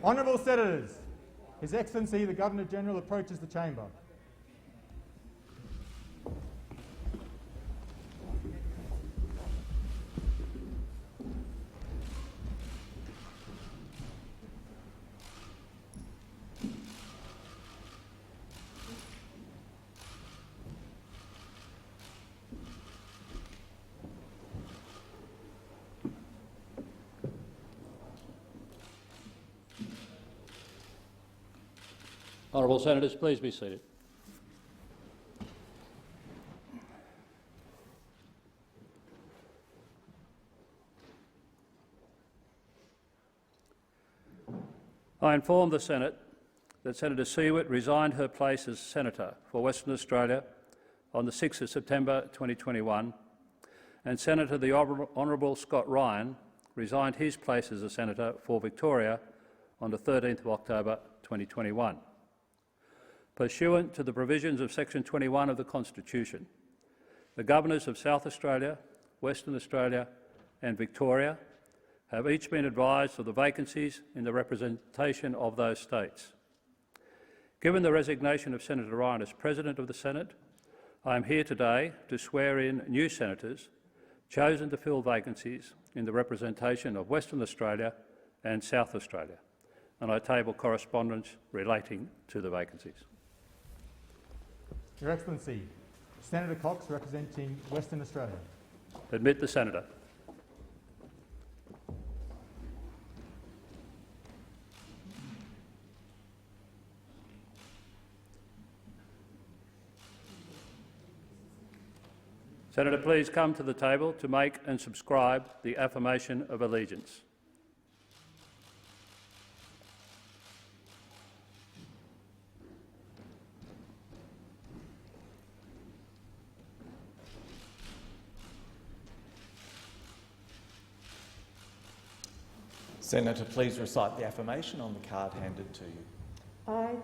Honourable Senators, His Excellency the Governor-General approaches the chamber. Honourable Senators, please be seated. I inform the Senate that Senator Siewert resigned her place as Senator for Western Australia on the 6th of September 2021, and Senator the Honourable Scott Ryan resigned his place as a Senator for Victoria on the 13th of October 2021. Pursuant to the provisions of Section 21 of the Constitution, the Governors of South Australia, Western Australia and Victoria have each been advised of the vacancies in the representation of those states. Given the resignation of Senator Ryan as President of the Senate, I am here today to swear in new senators chosen to fill vacancies in the representation of Western Australia and South Australia, and I table correspondence relating to the vacancies. Your Excellency, Senator Cox representing Western Australia. Admit the Senator. Senator, please come to the table to make and subscribe the affirmation of allegiance. Senator, please recite the affirmation on the card handed to you. I,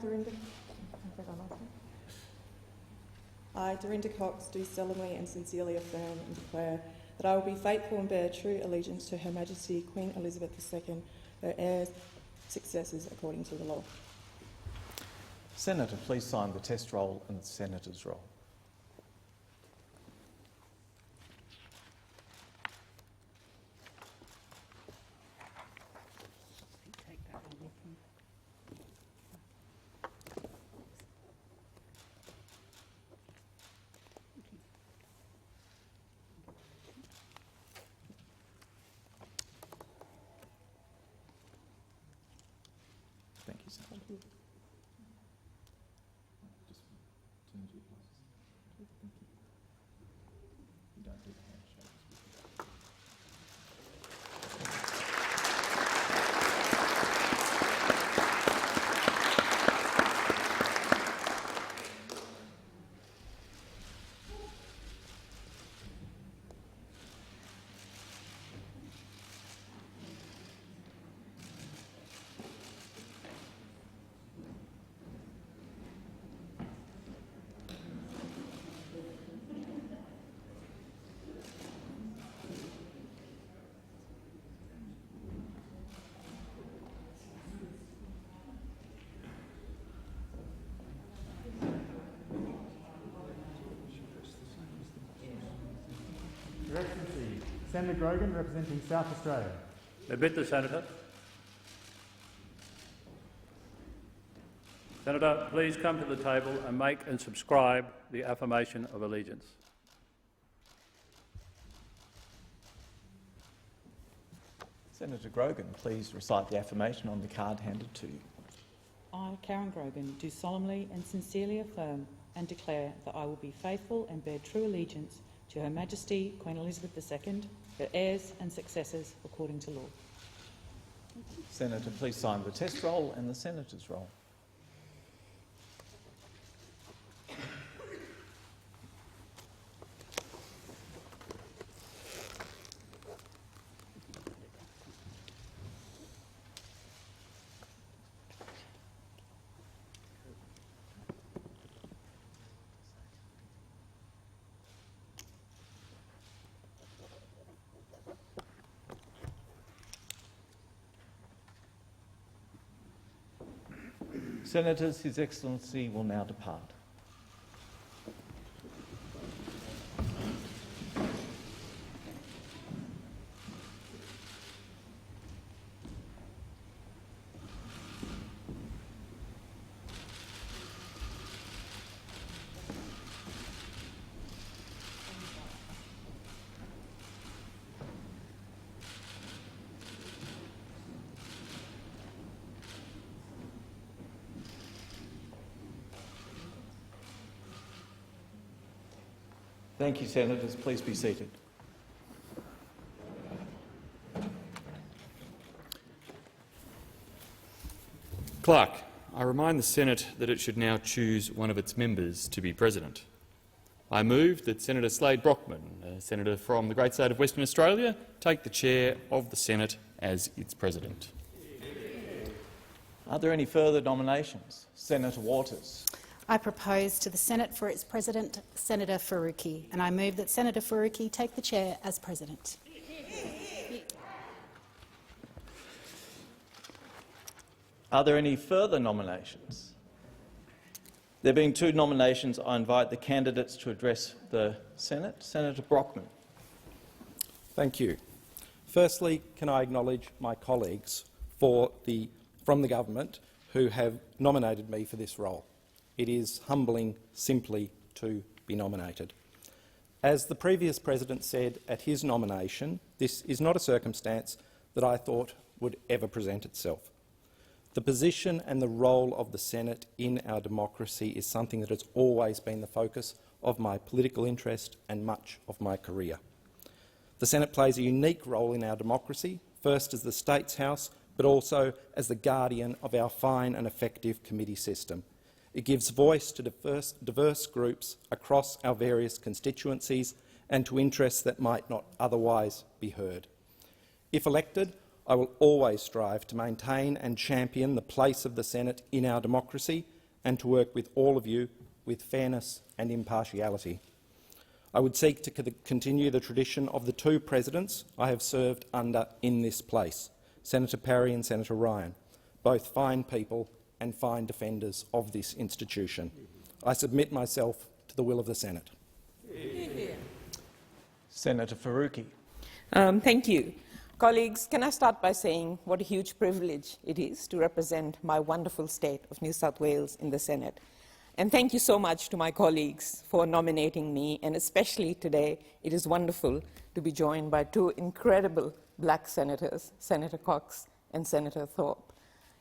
Dorinda Cox, do solemnly and sincerely affirm and declare that I will be faithful and bear true allegiance to Her Majesty Queen Elizabeth II, her heirs, successors according to the law. Senator, please sign the test roll and the Senator's roll. Thank you, Senator. Thank you. Just turn to your places. Thank you. You don't do the handshakes. Your Excellency, Senator Grogan representing South Australia. Admit the Senator. Senator, please come to the table and make and subscribe the affirmation of allegiance. Senator Grogan, please recite the affirmation on the card handed to you. I, Karen Grogan, do solemnly and sincerely affirm and declare that I will be faithful and bear true allegiance to Her Majesty Queen Elizabeth II, her heirs and successors according to law. Senator, please sign the test roll and the Senator's roll. Senators, His Excellency will now depart. Thank you, Senators. Please be seated. Clerk, I remind the Senate that it should now choose one of its members to be president. I move that Senator Slade Brockman, a senator from the great state of Western Australia, take the chair of the Senate as its president. Are there any further nominations? Senator Waters. I propose to the Senate for its President, Senator Faruqi, and I move that Senator Faruqi take the chair as President. Are there any further nominations? There being two nominations, I invite the candidates to address the Senate. Senator Brockman. Thank you. Firstly, can I acknowledge my colleagues from the government who have nominated me for this role. It is humbling simply to be nominated. As the previous President said at his nomination, this is not a circumstance that I thought would ever present itself. The position and the role of the Senate in our democracy is something that has always been the focus of my political interest and much of my career. The Senate plays a unique role in our democracy, first as the State's House, but also as the guardian of our fine and effective committee system. It gives voice to diverse groups across our various constituencies and to interests that might not otherwise be heard. If elected, I will always strive to maintain and champion the place of the Senate in our democracy and to work with all of you with fairness and impartiality. I would seek to continue the tradition of the two presidents I have served under in this place, Senator Parry and Senator Ryan, both fine people and fine defenders of this institution. I submit myself to the will of the Senate. Senator Faruqi. Thank you. Colleagues, can I start by saying what a huge privilege it is to represent my wonderful state of New South Wales in the Senate. And thank you so much to my colleagues for nominating me, and especially today it is wonderful to be joined by two incredible black senators, Senator Cox and Senator Thorpe,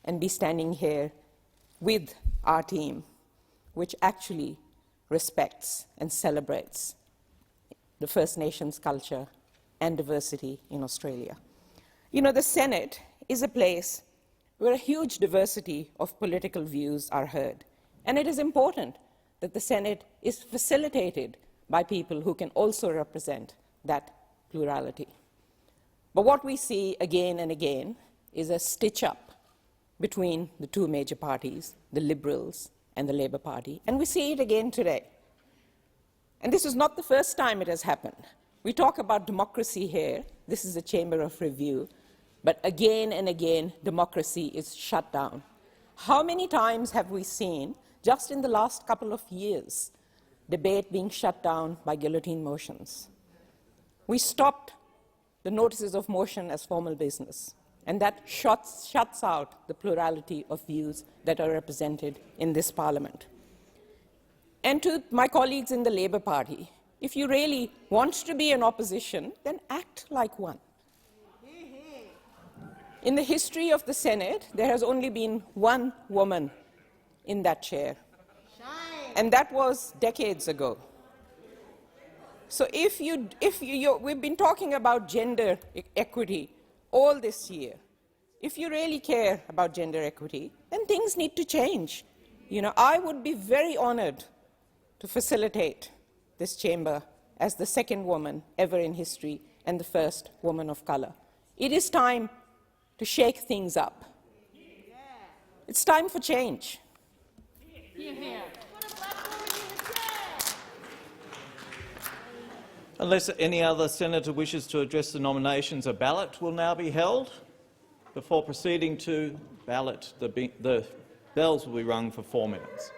and be standing here with our team, which actually respects and celebrates the First Nations culture and diversity in Australia. You know, the Senate is a place where a huge diversity of political views are heard, and it is important that the Senate is facilitated by people who can also represent that plurality. But what we see again and again is a stitch-up between the two major parties, the Liberals and the Labor Party, and we see it again today. And this is not the first time it has happened. We talk about democracy here. This is a chamber of review, but again and again, democracy is shut down. How many times have we seen, just in the last couple of years, debate being shut down by guillotine motions? We stopped the notices of motion as formal business, and that shuts out the plurality of views that are represented in this Parliament. And to my colleagues in the Labor Party, if you really want to be an opposition, then act like one. In the history of the Senate, there has only been one woman in that chair, and that was decades ago. So we've been talking about gender equity all this year. If you really care about gender equity, then things need to change. You know, I would be very honored to facilitate this chamber as the second woman ever in history and the first woman of colour. It is time to shake things up. It's time for change. Unless any other senator wishes to address the nominations, a ballot will now be held. Before proceeding to ballot, the Bells will be rung for 4 minutes.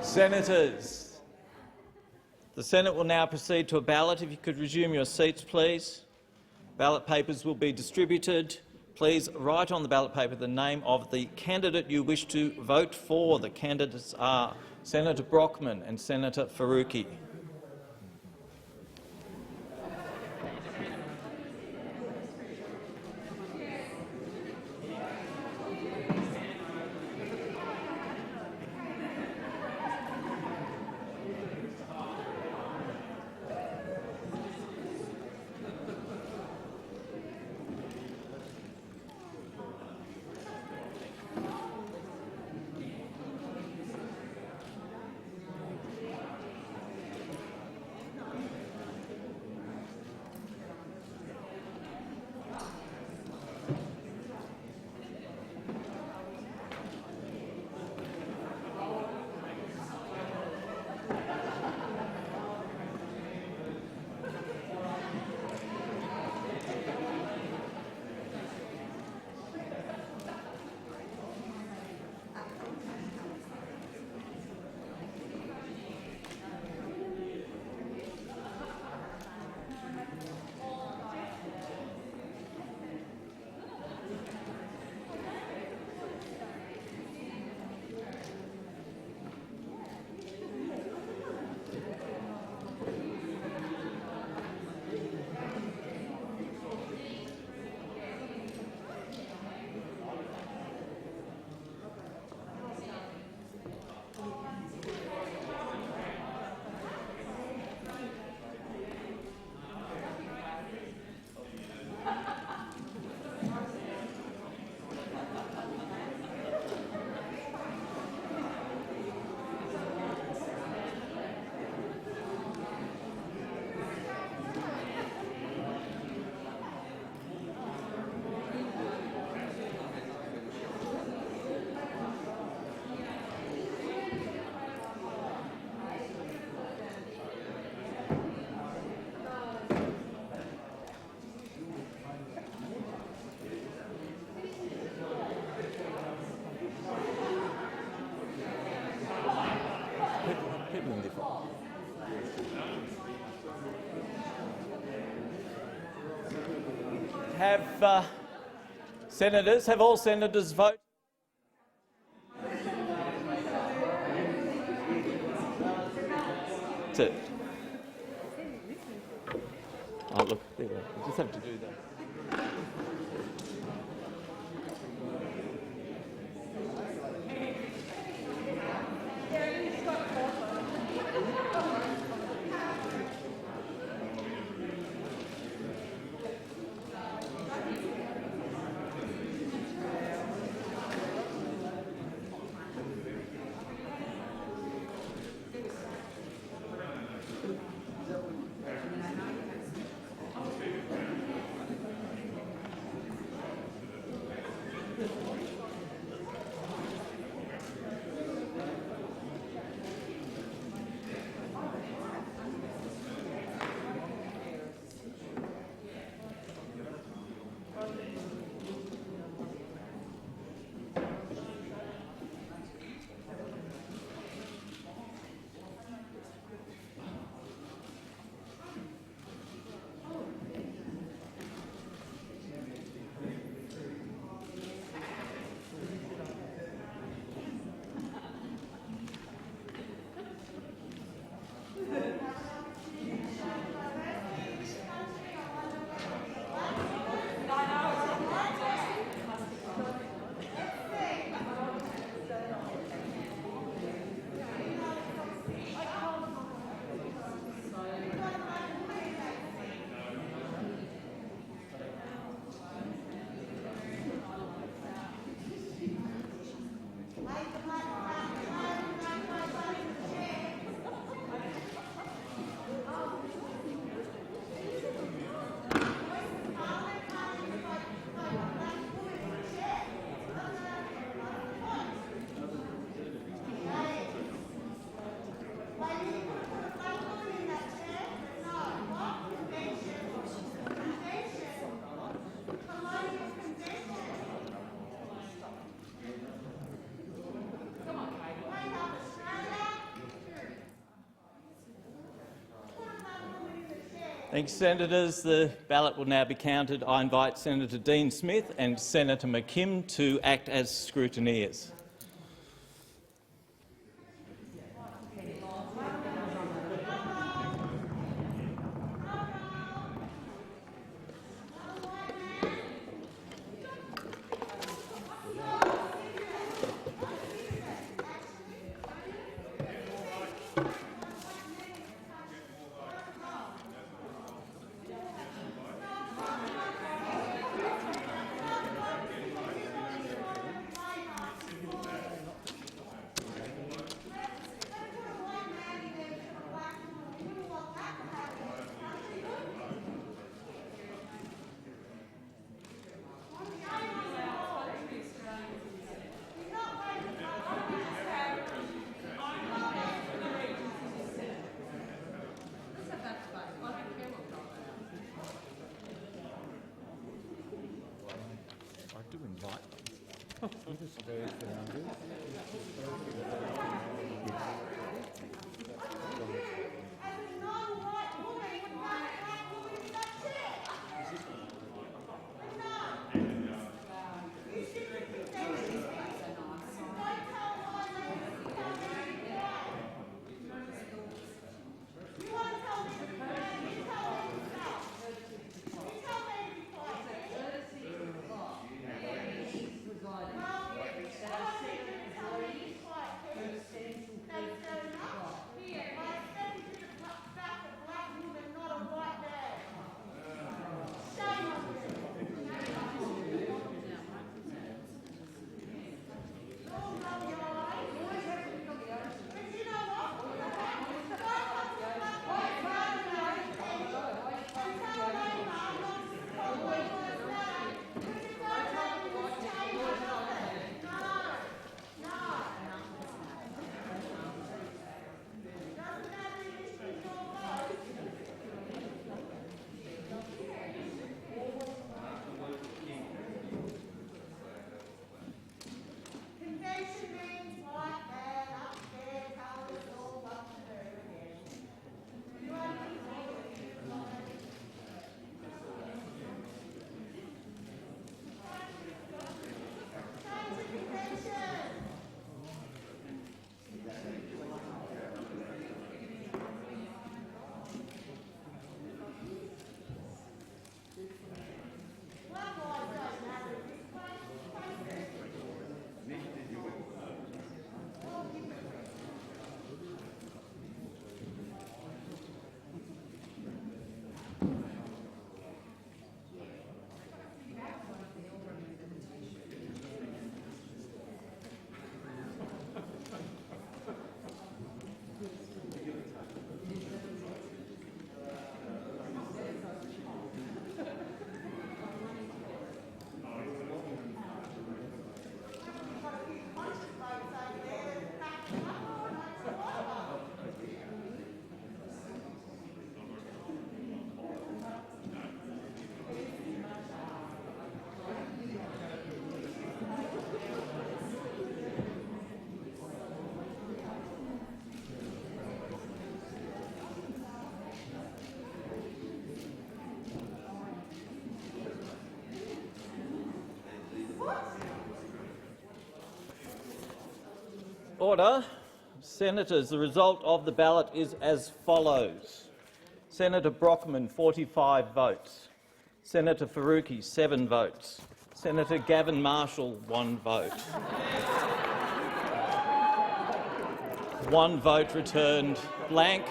Senators, the Senate will now proceed to a ballot. If you could resume your seats, please. Ballot papers will be distributed. Please write on the ballot paper the name of the candidate you wish to vote for. The candidates are Senator Brockman and Senator Faruqi. Have all senators voted? That's it. Oh, look, there we go. We just have to do that. Thank you, Senators. The ballot will now be counted. I invite Senator Dean Smith and Senator McKim to act as scrutineers. Order. Senators, the result of the ballot is as follows. Senator Brockman, 45 votes. Senator Faruqi, 7 votes. Senator Gavin Marshall, 1 vote. 1 vote returned blank.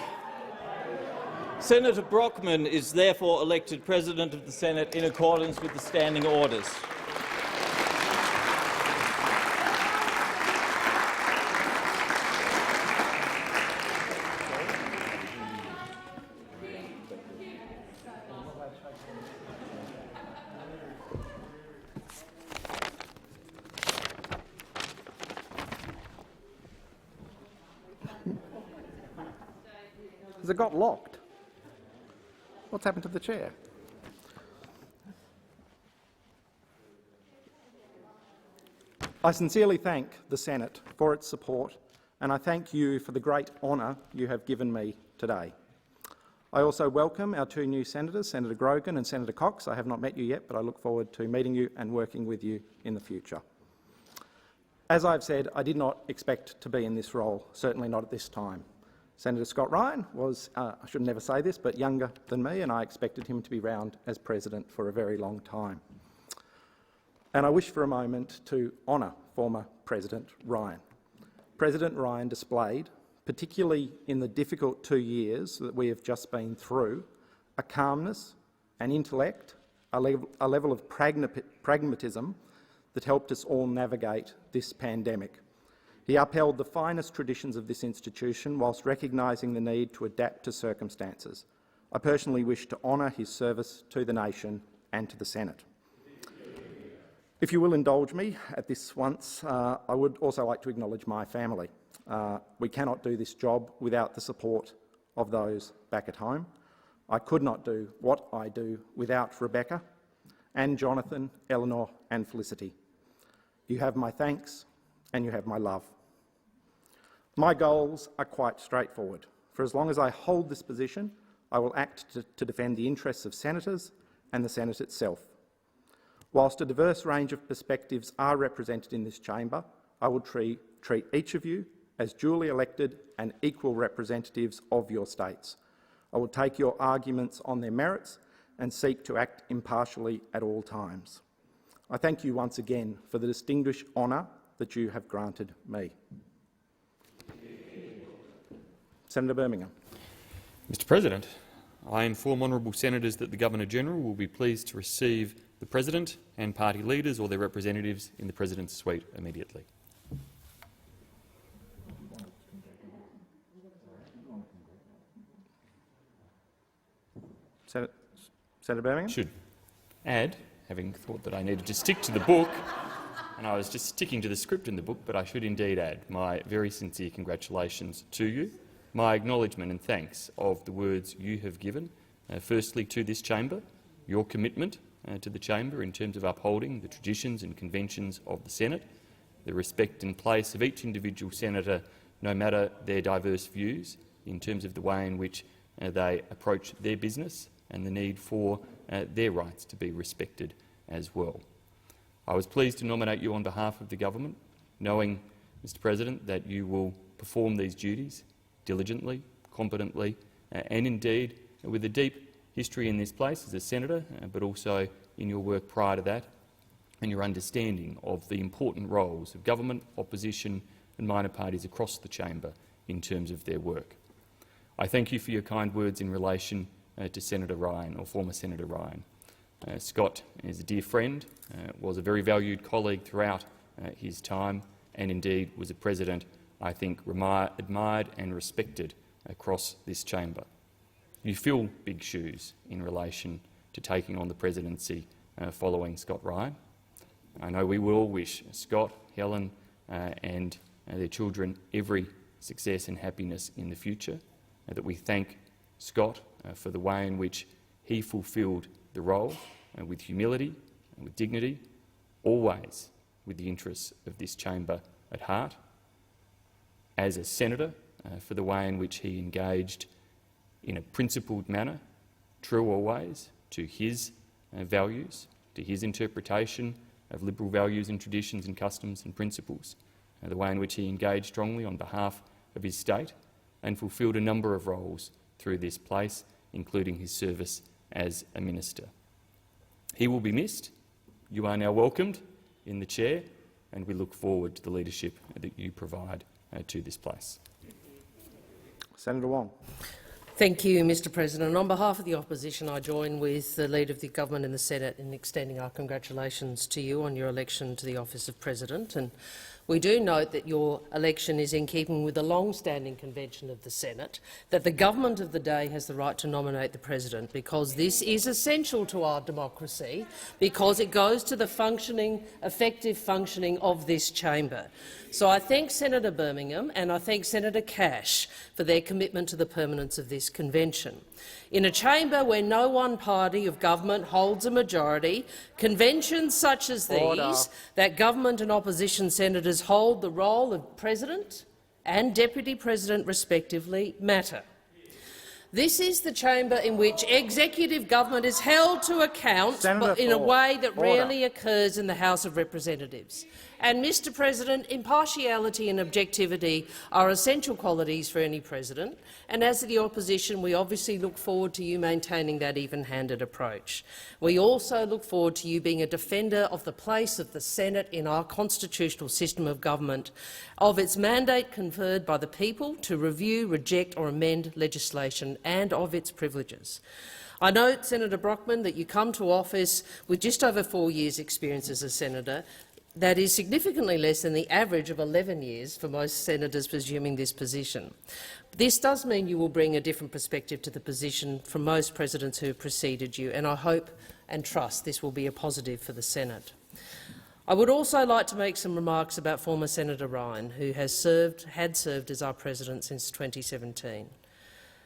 Senator Brockman is therefore elected President of the Senate in accordance with the standing orders. Has it got locked? What's happened to the chair? I sincerely thank the Senate for its support, and I thank you for the great honour you have given me today. I also welcome our 2 new senators, Senator Grogan and Senator Cox. I have not met you yet, but I look forward to meeting you and working with you in the future. As I've said, I did not expect to be in this role, certainly not at this time. Senator Scott Ryan was, I should never say this, but younger than me, and I expected him to be around as president for a very long time. And I wish for a moment to honour former President Ryan. President Ryan displayed, particularly in the difficult 2 years that we have just been through, a calmness, an intellect, a level of pragmatism that helped us all navigate this pandemic. He upheld the finest traditions of this institution whilst recognising the need to adapt to circumstances. I personally wish to honour his service to the nation and to the Senate. If you will indulge me at this once, I would also like to acknowledge my family. We cannot do this job without the support of those back at home. I could not do what I do without Rebecca and Jonathan, Eleanor and Felicity. You have my thanks and you have my love. My goals are quite straightforward. For as long as I hold this position, I will act to defend the interests of senators and the Senate itself. Whilst a diverse range of perspectives are represented in this chamber, I will treat each of you as duly elected and equal representatives of your states. I will take your arguments on their merits and seek to act impartially at all times. I thank you once again for the distinguished honour that you have granted me. Senator Birmingham. Mr President, I inform honourable senators that the Governor-General will be pleased to receive the President and party leaders or their representatives in the President's suite immediately. Senator Birmingham? Should add, having thought that I needed to stick to the book, and I was just sticking to the script in the book, but I should indeed add my very sincere congratulations to you, my acknowledgement and thanks of the words you have given, firstly to this chamber, your commitment to the chamber in terms of upholding the traditions and conventions of the Senate, the respect and place of each individual senator, no matter their diverse views, in terms of the way in which they approach their business and the need for their rights to be respected as well. I was pleased to nominate you on behalf of the government, knowing, Mr President, that you will perform these duties diligently, competently, and indeed with a deep history in this place as a senator, but also in your work prior to that, and your understanding of the important roles of government, opposition and minor parties across the chamber in terms of their work. I thank you for your kind words in relation to Senator Ryan, or former Senator Ryan. Scott is a dear friend, was a very valued colleague throughout his time, and indeed was a president I think admired and respected across this chamber. You fill big shoes in relation to taking on the presidency following Scott Ryan. I know we will all wish Scott, Helen and their children every success and happiness in the future, that we thank Scott for the way in which he fulfilled the role with humility and with dignity, always with the interests of this chamber at heart. As a senator, for the way in which he engaged in a principled manner, true always to his values, to his interpretation of liberal values and traditions and customs and principles, the way in which he engaged strongly on behalf of his state and fulfilled a number of roles through this place, including his service as a minister. He will be missed. You are now welcomed in the chair, and we look forward to the leadership that you provide to this place. Senator Wong. Thank you, Mr President. On behalf of the opposition, I join with the Leader of the Government in the Senate in extending our congratulations to you on your election to the office of President. And we do note that your election is in keeping with the long-standing convention of the Senate that the government of the day has the right to nominate the President, because this is essential to our democracy, because it goes to the effective functioning of this chamber. So I thank Senator Birmingham and I thank Senator Cash for their commitment to the permanence of this convention. In a chamber where no one party of government holds a majority, conventions such as these, that government and opposition senators hold the role of President and Deputy President respectively, matter. This is the chamber in which executive government is held to account in a way that rarely occurs in the House of Representatives. And, Mr President, impartiality and objectivity are essential qualities for any president, and as the opposition we obviously look forward to you maintaining that even-handed approach. We also look forward to you being a defender of the place of the Senate in our constitutional system of government, of its mandate conferred by the people to review, reject or amend legislation, and of its privileges. I note, Senator Brockman, that you come to office with just over 4 years' experience as a senator. That is significantly less than the average of 11 years for most senators presuming this position. This does mean you will bring a different perspective to the position from most presidents who have preceded you, and I hope and trust this will be a positive for the Senate. I would also like to make some remarks about former Senator Ryan, who had served as our president since 2017.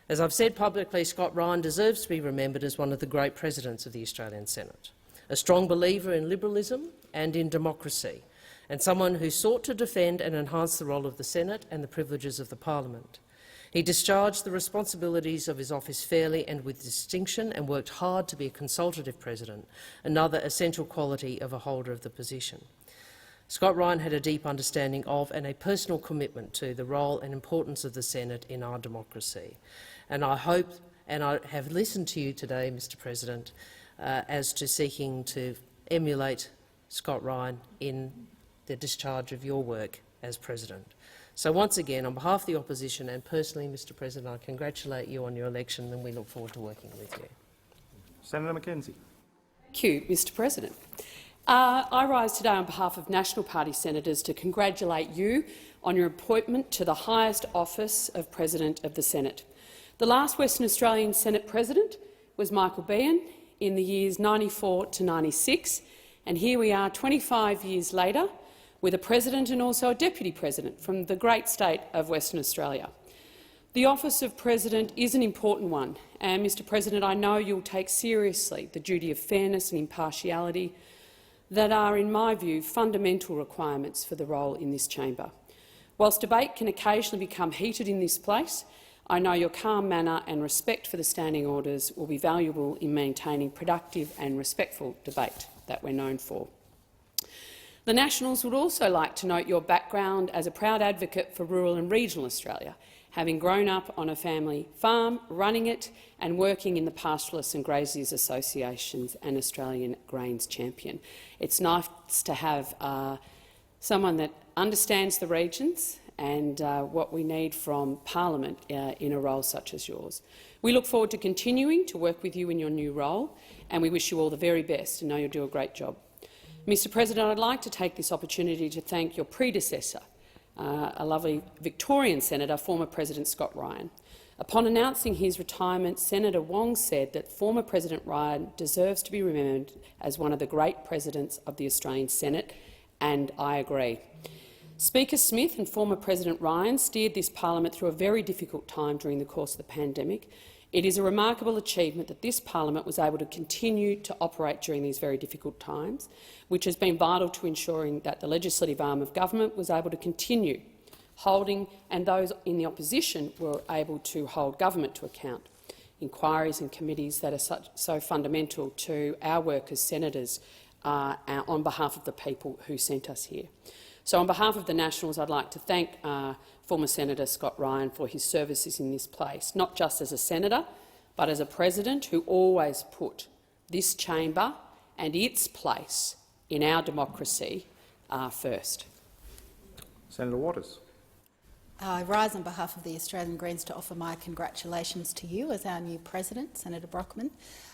As I've said publicly, Scott Ryan deserves to be remembered as one of the great presidents of the Australian Senate, a strong believer in liberalism and in democracy, and someone who sought to defend and enhance the role of the Senate and the privileges of the Parliament. He discharged the responsibilities of his office fairly and with distinction, and worked hard to be a consultative president, another essential quality of a holder of the position. Scott Ryan had a deep understanding of and a personal commitment to the role and importance of the Senate in our democracy. And I hope, and I have listened to you today, Mr President, as to seeking to emulate Scott Ryan in the discharge of your work as President. So once again, on behalf of the opposition and personally, Mr President, I congratulate you on your election and we look forward to working with you. Senator McKenzie. Thank you, Mr President. I rise today on behalf of National Party senators to congratulate you on your appointment to the highest office of President of the Senate. The last Western Australian Senate President was Michael Behan in the years 94 to 96, and here we are 25 years later with a President and also a Deputy President from the great state of Western Australia. The office of President is an important one, and, Mr President, I know you'll take seriously the duty of fairness and impartiality that are, in my view, fundamental requirements for the role in this chamber. Whilst debate can occasionally become heated in this place, I know your calm manner and respect for the standing orders will be valuable in maintaining productive and respectful debate that we're known for. The Nationals would also like to note your background as a proud advocate for rural and regional Australia, having grown up on a family farm, running it and working in the Pastoralists and Graziers Associations and Australian Grains Champion. It's nice to have someone that understands the regions and what we need from Parliament in a role such as yours. We look forward to continuing to work with you in your new role, and we wish you all the very best and know you'll do a great job. Mr President, I'd like to take this opportunity to thank your predecessor, a lovely Victorian senator, former President Scott Ryan. Upon announcing his retirement, Senator Wong said that former President Ryan deserves to be remembered as one of the great presidents of the Australian Senate, and I agree. Speaker Smith and former President Ryan steered this parliament through a very difficult time during the course of the pandemic. It is a remarkable achievement that this parliament was able to continue to operate during these very difficult times, which has been vital to ensuring that the legislative arm of government was able to continue holding, and those in the opposition were able to hold government to account. Inquiries and committees that are so fundamental to our work as senators on behalf of the people who sent us here. So on behalf of the Nationals, I'd like to thank former Senator Scott Ryan for his services in this place, not just as a senator, but as a president who always put this chamber and its place in our democracy first. Senator Waters. I rise on behalf of the Australian Greens to offer my congratulations to you as our new President, Senator Brockman.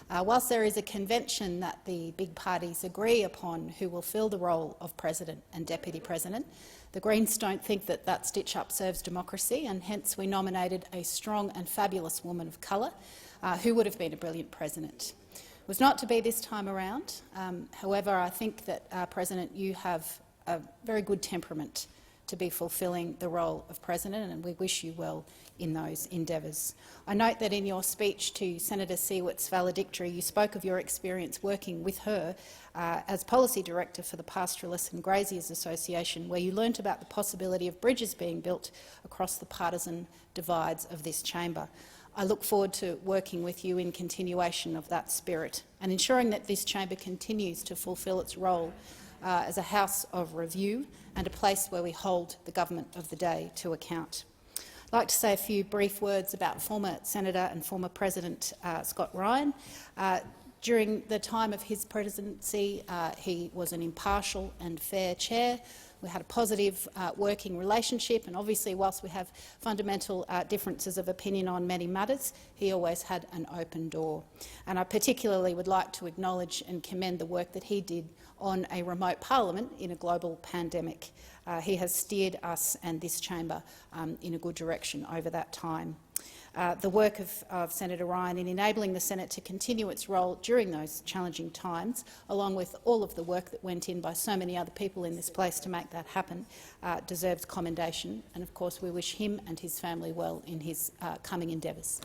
Whilst there is a convention that the big parties agree upon who will fill the role of President and Deputy President, the Greens don't think that that stitch-up serves democracy, and hence we nominated a strong and fabulous woman of colour who would have been a brilliant President. It was not to be this time around. However, I think that, President, you have a very good temperament to be fulfilling the role of President, and we wish you well in those endeavours. I note that in your speech to Senator Siewert's valedictory, you spoke of your experience working with her as Policy Director for the Pastoralists and Graziers Association, where you learnt about the possibility of bridges being built across the partisan divides of this chamber. I look forward to working with you in continuation of that spirit and ensuring that this chamber continues to fulfil its role as a house of review and a place where we hold the government of the day to account. I'd like to say a few brief words about former Senator and former President Scott Ryan. During the time of his presidency, he was an impartial and fair chair. We had a positive working relationship, and obviously, whilst we have fundamental differences of opinion on many matters, he always had an open door. And I particularly would like to acknowledge and commend the work that he did on a remote parliament in a global pandemic. He has steered us and this chamber in a good direction over that time. The work of Senator Ryan in enabling the Senate to continue its role during those challenging times, along with all of the work that went in by so many other people in this place to make that happen, deserves commendation. And of course, we wish him and his family well in his coming endeavours.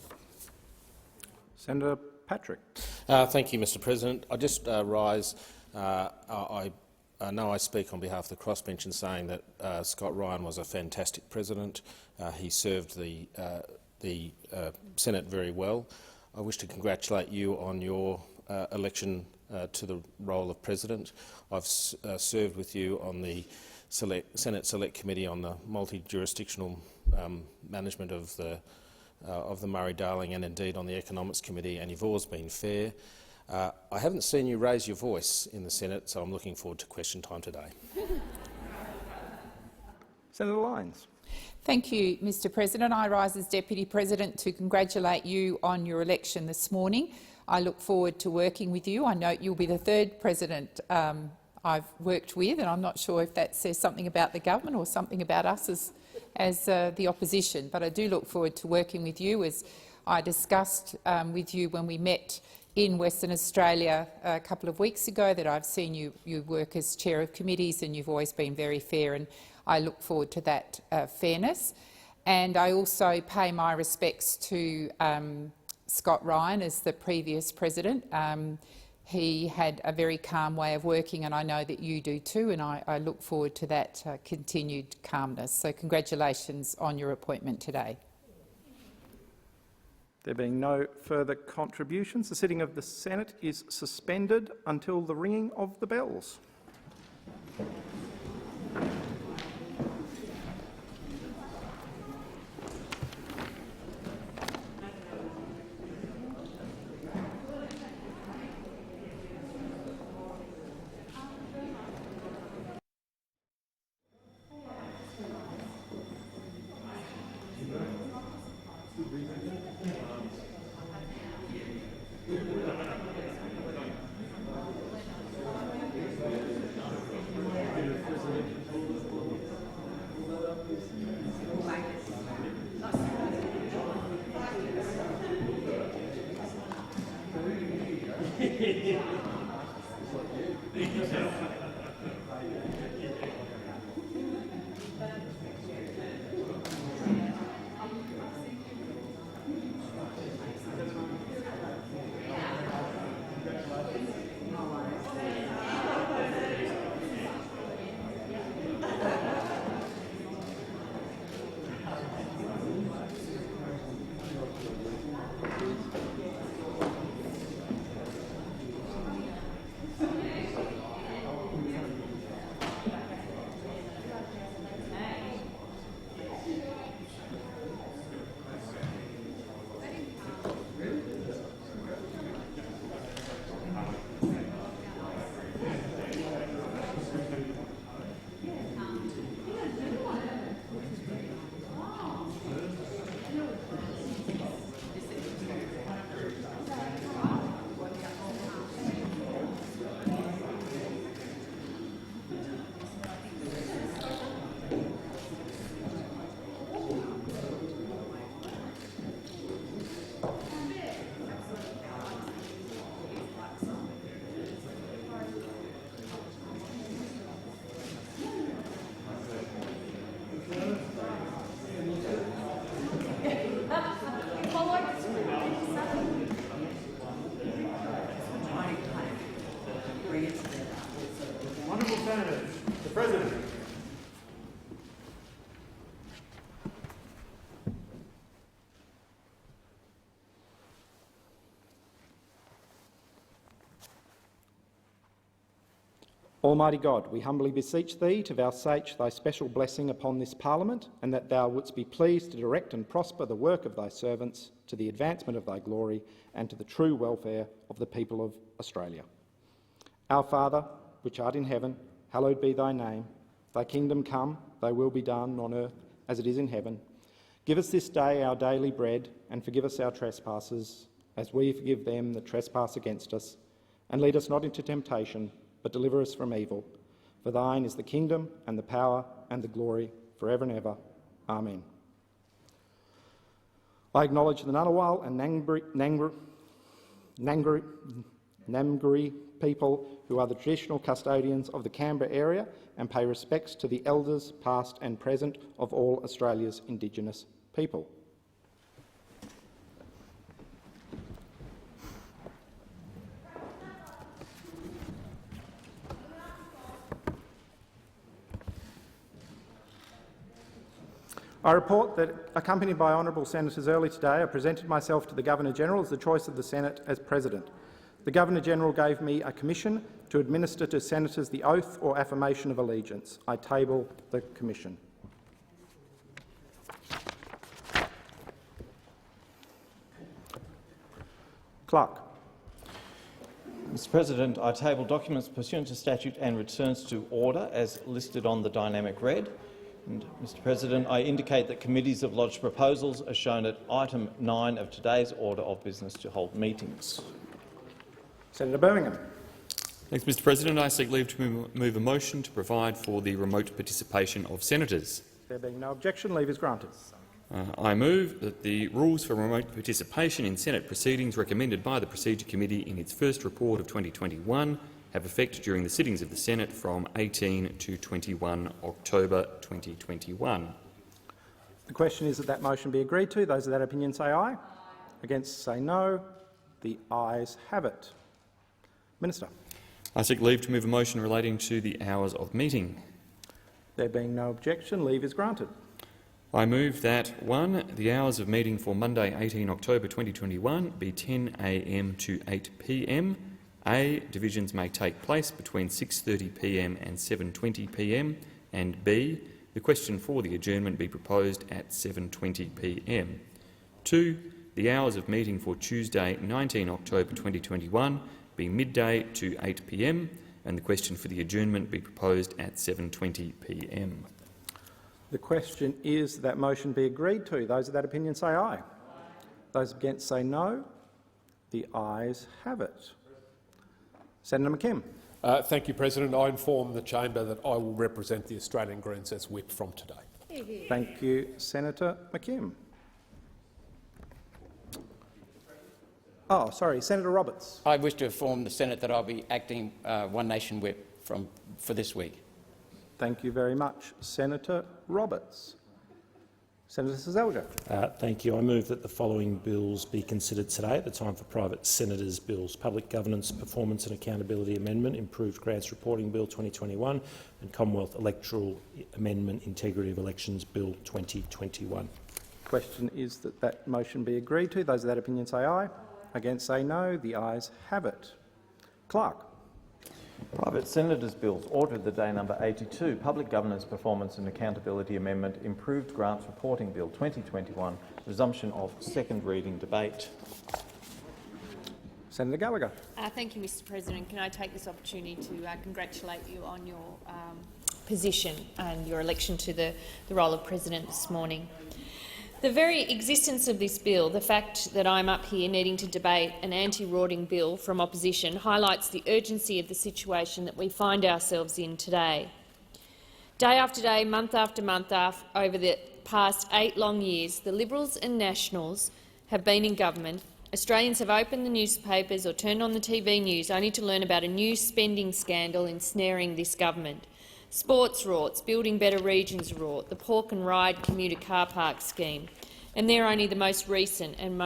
Senator Patrick. Thank you, Mr. President. I just rise. I know I speak on behalf of the crossbench in saying that Scott Ryan was a fantastic president. He served the Senate very well. I wish to congratulate you on your election to the role of President. I've served with you on the Senate Select Committee on the multi-jurisdictional management of the Murray-Darling, and indeed on the Economics Committee, and you've always been fair. I haven't seen you raise your voice in the Senate, so I'm looking forward to question time today. Senator Lyons. Thank you, Mr. President. I rise as Deputy President to congratulate you on your election this morning. I look forward to working with you. I note you'll be the third President I've worked with, and I'm not sure if that says something about the government or something about us as the opposition. But I do look forward to working with you, as I discussed with you when we met in Western Australia a couple of weeks ago, that I've seen you work as chair of committees, and you've always been very fair, and I look forward to that fairness. And I also pay my respects to Scott Ryan as the previous president. He had a very calm way of working, and I know that you do too, and I look forward to that continued calmness. So congratulations on your appointment today. There being no further contributions, the sitting of the Senate is suspended until the ringing of the bells. Almighty God, we humbly beseech thee to vouchsafe thy special blessing upon this Parliament, and that thou wouldst be pleased to direct and prosper the work of thy servants to the advancement of thy glory and to the true welfare of the people of Australia. Our Father, which art in heaven, hallowed be thy name. Thy kingdom come, thy will be done on earth as it is in heaven. Give us this day our daily bread, and forgive us our trespasses, as we forgive them that trespass against us. And lead us not into temptation, but deliver us from evil. For thine is the kingdom and the power and the glory forever and ever. Amen. I acknowledge the Ngunnawal and Namgari people who are the traditional custodians of the Canberra area and pay respects to the elders past and present of all Australia's Indigenous people. I report that, accompanied by honourable senators early today, I presented myself to the Governor-General as the choice of the Senate as President. The Governor-General gave me a commission to administer to senators the oath or affirmation of allegiance. I table the commission. Clerk. Mr. President, I table documents pursuant to statute and returns to order as listed on the dynamic red. And, Mr. President, I indicate that committees have lodged proposals as shown at item 9 of today's order of business to hold meetings. Senator Birmingham. Thanks, Mr. President. I seek leave to move a motion to provide for the remote participation of senators. There being no objection, leave is granted. I move that the rules for remote participation in Senate proceedings recommended by the Procedure Committee in its first report of 2021 have effect during the sittings of the Senate from 18 to 21 October 2021. The question is that that motion be agreed to. Those of that opinion say aye. Against say no. The ayes have it. Minister. I seek leave to move a motion relating to the hours of meeting. There being no objection, leave is granted. I move that 1. The hours of meeting for Monday 18 October 2021 be 10 a.m. to 8 p.m. A. Divisions may take place between 6:30 p.m. and 7:20 p.m. and B. The question for the adjournment be proposed at 7:20 p.m. 2. The hours of meeting for Tuesday 19 October 2021 be midday to 8 p.m. and the question for the adjournment be proposed at 7:20 p.m. The question is that motion be agreed to. Those of that opinion say aye. Those against say no. The ayes have it. Senator McKim. Thank you, President. I inform the chamber that I will represent the Australian Greens as whip from today. Thank you, Senator McKim. Oh, sorry, Senator Roberts. I wish to inform the Senate that I'll be acting One Nation whip for this week. Thank you very much, Senator Roberts. Senator Seselja. Thank you. I move that the following bills be considered today at the time for private senators' bills: Public Governance, Performance and Accountability Amendment, Improved Grants Reporting Bill 2021 and Commonwealth Electoral Amendment, Integrity of Elections Bill 2021. Question is that that motion be agreed to. Those of that opinion say aye. Against say no. The ayes have it. Clerk. Private Senators' Bills. Order of the day number 82, Public Governance, Performance and Accountability Amendment, Improved Grants Reporting Bill 2021, resumption of second reading debate. Senator Gallagher. Thank you, Mr. President. Can I take this opportunity to congratulate you on your position and your election to the role of President this morning. The very existence of this bill, the fact that I'm up here needing to debate an anti-rorting bill from opposition, highlights the urgency of the situation that we find ourselves in today. Day after day, month after month, over the past 8 long years, the Liberals and Nationals have been in government. Australians have opened the newspapers or turned on the TV news only to learn about a new spending scandal ensnaring this government. Sports rorts, Building Better Regions rort, the Pork and Ride commuter car park scheme, and they're only the most recent and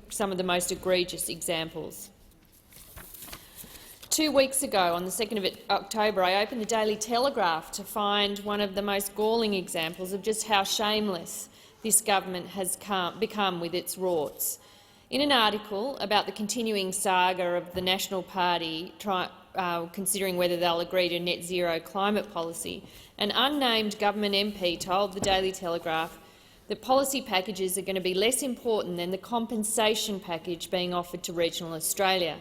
some of the most egregious examples. 2 weeks ago, on the 2nd of October, I opened the Daily Telegraph to find one of the most galling examples of just how shameless this government has become with its rorts. In an article about the continuing saga of the National Party considering whether they'll agree to net zero climate policy, an unnamed government MP told the Daily Telegraph that policy packages are going to be less important than the compensation package being offered to regional Australia.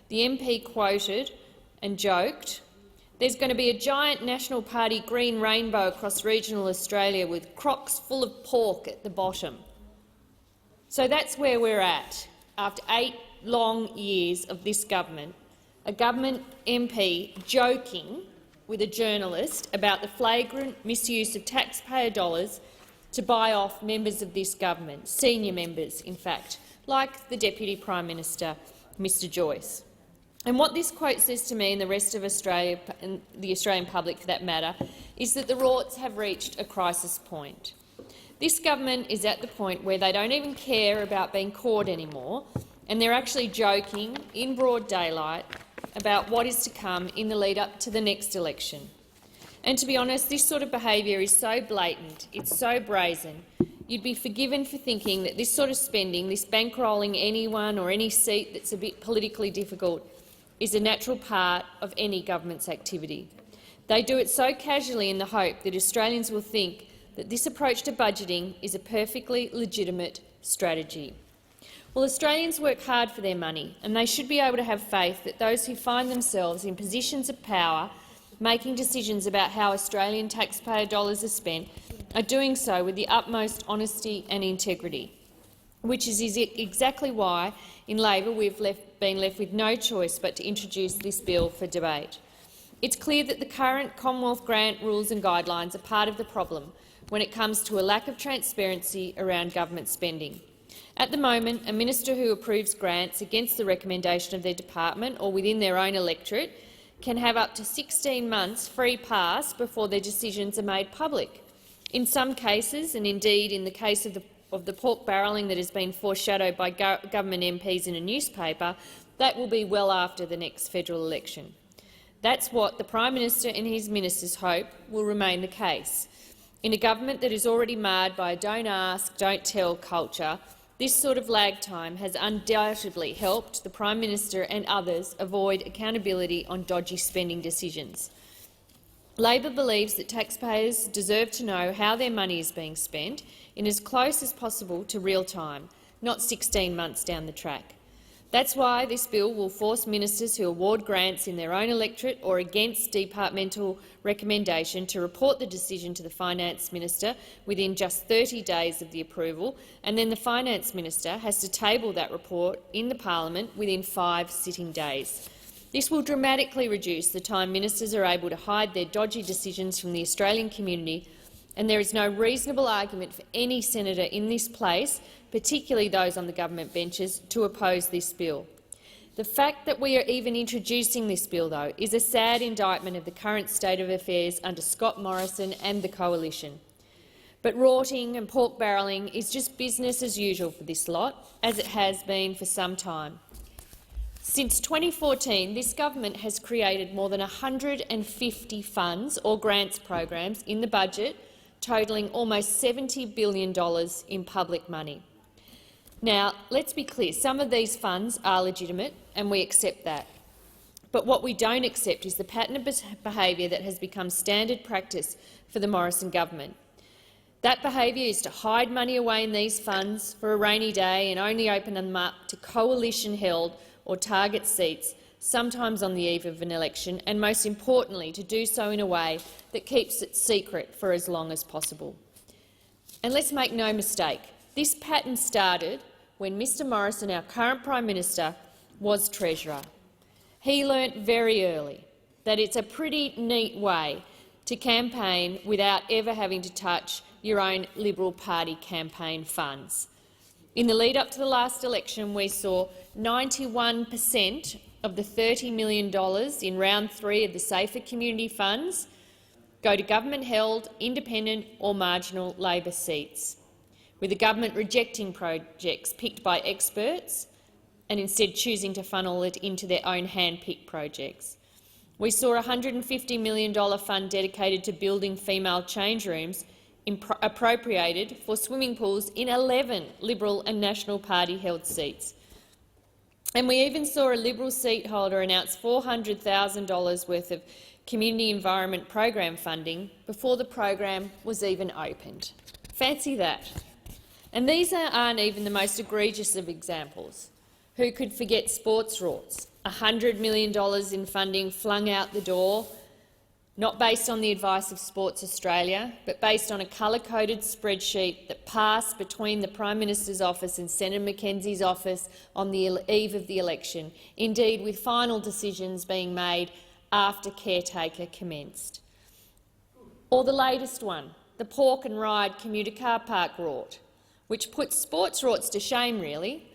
The MP quoted and joked, "There's going to be a giant National Party green rainbow across regional Australia with crocks full of pork at the bottom." So that's where we're at after 8 long years of this government, a government MP joking with a journalist about the flagrant misuse of taxpayer dollars to buy off members of this government, senior members, in fact, like the Deputy Prime Minister, Mr Joyce. And what this quote says to me and the rest of Australia, and the Australian public for that matter, is that the rorts have reached a crisis point. This government is at the point where they don't even care about being caught anymore, and they're actually joking in broad daylight about what is to come in the lead-up to the next election. And to be honest, this sort of behaviour is so blatant, it's so brazen, you'd be forgiven for thinking that this sort of spending, this bankrolling anyone or any seat that's a bit politically difficult, is a natural part of any government's activity. They do it so casually in the hope that Australians will think that this approach to budgeting is a perfectly legitimate strategy. Well, Australians work hard for their money, and they should be able to have faith that those who find themselves in positions of power making decisions about how Australian taxpayer dollars are spent are doing so with the utmost honesty and integrity, which is exactly why in Labor we've been left with no choice but to introduce this bill for debate. It's clear that the current Commonwealth grant rules and guidelines are part of the problem when it comes to a lack of transparency around government spending. At the moment, a minister who approves grants against the recommendation of their department or within their own electorate can have up to 16 months free pass before their decisions are made public. In some cases, and indeed in the case of the pork barrelling that has been foreshadowed by government MPs in a newspaper, that will be well after the next federal election. That's what the Prime Minister and his ministers hope will remain the case. In a government that is already marred by a don't ask, don't tell culture, this sort of lag time has undoubtedly helped the Prime Minister and others avoid accountability on dodgy spending decisions. Labor believes that taxpayers deserve to know how their money is being spent in as close as possible to real time, not 16 months down the track. That's why this bill will force ministers who award grants in their own electorate or against departmental recommendation to report the decision to the Finance Minister within just 30 days of the approval, and then the Finance Minister has to table that report in the Parliament within 5 sitting days. This will dramatically reduce the time ministers are able to hide their dodgy decisions from the Australian community, and there is no reasonable argument for any senator in this place, particularly those on the government benches, to oppose this bill. The fact that we are even introducing this bill, though, is a sad indictment of the current state of affairs under Scott Morrison and the Coalition. But rorting and pork barrelling is just business as usual for this lot, as it has been for some time. Since 2014, this government has created more than 150 funds or grants programs in the budget, totalling almost $70 billion in public money. Now, let's be clear, some of these funds are legitimate, and we accept that. But what we don't accept is the pattern of behaviour that has become standard practice for the Morrison government. That behaviour is to hide money away in these funds for a rainy day and only open them up to coalition-held or target seats, sometimes on the eve of an election, and most importantly, to do so in a way that keeps it secret for as long as possible. And let's make no mistake, this pattern started when Mr Morrison, our current Prime Minister, was Treasurer. He learnt very early that it's a pretty neat way to campaign without ever having to touch your own Liberal Party campaign funds. In the lead-up to the last election, we saw 91% of the $30 million in round 3 of the Safer Community Funds go to government-held, independent or marginal Labor seats, with the government rejecting projects picked by experts and instead choosing to funnel it into their own hand-picked projects. We saw a $150 million fund dedicated to building female change rooms appropriated for swimming pools in 11 Liberal and National Party-held seats. And we even saw a Liberal seat holder announce $400,000 worth of community environment program funding before the program was even opened. Fancy that. And these aren't even the most egregious of examples. Who could forget sports rorts? $100 million in funding flung out the door, not based on the advice of Sports Australia, but based on a colour-coded spreadsheet that passed between the Prime Minister's office and Senator Mackenzie's office on the eve of the election, indeed with final decisions being made after caretaker commenced. Or the latest one, the Pork and Ride commuter car park rort, which puts sports rorts to shame, really.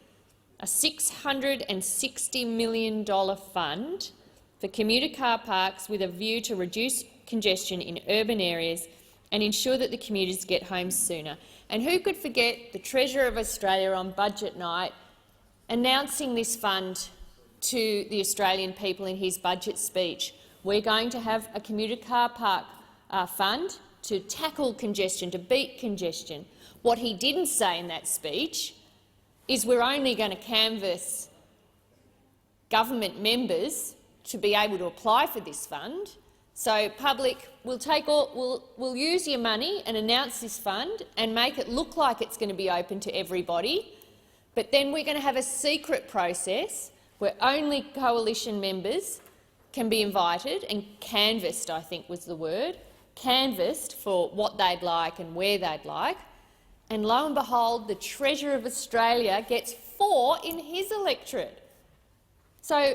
A $660 million fund for commuter car parks with a view to reduce congestion in urban areas and ensure that the commuters get home sooner. And who could forget the Treasurer of Australia on budget night announcing this fund to the Australian people in his budget speech? We're going to have a commuter car park fund to tackle congestion, to beat congestion. What he didn't say in that speech is we're only going to canvass government members to be able to apply for this fund. So, public, we'll use your money and announce this fund and make it look like it's going to be open to everybody, but then we're going to have a secret process where only coalition members can be invited and canvassed, I think was the word, canvassed for what they'd like and where they'd like. And lo and behold, the Treasurer of Australia gets 4 in his electorate. So,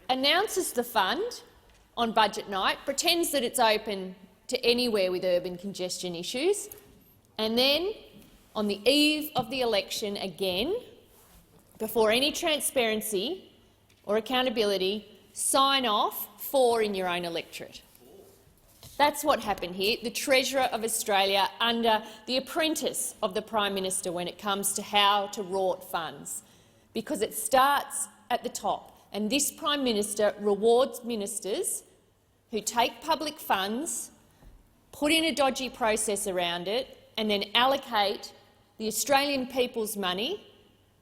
announces the fund on budget night, pretends that it's open to anywhere with urban congestion issues, and then, on the eve of the election again, before any transparency or accountability, sign off 4 in your own electorate. That's what happened here. The Treasurer of Australia under the apprentice of the Prime Minister when it comes to how to rort funds, because it starts at the top. And this Prime Minister rewards ministers who take public funds, put in a dodgy process around it, and then allocate the Australian people's money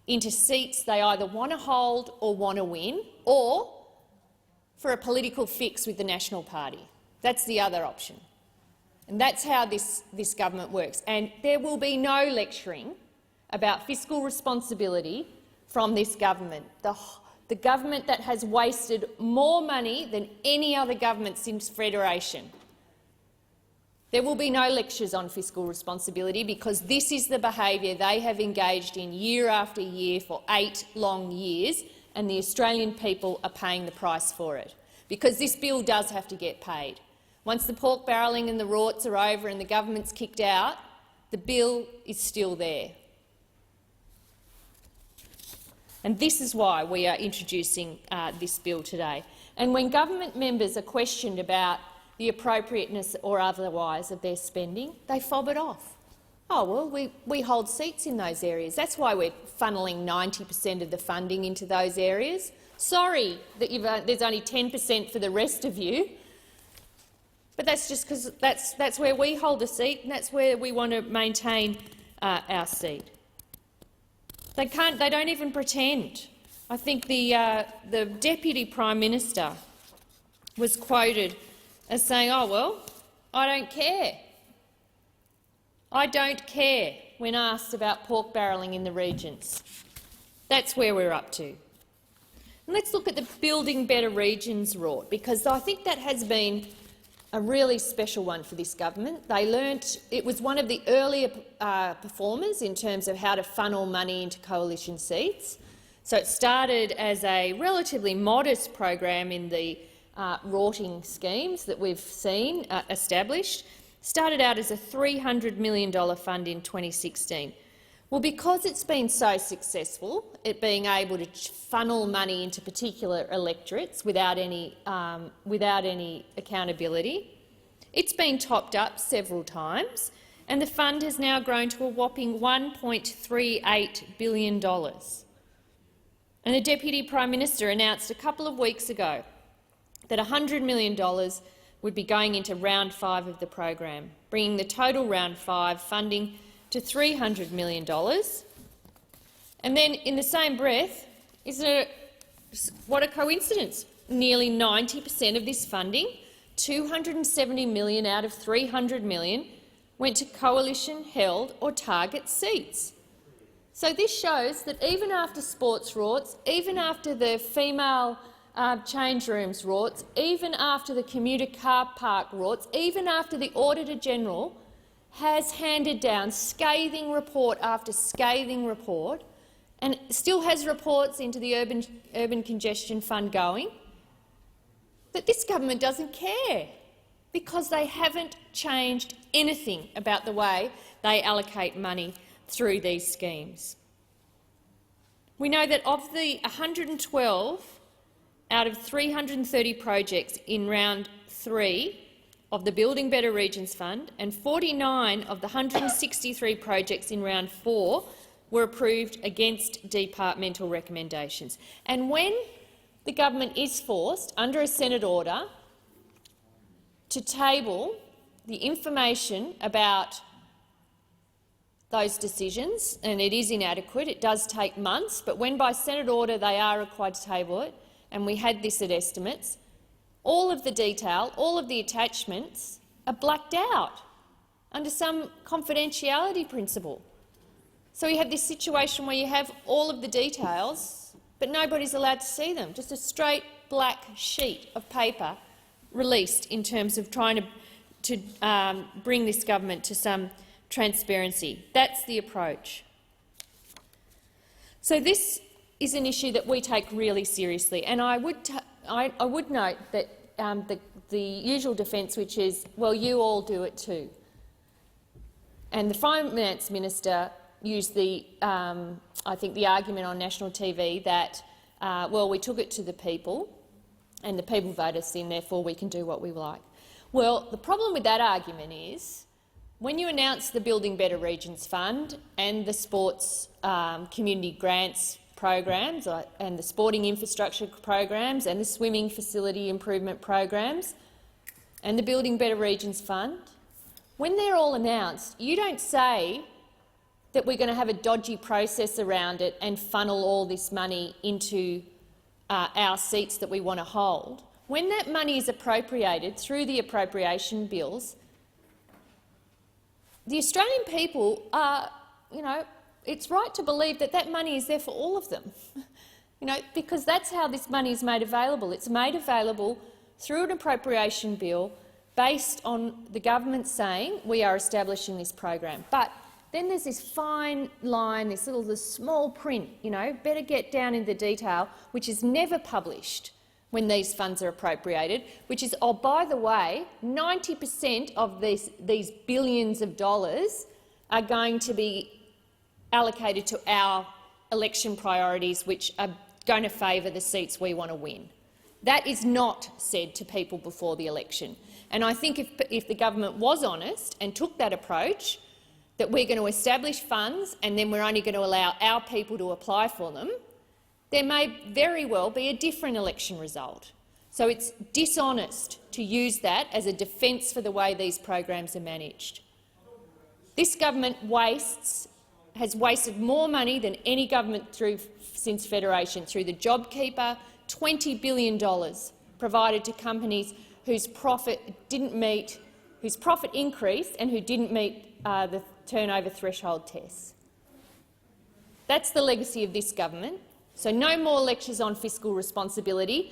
into seats they either want to hold or want to win, or for a political fix with the National Party. That's the other option. And that's how this government works. And there will be no lecturing about fiscal responsibility from this government. The government that has wasted more money than any other government since Federation. There will be no lectures on fiscal responsibility because this is the behaviour they have engaged in year after year for 8 long years, and the Australian people are paying the price for it. Because this bill does have to get paid. Once the pork barrelling and the rorts are over and the government's kicked out, the bill is still there. And this is why we are introducing this bill today. And when government members are questioned about the appropriateness or otherwise of their spending, they fob it off. Oh, well, we hold seats in those areas. That's why we're funneling 90% of the funding into those areas. Sorry that there's only 10% for the rest of you, but that's just because that's where we hold a seat and that's where we want to maintain our seat. They don't even pretend. I think the Deputy Prime Minister was quoted as saying, "Oh well, I don't care. I don't care," when asked about pork barrelling in the regions. That's where we're up to. And let's look at the Building Better Regions rort, because I think that has been a really special one for this government. They learnt it was one of the earlier performers in terms of how to funnel money into coalition seats. So it started as a relatively modest program in the rorting schemes that we've seen established. Started out as a $300 million fund in 2016. Well, because it's been so successful, it being able to funnel money into particular electorates without any accountability, it's been topped up several times, and the fund has now grown to a whopping $1.38 billion. And the Deputy Prime Minister announced a couple of weeks ago that $100 million would be going into round 5 of the program, bringing the total round 5 funding to $300 million. And then, in the same breath, isn't it What a coincidence. Nearly 90% of this funding, $270 million out of $300 million, went to coalition-held or target seats. So this shows that even after sports rorts, even after the female change rooms rorts, even after the commuter car park rorts, even after the Auditor-General has handed down scathing report after scathing report and still has reports into the Urban Congestion Fund going, that this government doesn't care because they haven't changed anything about the way they allocate money through these schemes. We know that of the 112 out of 330 projects in round 3 of the Building Better Regions Fund and 49 of the 163 projects in round 4 were approved against departmental recommendations. And when the government is forced, under a Senate order, to table the information about those decisions, and it is inadequate, it does take months, but when by Senate order they are required to table it, and we had this at estimates, all of the detail, all of the attachments are blacked out under some confidentiality principle. So you have this situation where you have all of the details, but nobody's allowed to see them, just a straight black sheet of paper released in terms of trying to bring this government to some transparency. That's the approach. So this is an issue that we take really seriously, and I would note that the usual defence, which is, well, you all do it too. And the Finance Minister used the, I think, the argument on national TV that, well, we took it to the people and the people voted us in, therefore we can do what we like. Well, the problem with that argument is when you announce the Building Better Regions Fund and the sports community grants programs and the sporting infrastructure programs and the swimming facility improvement programs and the Building Better Regions Fund, when they're all announced, you don't say that we're going to have a dodgy process around it and funnel all this money into our seats that we want to hold. When that money is appropriated through the appropriation bills, the Australian people are, it's right to believe that that money is there for all of them, because that's how this money is made available. It's made available through an appropriation bill based on the government saying we are establishing this program. But then there's this fine line, this small print, better get down in the detail, which is never published when these funds are appropriated, which is, oh, by the way, 90% of these billions of dollars are going to be allocated to our election priorities, which are going to favour the seats we want to win. That is not said to people before the election. And I think if the government was honest and took that approach, that we're going to establish funds and then we're only going to allow our people to apply for them, there may very well be a different election result. So it's dishonest to use that as a defence for the way these programs are managed. This government has wasted more money than any government since Federation through the JobKeeper, $20 billion provided to companies whose profit increased and who didn't meet the turnover threshold tests. That's the legacy of this government. So no more lectures on fiscal responsibility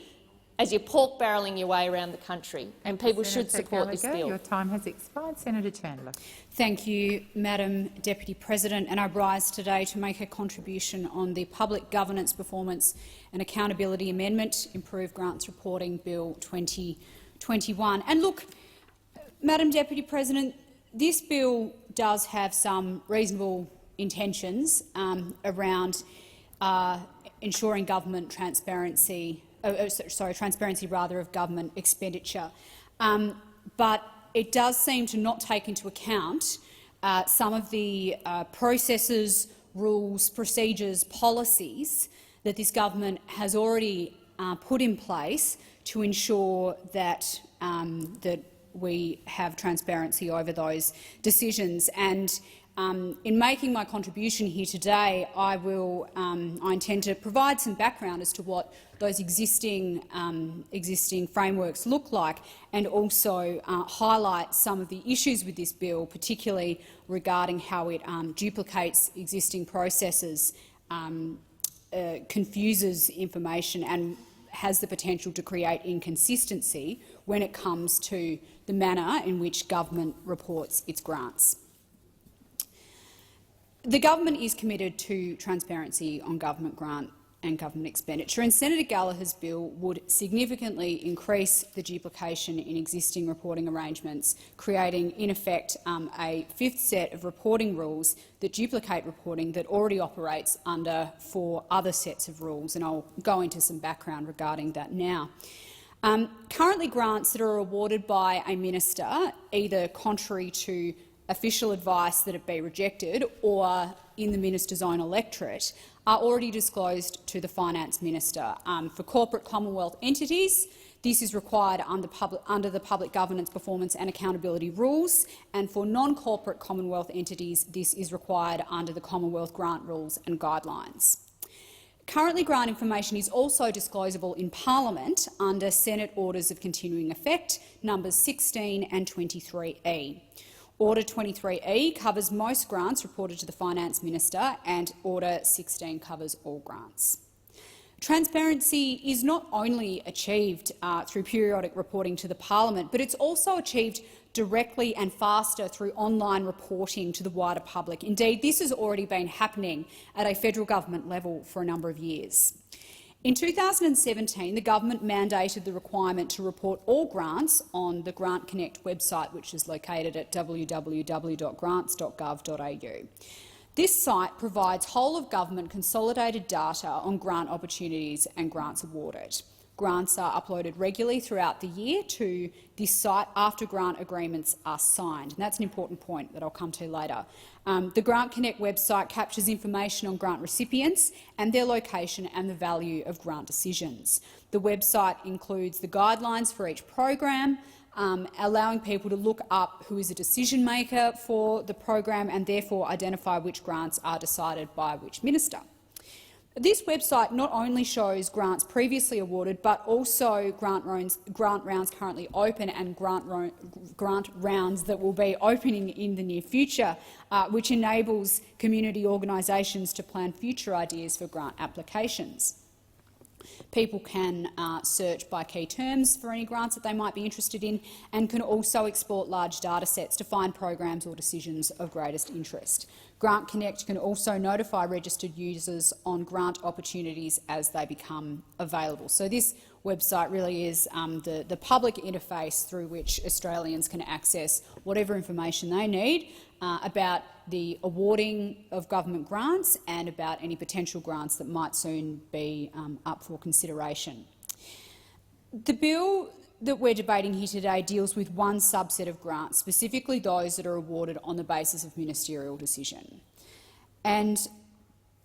as you're pork-barrelling your way around the country, and people should support this bill. Your time has expired. Senator Chandler. Thank you, Madam Deputy President, and I rise today to make a contribution on the Public Governance, Performance and Accountability Amendment, Improved Grants Reporting Bill 2021. And look, Madam Deputy President, this bill does have some reasonable intentions around ensuring government transparency, transparency of government expenditure, but it does seem to not take into account some of the processes, rules, procedures, policies that this government has already put in place to ensure that that we have transparency over those decisions. And in making my contribution here today, I intend to provide some background as to what those existing frameworks look like, and also highlight some of the issues with this bill, particularly regarding how it duplicates existing processes, confuses information and has the potential to create inconsistency when it comes to the manner in which government reports its grants. The government is committed to transparency on government grant and government expenditure, and Senator Gallagher's bill would significantly increase the duplication in existing reporting arrangements, creating, in effect, a fifth set of reporting rules that duplicate reporting that already operates under 4 other sets of rules, and I'll go into some background regarding that now. Currently, grants that are awarded by a minister, either contrary to official advice that it be rejected or in the minister's own electorate, are already disclosed to the Finance Minister. For corporate Commonwealth entities, this is required under the Public Governance Performance and Accountability Rules, and for non-corporate Commonwealth entities, this is required under the Commonwealth Grant Rules and Guidelines. Currently, grant information is also disclosable in Parliament under Senate Orders of Continuing Effect, numbers 16 and 23E. Order 23E covers most grants reported to the Finance Minister, and Order 16 covers all grants. Transparency is not only achieved through periodic reporting to the Parliament, but it's also achieved directly and faster through online reporting to the wider public. Indeed, this has already been happening at a federal government level for a number of years. In 2017, the government mandated the requirement to report all grants on the Grant Connect website, which is located at www.grants.gov.au. This site provides whole-of-government consolidated data on grant opportunities and grants awarded. Grants are uploaded regularly throughout the year to this site after grant agreements are signed. And that's an important point that I'll come to later. The Grant Connect website captures information on grant recipients and their location and the value of grant decisions. The website includes the guidelines for each program, allowing people to look up who is a decision-maker for the program and therefore identify which grants are decided by which minister. This website not only shows grants previously awarded, but also grant rounds currently open and grant rounds that will be opening in the near future, which enables community organisations to plan future ideas for grant applications. People can search by key terms for any grants that they might be interested in, and can also export large data sets to find programs or decisions of greatest interest. Grant Connect can also notify registered users on grant opportunities as they become available. So this website really is the public interface through which Australians can access whatever information they need about the awarding of government grants and about any potential grants that might soon be up for consideration. The bill that we're debating here today deals with one subset of grants, specifically those that are awarded on the basis of ministerial decision. And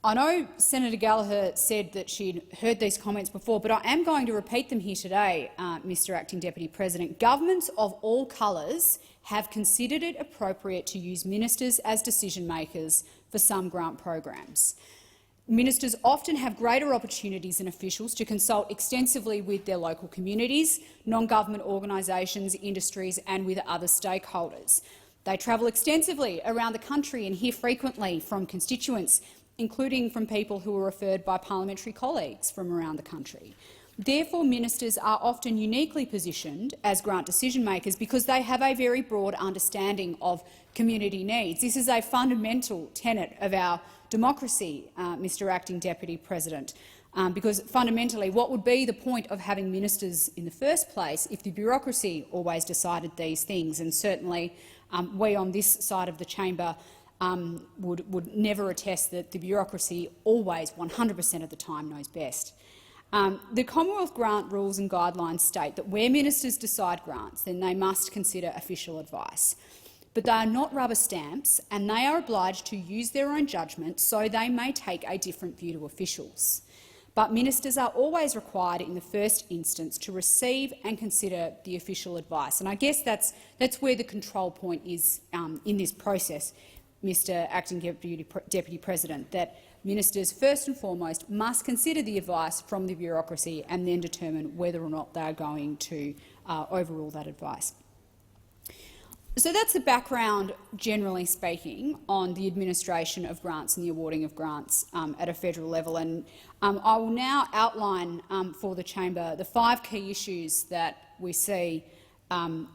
I know Senator Gallagher said that she'd heard these comments before, but I am going to repeat them here today, Mr Acting Deputy President. Governments of all colours have considered it appropriate to use ministers as decision-makers for some grant programs. Ministers often have greater opportunities than officials to consult extensively with their local communities, non-government organisations, industries and with other stakeholders. They travel extensively around the country and hear frequently from constituents, including from people who are referred by parliamentary colleagues from around the country. Therefore, ministers are often uniquely positioned as grant decision-makers because they have a very broad understanding of community needs. This is a fundamental tenet of our democracy, Mr Acting Deputy President, because fundamentally what would be the point of having ministers in the first place if the bureaucracy always decided these things? And certainly we on this side of the chamber would never attest that the bureaucracy always 100% of the time knows best. The Commonwealth Grant Rules and Guidelines state that where ministers decide grants, then they must consider official advice. But they are not rubber stamps, and they are obliged to use their own judgment, so they may take a different view to officials. But ministers are always required in the first instance to receive and consider the official advice. And I guess that's where the control point is in this process. Mr Acting Deputy President, that ministers first and foremost must consider the advice from the bureaucracy and then determine whether or not they are going to overrule that advice. So that's the background, generally speaking, on the administration of grants and the awarding of grants at a federal level. And I will now outline for the chamber the 5 key issues that we see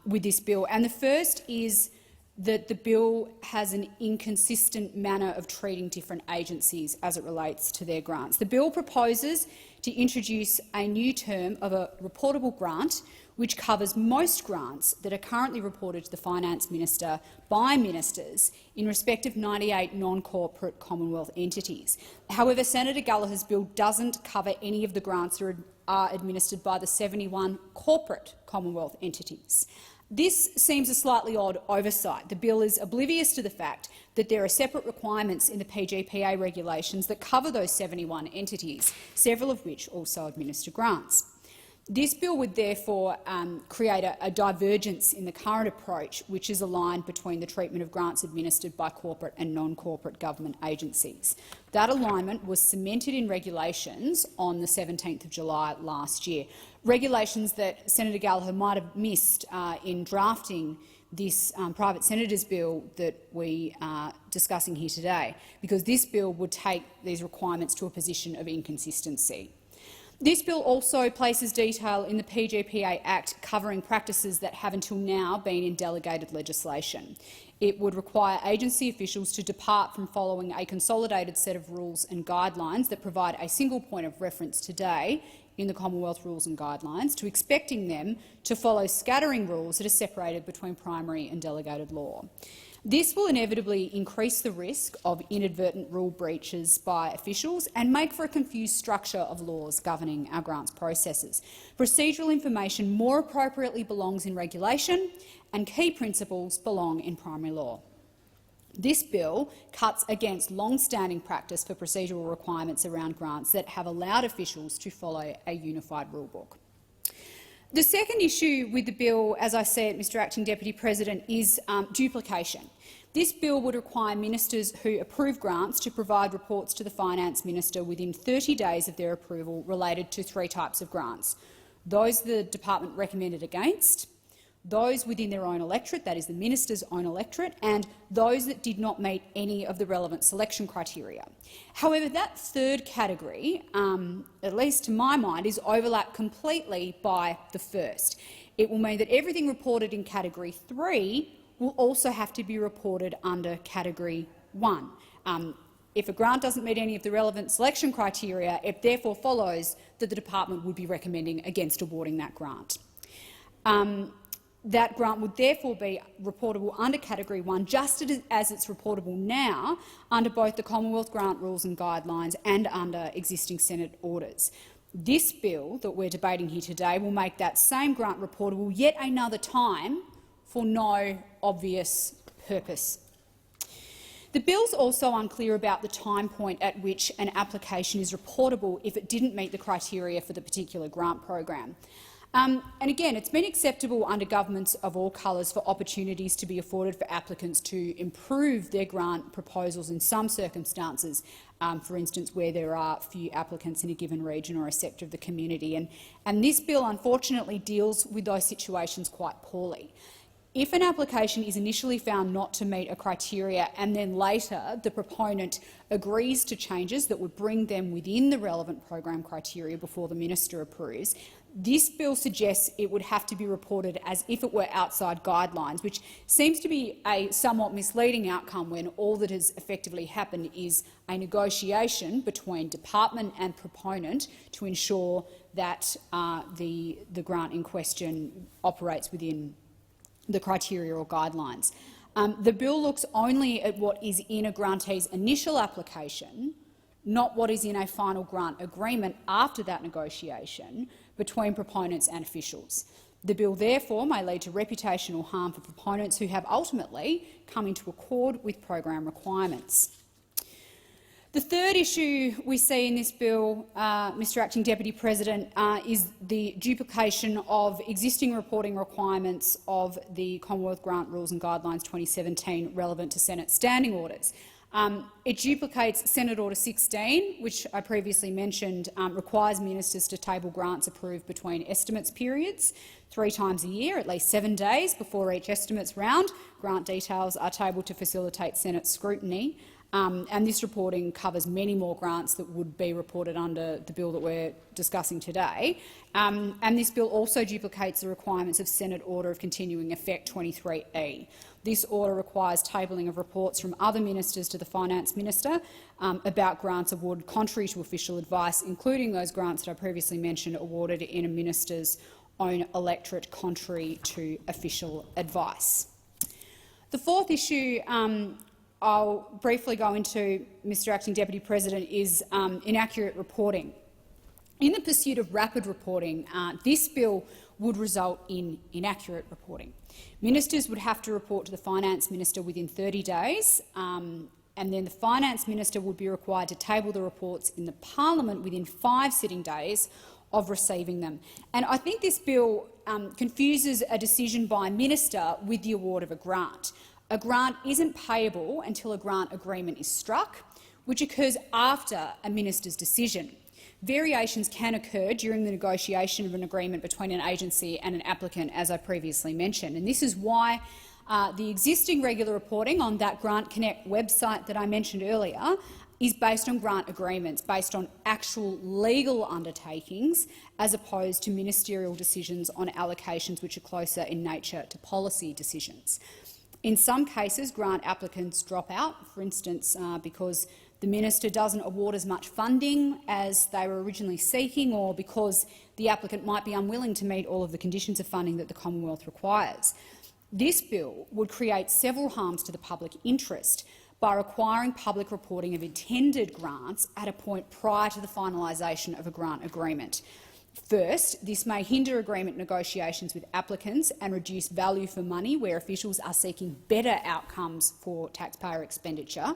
with this bill. And the first is that the bill has an inconsistent manner of treating different agencies as it relates to their grants. The bill proposes to introduce a new term of a reportable grant, which covers most grants that are currently reported to the Finance Minister by ministers in respect of 98 non-corporate Commonwealth entities. However, Senator Gallagher's bill doesn't cover any of the grants that are administered by the 71 corporate Commonwealth entities. This seems a slightly odd oversight. The bill is oblivious to the fact that there are separate requirements in the PGPA regulations that cover those 71 entities, several of which also administer grants. This bill would therefore create a divergence in the current approach, which is aligned between the treatment of grants administered by corporate and non-corporate government agencies. That alignment was cemented in regulations on the 17th of July last year, regulations that Senator Gallagher might have missed in drafting this private senator's bill that we are discussing here today, because this bill would take these requirements to a position of inconsistency. This bill also places detail in the PGPA Act covering practices that have until now been in delegated legislation. It would require agency officials to depart from following a consolidated set of rules and guidelines that provide a single point of reference today in the Commonwealth Rules and Guidelines to expecting them to follow scattering rules that are separated between primary and delegated law. This will inevitably increase the risk of inadvertent rule breaches by officials and make for a confused structure of laws governing our grants processes. Procedural information more appropriately belongs in regulation, and key principles belong in primary law. This bill cuts against long-standing practice for procedural requirements around grants that have allowed officials to follow a unified rulebook. The second issue with the bill, as I said, Mr Acting Deputy President, is duplication. This bill would require ministers who approve grants to provide reports to the Finance Minister within 30 days of their approval related to 3 types of grants: those the department recommended against, those within their own electorate, that is the minister's own electorate, and those that did not meet any of the relevant selection criteria. However, that third category, at least to my mind, is overlapped completely by the first. It will mean that everything reported in Category 3 will also have to be reported under Category 1. If a grant doesn't meet any of the relevant selection criteria, it therefore follows that the department would be recommending against awarding that grant. That grant would therefore be reportable under Category 1, just as it's reportable now under both the Commonwealth Grant Rules and Guidelines and under existing Senate orders. This bill that we're debating here today will make that same grant reportable yet another time for no obvious purpose. The bill's also unclear about the time point at which an application is reportable if it didn't meet the criteria for the particular grant program. And again, it's been acceptable under governments of all colours for opportunities to be afforded for applicants to improve their grant proposals in some circumstances, for instance where there are few applicants in a given region or a sector of the community. And this bill unfortunately deals with those situations quite poorly. If an application is initially found not to meet a criteria and then later the proponent agrees to changes that would bring them within the relevant program criteria before the minister approves, this bill suggests it would have to be reported as if it were outside guidelines, which seems to be a somewhat misleading outcome when all that has effectively happened is a negotiation between department and proponent to ensure that the grant in question operates within the criteria or guidelines. The bill looks only at what is in a grantee's initial application, not what is in a final grant agreement after that negotiation between proponents and officials. The bill therefore may lead to reputational harm for proponents who have ultimately come into accord with program requirements. The third issue we see in this bill, Mr Acting Deputy President, is the duplication of existing reporting requirements of the Commonwealth Grant Rules and Guidelines 2017 relevant to Senate standing orders. It duplicates Senate Order 16, which I previously mentioned, requires ministers to table grants approved between estimates periods 3 times a year, at least 7 days before each estimates round. Grant details are tabled to facilitate Senate scrutiny. And this reporting covers many more grants that would be reported under the bill that we're discussing today. And this bill also duplicates the requirements of Senate Order of Continuing Effect 23E. This order requires tabling of reports from other ministers to the Finance Minister about grants awarded contrary to official advice, including those grants that I previously mentioned awarded in a minister's own electorate contrary to official advice. The fourth issue I'll briefly go into, Mr Acting Deputy President, is inaccurate reporting. In the pursuit of rapid reporting, this bill would result in inaccurate reporting. Ministers would have to report to the Finance Minister within 30 days, and then the Finance Minister would be required to table the reports in the Parliament within 5 sitting days of receiving them. And I think this bill confuses a decision by a minister with the award of a grant. A grant isn't payable until a grant agreement is struck, which occurs after a minister's decision. Variations can occur during the negotiation of an agreement between an agency and an applicant, as I previously mentioned. And this is why the existing regular reporting on that Grant Connect website that I mentioned earlier is based on grant agreements, based on actual legal undertakings, as opposed to ministerial decisions on allocations which are closer in nature to policy decisions. In some cases, grant applicants drop out, for instance, because the minister doesn't award as much funding as they were originally seeking, or because the applicant might be unwilling to meet all of the conditions of funding that the Commonwealth requires. This bill would create several harms to the public interest by requiring public reporting of intended grants at a point prior to the finalisation of a grant agreement. First, this may hinder agreement negotiations with applicants and reduce value for money where officials are seeking better outcomes for taxpayer expenditure.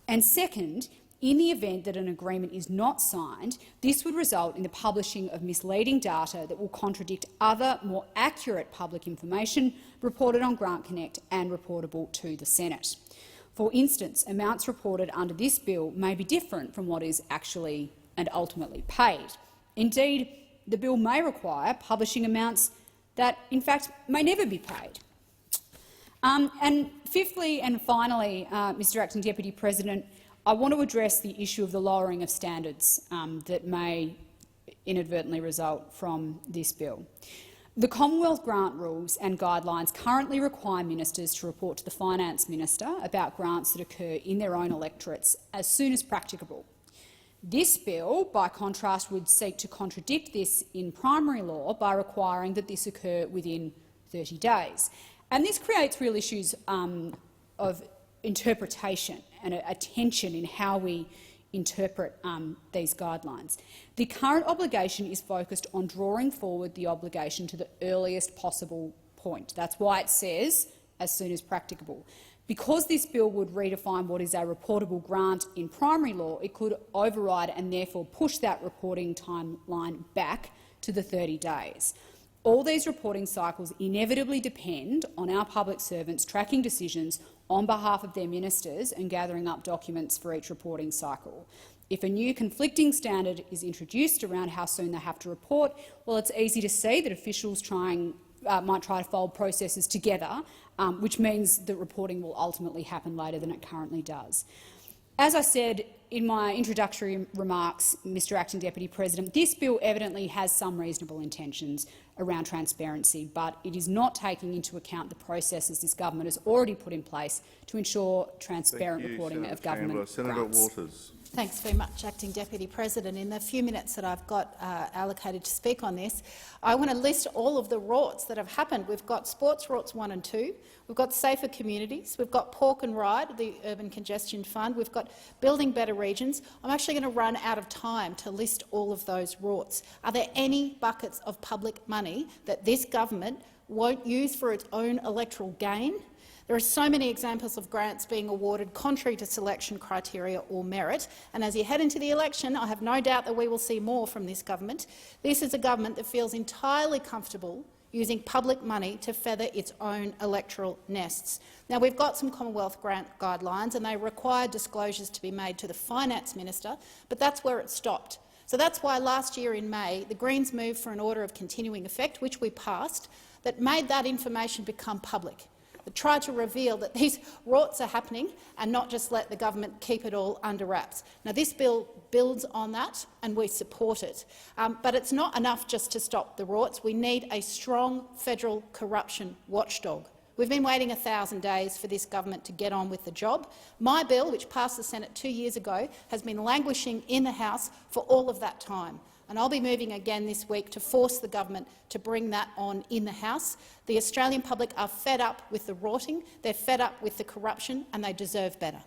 And second, in the event that an agreement is not signed, this would result in the publishing of misleading data that will contradict other, more accurate public information reported on Grant Connect and reportable to the Senate. For instance, amounts reported under this bill may be different from what is actually and ultimately paid. Indeed, the bill may require publishing amounts that, in fact, may never be paid. And fifthly and finally, Mr Acting Deputy President, I want to address the issue of the lowering of standards that may inadvertently result from this bill. The Commonwealth Grant Rules and Guidelines currently require ministers to report to the Finance Minister about grants that occur in their own electorates as soon as practicable. This bill, by contrast, would seek to contradict this in primary law by requiring that this occur within 30 days. And this creates real issues of interpretation and a tension in how we interpret these guidelines. The current obligation is focused on drawing forward the obligation to the earliest possible point. That's why it says as soon as practicable. Because this bill would redefine what is a reportable grant in primary law, it could override and therefore push that reporting timeline back to the 30 days. All these reporting cycles inevitably depend on our public servants tracking decisions on behalf of their ministers and gathering up documents for each reporting cycle. If a new conflicting standard is introduced around how soon they have to report, well, it's easy to see that officials might try to fold processes together, which means that reporting will ultimately happen later than it currently does. As I said in my introductory remarks, Mr Acting Deputy President, this bill evidently has some reasonable intentions around transparency, but it is not taking into account the processes this government has already put in place to ensure transparent reporting of government Senator grants. Waters. Thanks very much, Acting Deputy President. In the few minutes that I've got allocated to speak on this, I want to list all of the rorts that have happened. We've got Sports Rorts 1 and 2, we've got Safer Communities, we've got Pork and Ride, the Urban Congestion Fund, we've got Building Better Regions. I'm actually going to run out of time to list all of those rorts. Are there any buckets of public money that this government won't use for its own electoral gain, There are so many examples of grants being awarded contrary to selection criteria or merit, and as you head into the election, I have no doubt that we will see more from this government. This is a government that feels entirely comfortable using public money to feather its own electoral nests. Now, we've got some Commonwealth grant guidelines, and they require disclosures to be made to the Finance Minister, but that's where it stopped. So that's why last year in May, the Greens moved for an order of continuing effect, which we passed, that made that information become public. That tried to reveal that these rorts are happening and not just let the government keep it all under wraps. Now, this bill builds on that and we support it. But it's not enough just to stop the rorts. We need a strong federal corruption watchdog. We've been waiting 1,000 days for this government to get on with the job. My bill, which passed the Senate 2 years ago, has been languishing in the House for all of that time. And I'll be moving again this week to force the government to bring that on in the House. The Australian public are fed up with the rorting, they're fed up with the corruption, and they deserve better.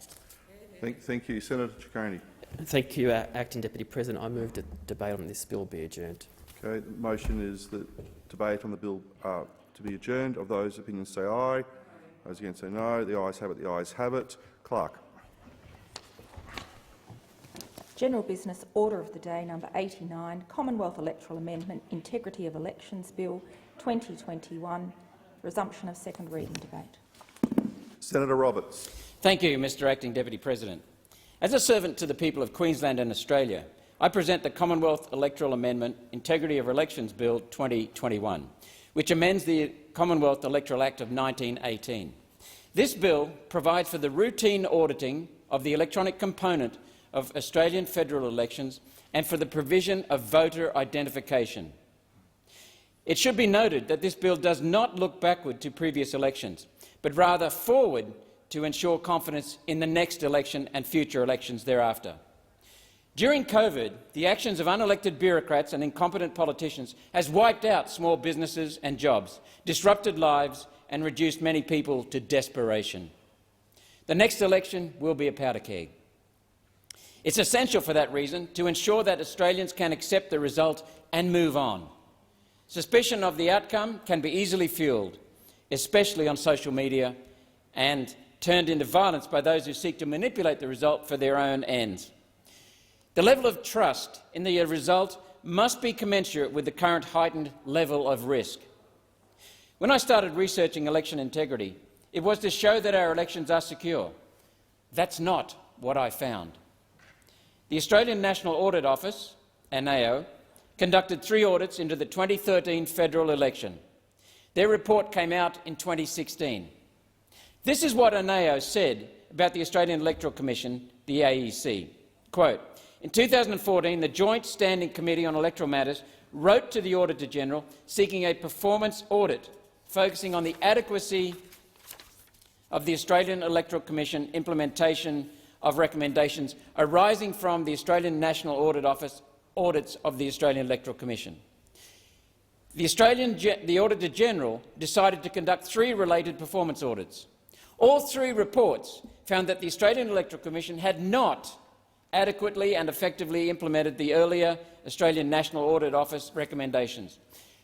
Thank you. Senator Ciccone. Thank you, Acting Deputy President. I move that debate on this bill be adjourned. Okay. The motion is that debate on the bill to be adjourned. Of those opinions say aye. Those against say no. The ayes have it. The ayes have it. Clerk. General Business Order of the Day number 89, Commonwealth Electoral Amendment, Integrity of Elections Bill 2021, resumption of second reading debate. Senator Roberts. Thank you, Mr Acting Deputy President. As a servant to the people of Queensland and Australia, I present the Commonwealth Electoral Amendment, Integrity of Elections Bill 2021, which amends the Commonwealth Electoral Act of 1918. This bill provides for the routine auditing of the electronic component of Australian federal elections and for the provision of voter identification. It should be noted that this bill does not look backward to previous elections, but rather forward to ensure confidence in the next election and future elections thereafter. During COVID, the actions of unelected bureaucrats and incompetent politicians has wiped out small businesses and jobs, disrupted lives and reduced many people to desperation. The next election will be a powder keg. It's essential for that reason to ensure that Australians can accept the result and move on. Suspicion of the outcome can be easily fuelled, especially on social media, and turned into violence by those who seek to manipulate the result for their own ends. The level of trust in the result must be commensurate with the current heightened level of risk. When I started researching election integrity, it was to show that our elections are secure. That's not what I found. The Australian National Audit Office, ANAO, conducted 3 audits into the 2013 federal election. Their report came out in 2016. This is what ANAO said about the Australian Electoral Commission, the AEC. Quote, in 2014, the Joint Standing Committee on Electoral Matters wrote to the Auditor-General seeking a performance audit focusing on the adequacy of the Australian Electoral Commission implementation of recommendations arising from the Australian National Audit Office audits of the Australian Electoral Commission. The Auditor-General decided to conduct 3 related performance audits. All 3 reports found that the Australian Electoral Commission had not adequately and effectively implemented the earlier Australian National Audit Office recommendations.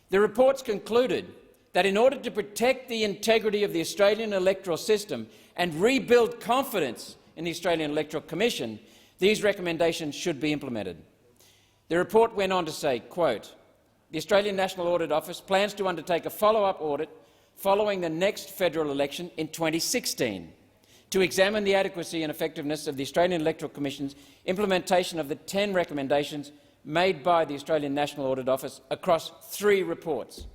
The reports concluded that in order to protect the integrity of the Australian electoral system and rebuild confidence in the Australian Electoral Commission, these recommendations should be implemented. The report went on to say, quote, the Australian National Audit Office plans to undertake a follow-up audit following the next federal election in 2016 to examine the adequacy and effectiveness of the Australian Electoral Commission's implementation of the 10 recommendations made by the Australian National Audit Office across 3 reports.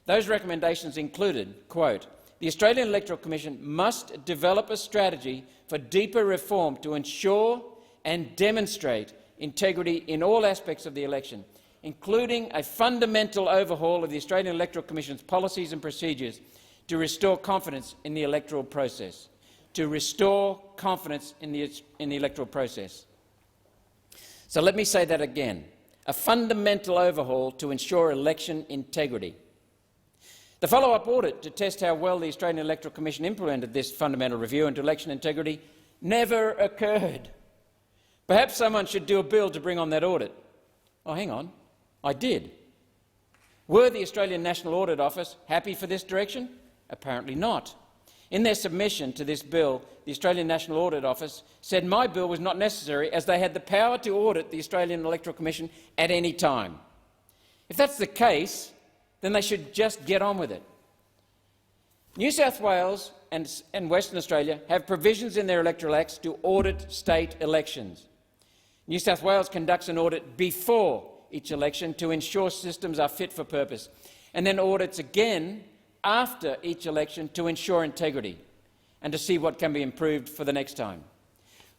Those recommendations included, quote, the Australian Electoral Commission must develop a strategy for deeper reform to ensure and demonstrate integrity in all aspects of the election, including a fundamental overhaul of the Australian Electoral Commission's policies and procedures to restore confidence in the electoral process. To restore confidence in the electoral process. So let me say that again. A fundamental overhaul to ensure election integrity. The follow-up audit to test how well the Australian Electoral Commission implemented this fundamental review into election integrity never occurred. Perhaps someone should do a bill to bring on that audit. Oh, hang on. I did. Were the Australian National Audit Office happy for this direction? Apparently not. In their submission to this bill, the Australian National Audit Office said my bill was not necessary as they had the power to audit the Australian Electoral Commission at any time. If that's the case, then they should just get on with it. New South Wales and Western Australia have provisions in their electoral acts to audit state elections. New South Wales conducts an audit before each election to ensure systems are fit for purpose, and then audits again after each election to ensure integrity and to see what can be improved for the next time.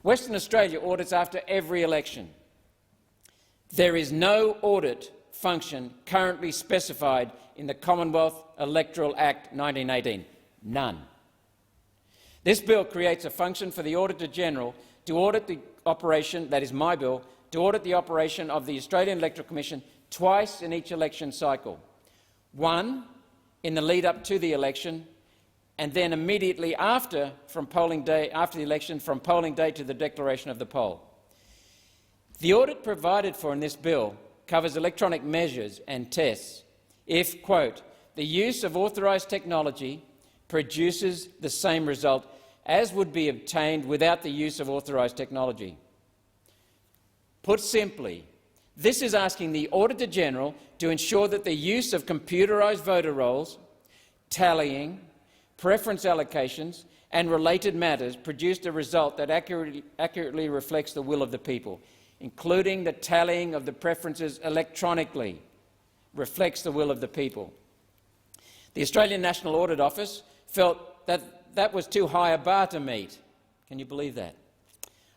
Western Australia audits after every election. There is no audit function currently specified in the Commonwealth Electoral Act 1918. None. This bill creates a function for the Auditor-General to audit the operation, that is my bill, to audit the operation of the Australian Electoral Commission twice in each election cycle. One in the lead-up to the election, and then immediately after the election, from polling day to the declaration of the poll. The audit provided for in this bill covers electronic measures and tests if, quote, the use of authorised technology produces the same result as would be obtained without the use of authorised technology. Put simply, this is asking the Auditor-General to ensure that the use of computerised voter rolls, tallying, preference allocations and related matters produced a result that accurately reflects the will of the people, including the tallying of the preferences electronically reflects the will of the people. The Australian National Audit Office felt that that was too high a bar to meet. Can you believe that?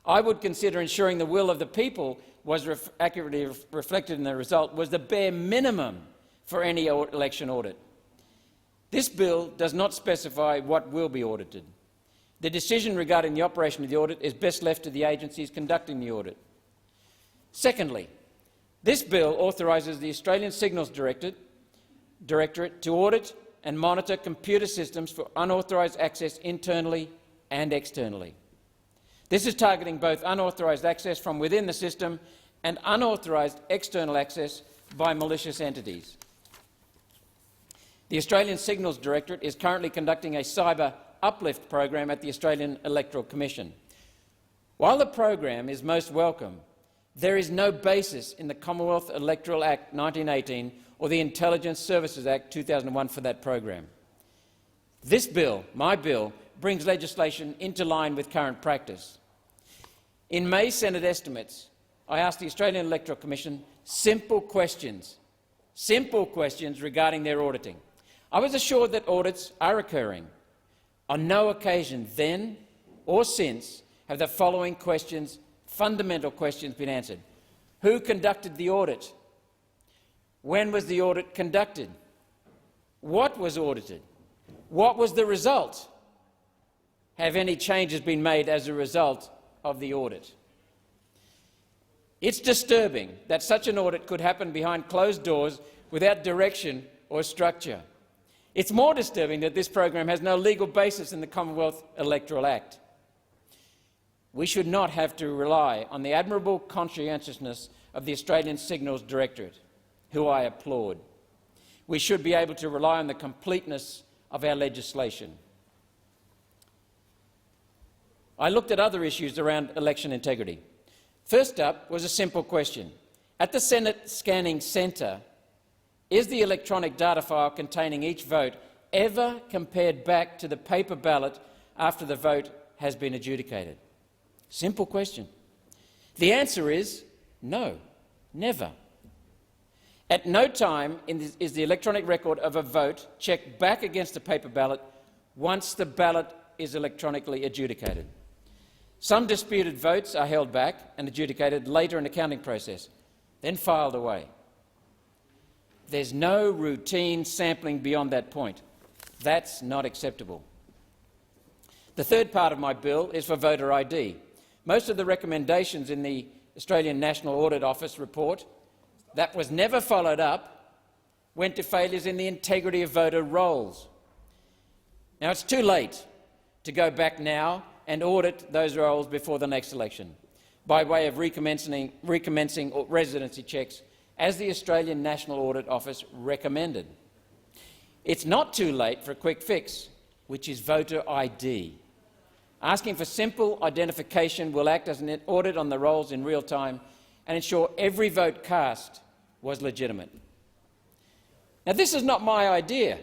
I would consider ensuring the will of the people was accurately reflected in the result was the bare minimum for any election audit. This bill does not specify what will be audited. The decision regarding the operation of the audit is best left to the agencies conducting the audit. Secondly, this bill authorises the Australian Signals Directorate to audit and monitor computer systems for unauthorised access internally and externally. This is targeting both unauthorised access from within the system and unauthorised external access by malicious entities. The Australian Signals Directorate is currently conducting a cyber uplift program at the Australian Electoral Commission. While the program is most welcome, there is no basis in the Commonwealth Electoral Act 1918 or the Intelligence Services Act 2001 for that program. This bill, my bill, brings legislation into line with current practice. In May's Senate estimates, I asked the Australian Electoral Commission simple questions regarding their auditing. I was assured that audits are occurring. On no occasion then or since have the following questions, fundamental questions, been answered. Who conducted the audit? When was the audit conducted? What was audited? What was the result? Have any changes been made as a result of the audit? It's disturbing that such an audit could happen behind closed doors without direction or structure. It's more disturbing that this program has no legal basis in the Commonwealth Electoral Act. We should not have to rely on the admirable conscientiousness of the Australian Signals Directorate, who I applaud. We should be able to rely on the completeness of our legislation. I looked at other issues around election integrity. First up was a simple question. At the Senate Scanning Centre, is the electronic data file containing each vote ever compared back to the paper ballot after the vote has been adjudicated? Simple question. The answer is no, never. At no time is the electronic record of a vote checked back against the paper ballot once the ballot is electronically adjudicated. Some disputed votes are held back and adjudicated later in the counting process, then filed away. There's no routine sampling beyond that point. That's not acceptable. The third part of my bill is for voter ID. Most of the recommendations in the Australian National Audit Office report that was never followed up went to failures in the integrity of voter rolls. Now, it's too late to go back now and audit those rolls before the next election by way of recommencing residency checks, as the Australian National Audit Office recommended. It's not too late for a quick fix. which is voter ID. Asking for simple identification will act as an audit on the rolls in real time and ensure every vote cast was legitimate. Now, this is not my idea.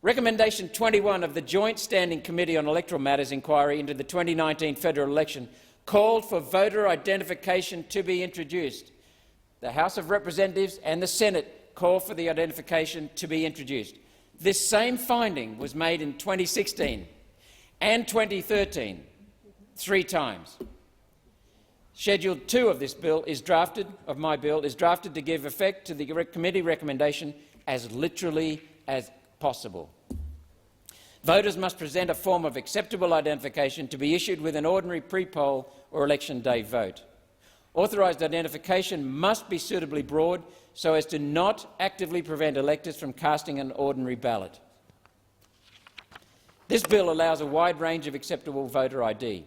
Recommendation 21 of the Joint Standing Committee on Electoral Matters inquiry into the 2019 federal election called for voter identification to be introduced. The House of Representatives and the Senate called for the identification to be introduced. This same finding was made in 2016 and 2013, 3 times. Schedule 2 of this bill is drafted, to give effect to the committee recommendation as literally as possible. Voters must present a form of acceptable identification to be issued with an ordinary pre-poll or election day vote. Authorised identification must be suitably broad so as to not actively prevent electors from casting an ordinary ballot. This bill allows a wide range of acceptable voter ID.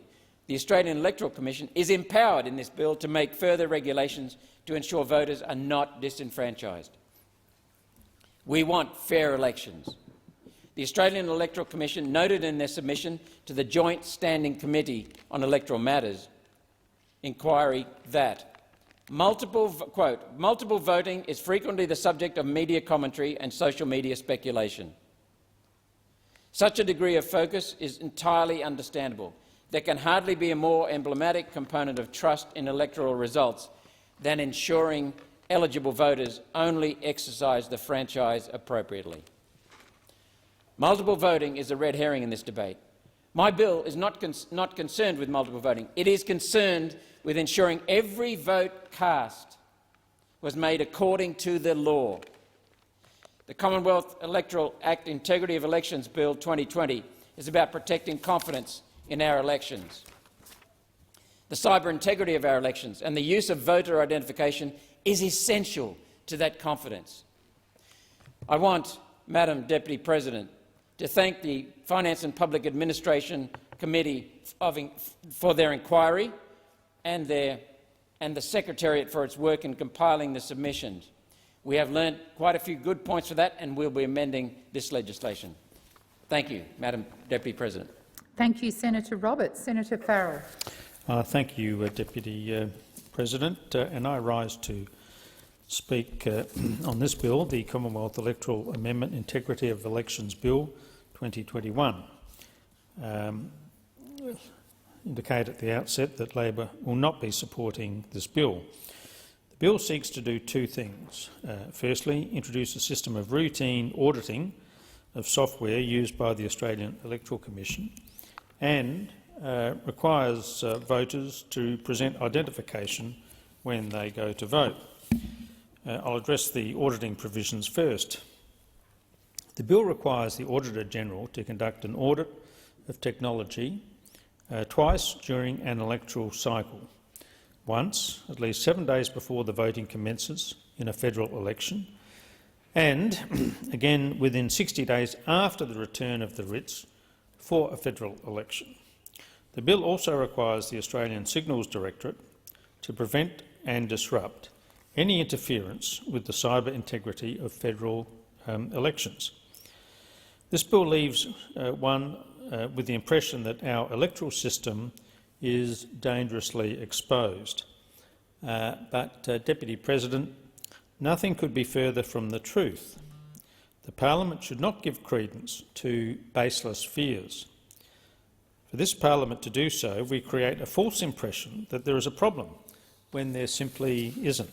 The Australian Electoral Commission is empowered in this bill to make further regulations to ensure voters are not disenfranchised. We want fair elections. The Australian Electoral Commission noted in their submission to the Joint Standing Committee on Electoral Matters inquiry that multiple voting is frequently the subject of media commentary and social media speculation. Such a degree of focus is entirely understandable. There can hardly be a more emblematic component of trust in electoral results than ensuring eligible voters only exercise the franchise appropriately. Multiple voting is a red herring in this debate. My bill is not concerned with multiple voting. It is concerned with ensuring every vote cast was made according to the law. The Commonwealth Electoral Act Integrity of Elections Bill 2020 is about protecting confidence in our elections, the cyber integrity of our elections, and the use of voter identification is essential to that confidence. I want, Madam Deputy President, to thank the Finance and Public Administration Committee for their inquiry and the Secretariat for its work in compiling the submissions. We have learnt quite a few good points for that, and we'll be amending this legislation. Thank you, Madam Deputy President. Thank you, Senator Roberts. Senator Farrell. Thank you, Deputy President, and I rise to speak on this bill, the Commonwealth Electoral Amendment Integrity of Elections Bill 2021. Indicate at the outset that Labor will not be supporting this bill. The bill seeks to do 2 things. Firstly, introduce a system of routine auditing of software used by the Australian Electoral Commission and requires voters to present identification when they go to vote. I'll address the auditing provisions first. The bill requires the Auditor-General to conduct an audit of technology twice during an electoral cycle. Once, at least 7 days before the voting commences in a federal election, and again within 60 days after the return of the writs for a federal election. The bill also requires the Australian Signals Directorate to prevent and disrupt any interference with the cyber integrity of federal elections. This bill leaves one with the impression that our electoral system is dangerously exposed. But, Deputy President, nothing could be further from the truth. The Parliament should not give credence to baseless fears. For this Parliament to do so, we create a false impression that there is a problem when there simply isn't.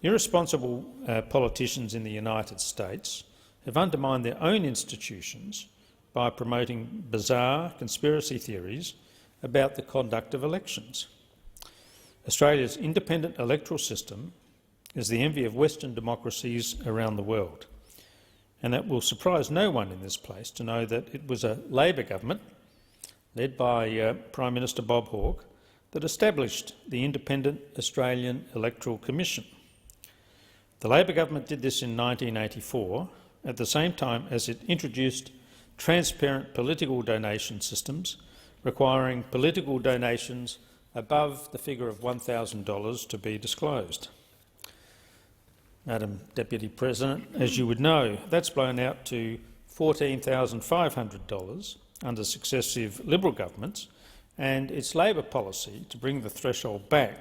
Irresponsible politicians in the United States have undermined their own institutions by promoting bizarre conspiracy theories about the conduct of elections. Australia's independent electoral system is the envy of Western democracies around the world, and it will surprise no one in this place to know that it was a Labor government, led by Prime Minister Bob Hawke, that established the Independent Australian Electoral Commission. The Labor government did this in 1984, at the same time as it introduced transparent political donation systems requiring political donations above the figure of $1,000 to be disclosed. Madam Deputy President, as you would know, that's blown out to $14,500 under successive Liberal governments, and its Labor policy to bring the threshold back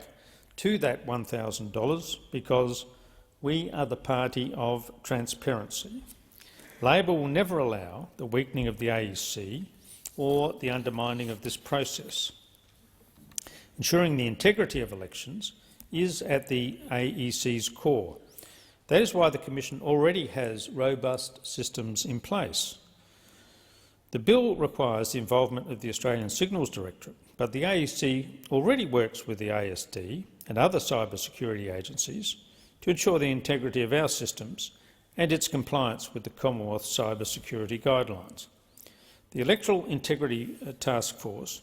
to that $1,000 because we are the party of transparency. Labor will never allow the weakening of the AEC or the undermining of this process. Ensuring the integrity of elections is at the AEC's core. That is why the Commission already has robust systems in place. The bill requires the involvement of the Australian Signals Directorate, but the AEC already works with the ASD and other cyber security agencies to ensure the integrity of our systems and its compliance with the Commonwealth Cyber Security Guidelines. The Electoral Integrity Task Force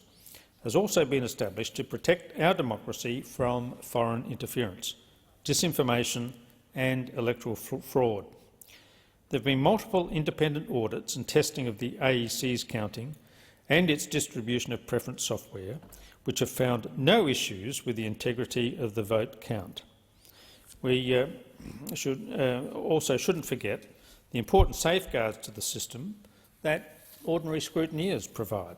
has also been established to protect our democracy from foreign interference, disinformation and electoral fraud. There have been multiple independent audits and testing of the AEC's counting and its distribution of preference software, which have found no issues with the integrity of the vote count. We shouldn't forget the important safeguards to the system that ordinary scrutineers provide.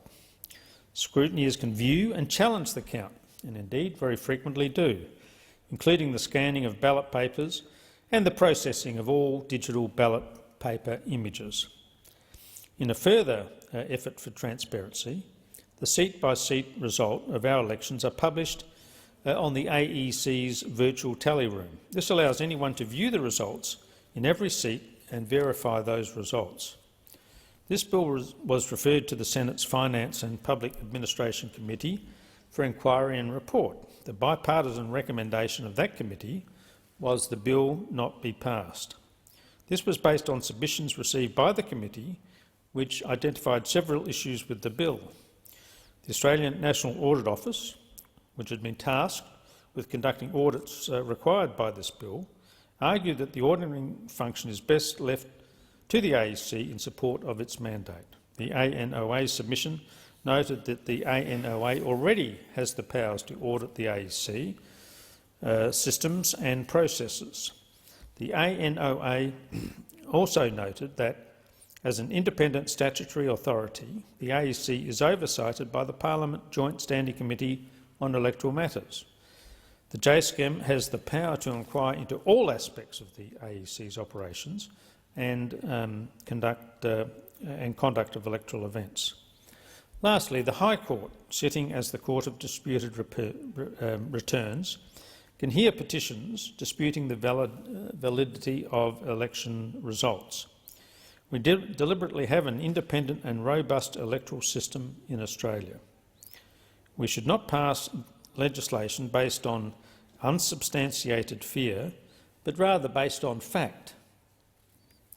Scrutineers can view and challenge the count, and indeed very frequently do, including the scanning of ballot papers and the processing of all digital ballot paper images. In a further effort for transparency, the seat-by-seat result of our elections are published on the AEC's virtual tally room. This allows anyone to view the results in every seat and verify those results. This bill was referred to the Senate's Finance and Public Administration Committee for inquiry and report. The bipartisan recommendation of that committee was the bill not be passed. This was based on submissions received by the committee, which identified several issues with the bill. The Australian National Audit Office, which had been tasked with conducting audits required by this bill, argued that the auditing function is best left to the AEC in support of its mandate. The ANOA submission noted that the ANOA already has the powers to audit the AEC systems and processes. The ANOA also noted that, as an independent statutory authority, the AEC is oversighted by the Parliament Joint Standing Committee on Electoral Matters. The JSCM has the power to inquire into all aspects of the AEC's operations and conduct of electoral events. Lastly, the High Court, sitting as the Court of Disputed Returns, can hear petitions disputing the validity of election results. We deliberately have an independent and robust electoral system in Australia. We should not pass legislation based on unsubstantiated fear, but rather based on fact.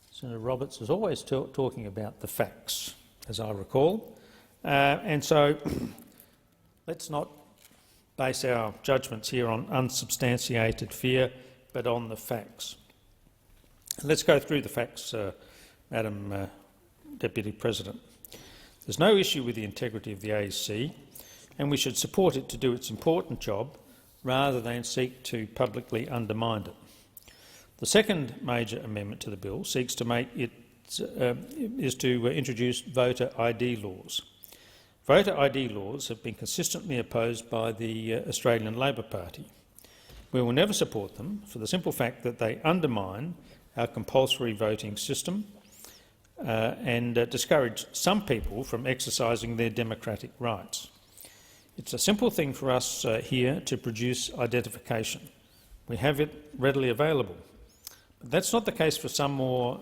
Senator Roberts is always talking about the facts, as I recall, and so let's not base our judgments here on unsubstantiated fear, but on the facts. Let's go through the facts, Madam Deputy President. There's no issue with the integrity of the AEC, and we should support it to do its important job rather than seek to publicly undermine it. The second major amendment to the bill seeks to make it introduce voter ID laws. Voter ID laws have been consistently opposed by the Australian Labor Party. We will never support them for the simple fact that they undermine our compulsory voting system and discourage some people from exercising their democratic rights. It's a simple thing for us here to produce identification. We have it readily available. But that's not the case for some more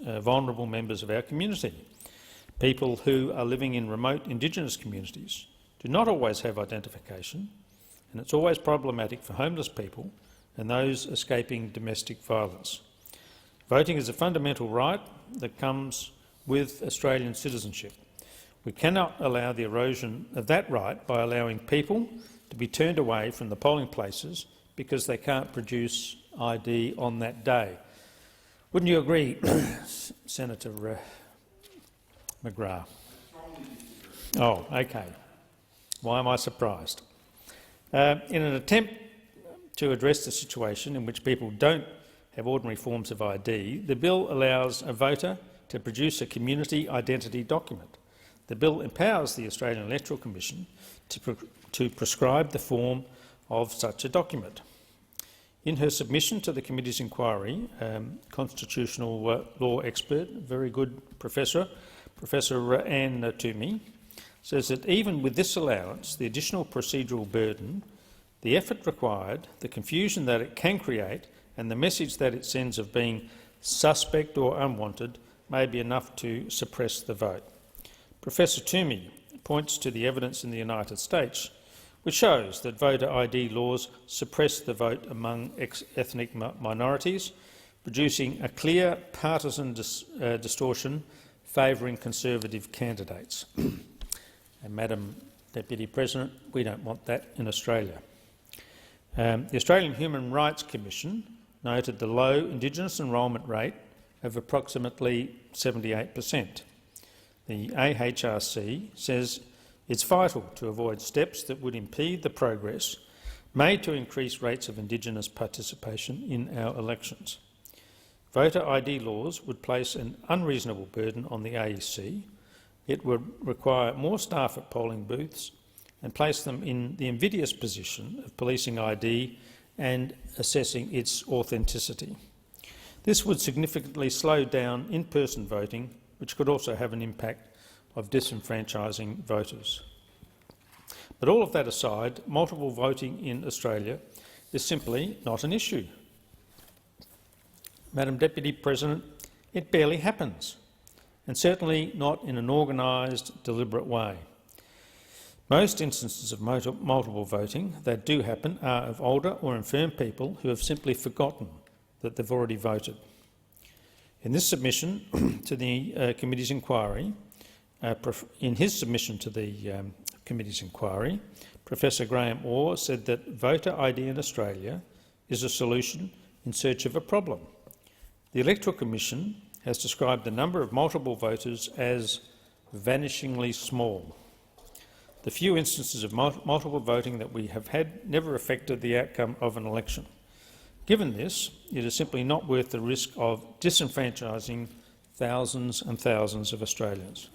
vulnerable members of our community. People who are living in remote Indigenous communities do not always have identification, and it's always problematic for homeless people and those escaping domestic violence. Voting is a fundamental right that comes with Australian citizenship. We cannot allow the erosion of that right by allowing people to be turned away from the polling places because they can't produce ID on that day. Wouldn't you agree, Senator McGrath? Oh, okay. Why am I surprised? In an attempt to address the situation in which people don't have ordinary forms of ID, the bill allows a voter to produce a community identity document. The bill empowers the Australian Electoral Commission to prescribe the form of such a document. In her submission to the committee's inquiry, constitutional law expert, very good Professor Anne Toomey, says that even with this allowance, the additional procedural burden, the effort required, the confusion that it can create and the message that it sends of being suspect or unwanted may be enough to suppress the vote. Professor Toomey points to the evidence in the United States which shows that voter ID laws suppress the vote among ethnic minorities, producing a clear partisan distortion favouring Conservative candidates. And, Madam Deputy President, we don't want that in Australia. The Australian Human Rights Commission noted the low Indigenous enrolment rate of approximately 78%. The AHRC says it's vital to avoid steps that would impede the progress made to increase rates of Indigenous participation in our elections. Voter ID laws would place an unreasonable burden on the AEC. It would require more staff at polling booths and place them in the invidious position of policing ID and assessing its authenticity. This would significantly slow down in-person voting, which could also have an impact of disenfranchising voters. But all of that aside, multiple voting in Australia is simply not an issue. Madam Deputy President, it barely happens, and certainly not in an organised, deliberate way. Most instances of multiple voting that do happen are of older or infirm people who have simply forgotten that they've already voted. In this submission to the committee's inquiry, Professor Graham Orr said that voter ID in Australia is a solution in search of a problem. The Electoral Commission has described the number of multiple voters as vanishingly small. The few instances of multiple voting that we have had never affected the outcome of an election. Given this, it is simply not worth the risk of disenfranchising thousands and thousands of Australians.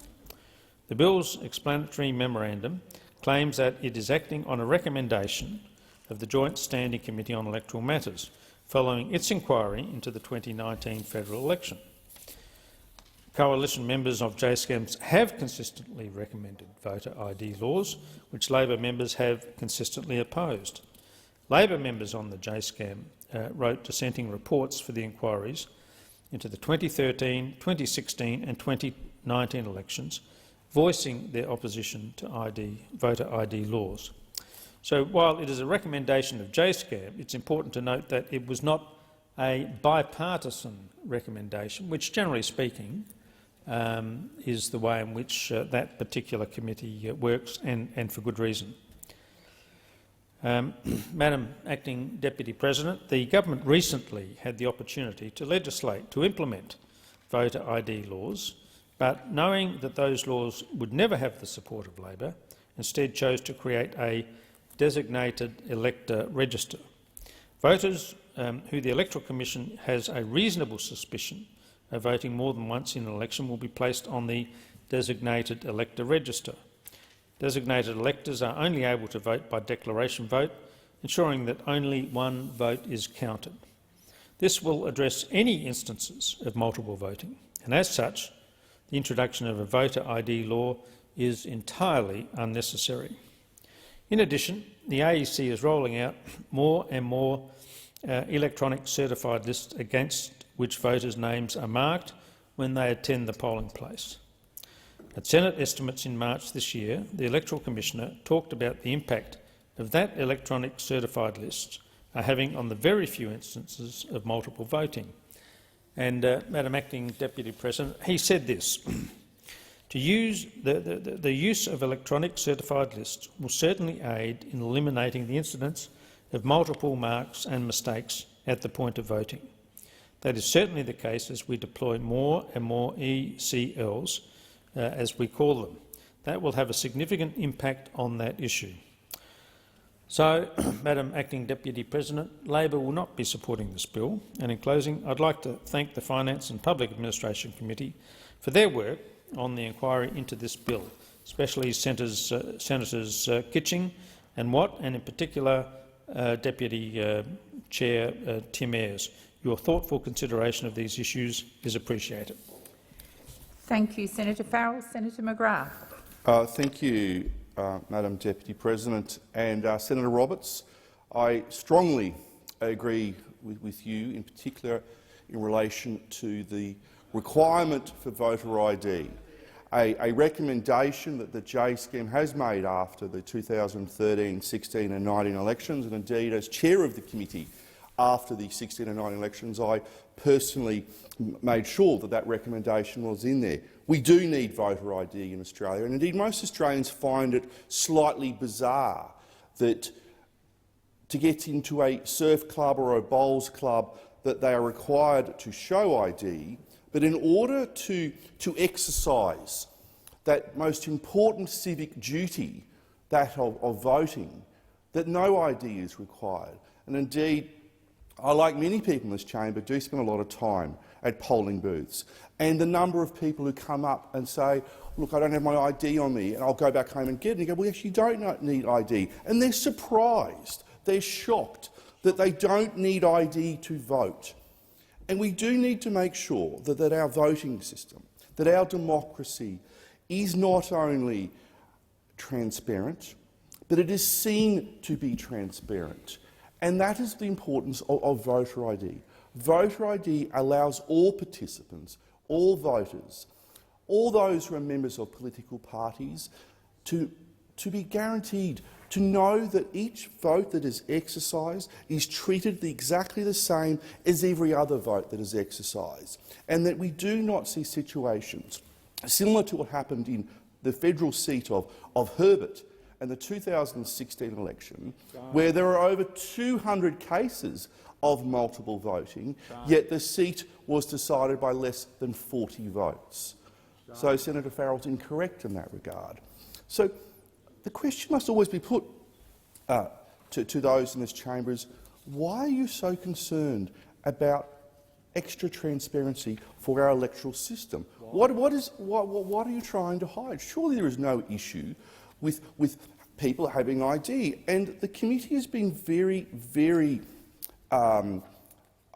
The bill's explanatory memorandum claims that it is acting on a recommendation of the Joint Standing Committee on Electoral Matters, following its inquiry into the 2019 federal election. Coalition members of JSCAMS have consistently recommended voter ID laws, which Labor members have consistently opposed. Labor members on the JSCAM wrote dissenting reports for the inquiries into the 2013, 2016 and 2019 elections, voicing their opposition to voter ID laws. So while it is a recommendation of JSCAM, it's important to note that it was not a bipartisan recommendation, which generally speaking is the way in which that particular committee works, and for good reason. Madam Acting Deputy President, the government recently had the opportunity to legislate to implement voter ID laws, but knowing that those laws would never have the support of Labor, instead chose to create a designated elector register. Voters who the Electoral Commission has a reasonable suspicion of voting more than once in an election will be placed on the designated elector register. Designated electors are only able to vote by declaration vote, ensuring that only one vote is counted. This will address any instances of multiple voting, and as such, the introduction of a voter ID law is entirely unnecessary. In addition, the AEC is rolling out more and more electronic certified lists against which voters' names are marked when they attend the polling place. At Senate estimates in March this year, the Electoral Commissioner talked about the impact of that electronic certified list are having on the very few instances of multiple voting. And, Madam Acting Deputy President, he said this: the use of electronic certified lists will certainly aid in eliminating the incidence of multiple marks and mistakes at the point of voting. That is certainly the case as we deploy more and more ECLs, as we call them. That will have a significant impact on that issue. So, Madam Acting Deputy President, Labor will not be supporting this bill. And in closing, I'd like to thank the Finance and Public Administration Committee for their work on the inquiry into this bill, especially Senators Kitching and Watt, and in particular Deputy Chair Tim Ayres. Your thoughtful consideration of these issues is appreciated. Thank you, Senator Farrell. Senator McGrath. Thank you, Madam Deputy President. And Senator Roberts, I strongly agree with you, in particular in relation to the requirement for voter ID, a recommendation that the JSCAM has made after the 2013, 16 and 19 elections, and indeed as chair of the committee after the 16 and 19 elections, I personally made sure that that recommendation was in there. We do need voter ID in Australia, and indeed most Australians find it slightly bizarre that to get into a surf club or a bowls club that they are required to show ID, but in order to exercise that most important civic duty, that of voting, that no ID is required. And indeed, I, like many people in this chamber, do spend a lot of time at polling booths. And the number of people who come up and say, look, I don't have my ID on me, and I'll go back home and get it. And you go, well, you actually don't need ID. And they're surprised, they're shocked that they don't need ID to vote. And we do need to make sure that our voting system, that our democracy is not only transparent, but it is seen to be transparent. And that is the importance of voter ID. Voter ID allows all participants, all voters, all those who are members of political parties to be guaranteed to know that each vote that is exercised is treated exactly the same as every other vote that is exercised, and that we do not see situations similar to what happened in the federal seat of Herbert and the 2016 election, where there are over 200 cases of multiple voting, yet the seat was decided by less than 40 votes. So Senator Farrell's incorrect in that regard. So the question must always be put to those in this chamber is, why are you so concerned about extra transparency for our electoral system? What are you trying to hide? Surely there is no issue with people having ID. And the committee has been very, very, how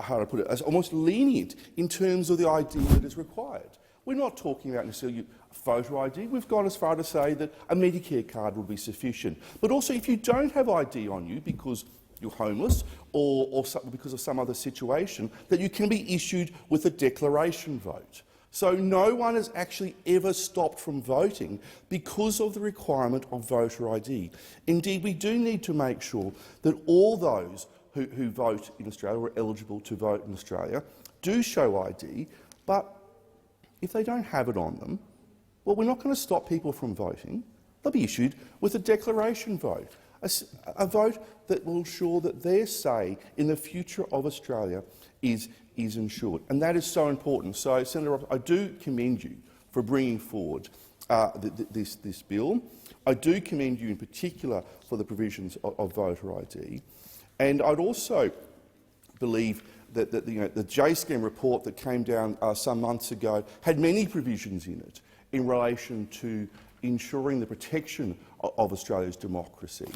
do I put it, almost lenient in terms of the ID that is required. We're not talking about necessarily photo ID. We've gone as far to say that a Medicare card will be sufficient. But also, if you don't have ID on you because you're homeless or because of some other situation, that you can be issued with a declaration vote. So no one has actually ever stopped from voting because of the requirement of voter ID. Indeed, we do need to make sure that all those who vote in Australia or are eligible to vote in Australia do show ID, but if they don't have it on them, well, we're not going to stop people from voting. They'll be issued with a declaration vote, a vote that will ensure that their say in the future of Australia is ensured. And that is so important. So, Senator Roberts, I do commend you for bringing forward this bill. I do commend you in particular for the provisions of voter ID. And I'd also believe that the JSCAM report that came down some months ago had many provisions in it in relation to ensuring the protection of Australia's democracy.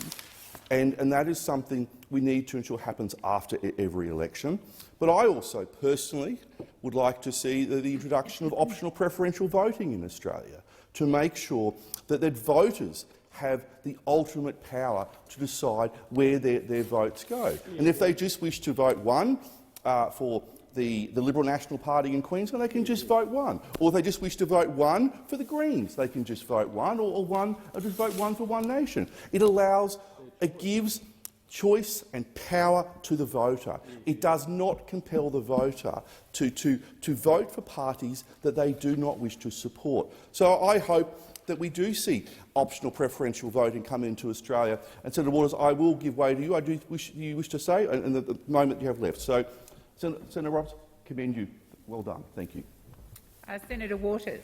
And that is something we need to ensure happens after every election. But I also personally would like to see the introduction of optional preferential voting in Australia to make sure that voters have the ultimate power to decide where their votes go. And if they just wish to vote one for the Liberal National Party in Queensland, they can just vote one. Or if they just wish to vote one for the Greens, they can just vote one, or just vote one for One Nation. It gives choice and power to the voter. It does not compel the voter to vote for parties that they do not wish to support. So I hope that we do see optional preferential voting come into Australia. And Senator Waters, I will give way to you. I do wish you wish to say in the moment you have left. So, Senator Roberts, commend you. Well done. Thank you. Senator Waters.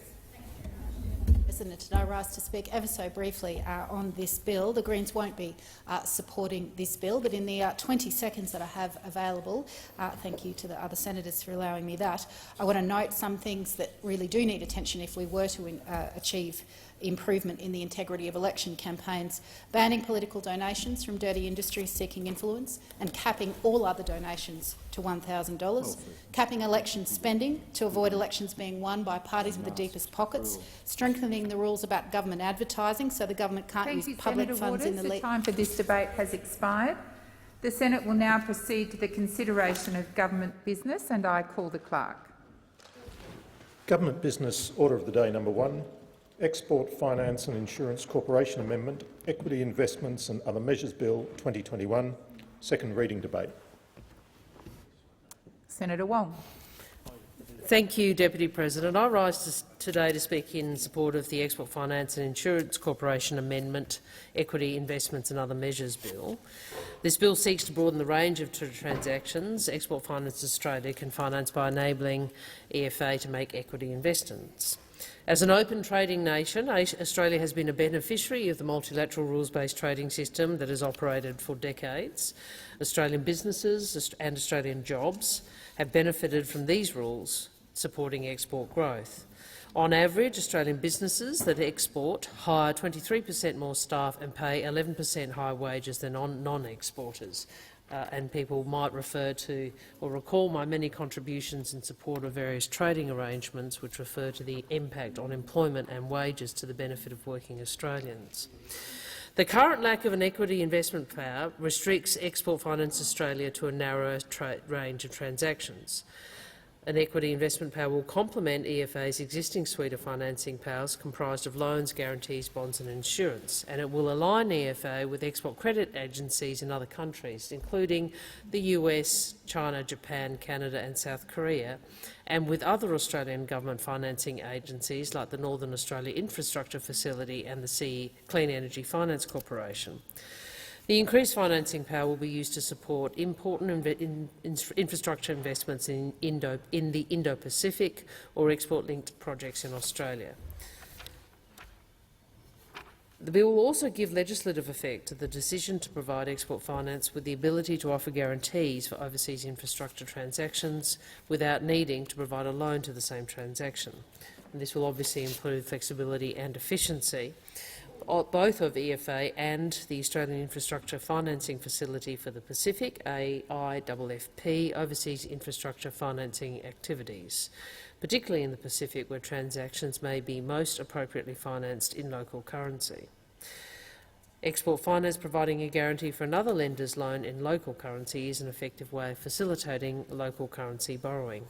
President, and I rise to speak ever so briefly on this bill. The Greens won't be supporting this bill, but in the 20 seconds that I have available, thank you to the other senators for allowing me that, I want to note some things that really do need attention if we were to achieve improvement in the integrity of election campaigns, banning political donations from dirty industries seeking influence and capping all other donations to $1,000, capping election spending to avoid elections being won by parties with the deepest pockets, strengthening the rules about government advertising so the government can't use public funds in the The time for this debate has expired. The Senate will now proceed to the consideration of government business, and I call the clerk. Government business order of the day number 1. Export Finance and Insurance Corporation Amendment, Equity Investments and Other Measures Bill 2021, second reading debate. Senator Wong. Thank you, Deputy President. I rise today to speak in support of the Export Finance and Insurance Corporation Amendment, Equity Investments and Other Measures Bill. This bill seeks to broaden the range of transactions Export Finance Australia can finance by enabling EFA to make equity investments. As an open trading nation, Australia has been a beneficiary of the multilateral rules-based trading system that has operated for decades. Australian businesses and Australian jobs have benefited from these rules, supporting export growth. On average, Australian businesses that export hire 23% more staff and pay 11% higher wages than non-exporters. And people might refer to or recall my many contributions in support of various trading arrangements which refer to the impact on employment and wages to the benefit of working Australians. The current lack of an equity investment power restricts Export Finance Australia to a narrower range of transactions. An equity investment power will complement EFA's existing suite of financing powers comprised of loans, guarantees, bonds and insurance, and it will align EFA with export credit agencies in other countries, including the US, China, Japan, Canada and South Korea, and with other Australian government financing agencies like the Northern Australia Infrastructure Facility and the CE Clean Energy Finance Corporation. The increased financing power will be used to support important infrastructure investments in the Indo-Pacific or export-linked projects in Australia. The bill will also give legislative effect to the decision to provide Export Finance with the ability to offer guarantees for overseas infrastructure transactions without needing to provide a loan to the same transaction. And this will obviously improve flexibility and efficiency both of EFA and the Australian Infrastructure Financing Facility for the Pacific, AIFFP, overseas infrastructure financing activities, particularly in the Pacific where transactions may be most appropriately financed in local currency. Export Finance providing a guarantee for another lender's loan in local currency is an effective way of facilitating local currency borrowing,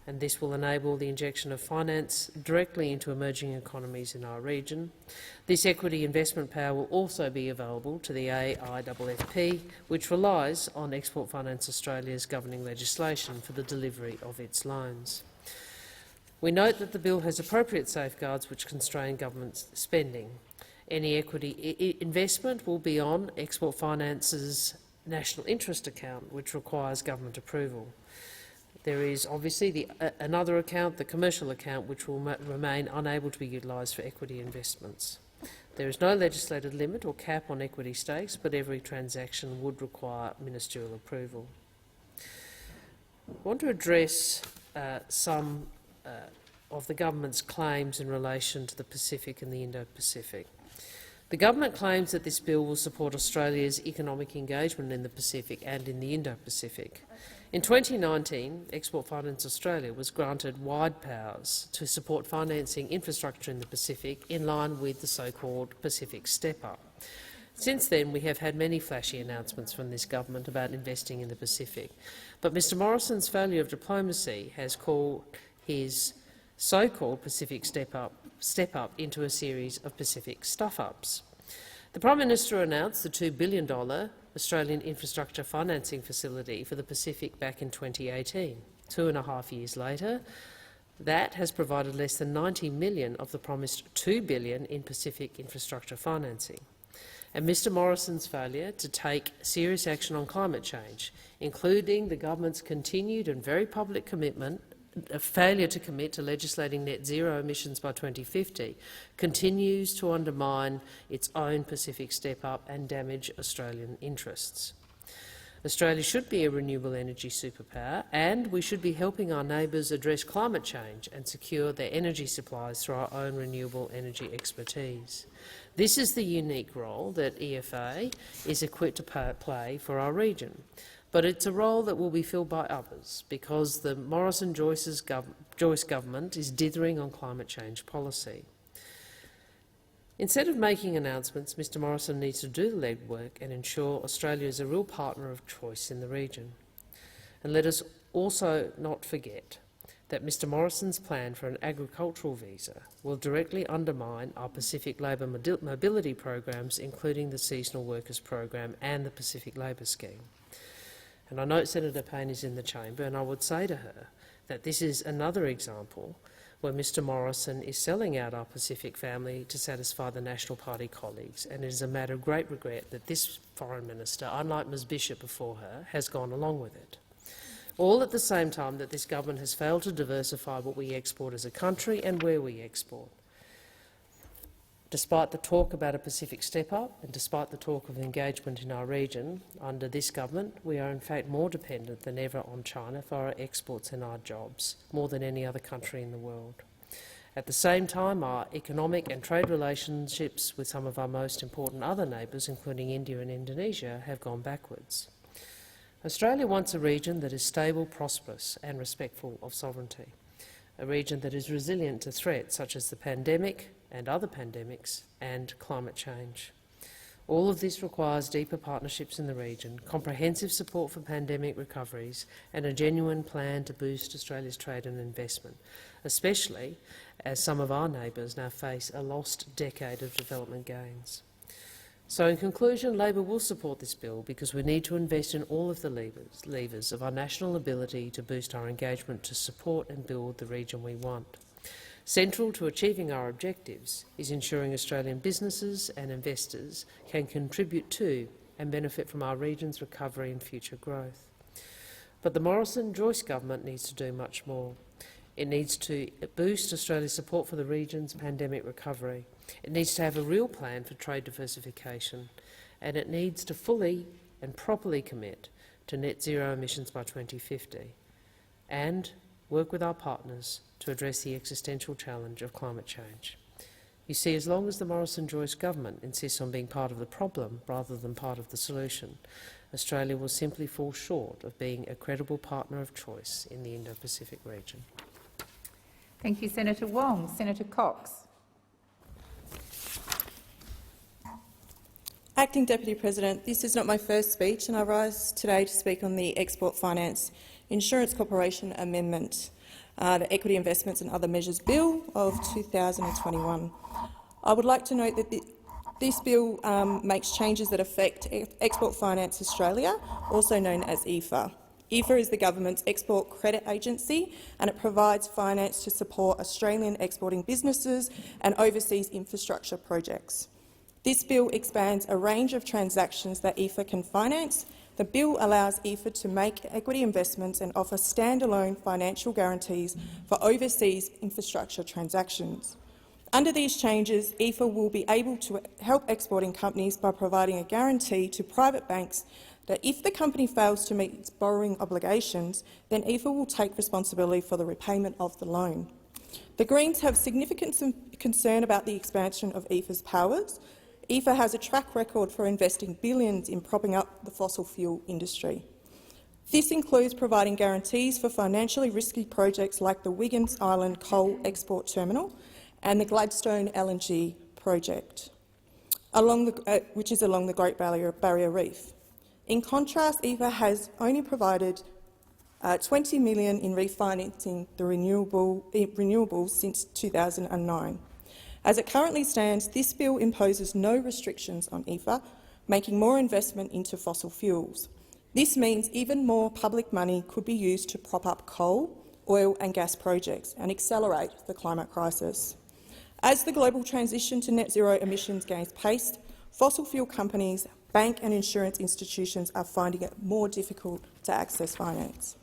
and this will enable the injection of finance directly into emerging economies in our region. This equity investment power will also be available to the AIFFP, which relies on Export Finance Australia's governing legislation for the delivery of its loans. We note that the bill has appropriate safeguards which constrain government spending. Any equity investment will be on Export Finance's national interest account, which requires government approval. There is obviously another account, the commercial account, which will remain unable to be utilised for equity investments. There is no legislated limit or cap on equity stakes, but every transaction would require ministerial approval. I want to address some of the government's claims in relation to the Pacific and the Indo-Pacific. The government claims that this bill will support Australia's economic engagement in the Pacific and in the Indo-Pacific. In 2019, Export Finance Australia was granted wide powers to support financing infrastructure in the Pacific in line with the so-called Pacific Step-Up. Since then, we have had many flashy announcements from this government about investing in the Pacific, but Mr Morrison's failure of diplomacy has called his so-called Pacific Step-Up into a series of Pacific stuff-ups. The Prime Minister announced the $2 billion Australian Infrastructure Financing Facility for the Pacific back in 2018. 2.5 years later, that has provided less than $90 million of the promised $2 billion in Pacific infrastructure financing. And Mr Morrison's failure to take serious action on climate change, including the government's continued and very public commitment a failure to commit to legislating net zero emissions by 2050 continues to undermine its own Pacific step up and damage Australian interests. Australia should be a renewable energy superpower, and we should be helping our neighbours address climate change and secure their energy supplies through our own renewable energy expertise. This is the unique role that EFA is equipped to play for our region, but it's a role that will be filled by others because the Morrison-Joyce government is dithering on climate change policy. Instead of making announcements, Mr Morrison needs to do the legwork and ensure Australia is a real partner of choice in the region. And let us also not forget that Mr Morrison's plan for an agricultural visa will directly undermine our Pacific labour mobility programs, including the Seasonal Workers Program and the Pacific Labour Scheme. And I note Senator Payne is in the chamber, and I would say to her that this is another example where Mr Morrison is selling out our Pacific family to satisfy the National Party colleagues, and it is a matter of great regret that this Foreign Minister, unlike Ms Bishop before her, has gone along with it. All at the same time that this government has failed to diversify what we export as a country and where we export. Despite the talk about a Pacific step-up and despite the talk of engagement in our region, under this government we are in fact more dependent than ever on China for our exports and our jobs, more than any other country in the world. At the same time, our economic and trade relationships with some of our most important other neighbours, including India and Indonesia, have gone backwards. Australia wants a region that is stable, prosperous and respectful of sovereignty, a region that is resilient to threats such as the pandemic and other pandemics and climate change. All of this requires deeper partnerships in the region, comprehensive support for pandemic recoveries and a genuine plan to boost Australia's trade and investment, especially as some of our neighbours now face a lost decade of development gains. So in conclusion, Labor will support this bill because we need to invest in all of the levers of our national ability to boost our engagement to support and build the region we want. Central to achieving our objectives is ensuring Australian businesses and investors can contribute to and benefit from our region's recovery and future growth. But the Morrison-Joyce government needs to do much more. It needs to boost Australia's support for the region's pandemic recovery. It needs to have a real plan for trade diversification, and it needs to fully and properly commit to net zero emissions by 2050 and work with our partners to address the existential challenge of climate change. You see, as long as the Morrison-Joyce government insists on being part of the problem rather than part of the solution, Australia will simply fall short of being a credible partner of choice in the Indo-Pacific region. Thank you, Senator Wong. Senator Cox. Acting Deputy President, this is not my first speech, and I rise today to speak on the Export Finance Insurance Corporation Amendment, the Equity Investments and Other Measures Bill of 2021. I would like to note that this bill makes changes that affect Export Finance Australia, also known as EFA. EFA is the government's export credit agency, and it provides finance to support Australian exporting businesses and overseas infrastructure projects. This bill expands a range of transactions that EFA can finance. The bill allows EFA to make equity investments and offer standalone financial guarantees for overseas infrastructure transactions. Under these changes, EFA will be able to help exporting companies by providing a guarantee to private banks that if the company fails to meet its borrowing obligations, then EFA will take responsibility for the repayment of the loan. The Greens have significant concern about the expansion of EFA's powers. EFA has a track record for investing billions in propping up the fossil fuel industry. This includes providing guarantees for financially risky projects like the Wiggins Island Coal Export Terminal and the Gladstone LNG project, which is along the Great Barrier Reef. In contrast, EFA has only provided $20 million in refinancing the renewables since 2009. As it currently stands, this bill imposes no restrictions on EFA, making more investment into fossil fuels. This means even more public money could be used to prop up coal, oil and gas projects and accelerate the climate crisis. As the global transition to net zero emissions gains pace, fossil fuel companies, bank and insurance institutions are finding it more difficult to access finance.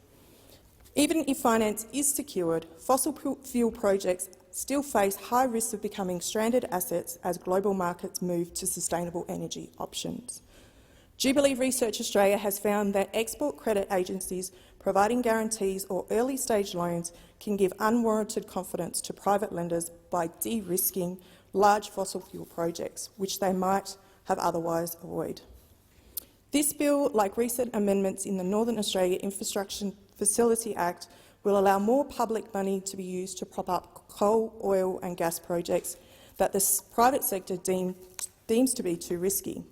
Even if finance is secured, fossil fuel projects still face high risks of becoming stranded assets as global markets move to sustainable energy options. Jubilee Research Australia has found that export credit agencies providing guarantees or early-stage loans can give unwarranted confidence to private lenders by de-risking large fossil fuel projects, which they might have otherwise avoided. This bill, like recent amendments in the Northern Australia Infrastructure Facility Act, will allow more public money to be used to prop up coal, oil and gas projects that the private sector deems to be too risky.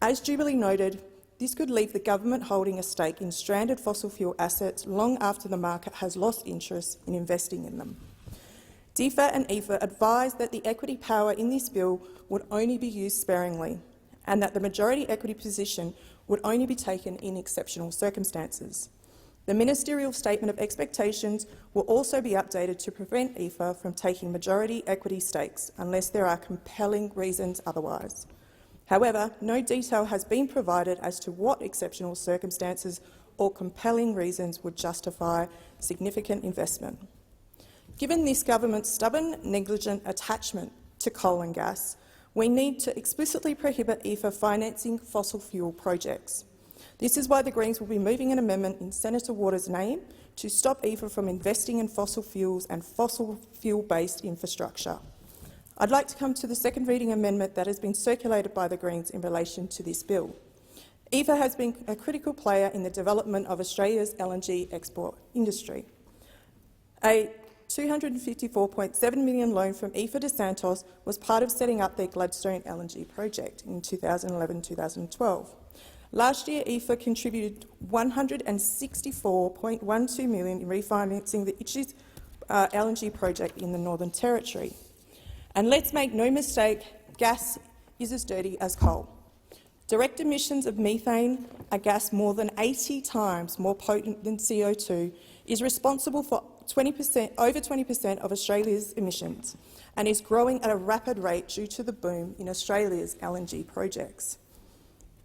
As Jubilee noted, this could leave the government holding a stake in stranded fossil fuel assets long after the market has lost interest in investing in them. DFAT and EFA advised that the equity power in this bill would only be used sparingly and that the majority equity position would only be taken in exceptional circumstances. The ministerial statement of expectations will also be updated to prevent EFA from taking majority equity stakes unless there are compelling reasons otherwise. However, no detail has been provided as to what exceptional circumstances or compelling reasons would justify significant investment. Given this government's stubborn, negligent attachment to coal and gas, we need to explicitly prohibit EFA financing fossil fuel projects. This is why the Greens will be moving an amendment in Senator Waters' name to stop EFA from investing in fossil fuels and fossil fuel-based infrastructure. I'd like to come to the second reading amendment that has been circulated by the Greens in relation to this bill. EFA has been a critical player in the development of Australia's LNG export industry. A $254.7 million loan from EFA to Santos was part of setting up their Gladstone LNG project in 2011-2012. Last year, EFA contributed $164.12 million in refinancing the Itchy's LNG project in the Northern Territory. And let's make no mistake, gas is as dirty as coal. Direct emissions of methane, a gas more than 80 times more potent than CO2, is responsible for over 20% of Australia's emissions and is growing at a rapid rate due to the boom in Australia's LNG projects.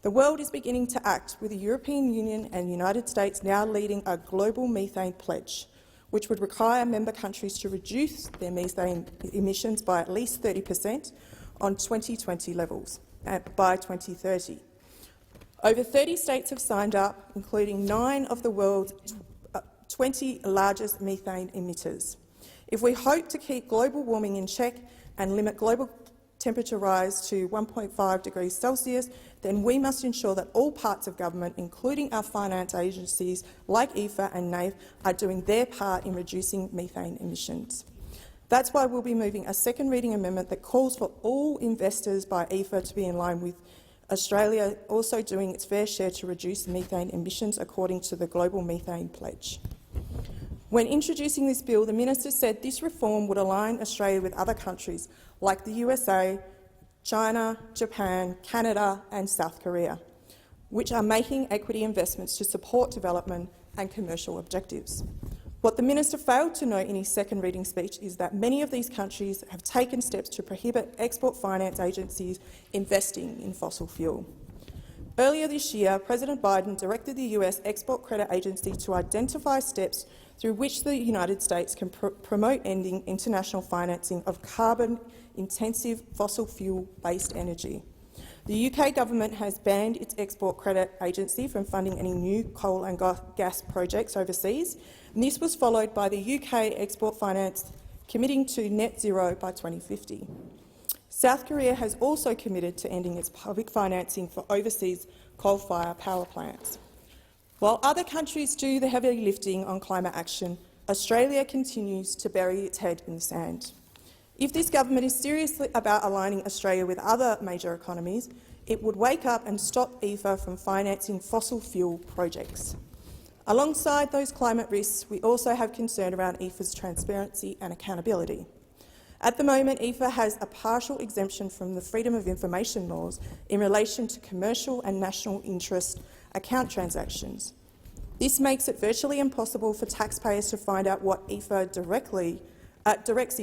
The world is beginning to act, with the European Union and the United States now leading a global methane pledge, which would require member countries to reduce their methane emissions by at least 30% on 2020 levels by 2030. Over 30 states have signed up, including 9 of the world's 20 largest methane emitters. If we hope to keep global warming in check and limit global temperature rise to 1.5 degrees Celsius, then we must ensure that all parts of government, including our finance agencies like EFA and NAIF, are doing their part in reducing methane emissions. That's why we'll be moving a second reading amendment that calls for all investors by EFA to be in line with Australia also doing its fair share to reduce methane emissions according to the Global Methane Pledge. When introducing this bill, the minister said this reform would align Australia with other countries like the USA, China, Japan, Canada and South Korea, which are making equity investments to support development and commercial objectives. What the minister failed to note in his second reading speech is that many of these countries have taken steps to prohibit export finance agencies investing in fossil fuel. Earlier this year, President Biden directed the US Export Credit Agency to identify steps through which the United States can promote ending international financing of carbon-intensive fossil fuel-based energy. The UK government has banned its Export Credit Agency from funding any new coal and gas projects overseas, and this was followed by the UK Export Finance committing to net zero by 2050. South Korea has also committed to ending its public financing for overseas coal-fired power plants. While other countries do the heavy lifting on climate action, Australia continues to bury its head in the sand. If this government is serious about aligning Australia with other major economies, it would wake up and stop EFA from financing fossil fuel projects. Alongside those climate risks, we also have concern around EFA's transparency and accountability. At the moment, EFA has a partial exemption from the Freedom of Information laws in relation to commercial and national interest account transactions. This makes it virtually impossible for taxpayers to find out what EFA directs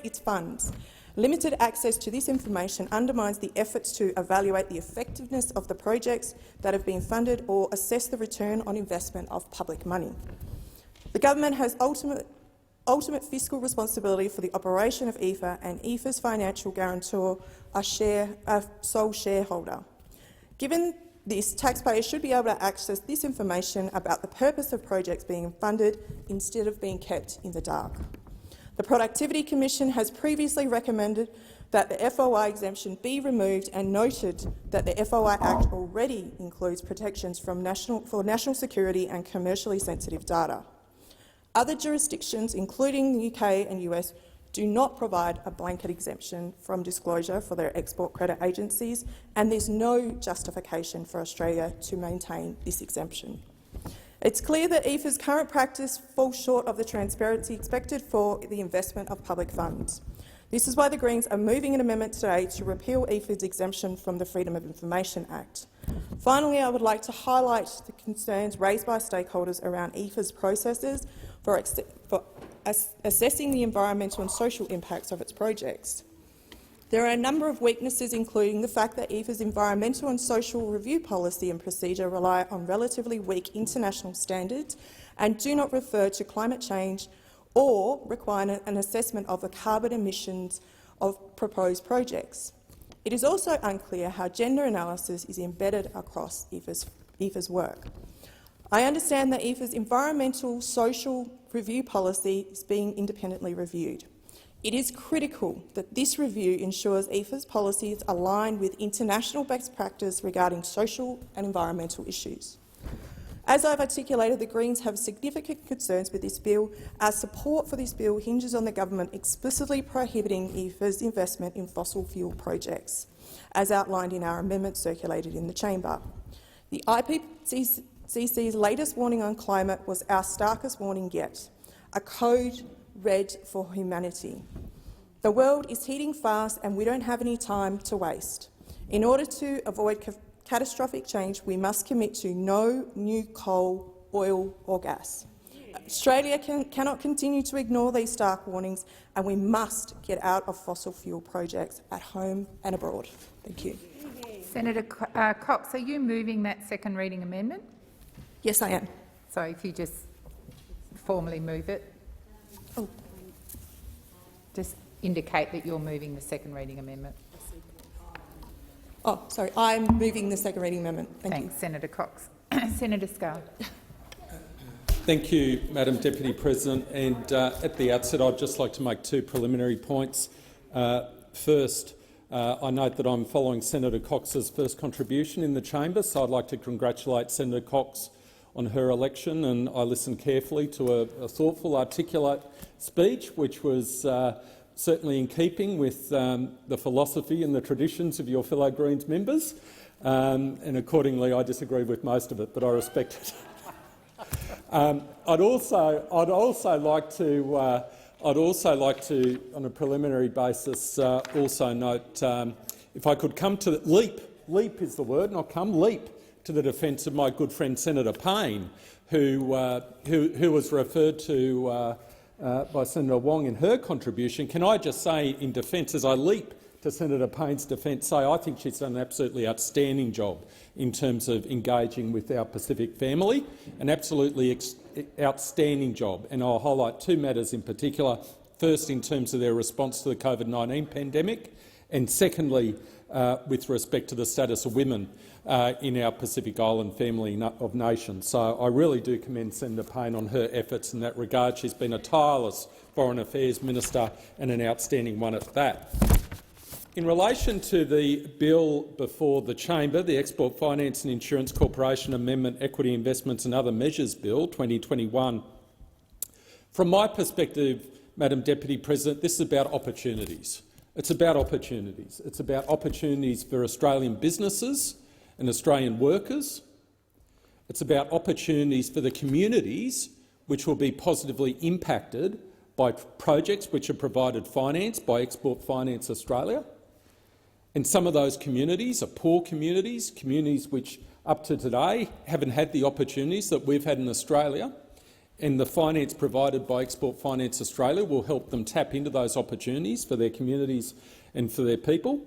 its funds. Limited access to this information undermines the efforts to evaluate the effectiveness of the projects that have been funded or assess the return on investment of public money. The government has ultimate fiscal responsibility for the operation of EFA, and EFA's financial guarantor a sole shareholder. Given this, taxpayers should be able to access this information about the purpose of projects being funded instead of being kept in the dark. The Productivity Commission has previously recommended that the FOI exemption be removed and noted that the FOI Act already includes protections for national security and commercially sensitive data. Other jurisdictions, including the UK and US, do not provide a blanket exemption from disclosure for their export credit agencies, and there's no justification for Australia to maintain this exemption. It's clear that EFA's current practice falls short of the transparency expected for the investment of public funds. This is why the Greens are moving an amendment today to repeal EFA's exemption from the Freedom of Information Act. Finally, I would like to highlight the concerns raised by stakeholders around EFA's processes for assessing the environmental and social impacts of its projects. There are a number of weaknesses, including the fact that EFA's environmental and social review policy and procedure rely on relatively weak international standards and do not refer to climate change or require an assessment of the carbon emissions of proposed projects. It is also unclear how gender analysis is embedded across EFA's work. I understand that EFA's environmental social review policy is being independently reviewed. It is critical that this review ensures EFA's policies align with international best practice regarding social and environmental issues. As I've articulated, the Greens have significant concerns with this bill. Our support for this bill hinges on the government explicitly prohibiting EFA's investment in fossil fuel projects, as outlined in our amendment circulated in the chamber. The IPCC's latest warning on climate was our starkest warning yet, a code red for humanity. The world is heating fast and we don't have any time to waste. In order to avoid catastrophic change, we must commit to no new coal, oil or gas. Australia cannot continue to ignore these stark warnings, and we must get out of fossil fuel projects at home and abroad. Thank you. Senator Cox, are you moving that second reading amendment? Yes, I am. So if you just formally move it. Oh. Just indicate that you're moving the second reading amendment. Oh, sorry. I'm moving the second reading amendment. Thanks, Senator Cox. Senator Scarr. Thank you, Madam Deputy President. And at the outset, I'd just like to make two preliminary points. First, I note that I'm following Senator Cox's first contribution in the chamber, so I'd like to congratulate Senator Cox on her election, and I listened carefully to a thoughtful, articulate speech, which was certainly in keeping with the philosophy and the traditions of your fellow Greens members, and accordingly I disagree with most of it, but I respect it. I'd also like to, on a preliminary basis, also note, if I could come to leap is the word, not come, leap to the defence of my good friend Senator Payne, who was referred to by Senator Wong in her contribution. Can I just say, in defence, as I leap to Senator Payne's defence, say I think she's done an absolutely outstanding job in terms of engaging with our Pacific family, an absolutely outstanding job. And I'll highlight two matters in particular. First, in terms of their response to the COVID-19 pandemic, and secondly, with respect to the status of women in our Pacific Island family of nations. So I really do commend Senator Payne on her efforts in that regard. She's been a tireless Foreign Affairs Minister and an outstanding one at that. In relation to the bill before the chamber, the Export Finance and Insurance Corporation Amendment Equity Investments and Other Measures Bill 2021, from my perspective, Madam Deputy President, this is about opportunities. It's about opportunities. It's about opportunities for Australian businesses and Australian workers. It's about opportunities for the communities which will be positively impacted by projects which are provided finance by Export Finance Australia. And some of those communities are poor communities, communities which up to today haven't had the opportunities that we've had in Australia. and the finance provided by Export Finance Australia will help them tap into those opportunities for their communities and for their people.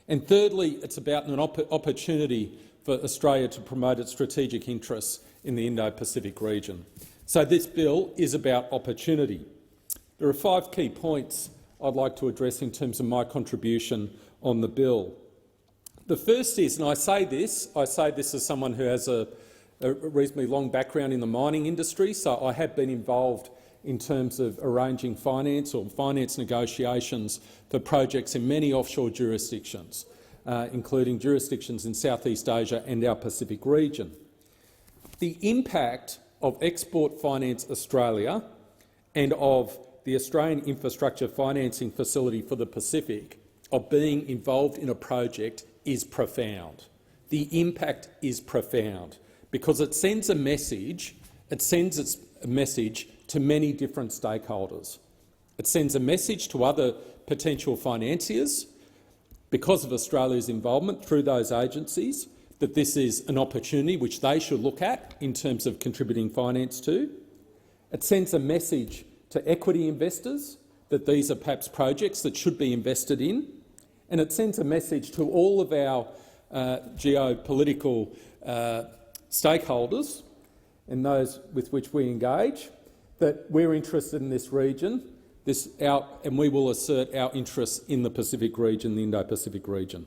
And thirdly, it's about an opportunity for Australia to promote its strategic interests in the Indo-Pacific region. So this bill is about opportunity. There are 5 key points I'd like to address in terms of my contribution on the bill. The first is, and I say this as someone who has a reasonably long background in the mining industry, so I have been involved in terms of arranging finance or finance negotiations for projects in many offshore jurisdictions, including jurisdictions in Southeast Asia and our Pacific region. The impact of Export Finance Australia and of the Australian Infrastructure Financing Facility for the Pacific of being involved in a project is profound. The impact is profound because it sends a message. It sends a message to many different stakeholders. It sends a message to other potential financiers because of Australia's involvement through those agencies that this is an opportunity which they should look at in terms of contributing finance to. It sends a message to equity investors that these are perhaps projects that should be invested in. And it sends a message to all of our geopolitical stakeholders and those with which we engage that we're interested in this region and we will assert our interests in the Pacific region, the Indo-Pacific region.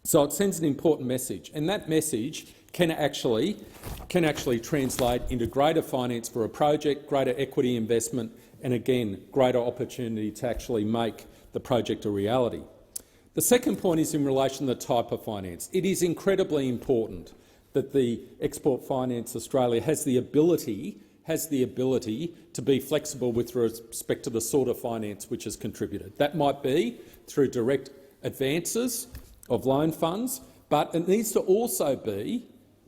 So it sends an important message, and that message can actually translate into greater finance for a project, greater equity investment, and again, greater opportunity to actually make the project a reality. The second point is in relation to the type of finance. It is incredibly important that the Export Finance Australia has the ability to be flexible with respect to the sort of finance which is contributed. That might be through direct advances of loan funds, but it needs to also be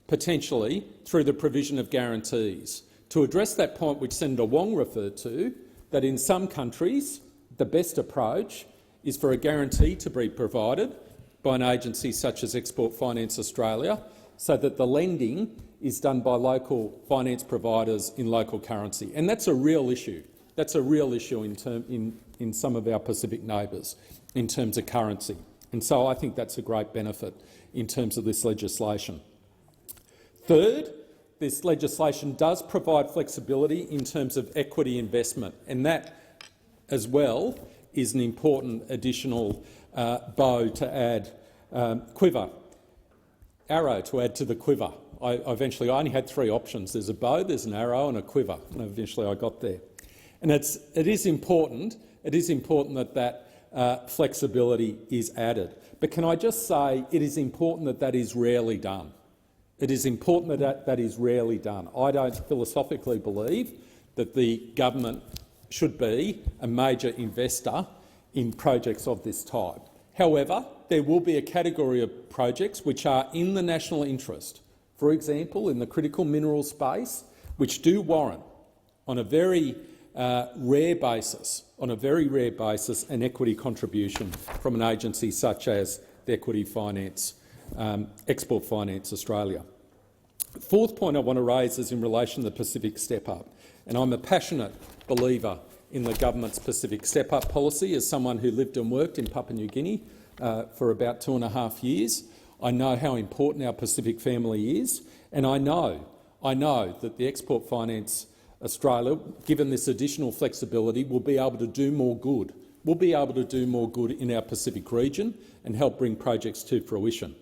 potentially through the provision of guarantees. To address that point which Senator Wong referred to, that in some countries the best approach is for a guarantee to be provided by an agency such as Export Finance Australia so that the lending is done by local finance providers in local currency. And that's a real issue. That's a real issue in some of our Pacific neighbours in terms of currency. And so I think that's a great benefit in terms of this legislation. Third, this legislation does provide flexibility in terms of equity investment, and that as well is an important additional bow to add, arrow to add to the quiver. I only had 3 options. There's a bow, there's an arrow and a quiver, and eventually I got there. And it is important that flexibility is added. But can I just say it is important that that is rarely done. It is important that that is rarely done. I don't philosophically believe that the government should be a major investor in projects of this type. However, there will be a category of projects which are in the national interest, for example, in the critical mineral space, which do warrant, on a very rare basis, an equity contribution from an agency such as the Export Finance Australia. The fourth point I want to raise is in relation to the Pacific Step Up, and I'm a passionate believer in the government's Pacific Step Up policy. As someone who lived and worked in Papua New Guinea for about 2.5 years, I know how important our Pacific family is, and I know that the Export Finance Australia, given this additional flexibility, will be able to do more good. We'll be able to do more good in our Pacific region and help bring projects to fruition.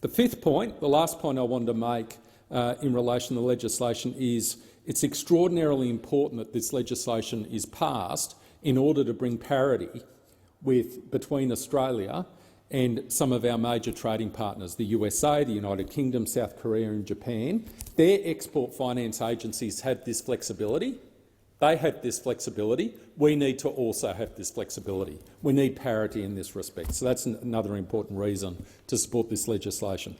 The fifth point, the last point I wanted to make in relation to the legislation is it's extraordinarily important that this legislation is passed in order to bring parity between Australia and some of our major trading partners, the USA, the United Kingdom, South Korea and Japan. Their export finance agencies have this flexibility. They have this flexibility. We need to also have this flexibility. We need parity in this respect. So that's another important reason to support this legislation.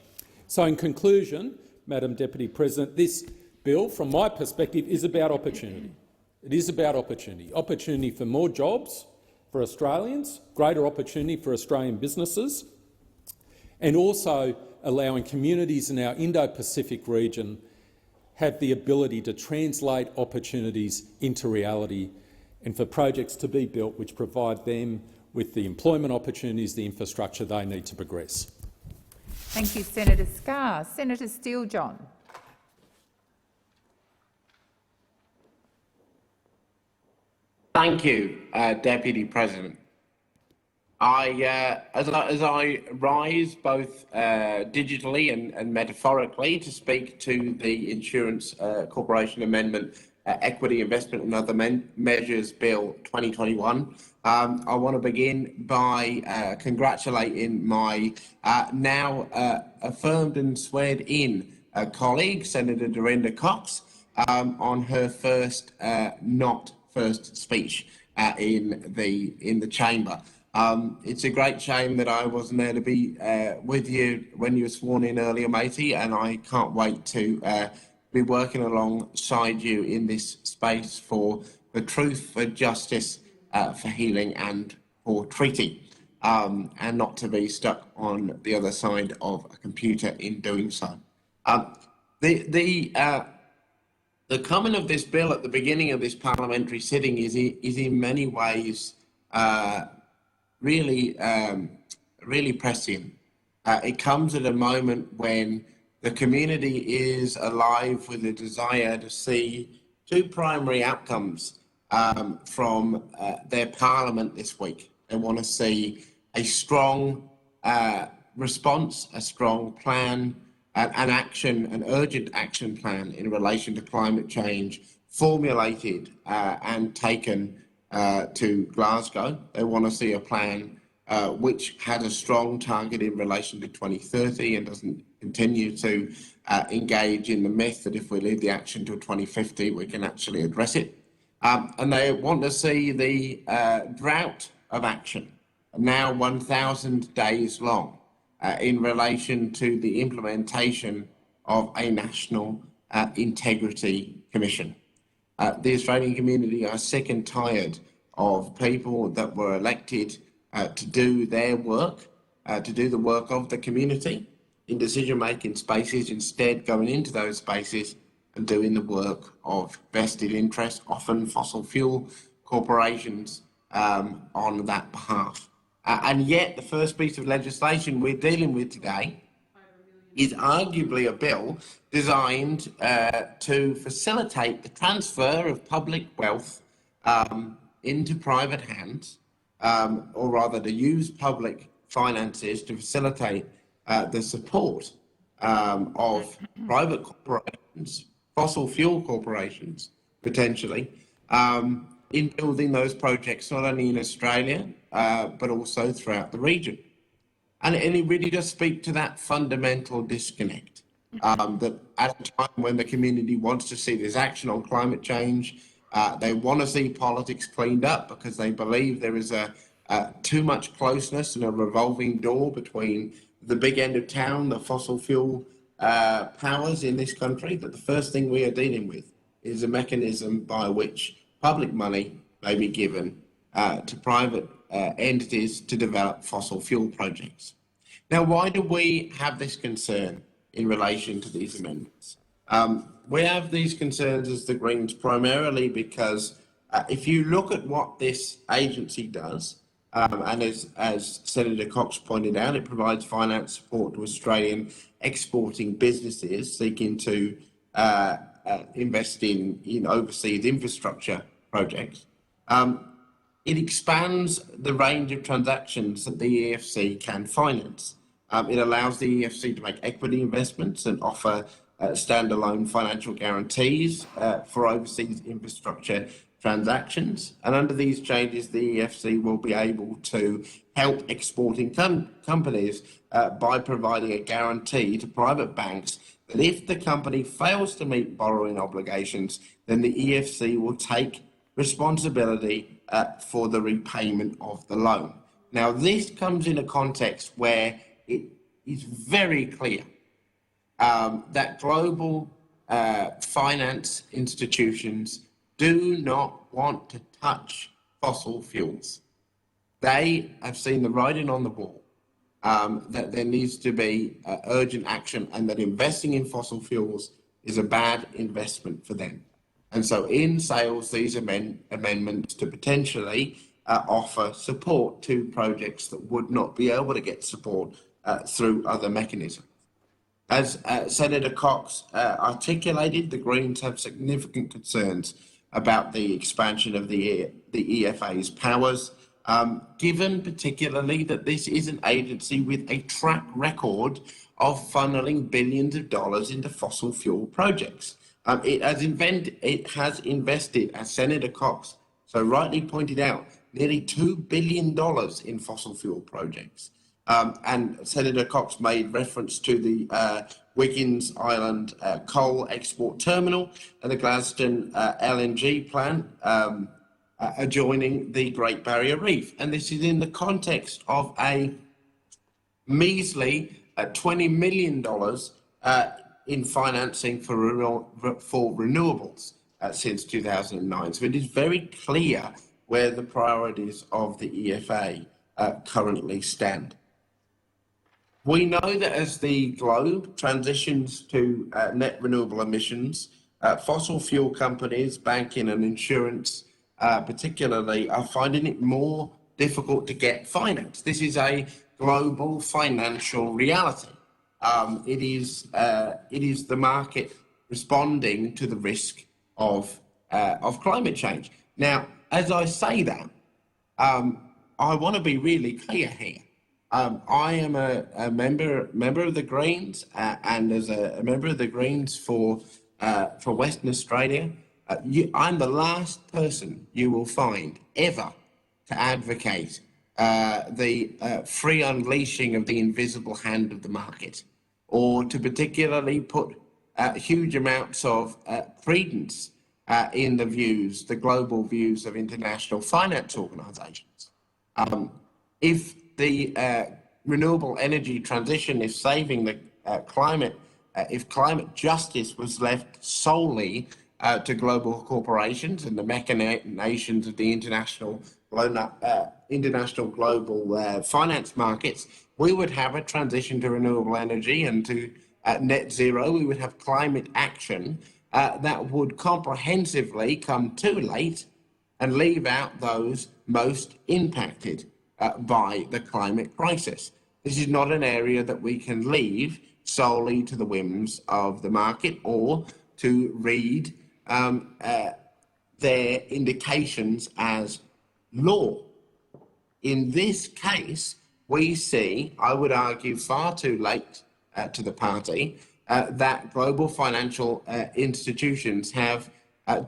So in conclusion, Madam Deputy President, this bill, from my perspective, is about opportunity. It is about opportunity. Opportunity for more jobs for Australians, greater opportunity for Australian businesses, and also allowing communities in our Indo-Pacific region have the ability to translate opportunities into reality and for projects to be built which provide them with the employment opportunities, the infrastructure they need to progress. Thank you, Senator Scarr. Senator Steele-John. Thank you, Deputy President. As I rise both digitally and metaphorically to speak to the Insurance Corporation Amendment Equity Investment and Other Measures Bill 2021, I want to begin by congratulating my now affirmed and sweared-in colleague, Senator Dorinda Cox, on her first first speech in the chamber. It's a great shame that I wasn't there to be with you when you were sworn in earlier, matey, and I can't wait to be working alongside you in this space for truth, for justice, for healing and for treaty, and not to be stuck on the other side of a computer in doing so. The coming of this bill at the beginning of this parliamentary sitting is in many ways really prescient. It comes at a moment when the community is alive with a desire to see two primary outcomes from their parliament this week. They want to see a strong response, a strong plan, an urgent action plan in relation to climate change formulated and taken to Glasgow. They want to see a plan which has a strong target in relation to 2030 and doesn't continue to engage in the myth that if we leave the action to 2050, we can actually address it. And they want to see the drought of action, now 1,000 days long, in relation to the implementation of a National Integrity Commission. The Australian community are sick and tired of people that were elected to do their work, to do the work of the community in decision-making spaces, instead going into those spaces and doing the work of vested interests, often fossil fuel corporations, on that behalf. And yet the first piece of legislation we're dealing with today is arguably a bill designed to facilitate the transfer of public wealth into private hands, or rather to use public finances to facilitate the support of private corporations, fossil fuel corporations, potentially, in building those projects not only in Australia, but also throughout the region. And it really does speak to that fundamental disconnect, that at a time when the community wants to see this action on climate change, they want to see politics cleaned up because they believe there is too much closeness and a revolving door between the big end of town, the fossil fuel powers in this country, that the first thing we are dealing with is a mechanism by which public money may be given to private entities to develop fossil fuel projects. Now, why do we have this concern in relation to these amendments? We have these concerns as the Greens primarily because if you look at what this agency does, and as Senator Cox pointed out, it provides finance support to Australian exporting businesses seeking to invest in overseas infrastructure projects. It expands the range of transactions that the EFC can finance. It allows the EFC to make equity investments and offer standalone financial guarantees for overseas infrastructure transactions. And under these changes, the EFC will be able to help exporting companies by providing a guarantee to private banks that if the company fails to meet borrowing obligations, then the EFC will take responsibility for the repayment of the loan. Now, this comes in a context where it is very clear that global finance institutions do not want to touch fossil fuels. They have seen the writing on the wall that there needs to be urgent action, and that investing in fossil fuels is a bad investment for them. And so in sails these amendments to potentially offer support to projects that would not be able to get support through other mechanisms. As Senator Cox articulated, the Greens have significant concerns about the expansion of the EFA's powers, given particularly that this is an agency with a track record of funneling billions of dollars into fossil fuel projects. It has invested, as Senator Cox so rightly pointed out, nearly $2 billion in fossil fuel projects. And Senator Cox made reference to the Wiggins Island coal export terminal and the Gladstone LNG plant adjoining the Great Barrier Reef. And this is in the context of a measly $20 million in financing for renewables since 2009. So it is very clear where the priorities of the EFA currently stand. We know that as the globe transitions to net renewable emissions, fossil fuel companies, banking and insurance particularly, are finding it more difficult to get finance. This is a global financial reality. It is the market responding to the risk of climate change. Now, as I say that, I want to be really clear here. I am a member of the Greens, and as a member of the Greens for Western Australia, I'm the last person you will find ever to advocate the free unleashing of the invisible hand of the market, or to particularly put huge amounts of credence in the global views of international finance organisations. If the renewable energy transition is saving the climate, if climate justice was left solely to global corporations and the machinations of the international global finance markets, we would have a transition to renewable energy and to net zero. We would have climate action that would comprehensively come too late and leave out those most impacted by the climate crisis. This is not an area that we can leave solely to the whims of the market or to read their indications as law. In this case, we see, I would argue, far too late to the party that global financial institutions have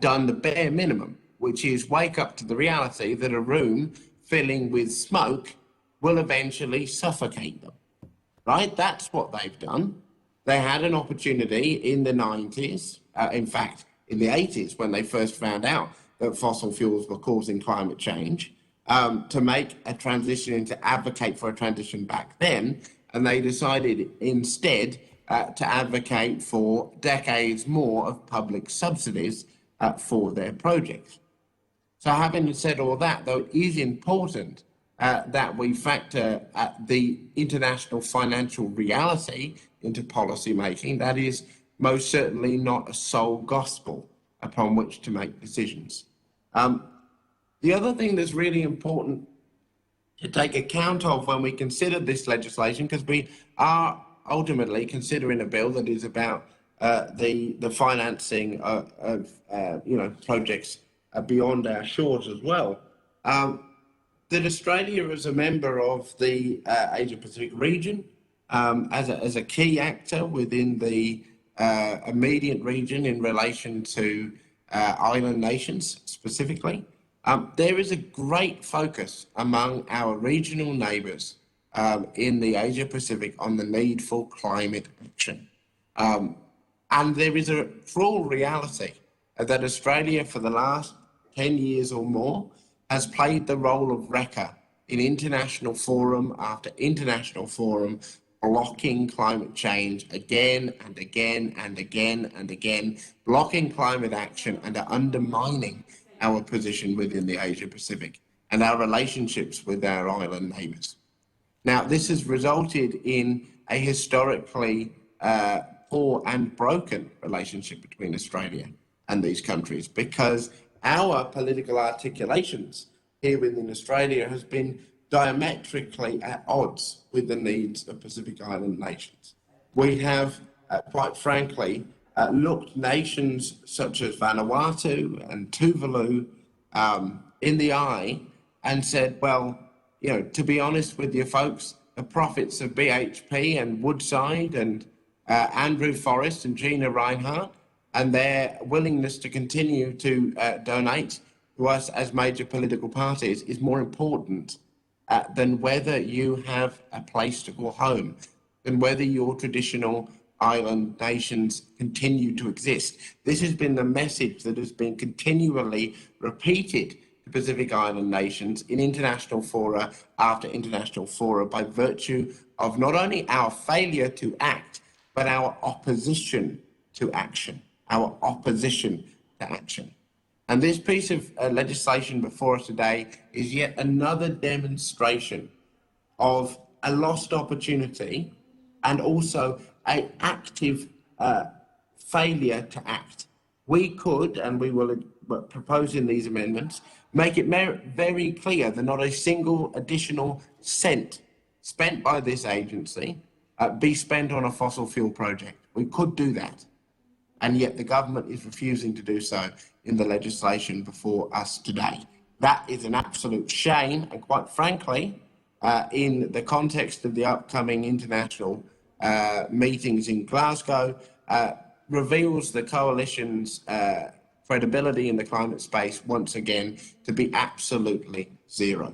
done the bare minimum, which is wake up to the reality that a room filling with smoke will eventually suffocate them, right? That's what they've done. They had an opportunity in the 90s, in fact, in the 80s, when they first found out that fossil fuels were causing climate change, to make a transition, to advocate for a transition back then, and they decided instead to advocate for decades more of public subsidies for their projects. So having said all that, though, it is important that we factor the international financial reality into policy making. That is most certainly not a sole gospel upon which to make decisions. The other thing that's really important to take account of when we consider this legislation, because we are ultimately considering a bill that is about the financing of projects beyond our shores as well, that Australia is a member of the Asia-Pacific region as a key actor within the immediate region in relation to island nations specifically. There is a great focus among our regional neighbours in the Asia-Pacific on the need for climate action. And there is a cruel reality that Australia, for the last 10 years or more, has played the role of wrecker in international forum after international forum, blocking climate change again and again and again and again, blocking climate action and undermining our position within the Asia-Pacific and our relationships with our island neighbours. Now, this has resulted in a historically poor and broken relationship between Australia and these countries, because our political articulations here within Australia has been diametrically at odds with the needs of Pacific Island nations. We have, quite frankly, looked nations such as Vanuatu and Tuvalu in the eye and said, well, you know, to be honest with you folks, the profits of BHP and Woodside and Andrew Forrest and Gina Reinhardt and their willingness to continue to donate to us as major political parties is more important than whether you have a place to call home, than whether your traditional island nations continue to exist. This has been the message that has been continually repeated to Pacific Island nations in international fora after international fora by virtue of not only our failure to act, but our opposition to action, our opposition to action. And this piece of legislation before us today is yet another demonstration of a lost opportunity and also an active failure to act. We could, and we will propose in these amendments, make it very clear that not a single additional cent spent by this agency be spent on a fossil fuel project. We could do that, and yet the government is refusing to do so in the legislation before us today. That is an absolute shame, and quite frankly, in the context of the upcoming international meetings in Glasgow, reveals the coalition's credibility in the climate space once again to be absolutely zero.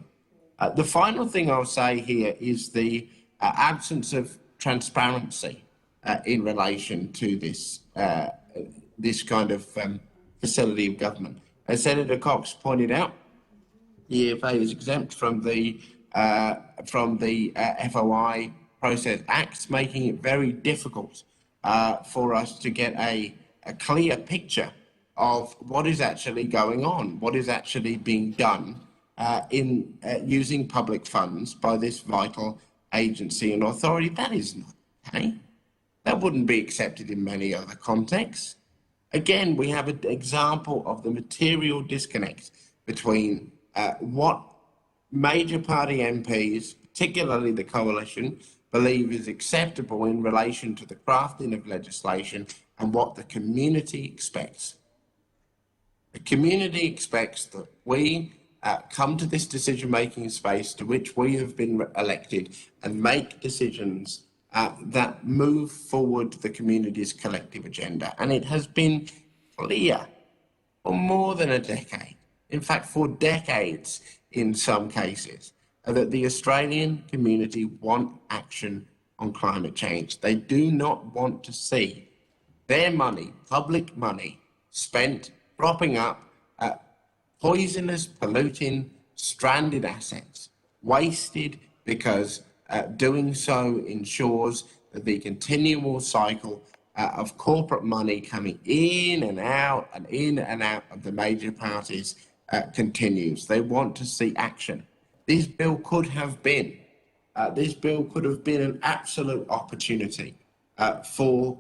The final thing I'll say here is the absence of transparency in relation to this this kind of facility of government. As Senator Cox pointed out, the EFA is exempt from the FOI process acts, making it very difficult for us to get a clear picture of what is actually going on, what is actually being done in using public funds by this vital agency and authority. That is not okay. That wouldn't be accepted in many other contexts. Again, we have an example of the material disconnect between what major party MPs, particularly the coalition, believe is acceptable in relation to the crafting of legislation and what the community expects. The community expects that we come to this decision-making space to which we have been elected and make decisions that move forward the community's collective agenda. And it has been clear for more than a decade, in fact for decades in some cases, that the Australian community want action on climate change. They do not want to see their money, public money, spent propping up poisonous, polluting, stranded assets, wasted because doing so ensures that the continual cycle of corporate money coming in and out and in and out of the major parties continues. They want to see action. This bill could have been an absolute opportunity for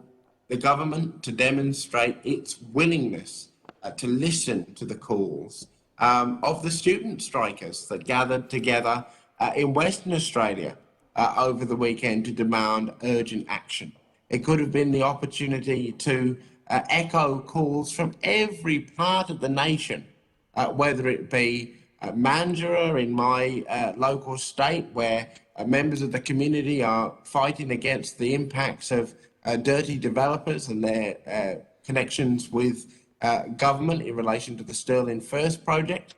the government to demonstrate its willingness to listen to the calls of the student strikers that gathered together in Western Australia over the weekend to demand urgent action. It could have been the opportunity to echo calls from every part of the nation, whether it be Mandurah in my local state, where members of the community are fighting against the impacts of dirty developers and their connections with government in relation to the Stirling First project,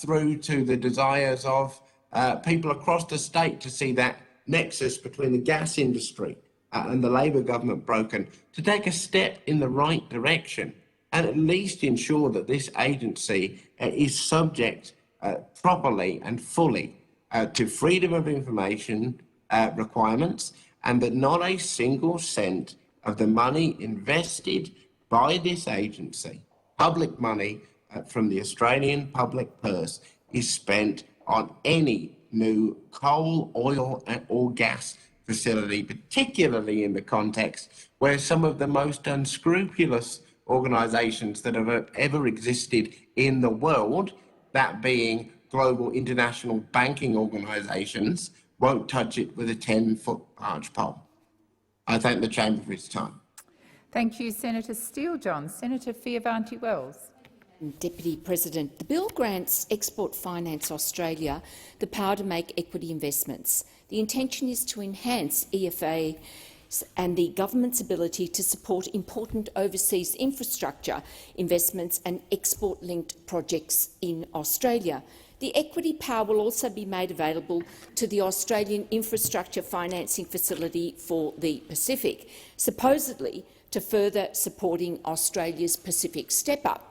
through to the desires of people across the state to see that nexus between the gas industry and the Labor government broken, to take a step in the right direction and at least ensure that this agency is subject properly and fully to freedom of information requirements, and that not a single cent of the money invested by this agency, public money from the Australian public purse, is spent on any new coal, oil or gas facility, particularly in the context where some of the most unscrupulous organisations that have ever existed in the world, that being global international banking organisations, won't touch it with a 10-foot barge pole. I thank the chamber for its time. Thank you, Senator Steele-John. Senator Fierravanti-Wells. Deputy President, the bill grants Export Finance Australia the power to make equity investments. The intention is to enhance EFA and the government's ability to support important overseas infrastructure investments and export-linked projects in Australia. The equity power will also be made available to the Australian Infrastructure Financing Facility for the Pacific, supposedly to further supporting Australia's Pacific step-up.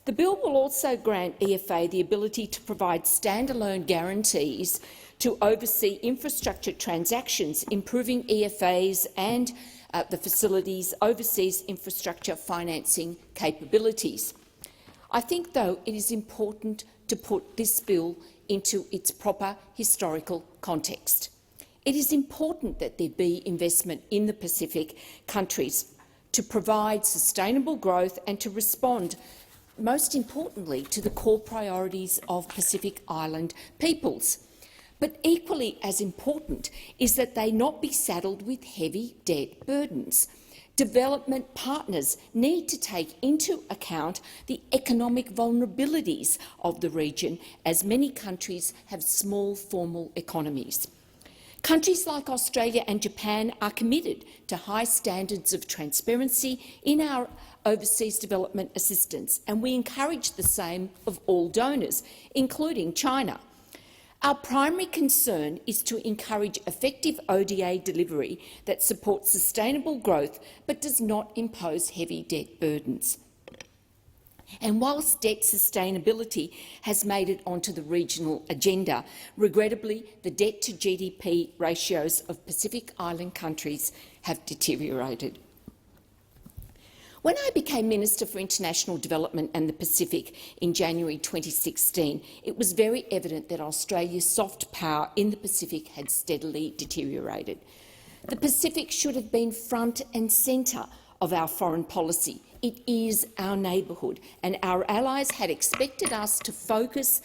The bill will also grant EFA the ability to provide standalone guarantees to oversee infrastructure transactions, improving EFA's and the facility's overseas infrastructure financing capabilities. I think, though, it is important to put this bill into its proper historical context. It is important that there be investment in the Pacific countries to provide sustainable growth and to respond, most importantly, to the core priorities of Pacific Island peoples. But equally as important is that they not be saddled with heavy debt burdens. Development partners need to take into account the economic vulnerabilities of the region, as many countries have small formal economies. Countries like Australia and Japan are committed to high standards of transparency in our overseas development assistance, and we encourage the same of all donors, including China. Our primary concern is to encourage effective ODA delivery that supports sustainable growth but does not impose heavy debt burdens. And whilst debt sustainability has made it onto the regional agenda, regrettably the debt-to-GDP ratios of Pacific Island countries have deteriorated. When I became Minister for International Development and the Pacific in January 2016, it was very evident that Australia's soft power in the Pacific had steadily deteriorated. The Pacific should have been front and centre of our foreign policy. It is our neighbourhood, and our allies had expected us to focus,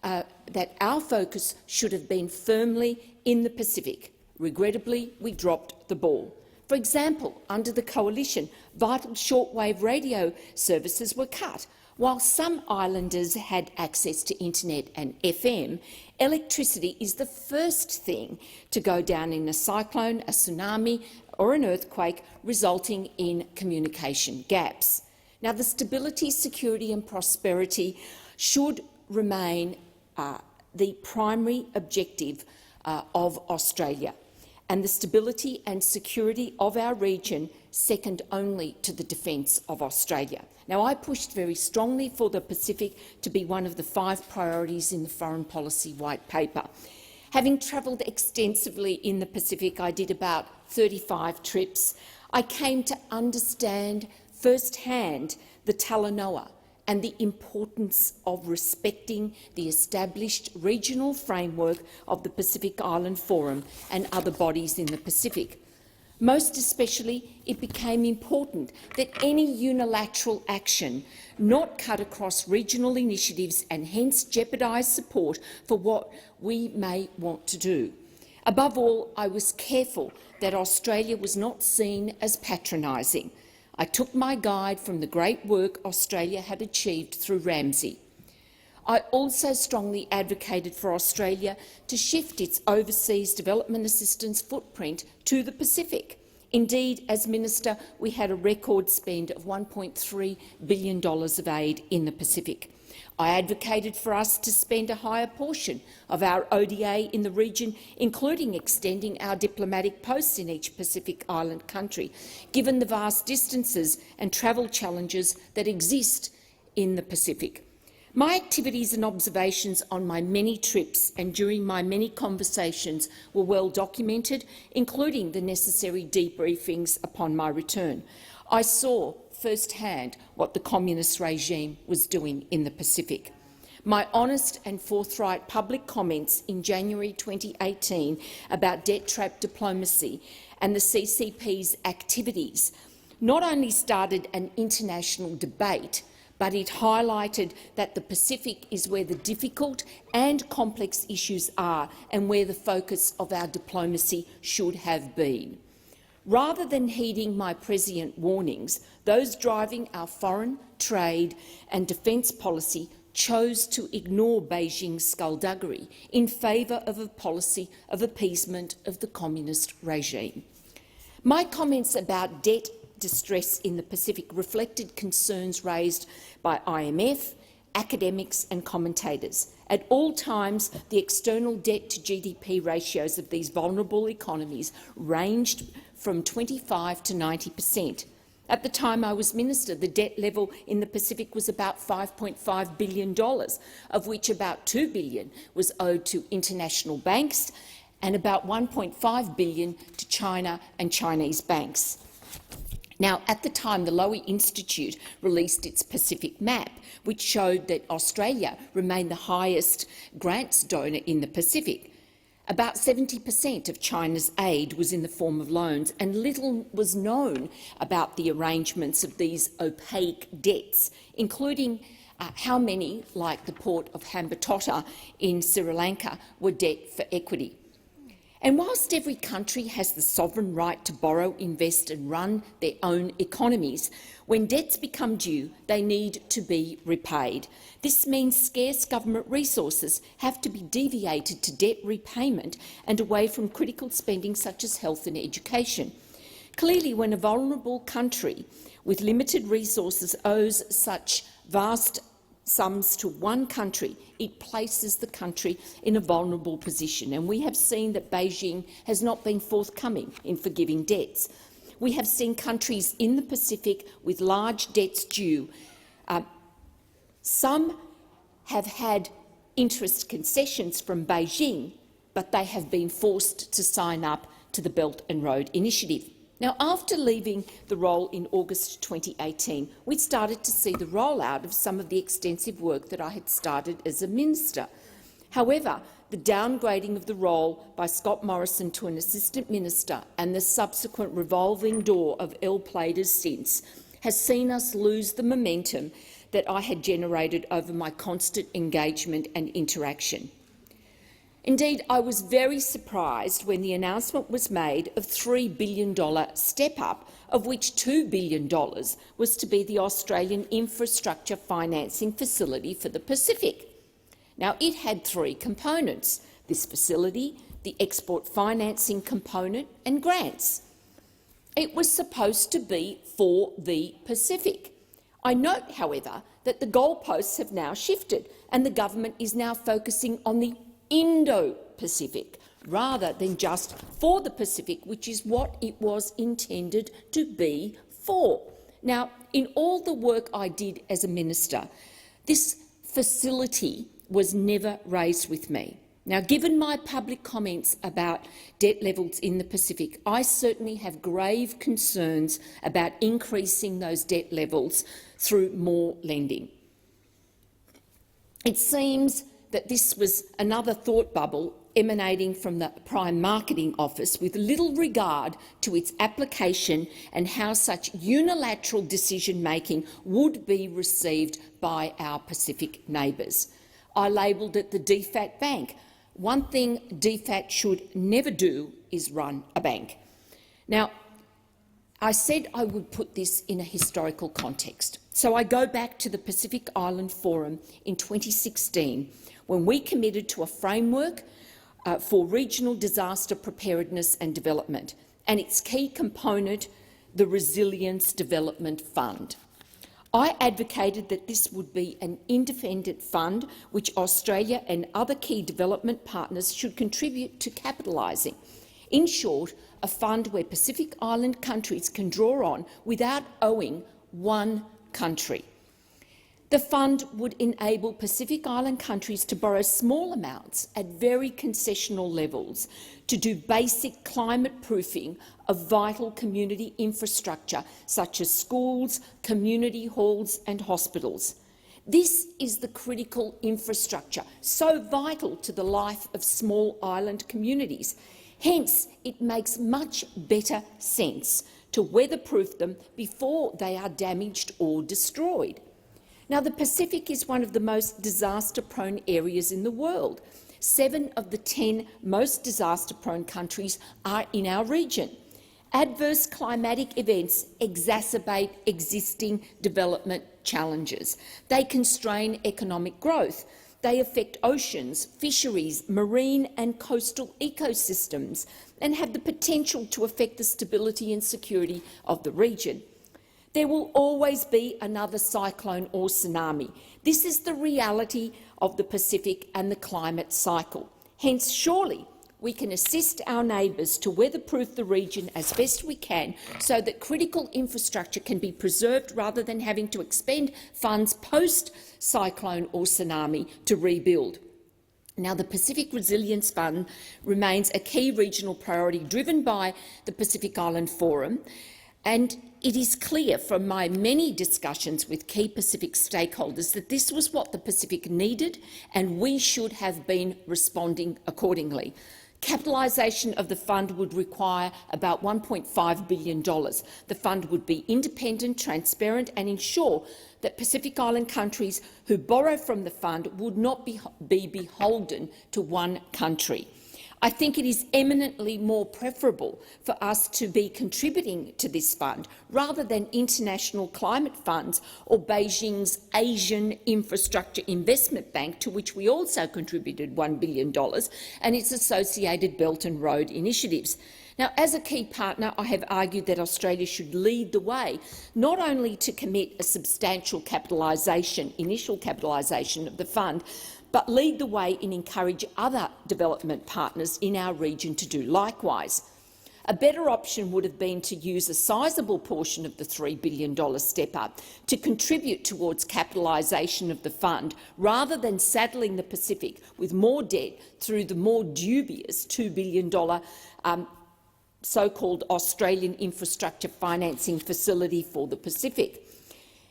that our focus should have been firmly in the Pacific. Regrettably, we dropped the ball. For example, under the coalition, vital shortwave radio services were cut. While some islanders had access to internet and FM, electricity is the first thing to go down in a cyclone, a tsunami or an earthquake, resulting in communication gaps. Now, the stability, security and prosperity should remain the primary objective of Australia, and the stability and security of our region second only to the defence of Australia. Now, I pushed very strongly for the Pacific to be one of the 5 priorities in the Foreign Policy White Paper. Having travelled extensively in the Pacific, I did about 35 trips. I came to understand firsthand the Talanoa and the importance of respecting the established regional framework of the Pacific Island Forum and other bodies in the Pacific. Most especially, it became important that any unilateral action not cut across regional initiatives and hence jeopardise support for what we may want to do. Above all, I was careful that Australia was not seen as patronising. I took my guide from the great work Australia had achieved through Ramsay. I also strongly advocated for Australia to shift its overseas development assistance footprint to the Pacific. Indeed, as Minister, we had a record spend of $1.3 billion of aid in the Pacific. I advocated for us to spend a higher portion of our ODA in the region, including extending our diplomatic posts in each Pacific Island country, given the vast distances and travel challenges that exist in the Pacific. My activities and observations on my many trips and during my many conversations were well documented, including the necessary debriefings upon my return. I saw firsthand what the communist regime was doing in the Pacific. My honest and forthright public comments in January 2018 about debt trap diplomacy and the CCP's activities not only started an international debate, but it highlighted that the Pacific is where the difficult and complex issues are and where the focus of our diplomacy should have been. Rather than heeding my prescient warnings, those driving our foreign, trade and defence policy chose to ignore Beijing's skullduggery in favour of a policy of appeasement of the communist regime. My comments about debt distress in the Pacific reflected concerns raised by IMF, academics and commentators. At all times, the external debt to GDP ratios of these vulnerable economies ranged from 25% to 90%. At the time I was minister, the debt level in the Pacific was about $5.5 billion, of which about $2 billion was owed to international banks and about $1.5 billion to China and Chinese banks. Now, at the time, the Lowy Institute released its Pacific map, which showed that Australia remained the highest grants donor in the Pacific. About 70% of China's aid was in the form of loans, and little was known about the arrangements of these opaque debts, including how many, like the port of Hambantota in Sri Lanka, were debt for equity. And whilst every country has the sovereign right to borrow, invest and run their own economies, when debts become due, they need to be repaid. This means scarce government resources have to be deviated to debt repayment and away from critical spending such as health and education. Clearly, when a vulnerable country with limited resources owes such vast sums to one country, it places the country in a vulnerable position, and we have seen that Beijing has not been forthcoming in forgiving debts. We have seen countries in the Pacific with large debts due. Some have had interest concessions from Beijing, but they have been forced to sign up to the Belt and Road Initiative. Now, after leaving the role in August 2018, we started to see the rollout of some of the extensive work that I had started as a minister. However, the downgrading of the role by Scott Morrison to an assistant minister and the subsequent revolving door of ill-players since has seen us lose the momentum that I had generated over my constant engagement and interaction. Indeed, I was very surprised when the announcement was made of $3 billion step-up, of which $2 billion was to be the Australian Infrastructure Financing Facility for the Pacific. Now, it had three components: this facility, the export financing component and grants. It was supposed to be for the Pacific. I note, however, that the goalposts have now shifted and the government is now focusing on the Indo-Pacific rather than just for the Pacific, which is what it was intended to be for. Now, in all the work I did as a minister, this facility was never raised with me. Now, given my public comments about debt levels in the Pacific, I certainly have grave concerns about increasing those debt levels through more lending. It seems that this was another thought bubble emanating from the Prime Marketing Office with little regard to its application and how such unilateral decision-making would be received by our Pacific neighbours. I labelled it the DFAT bank. One thing DFAT should never do is run a bank. Now, I said I would put this in a historical context. So I go back to the Pacific Island Forum in 2016, when we committed to a framework for regional disaster preparedness and development, and its key component, the Resilience Development Fund. I advocated that this would be an independent fund which Australia and other key development partners should contribute to capitalising. In short, a fund where Pacific Island countries can draw on without owing one country. The fund would enable Pacific Island countries to borrow small amounts at very concessional levels to do basic climate proofing of vital community infrastructure such as schools, community halls and hospitals. This is the critical infrastructure so vital to the life of small island communities. Hence, it makes much better sense to weatherproof them before they are damaged or destroyed. Now, the Pacific is one of the most disaster-prone areas in the world. 7 of the 10 most disaster-prone countries are in our region. Adverse climatic events exacerbate existing development challenges. They constrain economic growth. They affect oceans, fisheries, marine and coastal ecosystems, and have the potential to affect the stability and security of the region. There will always be another cyclone or tsunami. This is the reality of the Pacific and the climate cycle. Hence, surely we can assist our neighbours to weatherproof the region as best we can so that critical infrastructure can be preserved rather than having to expend funds post-cyclone or tsunami to rebuild. Now, the Pacific Resilience Fund remains a key regional priority driven by the Pacific Island Forum, and it is clear from my many discussions with key Pacific stakeholders that this was what the Pacific needed, and we should have been responding accordingly. Capitalisation of the fund would require about $1.5 billion. The fund would be independent, transparent and ensure that Pacific Island countries who borrow from the fund would not be beholden to one country. I think it is eminently more preferable for us to be contributing to this fund rather than international climate funds or Beijing's Asian Infrastructure Investment Bank, to which we also contributed $1 billion, and its associated Belt and Road initiatives. Now, as a key partner, I have argued that Australia should lead the way, not only to commit a substantial initial capitalisation of the fund, but lead the way and encourage other development partners in our region to do likewise. A better option would have been to use a sizable portion of the $3 billion step-up to contribute towards capitalisation of the fund, rather than saddling the Pacific with more debt through the more dubious $2 billion so-called Australian Infrastructure Financing Facility for the Pacific.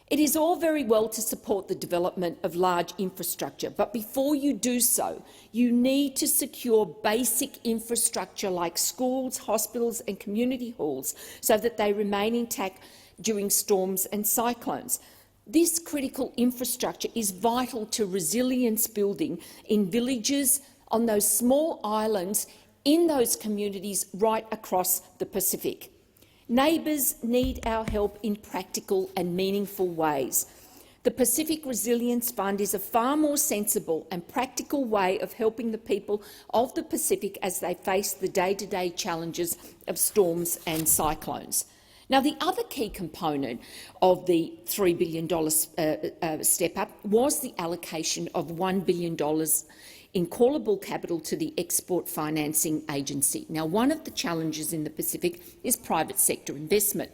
It is all very well to support the development of large infrastructure, but before you do so, you need to secure basic infrastructure like schools, hospitals and community halls so that they remain intact during storms and cyclones. This critical infrastructure is vital to resilience building in villages, on those small islands, in those communities right across the Pacific. Neighbours need our help in practical and meaningful ways. The Pacific Resilience Fund is a far more sensible and practical way of helping the people of the Pacific as they face the day-to-day challenges of storms and cyclones. Now, the other key component of the $3 billion step-up was the allocation of $1 billion in callable capital to the Export Financing Agency. Now, one of the challenges in the Pacific is private sector investment.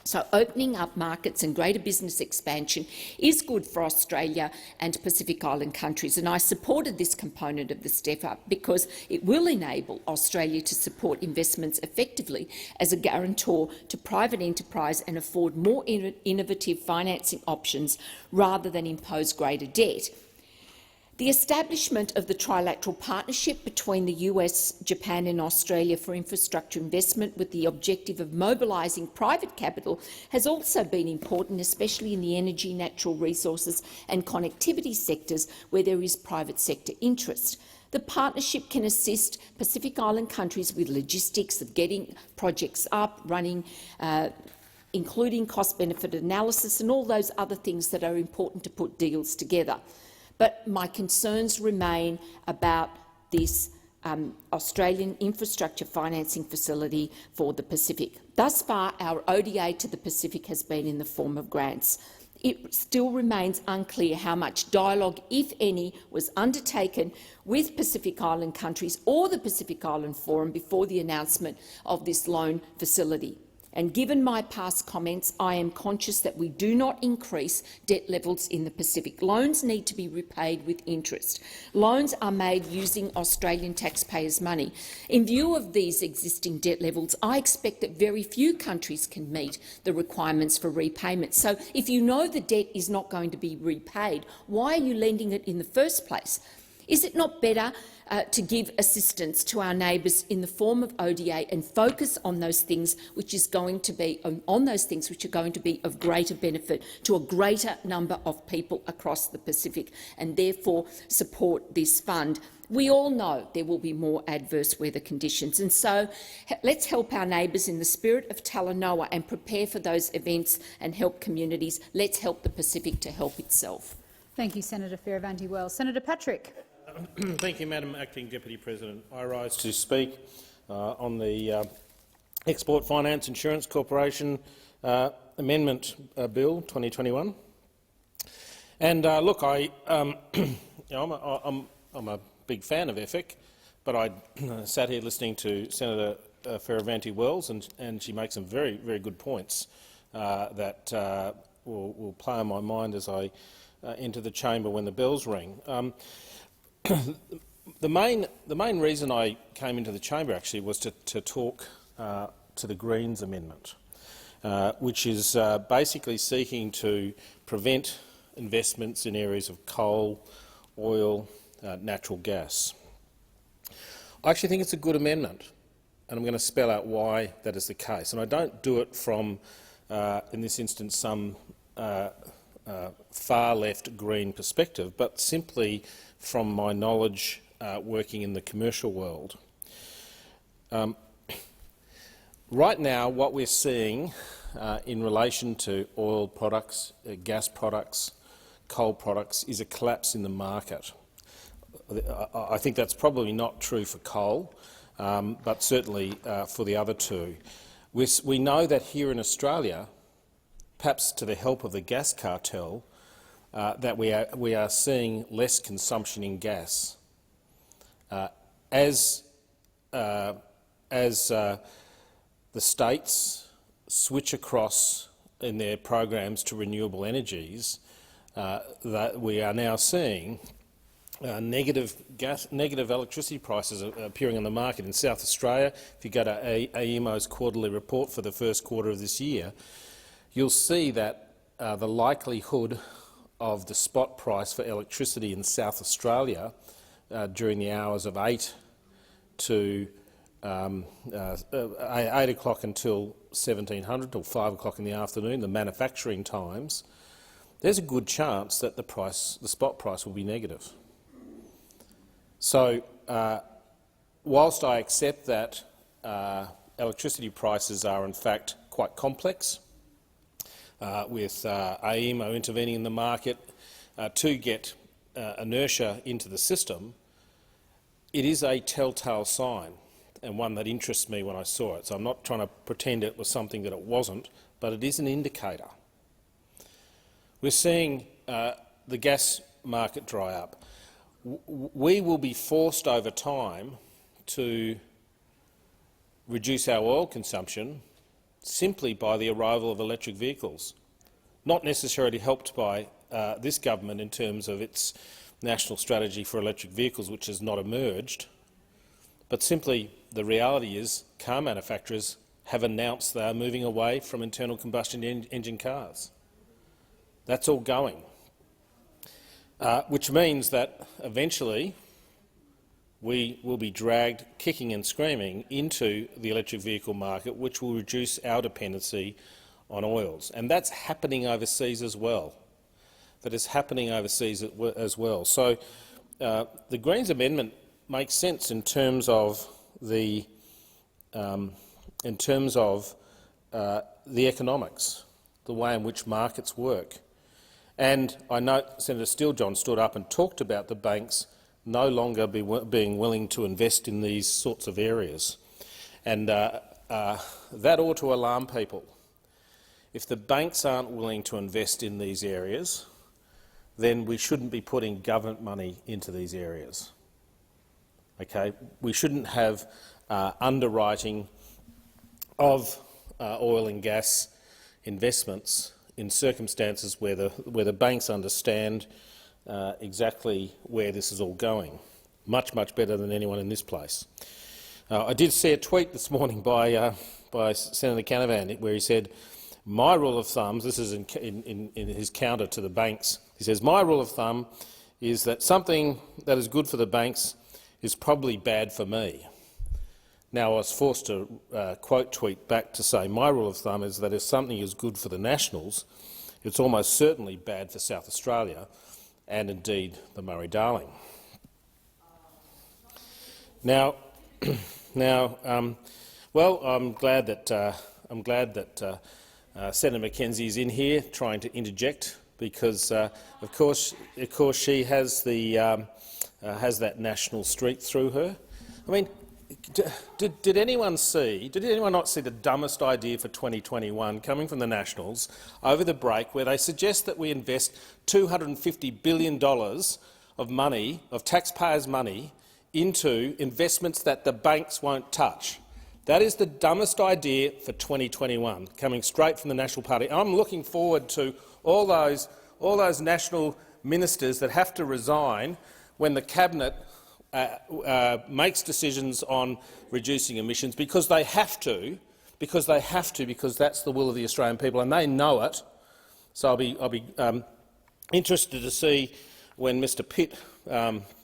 So opening up markets and greater business expansion is good for Australia and Pacific Island countries, and I supported this component of the step-up because it will enable Australia to support investments effectively as a guarantor to private enterprise and afford more innovative financing options rather than impose greater debt. The establishment of the trilateral partnership between the US, Japan and Australia for infrastructure investment with the objective of mobilising private capital has also been important, especially in the energy, natural resources and connectivity sectors where there is private sector interest. The partnership can assist Pacific Island countries with logistics of getting projects up, running, including cost-benefit analysis and all those other things that are important to put deals together. But my concerns remain about this Australian Infrastructure Financing Facility for the Pacific. Thus far, our ODA to the Pacific has been in the form of grants. It still remains unclear how much dialogue, if any, was undertaken with Pacific Island countries or the Pacific Island Forum before the announcement of this loan facility. And given my past comments, I am conscious that we do not increase debt levels in the Pacific. Loans need to be repaid with interest. Loans are made using Australian taxpayers' money. In view of these existing debt levels, I expect that very few countries can meet the requirements for repayment. So if you know the debt is not going to be repaid, why are you lending it in the first place? Is it not better to give assistance to our neighbours in the form of ODA and focus on those things which are going to be of greater benefit to a greater number of people across the Pacific, and therefore support this fund? We all know there will be more adverse weather conditions, and so let's help our neighbours in the spirit of Talanoa and prepare for those events and help communities. Let's help the Pacific to help itself. Thank you, Senator Fierravanti-Wells. Senator Patrick. Thank you, Madam Acting Deputy President. I rise to speak on the Export Finance Insurance Corporation Amendment Bill 2021. And look, I'm a big fan of EFIC, but I sat here listening to Senator Fierravanti-Wells, and she makes some very, very good points that will play on my mind as I enter the chamber when the bells ring. The main reason I came into the chamber actually was to talk to the Greens amendment, which is basically seeking to prevent investments in areas of coal, oil, natural gas. I actually think it's a good amendment, and I'm going to spell out why that is the case. And I don't do it from, in this instance, some far-left Green perspective, but simply from my knowledge working in the commercial world. Right now, what we're seeing in relation to oil products, gas products, coal products is a collapse in the market. I think that's probably not true for coal, but certainly for the other two. We know that here in Australia, perhaps to the help of the gas cartel, that we are seeing less consumption in gas. As the states switch across in their programs to renewable energies, that we are now seeing negative electricity prices appearing on the market in South Australia. If you go to AEMO's quarterly report for the first quarter of this year, you'll see that the likelihood of the spot price for electricity in South Australia during the hours of 8 o'clock until 1700 or 5 o'clock in the afternoon, the manufacturing times, there's a good chance that the spot price will be negative. So, whilst I accept that electricity prices are in fact quite complex, with AEMO intervening in the market to get inertia into the system, it is a telltale sign, and one that interests me when I saw it. So I'm not trying to pretend it was something that it wasn't, but it is an indicator. We're seeing the gas market dry up. We will be forced over time to reduce our oil consumption simply by the arrival of electric vehicles, not necessarily helped by this government in terms of its national strategy for electric vehicles, which has not emerged, but simply the reality is car manufacturers have announced they are moving away from internal combustion engine cars. That's all going, which means that eventually we will be dragged kicking and screaming into the electric vehicle market, which will reduce our dependency on oils. And that's happening overseas as well. That is happening overseas as well. So the Greens amendment makes sense in terms of the economics, the way in which markets work. And I note Senator Steele-John stood up and talked about the banks no longer being willing to invest in these sorts of areas. And that ought to alarm people. If the banks aren't willing to invest in these areas, then we shouldn't be putting government money into these areas. Okay? We shouldn't have underwriting of oil and gas investments in circumstances where the banks understand exactly where this is all going, much better than anyone in this place. I did see a tweet this morning by Senator Canavan where he said, "My rule of thumb," this is in his counter to the banks, he says, "My rule of thumb is that something that is good for the banks is probably bad for me. Now, I was forced to quote tweet back to say my rule of thumb is that if something is good for the Nationals, it's almost certainly bad for South Australia and indeed the Murray-Darling. Now, well, I'm glad that Senator Mackenzie is in here trying to interject, because of course she has that national streak through her. I mean, did anyone not see the dumbest idea for 2021 coming from the Nationals over the break, where they suggest that we invest $250 billion of money, of taxpayers' money, into investments that the banks won't touch? That is the dumbest idea for 2021, coming straight from the National Party. I'm looking forward to all those national ministers that have to resign when the Cabinet makes decisions on reducing emissions, because they have to, because that's the will of the Australian people, and they know it. So I'll be interested to see when Mr Pitt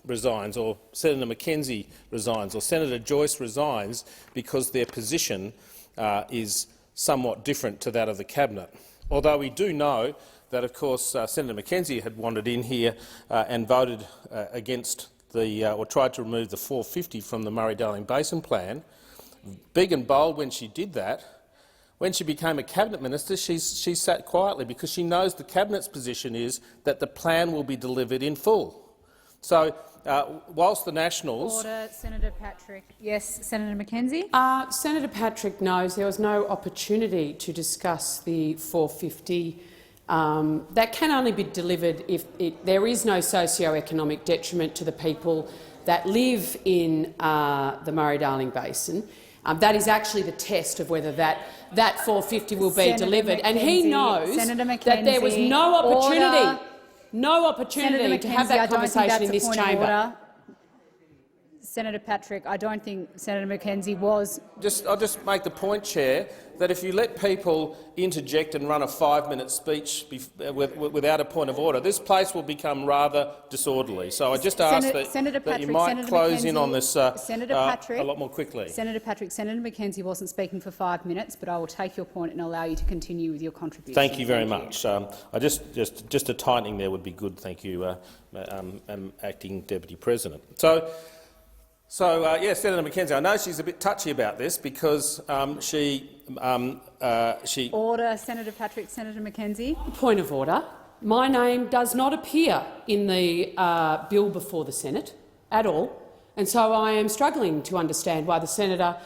resigns, or Senator Mackenzie resigns, or Senator Joyce resigns, because their position is somewhat different to that of the Cabinet. Although we do know that, of course, Senator Mackenzie had wandered in here and voted against or tried to remove the 450 from the Murray-Darling Basin Plan. Big and bold when she did that. When she became a Cabinet Minister, she sat quietly, because she knows the Cabinet's position is that the plan will be delivered in full. So, whilst the Nationals— Order. Senator Patrick. Yes, Senator Mackenzie. Senator Patrick knows there was no opportunity to discuss the 450. That can only be delivered if there is no socio-economic detriment to the people that live in the Murray-Darling Basin. That is actually the test of whether that 450 will be delivered. And he knows that there was no opportunity to have that conversation in this chamber. Senator Patrick, I don't think Senator Mackenzie was— I'll just make the point, Chair, that if you let people interject and run a 5-minute speech without a point of order, this place will become rather disorderly. So I just ask that you might close in on this a lot more quickly. Senator Patrick, Senator Mackenzie wasn't speaking for 5 minutes, but I will take your point and allow you to continue with your contribution. Thank you very much. I just a tightening there would be good. Thank you, Acting Deputy President. So, yes, Senator Mackenzie, I know she's a bit touchy about this, because she— Order, Senator Patrick. Senator Mackenzie. Point of order. My name does not appear in the bill before the Senate at all, and so I am struggling to understand why the senator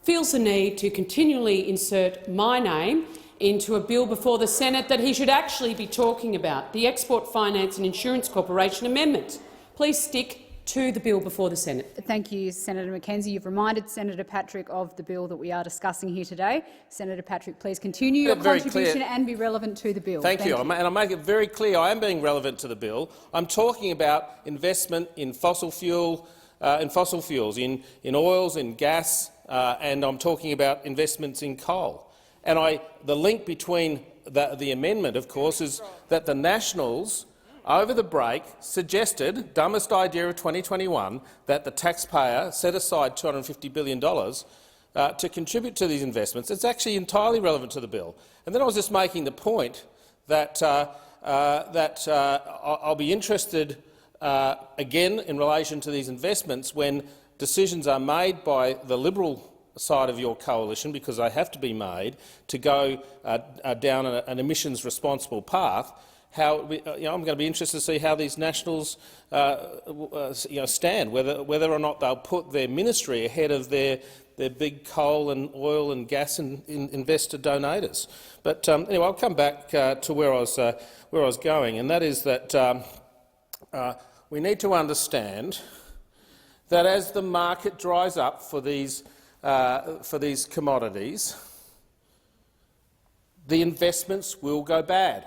feels the need to continually insert my name into a bill before the Senate that he should actually be talking about, the Export Finance and Insurance Corporation Amendment. Please stick to the bill before the Senate. Thank you, Senator Mackenzie. You've reminded Senator Patrick of the bill that we are discussing here today. Senator Patrick, please continue your contribution and be relevant to the bill. Thank you. And I'll make it very clear I am being relevant to the bill. I'm talking about investment in fossil fuels, in oils, in gas, and I'm talking about investments in coal. And the link between the amendment, of course, is that the Nationals over the break suggested, dumbest idea of 2021, that the taxpayer set aside $250 billion to contribute to these investments. It's actually entirely relevant to the bill. And then I was just making the point that I'll be interested again in relation to these investments when decisions are made by the Liberal side of your coalition, because they have to be made, to go down an emissions responsible path. I'm going to be interested to see how these Nationals stand, whether or not they'll put their ministry ahead of their big coal and oil and gas investor donators. But anyway, I'll come back to where I was going, and that is that we need to understand that as the market dries up for these commodities, the investments will go bad.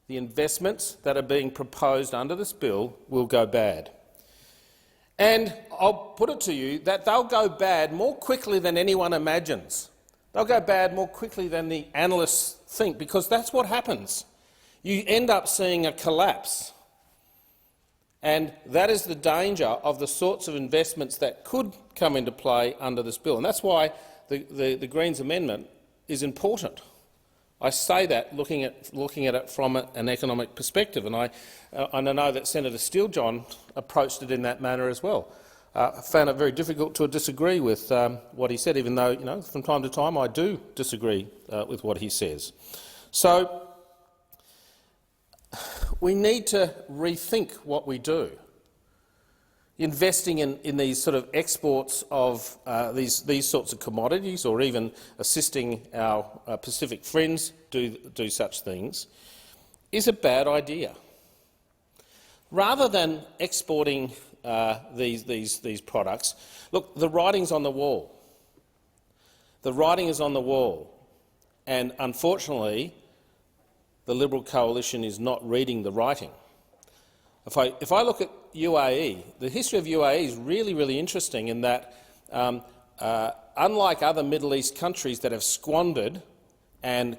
The investments that are being proposed under this bill will go bad. And I'll put it to you that they'll go bad more quickly than anyone imagines. They'll go bad more quickly than the analysts think, because that's what happens. You end up seeing a collapse And that is the danger of the sorts of investments that could come into play under this bill. And that's why the Greens amendment is important. I say that looking at it from an economic perspective, and I know that Senator Steele-John approached it in that manner as well. I found it very difficult to disagree with what he said, even though from time to time I do disagree with what he says. So we need to rethink what we do. Investing in these sort of exports of these sorts of commodities, or even assisting our Pacific friends do such things, is a bad idea. Rather than exporting these products, look, the writing's on the wall. The writing is on the wall, and unfortunately, the Liberal coalition is not reading the writing. If I look at UAE, the history of UAE is really, really interesting in that, unlike other Middle East countries that have squandered and,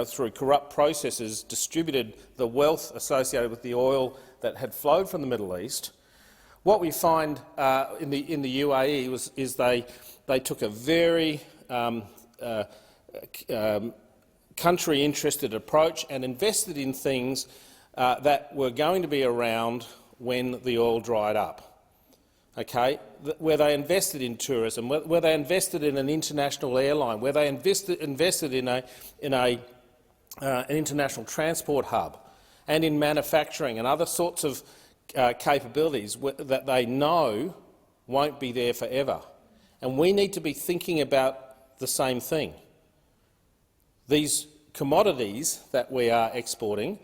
through corrupt processes, distributed the wealth associated with the oil that had flowed from the Middle East, what we find in the UAE is they took a very country-interested approach and invested in things that were going to be around when the oil dried up, okay? Where they invested in tourism, where they invested in an international airline, where they invested in an international transport hub, and in manufacturing and other sorts of capabilities that they know won't be there forever. And we need to be thinking about the same thing. These commodities that we are exporting,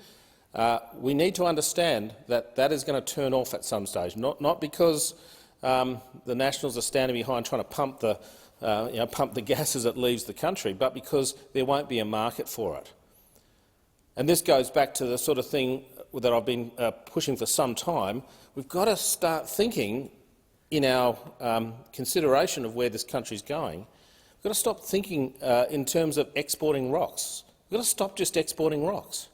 we need to understand that is going to turn off at some stage, not because the Nationals are standing behind trying to pump the gas as it leaves the country, but because there won't be a market for it. And this goes back to the sort of thing that I've been pushing for some time. We've got to start thinking in our consideration of where this country is going. We've got to stop thinking in terms of exporting rocks. We've got to stop just exporting rocks.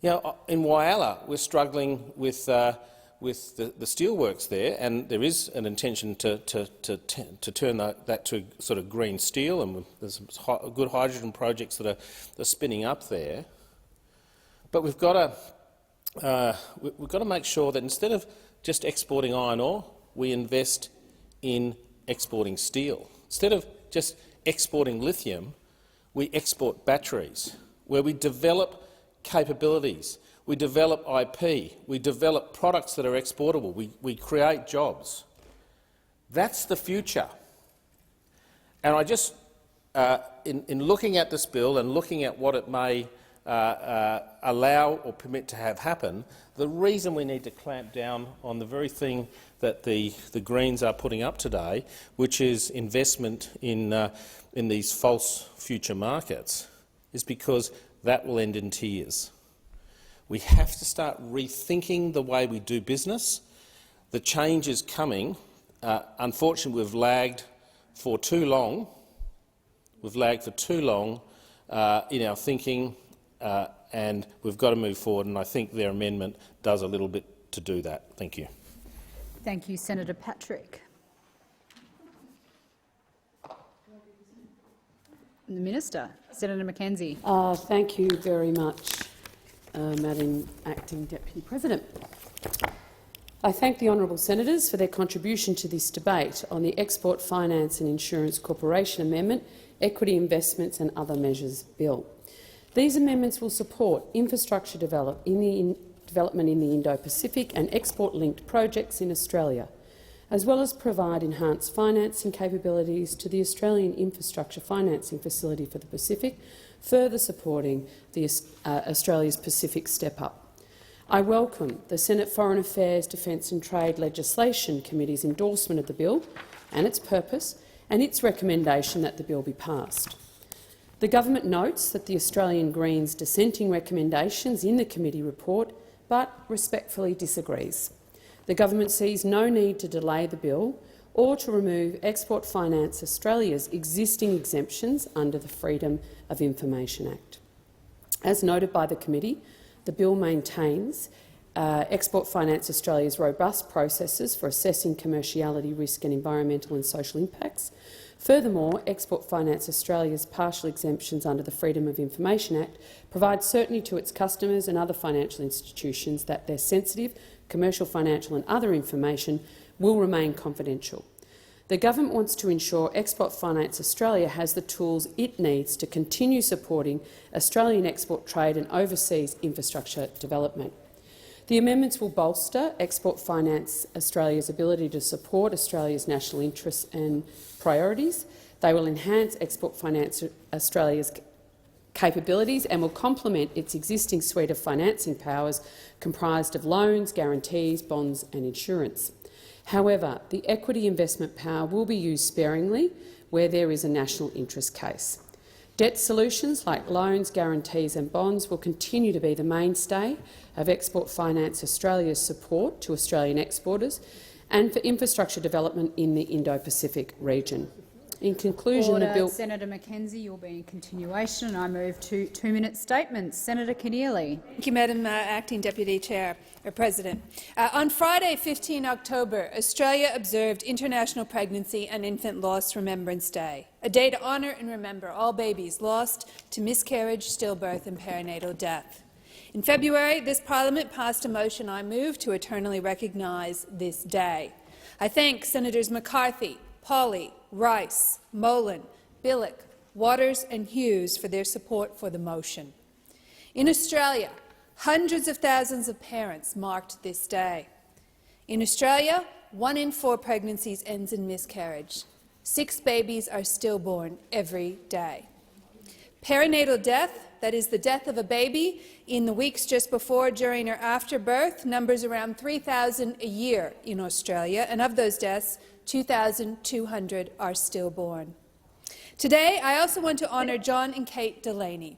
In Whyalla, we're struggling with the steelworks there, and there is an intention to turn that to sort of green steel, and there's some good hydrogen projects that are spinning up there. But we've got to make sure that instead of just exporting iron ore, we invest in exporting steel. Instead of just exporting lithium, we export batteries, where we develop capabilities, we develop IP, we develop products that are exportable, we create jobs. That's the future. And I just, in looking at this bill and looking at what it may allow or permit to have happen, the reason we need to clamp down on the very thing that the Greens are putting up today, which is investment in these false future markets, is because that will end in tears. We have to start rethinking the way we do business. The change is coming. Unfortunately, we've lagged for too long. We've lagged for too long in our thinking, and we've got to move forward, and I think their amendment does a little bit to do that. Thank you. Thank you, Senator Patrick. The Minister, Senator Mackenzie. Thank you very much, Madam Acting Deputy President. I thank the honourable senators for their contribution to this debate on the Export Finance and Insurance Corporation Amendment, Equity Investments and Other Measures Bill. These amendments will support infrastructure development in the Indo-Pacific and export-linked projects in Australia, as well as provide enhanced financing capabilities to the Australian Infrastructure Financing Facility for the Pacific, further supporting Australia's Pacific step-up. I welcome the Senate Foreign Affairs, Defence and Trade Legislation Committee's endorsement of the bill and its purpose, and its recommendation that the bill be passed. The government notes that the Australian Greens' dissenting recommendations in the committee report, but respectfully disagrees. The government sees no need to delay the bill or to remove Export Finance Australia's existing exemptions under the Freedom of Information Act. As noted by the committee, the bill maintains Export Finance Australia's robust processes for assessing commerciality, risk and environmental and social impacts. Furthermore, Export Finance Australia's partial exemptions under the Freedom of Information Act provide certainty to its customers and other financial institutions that their sensitive commercial, financial and other information will remain confidential. The government wants to ensure Export Finance Australia has the tools it needs to continue supporting Australian export trade and overseas infrastructure development. The amendments will bolster Export Finance Australia's ability to support Australia's national interests and priorities. They will enhance Export Finance Australia's capabilities and will complement its existing suite of financing powers comprised of loans, guarantees, bonds and insurance. However, the equity investment power will be used sparingly where there is a national interest case. Debt solutions like loans, guarantees and bonds will continue to be the mainstay of Export Finance Australia's support to Australian exporters and for infrastructure development in the Indo-Pacific region. In conclusion, the bill— Senator McKenzie, you'll be in continuation, and I move to 2-minute statements. Senator Keneally. Thank you, Madam Acting Deputy President. On Friday, 15 October, Australia observed International Pregnancy and Infant Loss Remembrance Day, a day to honour and remember all babies lost to miscarriage, stillbirth and perinatal death. In February, this Parliament passed a motion I move to eternally recognise this day. I thank Senators McCarthy, Polley, Rice, Molan, Billick, Waters and Hughes for their support for the motion. In Australia, hundreds of thousands of parents marked this day. In Australia, 1 in 4 pregnancies ends in miscarriage. 6 babies are stillborn every day. Perinatal death, that is the death of a baby in the weeks just before, during or after birth, numbers around 3,000 a year in Australia, and of those deaths, 2,200 are stillborn. Today, I also want to honour John and Kate Delaney.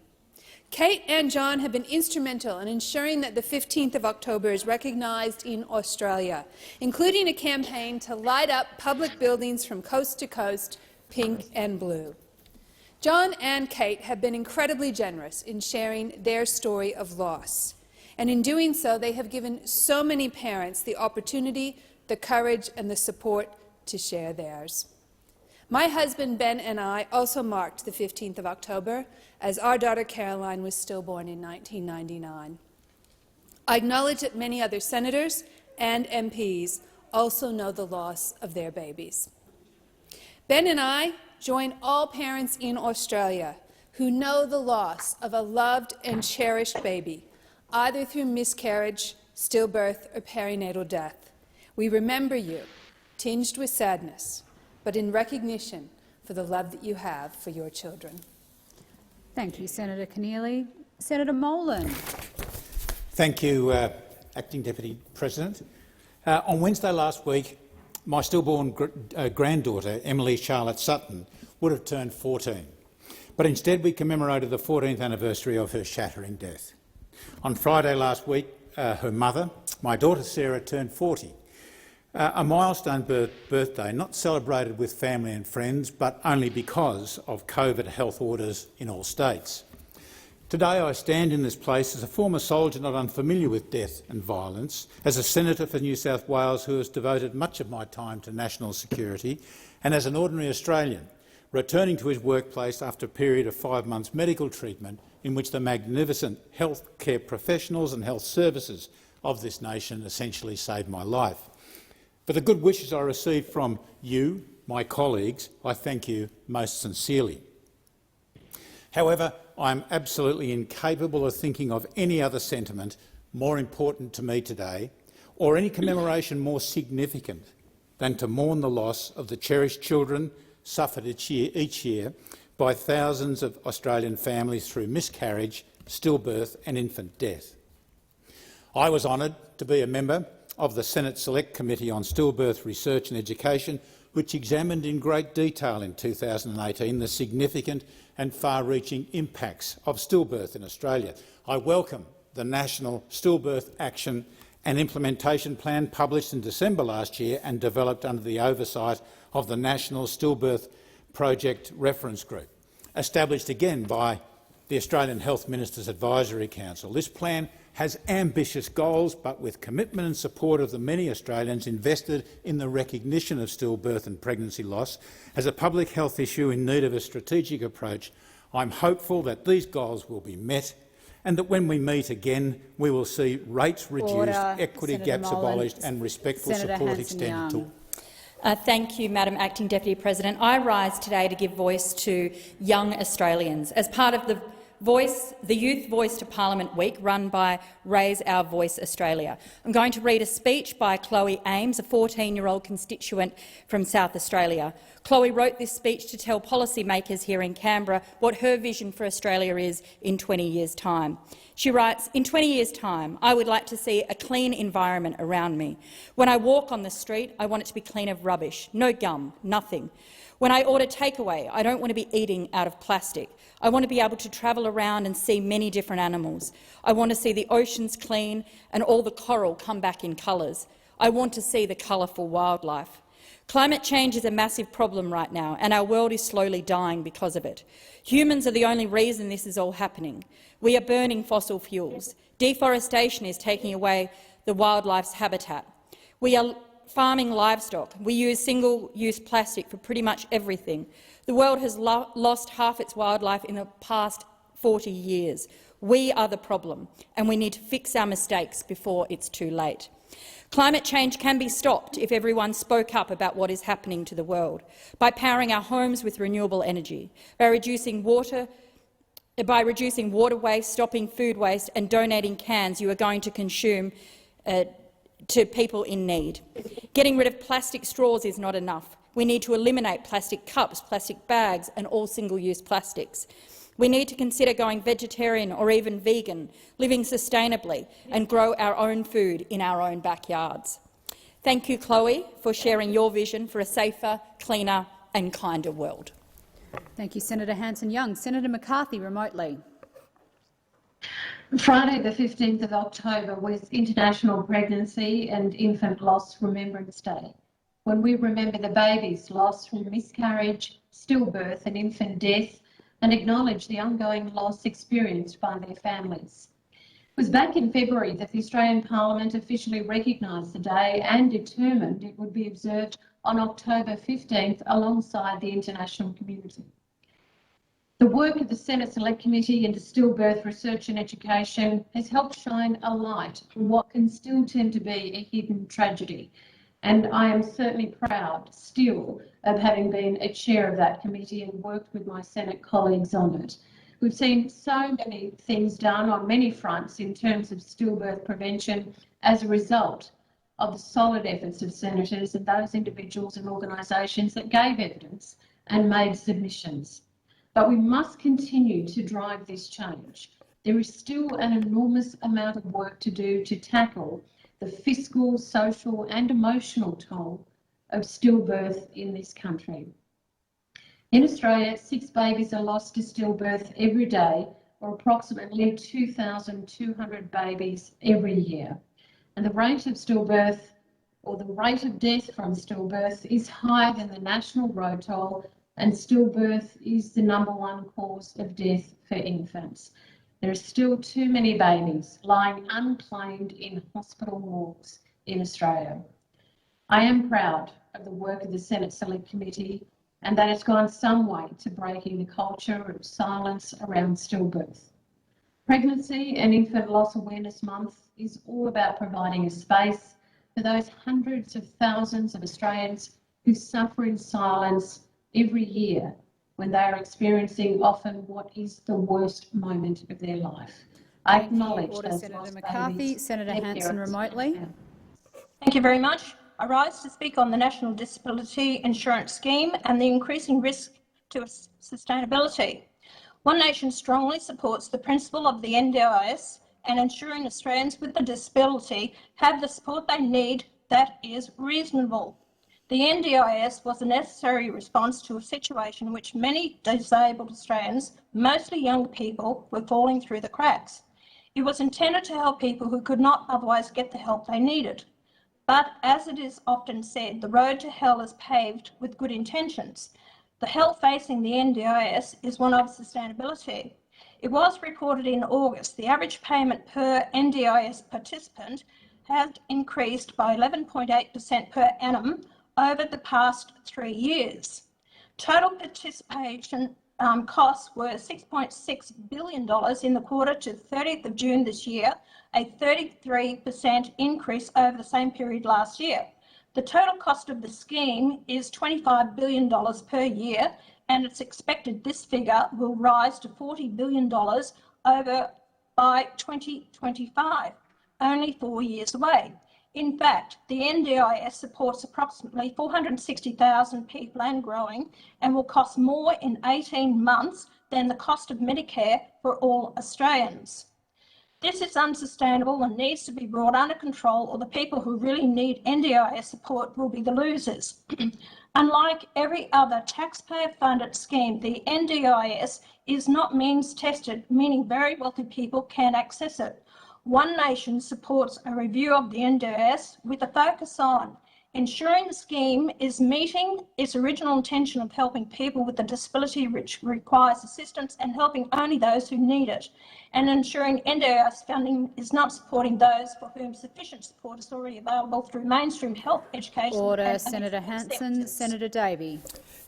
Kate and John have been instrumental in ensuring that the 15th of October is recognised in Australia, including a campaign to light up public buildings from coast to coast, pink and blue. John and Kate have been incredibly generous in sharing their story of loss, and in doing so they have given so many parents the opportunity, the courage and the support to share theirs. My husband Ben and I also marked the 15th of October as our daughter Caroline was stillborn in 1999. I acknowledge that many other senators and MPs also know the loss of their babies. Ben and I join all parents in Australia who know the loss of a loved and cherished baby, either through miscarriage, stillbirth or perinatal death. We remember you, tinged with sadness, but in recognition for the love that you have for your children. Thank you, Senator Keneally. Senator Molan. Thank you, Acting Deputy President. On Wednesday last week, my stillborn granddaughter, Emily Charlotte Sutton, would have turned 14, but instead we commemorated the 14th anniversary of her shattering death. On Friday last week, her mother, my daughter Sarah, turned 40. A milestone birthday not celebrated with family and friends, but only because of COVID health orders in all states. Today I stand in this place as a former soldier not unfamiliar with death and violence, as a senator for New South Wales who has devoted much of my time to national security, and as an ordinary Australian, returning to his workplace after a period of 5 months medical treatment in which the magnificent healthcare professionals and health services of this nation essentially saved my life. For the good wishes I received from you, my colleagues, I thank you most sincerely. However, I am absolutely incapable of thinking of any other sentiment more important to me today, or any commemoration more significant than to mourn the loss of the cherished children suffered each year by thousands of Australian families through miscarriage, stillbirth and infant death. I was honoured to be a member of the Senate Select Committee on Stillbirth Research and Education, which examined in great detail in 2018 the significant and far-reaching impacts of stillbirth in Australia. I welcome the National Stillbirth Action and Implementation Plan published in December last year and developed under the oversight of the National Stillbirth Project Reference Group, established again by the Australian Health Ministers Advisory Council. This plan has ambitious goals, but with commitment and support of the many Australians invested in the recognition of stillbirth and pregnancy loss as a public health issue in need of a strategic approach, I'm hopeful that these goals will be met and that when we meet again, we will see rates reduced, equity gaps abolished and respectful support extended to. Thank you, Madam Acting Deputy President. I rise today to give voice to young Australians as part of the Youth Voice to Parliament Week run by Raise Our Voice Australia. I'm going to read a speech by Chloe Ames, a 14-year-old constituent from South Australia. Chloe wrote this speech to tell policymakers here in Canberra what her vision for Australia is in 20 years' time. She writes, "In 20 years' time, I would like to see a clean environment around me. When I walk on the street, I want it to be clean of rubbish, no gum, nothing. When I order takeaway, I don't want to be eating out of plastic. I want to be able to travel around and see many different animals. I want to see the oceans clean and all the coral come back in colours. I want to see the colourful wildlife. Climate change is a massive problem right now, and our world is slowly dying because of it. Humans are the only reason this is all happening. We are burning fossil fuels. Deforestation is taking away the wildlife's habitat. We are farming livestock. We use single-use plastic for pretty much everything. The world has lost half its wildlife in the past 40 years. We are the problem, and we need to fix our mistakes before it's too late. Climate change can be stopped if everyone spoke up about what is happening to the world, by powering our homes with renewable energy, by reducing water waste, stopping food waste and donating cans you are going to consume to people in need. Getting rid of plastic straws is not enough. We need to eliminate plastic cups, plastic bags and all single-use plastics. We need to consider going vegetarian or even vegan, living sustainably and grow our own food in our own backyards. Thank you, Chloe, for sharing your vision for a safer, cleaner and kinder world. Thank you, Senator Hanson-Young. Senator McCarthy, remotely. Friday the 15th of October was International Pregnancy and Infant Loss Remembrance Day, when we remember the babies lost from miscarriage, stillbirth and infant death, and acknowledge the ongoing loss experienced by their families. It was back in February that the Australian Parliament officially recognised the day and determined it would be observed on October 15th alongside the international community. The work of the Senate Select Committee into Stillbirth Research and Education has helped shine a light on what can still tend to be a hidden tragedy, and I am certainly proud still of having been a chair of that committee and worked with my Senate colleagues on it. We've seen so many things done on many fronts in terms of stillbirth prevention as a result of the solid efforts of senators and those individuals and organisations that gave evidence and made submissions. But we must continue to drive this change. There is still an enormous amount of work to do to tackle the fiscal, social and emotional toll of stillbirth in this country. In Australia, 6 babies are lost to stillbirth every day, or approximately 2,200 babies every year. And the rate of stillbirth, or the rate of death from stillbirth, is higher than the national road toll, and stillbirth is the #1 cause of death for infants. There are still too many babies lying unclaimed in hospital morgues in Australia. I am proud of the work of the Senate Select Committee and that it's gone some way to breaking the culture of silence around stillbirth. Pregnancy and Infant Loss Awareness Month is all about providing a space for those hundreds of thousands of Australians who suffer in silence every year when they are experiencing often what is the worst moment of their life. I acknowledge those Senator lost McCarthy. babies, Senator their Hanson, parents. remotely. Thank you very much. I rise to speak on the National Disability Insurance Scheme and the increasing risk to sustainability. One Nation strongly supports the principle of the NDIS and ensuring Australians with a disability have the support they need that is reasonable. The NDIS was a necessary response to a situation in which many disabled Australians, mostly young people, were falling through the cracks. It was intended to help people who could not otherwise get the help they needed. But as it is often said, the road to hell is paved with good intentions. The hell facing the NDIS is one of sustainability. It was reported in August the average payment per NDIS participant had increased by 11.8% per annum over the past 3 years. Total participation costs were $6.6 billion in the quarter to 30th of June this year, a 33% increase over the same period last year. The total cost of the scheme is $25 billion per year, and it's expected this figure will rise to $40 billion by 2025, only 4 years away. In fact, the NDIS supports approximately 460,000 people and growing, and will cost more in 18 months than the cost of Medicare for all Australians. This is unsustainable and needs to be brought under control, or the people who really need NDIS support will be the losers. Unlike every other taxpayer-funded scheme, the NDIS is not means tested, meaning very wealthy people can access it. One Nation supports a review of the NDIS with a focus on ensuring the scheme is meeting its original intention of helping people with a disability which requires assistance and helping only those who need it, and ensuring NDIS funding is not supporting those for whom sufficient support is already available through mainstream health education. Order. Senator Hanson. Senator Davey.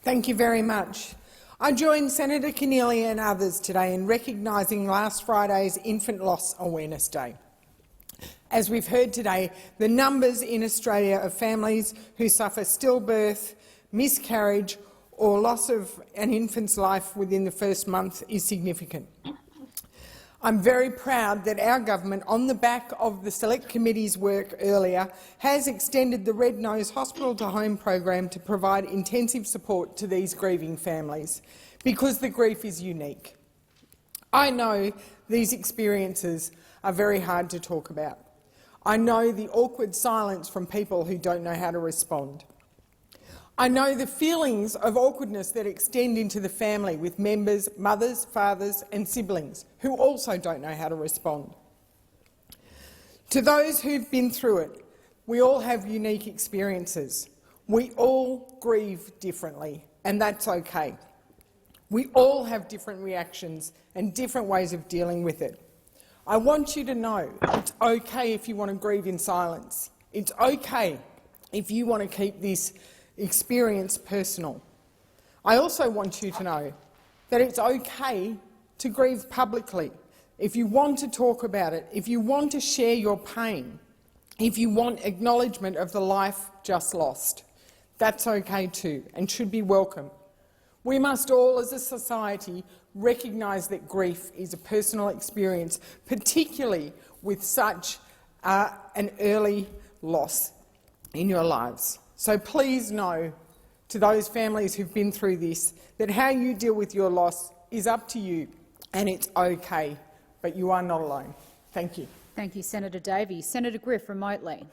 Thank you very much. I join Senator Keneally and others today in recognising last Friday's Infant Loss Awareness Day. As we've heard today, the numbers in Australia of families who suffer stillbirth, miscarriage or loss of an infant's life within the first month is significant. I'm very proud that our government, on the back of the Select Committee's work earlier, has extended the Red Nose Hospital to Home program to provide intensive support to these grieving families, because the grief is unique. I know these experiences are very hard to talk about. I know the awkward silence from people who don't know how to respond. I know the feelings of awkwardness that extend into the family with members, mothers, fathers and siblings who also don't know how to respond. To those who've been through it, we all have unique experiences. We all grieve differently, and that's okay. We all have different reactions and different ways of dealing with it. I want you to know it's okay if you want to grieve in silence. It's okay if you want to keep this experience personal. I also want you to know that it's okay to grieve publicly. If you want to talk about it, if you want to share your pain, if you want acknowledgement of the life just lost, that's okay too and should be welcome. We must all, as a society, recognise that grief is a personal experience, particularly with such an early loss in your lives. So please know, to those families who've been through this, that how you deal with your loss is up to you, and it's okay, but you are not alone. Thank you. Thank you, Senator Davies. Senator Griff, remotely.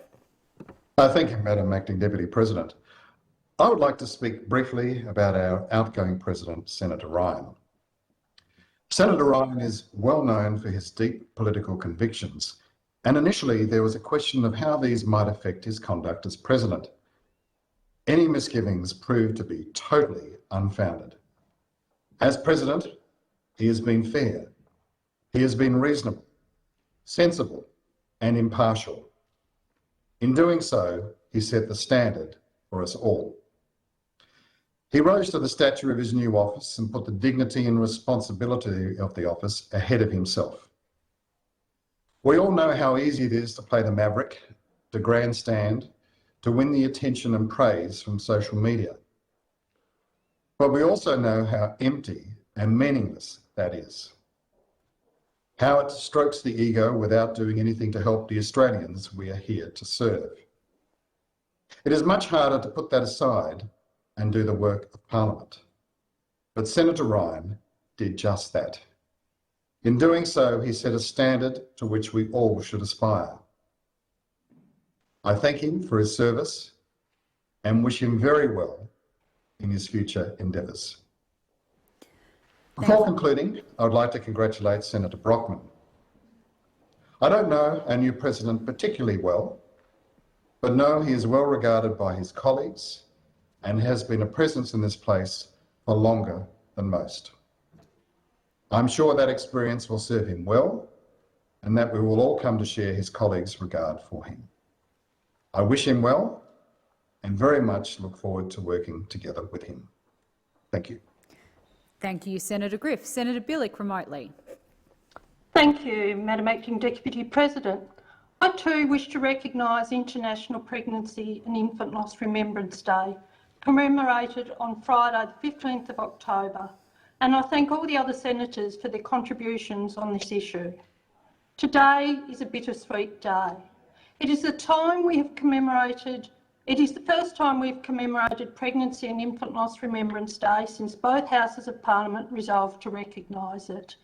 Thank you, Madam Acting Deputy President. I would like to speak briefly about our outgoing President, Senator Ryan. Senator Ryan is well known for his deep political convictions, and initially there was a question of how these might affect his conduct as President. Any misgivings proved to be totally unfounded. As President, he has been fair. He has been reasonable, sensible and impartial. In doing so, he set the standard for us all. He rose to the stature of his new office and put the dignity and responsibility of the office ahead of himself. We all know how easy it is to play the maverick, to grandstand, to win the attention and praise from social media. But we also know how empty and meaningless that is. How it strokes the ego without doing anything to help the Australians we are here to serve. It is much harder to put that aside and do the work of Parliament. But Senator Ryan did just that. In doing so, he set a standard to which we all should aspire. I thank him for his service and wish him very well in his future endeavours. Before concluding, I would like to congratulate Senator Brockman. I don't know our new President particularly well, but know he is well regarded by his colleagues and has been a presence in this place for longer than most. I'm sure that experience will serve him well and that we will all come to share his colleagues' regard for him. I wish him well and very much look forward to working together with him. Thank you. Thank you, Senator Griff. Senator Bilyk, remotely. Thank you, Madam Acting Deputy President. I too wish to recognise International Pregnancy and Infant Loss Remembrance Day, commemorated on Friday the 15th of October, and I thank all the other senators for their contributions on this issue. Today is a bittersweet day. It is the first time we've commemorated Pregnancy and Infant Loss Remembrance Day since both Houses of Parliament resolved to recognise it.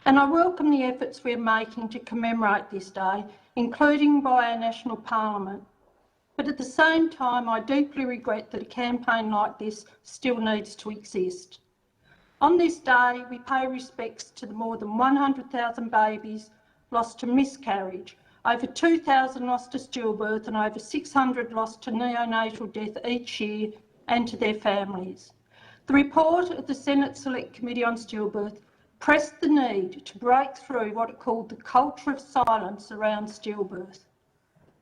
And I welcome the efforts we're making to commemorate this day, including by our national parliament. But at the same time, I deeply regret that a campaign like this still needs to exist. On this day, we pay respects to the more than 100,000 babies lost to miscarriage, over 2,000 lost to stillbirth and over 600 lost to neonatal death each year, and to their families. The report of the Senate Select Committee on Stillbirth pressed the need to break through what it called the culture of silence around stillbirth.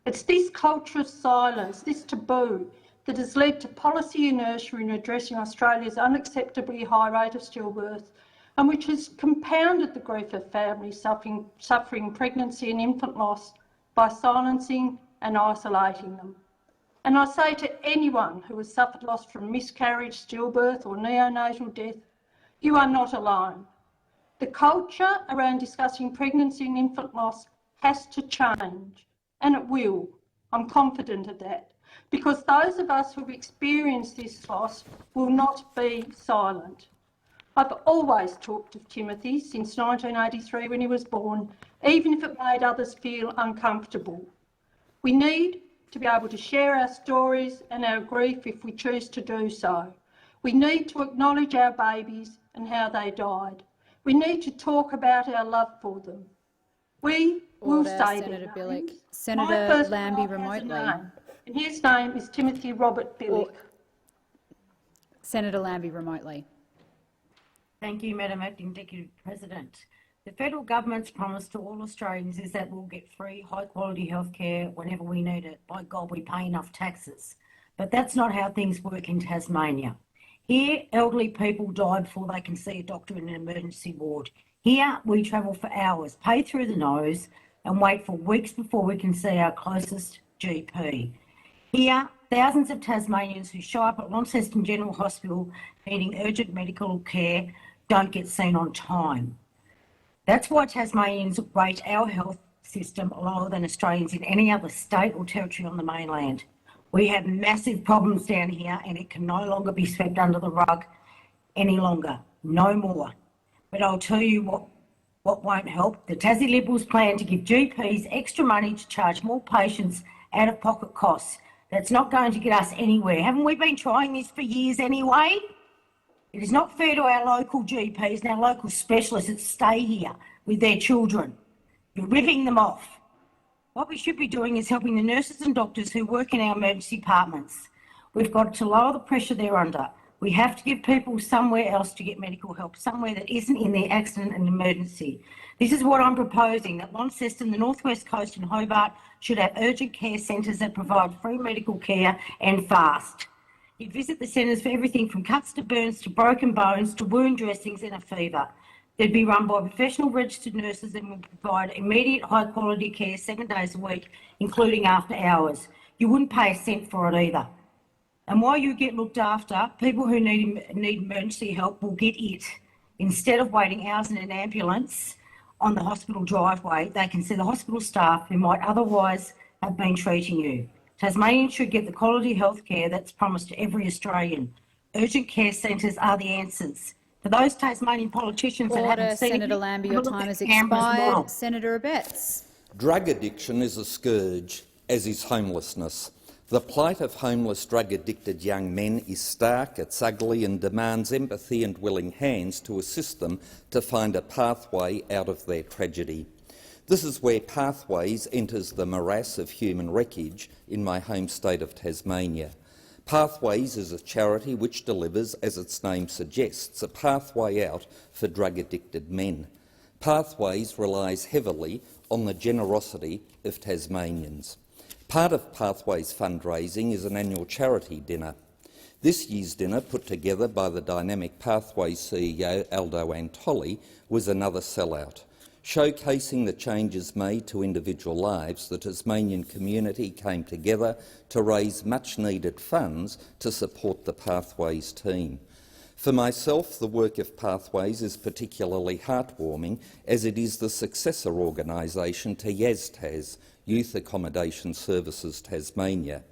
It's this culture of silence, this taboo, that has led to policy inertia in addressing Australia's unacceptably high rate of stillbirth, and which has compounded the grief of families suffering pregnancy and infant loss by silencing and isolating them. And I say to anyone who has suffered loss from miscarriage, stillbirth or neonatal death, you are not alone. The culture around discussing pregnancy and infant loss has to change, and it will. I'm confident of that, because those of us who have experienced this loss will not be silent. I've always talked of Timothy since 1983 when he was born, even if it made others feel uncomfortable. We need to be able to share our stories and our grief if we choose to do so. We need to acknowledge our babies and how they died. We need to talk about our love for them. We will say Senator their Bilyk. names. My Senator first Lambie, child has a remotely. name, and his name is Timothy Robert Bilyk. Senator Lambie, remotely. Thank you, Madam Acting Deputy President. The federal government's promise to all Australians is that we'll get free, high-quality health care whenever we need it. By God, we pay enough taxes. But that's not how things work in Tasmania. Here, elderly people die before they can see a doctor in an emergency ward. Here, we travel for hours, pay through the nose, and wait for weeks before we can see our closest GP. Here, thousands of Tasmanians who show up at Launceston General Hospital needing urgent medical care don't get seen on time. That's why Tasmanians rate our health system lower than Australians in any other state or territory on the mainland. We have massive problems down here, and it can no longer be swept under the rug any longer. No more. But I'll tell you what won't help. The Tassie Liberals plan to give GPs extra money to charge more patients out-of-pocket costs. That's not going to get us anywhere. Haven't we been trying this for years anyway? It is not fair to our local GPs and our local specialists that stay here with their children. You're ripping them off. What we should be doing is helping the nurses and doctors who work in our emergency departments. We've got to lower the pressure they're under. We have to give people somewhere else to get medical help, somewhere that isn't in their accident and emergency. This is what I'm proposing, that Launceston, the North West Coast and Hobart should have urgent care centres that provide free medical care and fast. You visit the centres for everything from cuts to burns to broken bones to wound dressings and a fever. They'd be run by professional registered nurses and will provide immediate high quality care 7 days a week, including after hours. You wouldn't pay a cent for it either. And while you get looked after, people who need emergency help will get it. Instead of waiting hours in an ambulance on the hospital driveway, they can see the hospital staff who might otherwise have been treating you. Tasmanians should get the quality health care that's promised to every Australian. Urgent care centres are the answers. For those Tasmanian politicians that haven't seen Senator it, Lambie, have a your look time at has Canberra's model. expired. Senator Abetz. Drug addiction is a scourge, as is homelessness. The plight of homeless, drug-addicted young men is stark, it's ugly and demands empathy and willing hands to assist them to find a pathway out of their tragedy. This is where Pathways enters the morass of human wreckage in my home state of Tasmania. Pathways is a charity which delivers, as its name suggests, a pathway out for drug-addicted men. Pathways relies heavily on the generosity of Tasmanians. Part of Pathways fundraising is an annual charity dinner. This year's dinner, put together by the dynamic Pathways CEO Aldo Antoli, was another sellout. Showcasing the changes made to individual lives, the Tasmanian community came together to raise much-needed funds to support the Pathways team. For myself, the work of Pathways is particularly heartwarming, as it is the successor organisation to YASTAS, Youth Accommodation Services Tasmania.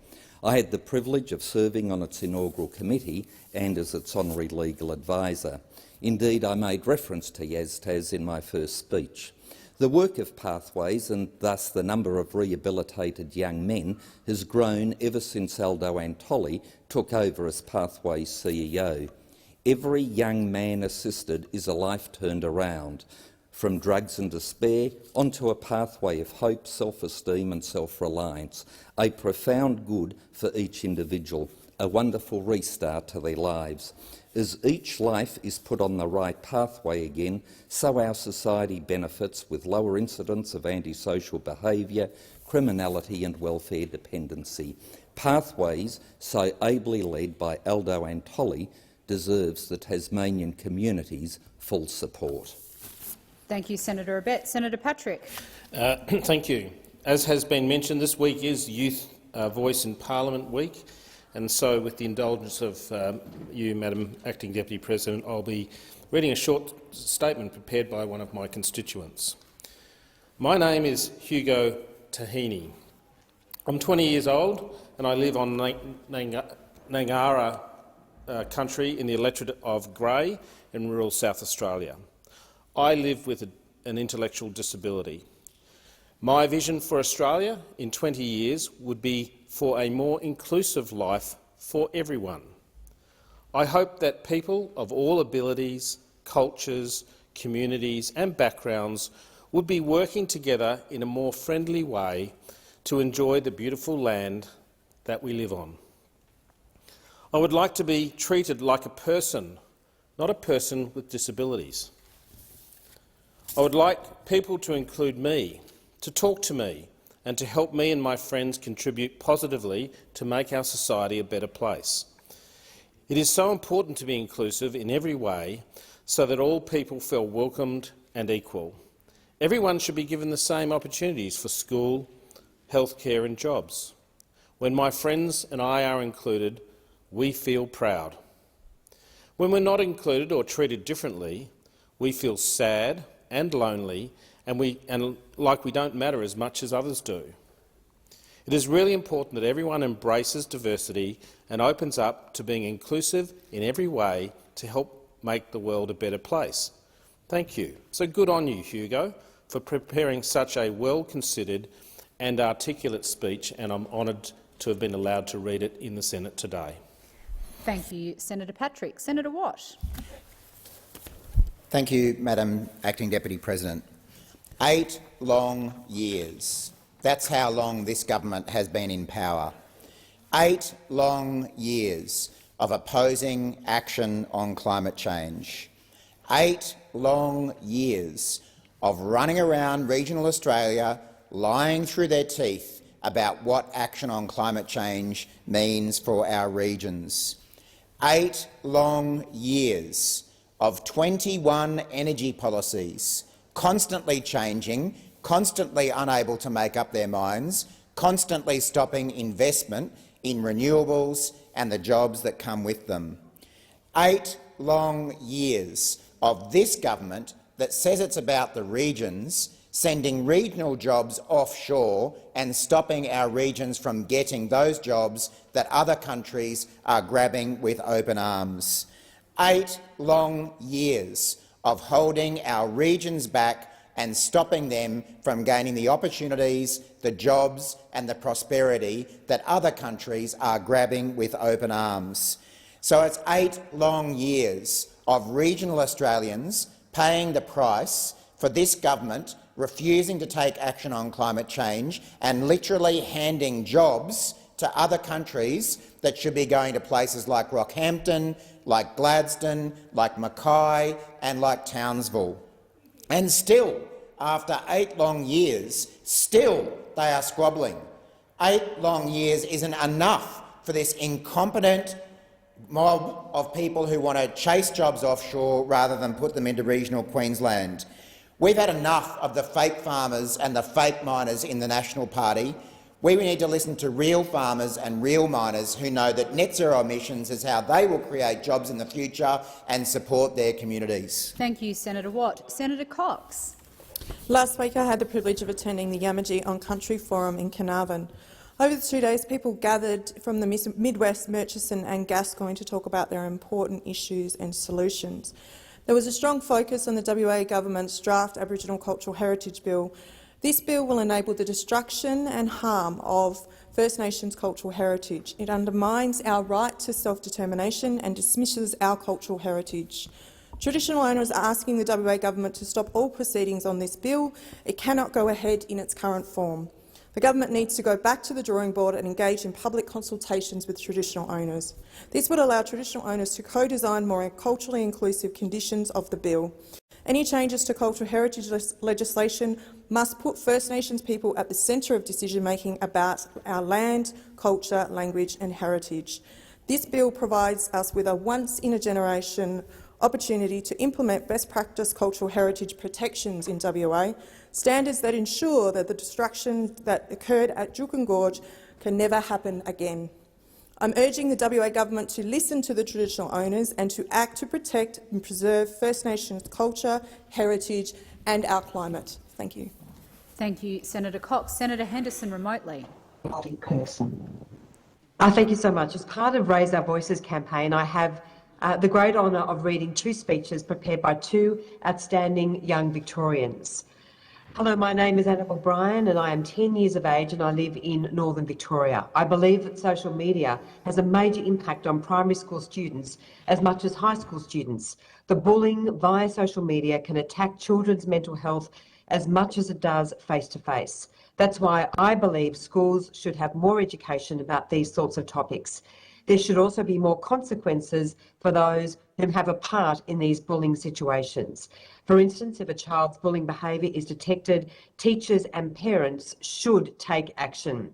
I had the privilege of serving on its inaugural committee and as its honorary legal advisor. Indeed, I made reference to YASTAS in my first speech. The work of Pathways, and thus the number of rehabilitated young men, has grown ever since Aldo Antoli took over as Pathways CEO. Every young man assisted is a life turned around, from drugs and despair onto a pathway of hope, self-esteem and self-reliance, a profound good for each individual, a wonderful restart to their lives. As each life is put on the right pathway again, so our society benefits with lower incidence of antisocial behaviour, criminality and welfare dependency. Pathways, so ably led by Aldo Antoli, deserves the Tasmanian community's full support. Thank you, Senator Abetz. Senator Patrick. Thank you. As has been mentioned, this week is Youth Voice in Parliament Week. And so, with the indulgence of you, Madam Acting Deputy President, I'll be reading a short statement prepared by one of my constituents. My name is Hugo Tahini. I'm 20 years old and I live on Nangara country in the electorate of Grey in rural South Australia. I live with an intellectual disability. My vision for Australia in 20 years would be for a more inclusive life for everyone. I hope that people of all abilities, cultures, communities and backgrounds would be working together in a more friendly way to enjoy the beautiful land that we live on. I would like to be treated like a person, not a person with disabilities. I would like people to include me, to talk to me and to help me and my friends contribute positively to make our society a better place. It is so important to be inclusive in every way so that all people feel welcomed and equal. Everyone should be given the same opportunities for school, healthcare and jobs. When my friends and I are included, we feel proud. When we're not included or treated differently, we feel sad and lonely and like we don't matter as much as others do. It is really important that everyone embraces diversity and opens up to being inclusive in every way to help make the world a better place. Thank you. So good on you, Hugo, for preparing such a well-considered and articulate speech, and I'm honoured to have been allowed to read it in the Senate today. Thank you, Senator Patrick. Senator Watt. Thank you, Madam Acting Deputy President. 8 long years. That's how long this government has been in power. 8 long years of opposing action on climate change. 8 long years of running around regional Australia, lying through their teeth about what action on climate change means for our regions. 8 long years of 21 energy policies, constantly changing, constantly unable to make up their minds, constantly stopping investment in renewables and the jobs that come with them. 8 long years of this government that says it's about the regions, sending regional jobs offshore and stopping our regions from getting those jobs that other countries are grabbing with open arms. 8 long years of holding our regions back and stopping them from gaining the opportunities, the jobs and the prosperity that other countries are grabbing with open arms. So it's 8 long years of regional Australians paying the price for this government refusing to take action on climate change and literally handing jobs to other countries that should be going to places like Rockhampton, like Gladstone, like Mackay and like Townsville. And still, after 8 long years, still they are squabbling. 8 long years isn't enough for this incompetent mob of people who want to chase jobs offshore rather than put them into regional Queensland. We've had enough of the fake farmers and the fake miners in the National Party. We need to listen to real farmers and real miners who know that net zero emissions is how they will create jobs in the future and support their communities. Thank you, Senator Watt. Senator Cox. Last week I had the privilege of attending the Yamaji On Country Forum in Carnarvon. Over the 2 days, people gathered from the Midwest, Murchison and Gascoyne to talk about their important issues and solutions. There was a strong focus on the WA government's draft Aboriginal Cultural Heritage Bill. This bill will enable the destruction and harm of First Nations cultural heritage. It undermines our right to self-determination and dismisses our cultural heritage. Traditional owners are asking the WA government to stop all proceedings on this bill. It cannot go ahead in its current form. The government needs to go back to the drawing board and engage in public consultations with traditional owners. This would allow traditional owners to co-design more culturally inclusive conditions of the bill. Any changes to cultural heritage legislation must put First Nations people at the centre of decision-making about our land, culture, language and heritage. This bill provides us with a once-in-a-generation opportunity to implement best practice cultural heritage protections in WA, standards that ensure that the destruction that occurred at Juukan Gorge can never happen again. I'm urging the WA government to listen to the traditional owners and to act to protect and preserve First Nations culture, heritage and our climate. Thank you. Thank you, Senator Cox. Senator Henderson, remotely. Thank you so much. As part of Raise Our Voices campaign, I have the great honour of reading 2 speeches prepared by 2 outstanding young Victorians. Hello, my name is Annabel Bryan and I am 10 years of age and I live in Northern Victoria. I believe that social media has a major impact on primary school students as much as high school students. The bullying via social media can attack children's mental health as much as it does face-to-face. That's why I believe schools should have more education about these sorts of topics. There should also be more consequences for those who have a part in these bullying situations. For instance, if a child's bullying behaviour is detected, teachers and parents should take action.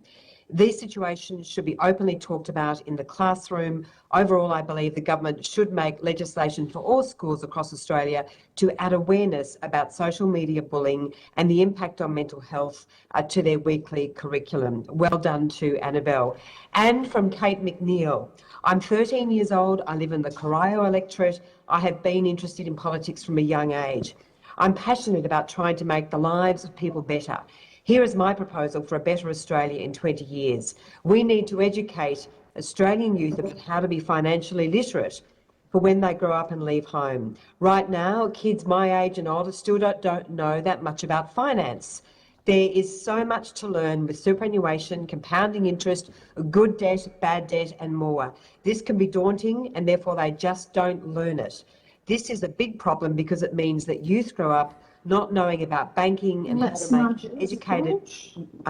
These situations should be openly talked about in the classroom. Overall, I believe the government should make legislation for all schools across Australia to add awareness about social media bullying and the impact on mental health to their weekly curriculum. Well done to Annabelle. And from Kate McNeil, I'm 13 years old, I live in the Corio electorate. I have been interested in politics from a young age. I'm passionate about trying to make the lives of people better. Here is my proposal for a better Australia in 20 years. We need to educate Australian youth about how to be financially literate for when they grow up and leave home. Right now, kids my age and older still don't know that much about finance. There is so much to learn with superannuation, compounding interest, good debt, bad debt and more. This can be daunting and therefore they just don't learn it. This is a big problem because it means that youth grow up not knowing about banking and how to make educated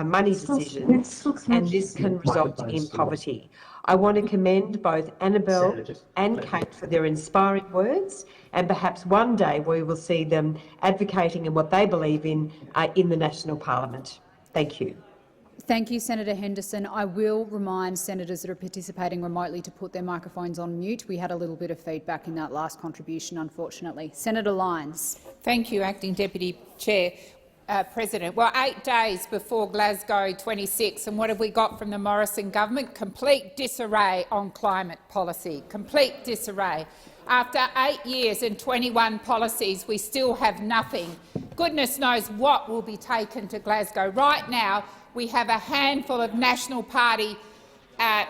money decisions, and this can result in poverty. I want to commend both Annabelle and Kate for their inspiring words, and perhaps one day we will see them advocating in what they believe in the National Parliament. Thank you. Thank you, Senator Henderson. I will remind senators that are participating remotely to put their microphones on mute. We had a little bit of feedback in that last contribution, unfortunately. Senator Lyons. Thank you, Acting Deputy Chair. President. Well, 8 days before Glasgow 26, and what have we got from the Morrison government? Complete disarray on climate policy. Complete disarray. After 8 years and 21 policies, we still have nothing. Goodness knows what will be taken to Glasgow. Right now, we have a handful of National Party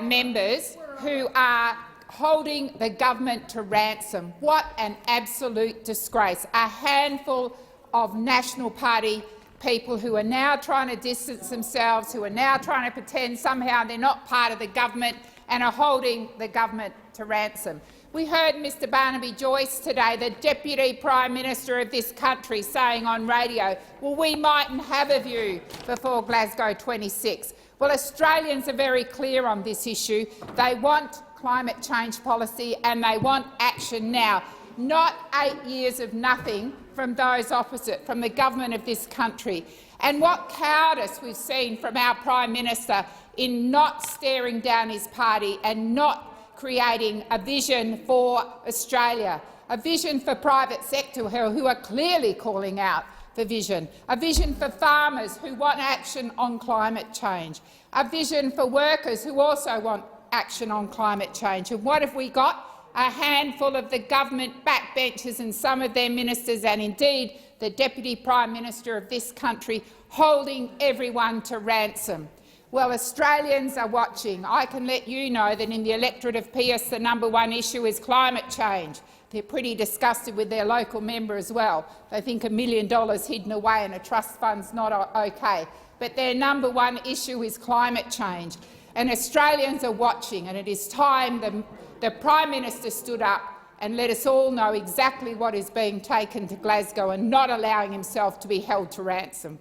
members who are holding the government to ransom. What an absolute disgrace. A handful of National Party people who are now trying to distance themselves, who are now trying to pretend somehow they're not part of the government and are holding the government to ransom. We heard Mr Barnaby Joyce today, the Deputy Prime Minister of this country, saying on radio, well, we mightn't have a view before Glasgow 26. Well, Australians are very clear on this issue. They want climate change policy and they want action now, not 8 years of nothing from those opposite, from the government of this country. And what cowardice we've seen from our Prime Minister in not staring down his party and not creating a vision for Australia, a vision for private sector who are clearly calling out for vision, a vision for farmers who want action on climate change, a vision for workers who also want action on climate change. And what have we got? A handful of the government backbenchers and some of their ministers, and indeed the Deputy Prime Minister of this country, holding everyone to ransom. Well, Australians are watching. I can let you know that in the electorate of Pearce the #1 issue is climate change. They're pretty disgusted with their local member as well. They think $1 million hidden away in a trust fund's not okay. But their #1 issue is climate change. And Australians are watching, and it is time the Prime Minister stood up and let us all know exactly what is being taken to Glasgow and not allowing himself to be held to ransom.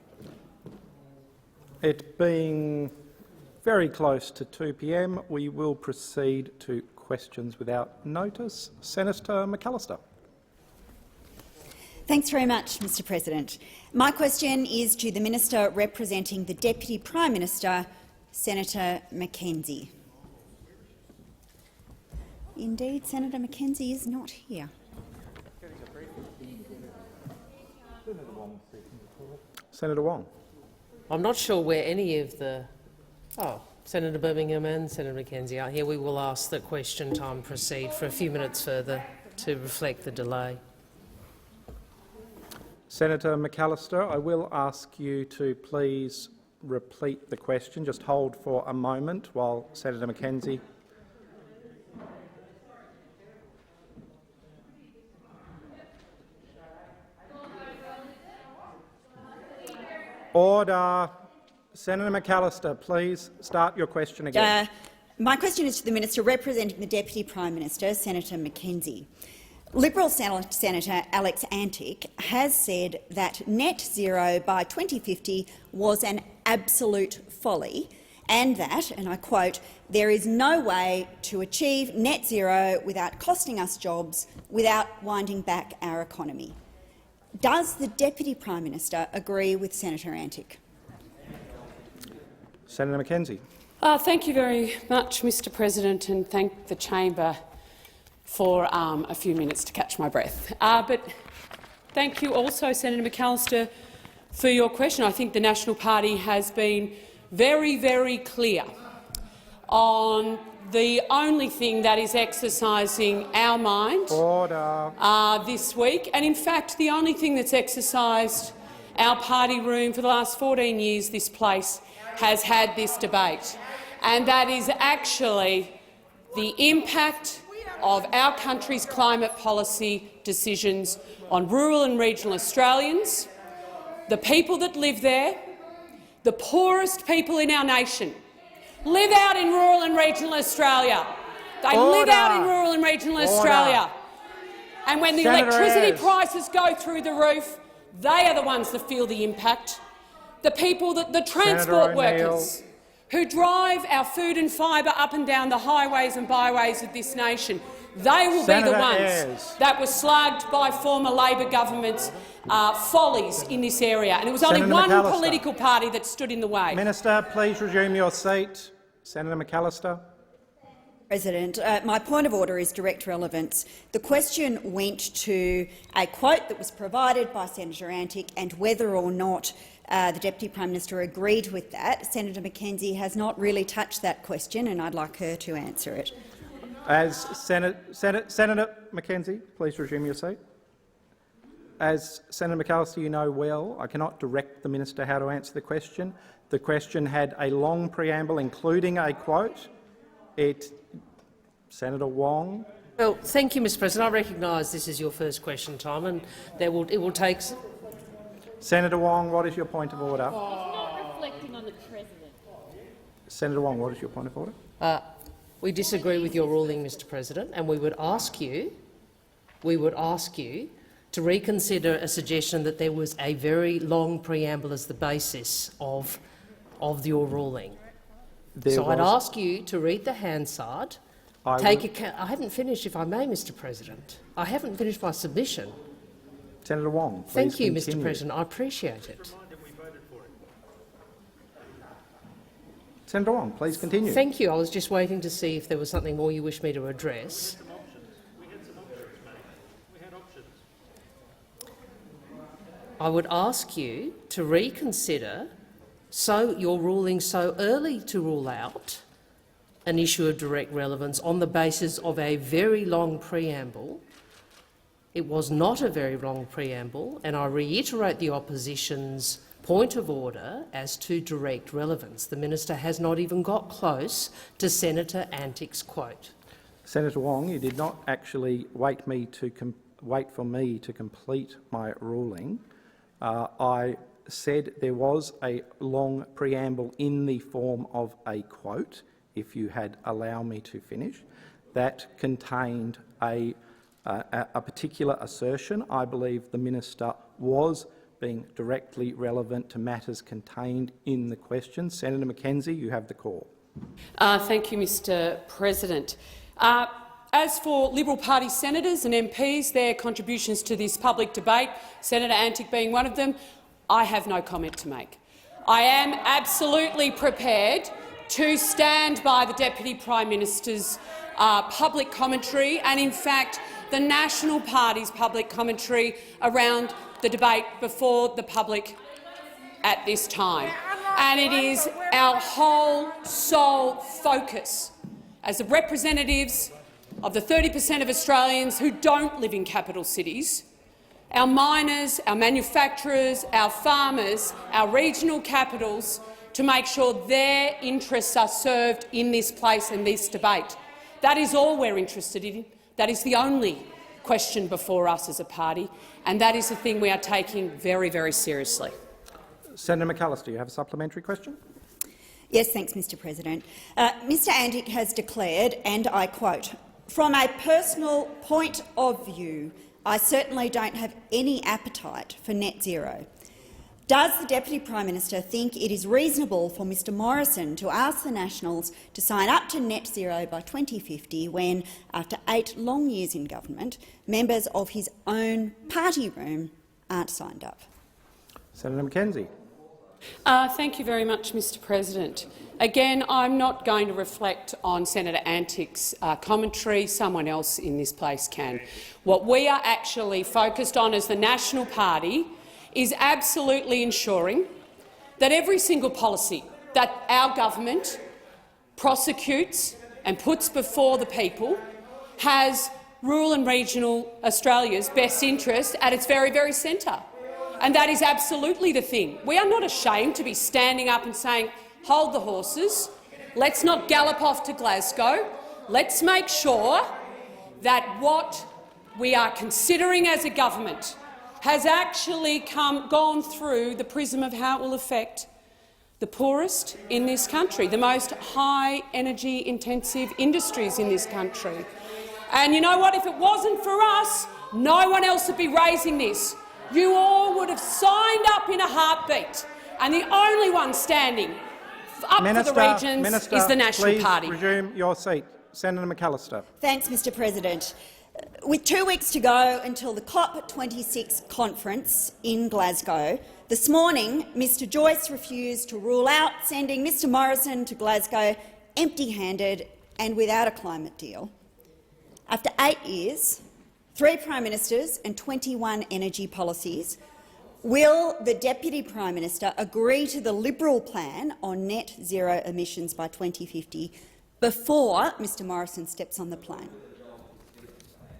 It being very close to 2 p.m, we will proceed to questions without notice. Senator McAllister. Thanks very much, Mr President. My question is to the Minister representing the Deputy Prime Minister, Senator Mackenzie. Indeed, Senator Mackenzie is not here. Senator Wong. I'm not sure where any of the Senator Birmingham and Senator Mackenzie are here. We will ask that question time proceed for a few minutes further to reflect the delay. Senator McAllister, I will ask you to please repeat the question. Just hold for a moment while Senator Mackenzie. Order. Senator McAllister, please start your question again. My question is to the Minister representing the Deputy Prime Minister, Senator Mackenzie. Liberal Senator Alex Antic has said that net zero by 2050 was an absolute folly and that, and I quote, "there is no way to achieve net zero without costing us jobs, without winding back our economy." Does the Deputy Prime Minister agree with Senator Antic? Senator Mackenzie. Thank you very much, Mr President, and thank the chamber for a few minutes to catch my breath. But thank you also, Senator McAllister, for your question. I think the National Party has been very, very clear on the only thing that is exercising our mind this week, and in fact the only thing that's exercised our party room for the last 14 years this place has had this debate, and that is actually the impact of our country's climate policy decisions on rural and regional Australians, the people that live there, the poorest people in our nation, live out in rural and regional Australia. They live out in rural and regional Australia. And when the electricity prices go through the roof, they are the ones that feel the impact. The people, the transport workers who drive our food and fibre up and down the highways and byways of this nation, they will be the ones that were slugged by former Labor governments' follies in this area. And it was only one political party that stood in the way. Minister, please resume your seat. Senator McAllister. President, my point of order is direct relevance. The question went to a quote that was provided by Senator Antic and whether or not the Deputy Prime Minister agreed with that. Senator Mackenzie has not really touched that question, and I'd like her to answer it. Senator Mackenzie, please resume your seat. As Senator McAllister, you know well, I cannot direct the minister how to answer the question. The question had a long preamble, including a quote. Senator Wong. Well, thank you, Mr President. I recognise this is your first question time, and it will take. Senator Wong, what is your point of order? He's not reflecting on the President. Senator Wong, what is your point of order? We disagree with your ruling, Mr President, and we would ask you to reconsider a suggestion that there was a very long preamble as the basis of your ruling. So I'd ask you to read the Hansard. I haven't finished, if I may, Mr President. I haven't finished my submission. Senator Wong, please Thank you, continue. Mr President. I appreciate it. Senator Wong, please continue. Thank you. I was just waiting to see if there was something more you wish me to address. I would ask you to reconsider your ruling so early to rule out an issue of direct relevance on the basis of a very long preamble. It was not a very long preamble, and I reiterate the opposition's point of order as to direct relevance. The minister has not even got close to Senator Antic's quote. Senator Wong, you did not actually wait for me to complete my ruling. I said there was a long preamble in the form of a quote, if you had allowed me to finish, that contained a particular assertion. I believe the minister was being directly relevant to matters contained in the question. Senator McKenzie, you have the call. Thank you, Mr President. As for Liberal Party senators and MPs, their contributions to this public debate, Senator Antic being one of them, I have no comment to make. I am absolutely prepared to stand by the Deputy Prime Minister's public commentary and, in fact, the National Party's public commentary around the debate before the public at this time. And it is our whole sole focus as the representatives of the 30% of Australians who don't live in capital cities, our miners, our manufacturers, our farmers, our regional capitals, to make sure their interests are served in this place and this debate. That is all we're interested in. That is the only question before us as a party, and that is the thing we are taking very, very seriously. Senator McAllister, you have a supplementary question? Yes, thanks, Mr President. Mr Antic has declared, and I quote, "From a personal point of view, I certainly don't have any appetite for net zero." Does the Deputy Prime Minister think it is reasonable for Mr Morrison to ask the Nationals to sign up to net zero by 2050 when, after 8 long years in government, members of his own party room aren't signed up? Senator McKenzie. Thank you very much, Mr President. Again, I'm not going to reflect on Senator Antic's commentary. Someone else in this place can. What we are actually focused on as the National Party is absolutely ensuring that every single policy that our government prosecutes and puts before the people has rural and regional Australia's best interest at its very, very centre. And that is absolutely the thing. We are not ashamed to be standing up and saying, hold the horses, let's not gallop off to Glasgow, let's make sure that what we are considering as a government has actually gone through the prism of how it will affect the poorest in this country, the most high-energy-intensive industries in this country. And you know what? If it wasn't for us, no one else would be raising this. You all would have signed up in a heartbeat, and the only one standing up for the regions is the National Party. Please resume your seat. Senator McAllister. Thanks, Mr President. With 2 weeks to go until the COP26 conference in Glasgow, this morning Mr Joyce refused to rule out sending Mr Morrison to Glasgow empty-handed and without a climate deal. After 8 years, 3 Prime Ministers and 21 energy policies, will the Deputy Prime Minister agree to the Liberal plan on net zero emissions by 2050 before Mr Morrison steps on the plane?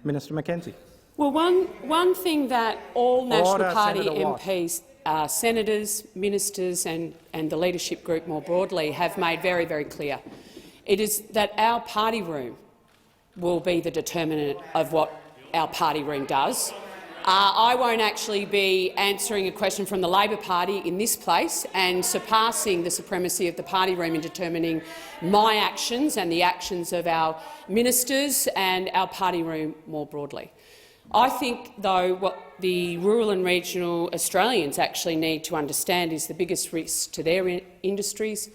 Minister McKenzie. Well, one thing that all National Party MPs, senators, ministers and the leadership group more broadly have made very, very clear, it is that our party room will be the determinant of what our party room does. I won't actually be answering a question from the Labor Party in this place and surpassing the supremacy of the party room in determining my actions and the actions of our ministers and our party room more broadly. I think, though, what the rural and regional Australians actually need to understand is the biggest risk to their industries,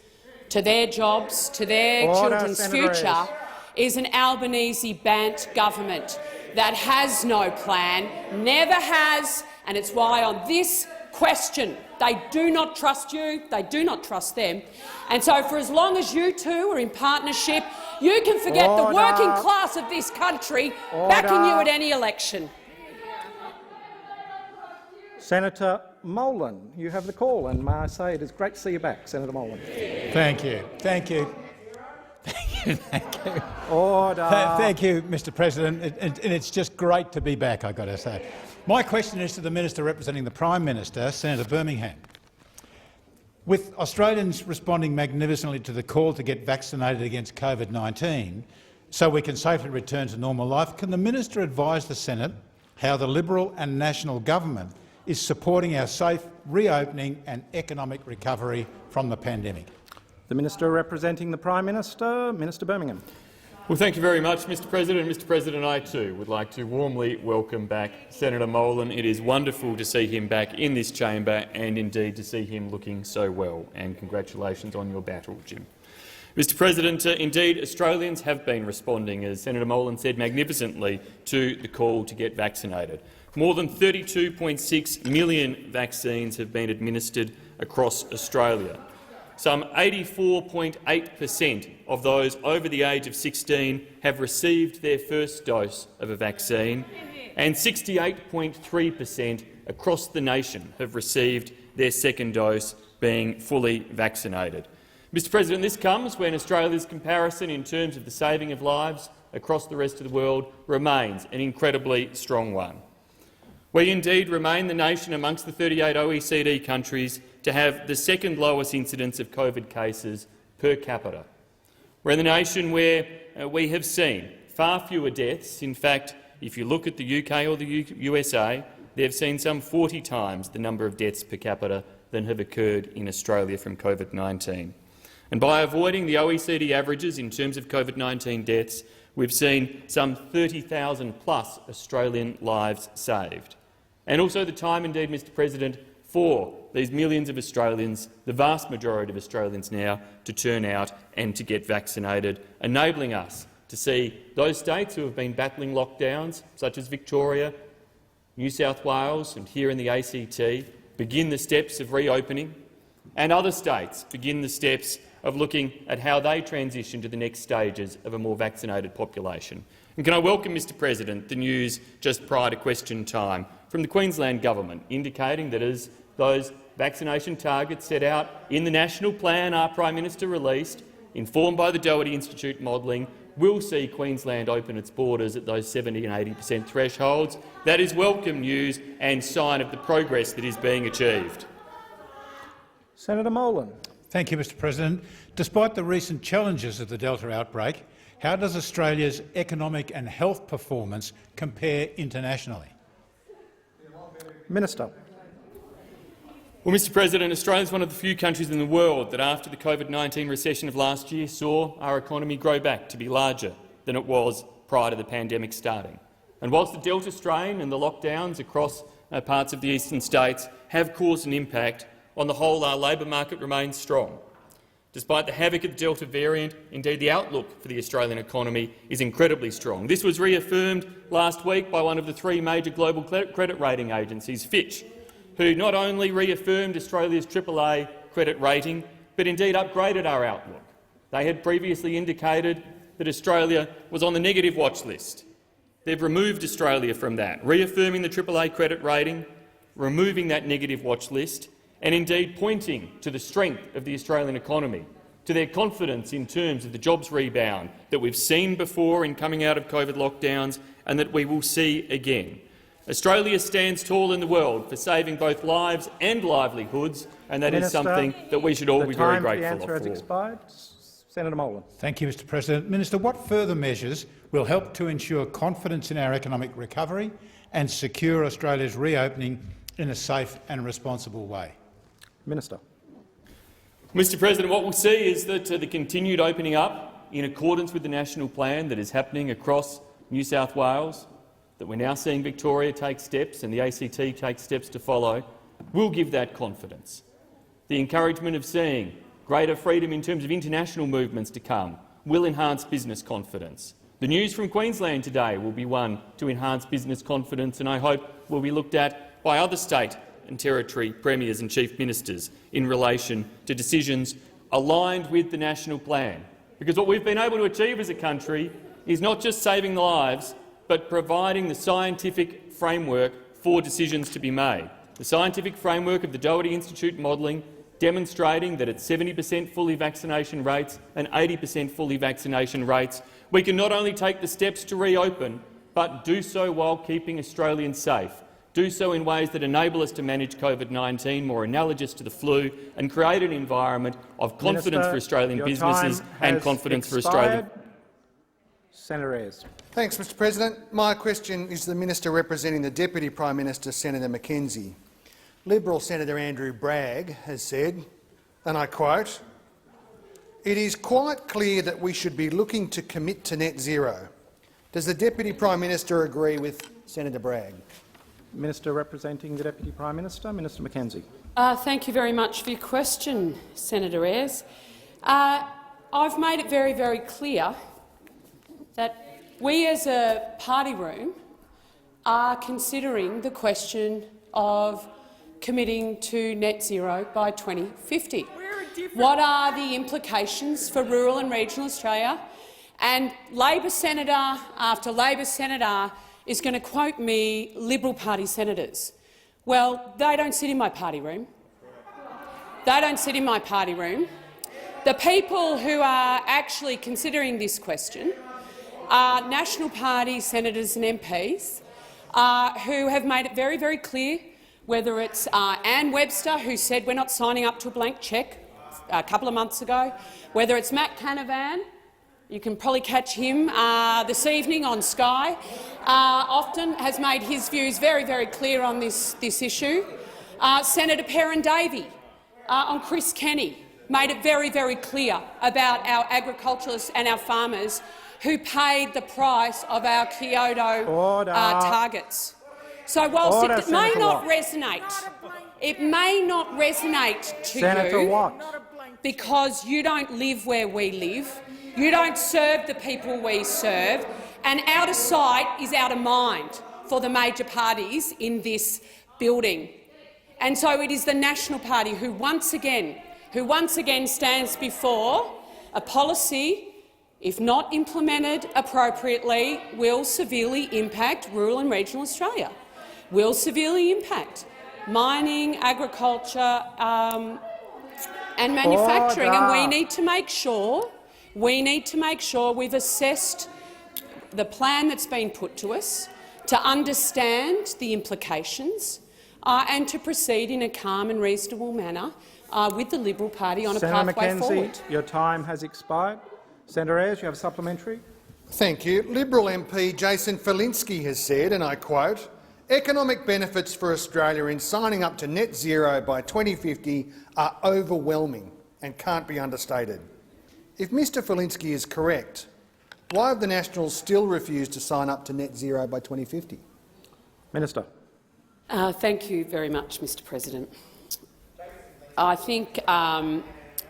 to their jobs, to their children's future, is an Albanese-Bant government that has no plan, never has, and it's why on this question they do not trust you, they do not trust them. And so for as long as you two are in partnership, you can forget the working class of this country backing you at any election. Senator Molan, you have the call, and may I say it is great to see you back, Senator Molan. Thank you. Thank you. Thank you. Thank you. Order. Thank you, Mr. President. And it's just great to be back, I've got to say. My question is to the Minister representing the Prime Minister, Senator Birmingham. With Australians responding magnificently to the call to get vaccinated against COVID-19 so we can safely return to normal life, can the Minister advise the Senate how the Liberal and National Government is supporting our safe reopening and economic recovery from the pandemic? The Minister representing the Prime Minister, Minister Birmingham. Well, thank you very much, Mr. President. Mr. President, I too would like to warmly welcome back Senator Molan. It is wonderful to see him back in this chamber and indeed to see him looking so well. And congratulations on your battle, Jim. Mr. President, indeed Australians have been responding, as Senator Molan said, magnificently to the call to get vaccinated. More than 32.6 million vaccines have been administered across Australia. Some 84.8% of those over the age of 16 have received their first dose of a vaccine, and 68.3% across the nation have received their second dose, being fully vaccinated. Mr. President, this comes when Australia's comparison in terms of the saving of lives across the rest of the world remains an incredibly strong one. We indeed remain the nation amongst the 38 OECD countries to have the second lowest incidence of COVID cases per capita. We're in the nation where we have seen far fewer deaths. In fact, if you look at the UK or the USA, they've seen some 40 times the number of deaths per capita than have occurred in Australia from COVID-19. And by avoiding the OECD averages in terms of COVID-19 deaths, we've seen some 30,000+ Australian lives saved. And also the time, indeed, Mr. President, for these millions of Australians, the vast majority of Australians now, to turn out and to get vaccinated, enabling us to see those states who have been battling lockdowns, such as Victoria, New South Wales and here in the ACT, begin the steps of reopening, and other states begin the steps of looking at how they transition to the next stages of a more vaccinated population. And can I welcome, Mr. President, the news just prior to question time from the Queensland Government indicating that as those vaccination targets set out in the national plan our Prime Minister released, informed by the Doherty Institute modelling, will see Queensland open its borders at those 70% and 80% thresholds. That is welcome news and sign of the progress that is being achieved. Senator Molan. Thank you, Mr. President. Despite the recent challenges of the Delta outbreak, how does Australia's economic and health performance compare internationally? Minister. Well, Mr. President, Australia is one of the few countries in the world that, after the COVID-19 recession of last year, saw our economy grow back to be larger than it was prior to the pandemic starting. And whilst the Delta strain and the lockdowns across parts of the eastern states have caused an impact, on the whole our labour market remains strong. Despite the havoc of the Delta variant, indeed the outlook for the Australian economy is incredibly strong. This was reaffirmed last week by one of the three major global credit rating agencies, Fitch, who not only reaffirmed Australia's AAA credit rating, but indeed upgraded our outlook. They had previously indicated that Australia was on the negative watch list. They've removed Australia from that, reaffirming the AAA credit rating, removing that negative watch list, and indeed pointing to the strength of the Australian economy, to their confidence in terms of the jobs rebound that we've seen before in coming out of COVID lockdowns and that we will see again. Australia stands tall in the world for saving both lives and livelihoods, and that is something that we should all be very grateful for. The answer has expired. Senator Molan. Thank you, Mr. President. Minister, what further measures will help to ensure confidence in our economic recovery and secure Australia's reopening in a safe and responsible way? Minister. Mr. President, what we'll see is that the continued opening up in accordance with the national plan that is happening across New South Wales, that we're now seeing Victoria take steps and the ACT take steps to follow, will give that confidence. The encouragement of seeing greater freedom in terms of international movements to come will enhance business confidence. The news from Queensland today will be one to enhance business confidence, and I hope will be looked at by other state and territory premiers and chief ministers in relation to decisions aligned with the national plan. Because what we've been able to achieve as a country is not just saving lives, but providing the scientific framework for decisions to be made. The scientific framework of the Doherty Institute modelling demonstrating that at 70% fully vaccination rates and 80% fully vaccination rates, we can not only take the steps to reopen, but do so while keeping Australians safe, do so in ways that enable us to manage COVID-19 more analogous to the flu and create an environment of confidence for Australian businesses and confidence for Australian. Senator Ayres. Thanks, Mr President. My question is to the Minister representing the Deputy Prime Minister, Senator Mackenzie. Liberal Senator Andrew Bragg has said, and I quote, "It is quite clear that we should be looking to commit to net zero." Does the Deputy Prime Minister agree with Senator Bragg? Minister representing the Deputy Prime Minister, Minister Mackenzie. Thank you very much for your question, Senator Ayres. I've made it very, very clear that we as a party room are considering the question of committing to net zero by 2050. What are the implications for rural and regional Australia? And Labor senator after Labor senator is going to quote me Liberal Party senators. Well, they don't sit in my party room. They don't sit in my party room. The people who are actually considering this question are National Party senators and MPs who have made it very, very clear, whether it's Anne Webster, who said we're not signing up to a blank cheque a couple of months ago, whether it's Matt Canavan, you can probably catch him this evening on Sky, often has made his views very, very clear on this issue. Senator Perrin Davey on Chris Kenny made it very, very clear about our agriculturalists and our farmers who paid the price of our Kyoto targets. So whilst it may not resonate, to you because you don't live where we live, you don't serve the people we serve, and out of sight is out of mind for the major parties in this building. And so it is the National Party who once again stands before a policy, if not implemented appropriately, will severely impact rural and regional Australia, will severely impact mining, agriculture and manufacturing. And we need to make sure we've assessed the plan that's been put to us, to understand the implications and to proceed in a calm and reasonable manner with the Liberal Party on a pathway forward. Your time has expired. Senator Ayres, you have a supplementary. Thank you. Liberal MP Jason Falinski has said, and I quote, "Economic benefits for Australia in signing up to net zero by 2050 are overwhelming and can't be understated." If Mr Falinski is correct, why have the Nationals still refused to sign up to net zero by 2050? Minister. Thank you very much, Mr President. I think,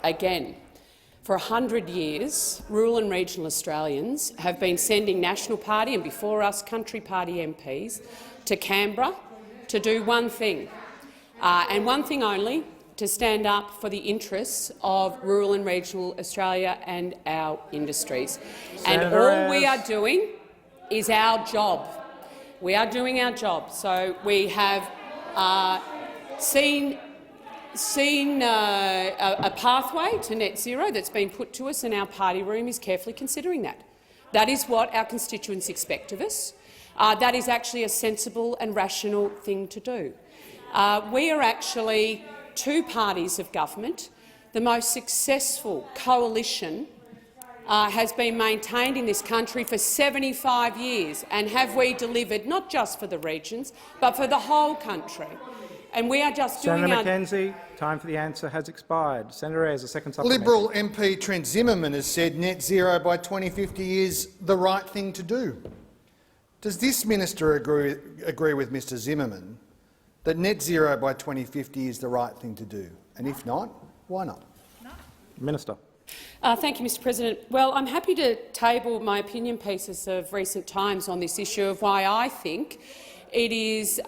again, for 100 years, rural and regional Australians have been sending National Party and, before us, Country Party MPs to Canberra to do one thing, and one thing only, to stand up for the interests of rural and regional Australia and our industries. And all we are doing is our job. We are doing our job. So we have seen a pathway to net zero that's been put to us, and our party room is carefully considering that. That is what our constituents expect of us. That is actually a sensible and rational thing to do. We are actually two parties of government. The most successful coalition has been maintained in this country for 75 years, and have we delivered not just for the regions but for the whole country? And we are just doing Senator Mackenzie, time for the answer has expired. Senator Ayres, a second supplementary. Liberal MP Trent Zimmerman has said net zero by 2050 is the right thing to do. Does this minister agree with Mr Zimmerman that net zero by 2050 is the right thing to do? And if not, why not? Minister. Thank you, Mr President. Well, I'm happy to table my opinion pieces of recent times on this issue of why I think it is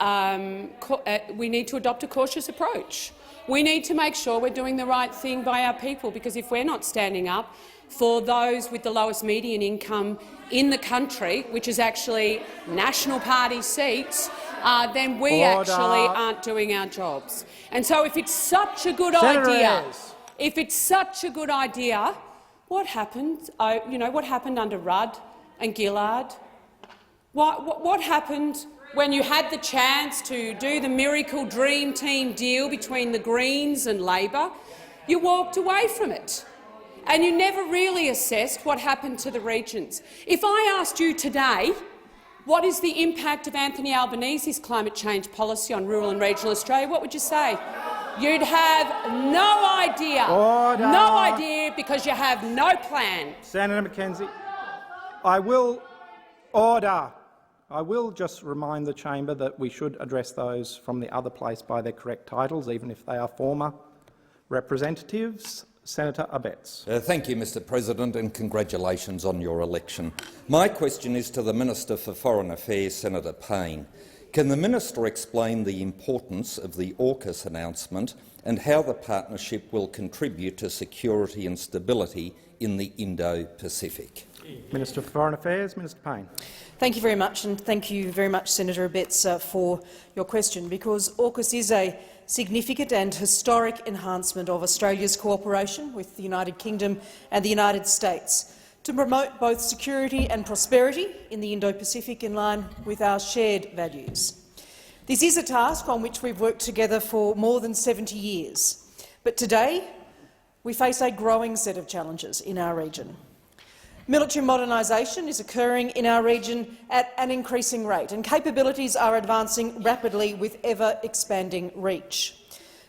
we need to adopt a cautious approach. We need to make sure we're doing the right thing by our people, because if we're not standing up for those with the lowest median income in the country, which is actually National Party seats, then we actually aren't doing our jobs. And so if it's such a good idea, what happened? What happened under Rudd and Gillard? What happened when you had the chance to do the miracle dream team deal between the Greens and Labor? You walked away from it, and you never really assessed what happened to the regions. If I asked you today, what is the impact of Anthony Albanese's climate change policy on rural and regional Australia, what would you say? You'd have no idea. Order. No idea, because you have no plan. Senator McKenzie, I will just remind the chamber that we should address those from the other place by their correct titles, even if they are former representatives. Senator Abetz. Thank you, Mr President, and congratulations on your election. My question is to the Minister for Foreign Affairs, Senator Payne. Can the minister explain the importance of the AUKUS announcement and how the partnership will contribute to security and stability in the Indo-Pacific? Minister for Foreign Affairs, Minister Payne. Thank you very much, and thank you very much, Senator Abetz, for your question, because AUKUS is a significant and historic enhancement of Australia's cooperation with the United Kingdom and the United States to promote both security and prosperity in the Indo-Pacific in line with our shared values. This is a task on which we've worked together for more than 70 years, but today we face a growing set of challenges in our region. Military modernisation is occurring in our region at an increasing rate, and capabilities are advancing rapidly with ever-expanding reach.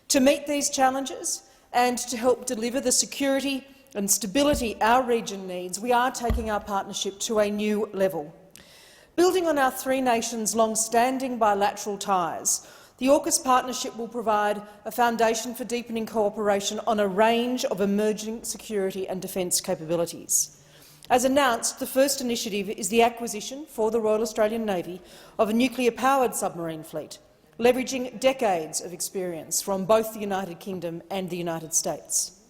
To meet these challenges and to help deliver the security and stability our region needs, we are taking our partnership to a new level. Building on our three nations' long-standing bilateral ties, the AUKUS partnership will provide a foundation for deepening cooperation on a range of emerging security and defence capabilities. As announced, the first initiative is the acquisition for the Royal Australian Navy of a nuclear-powered submarine fleet, leveraging decades of experience from both the United Kingdom and the United States.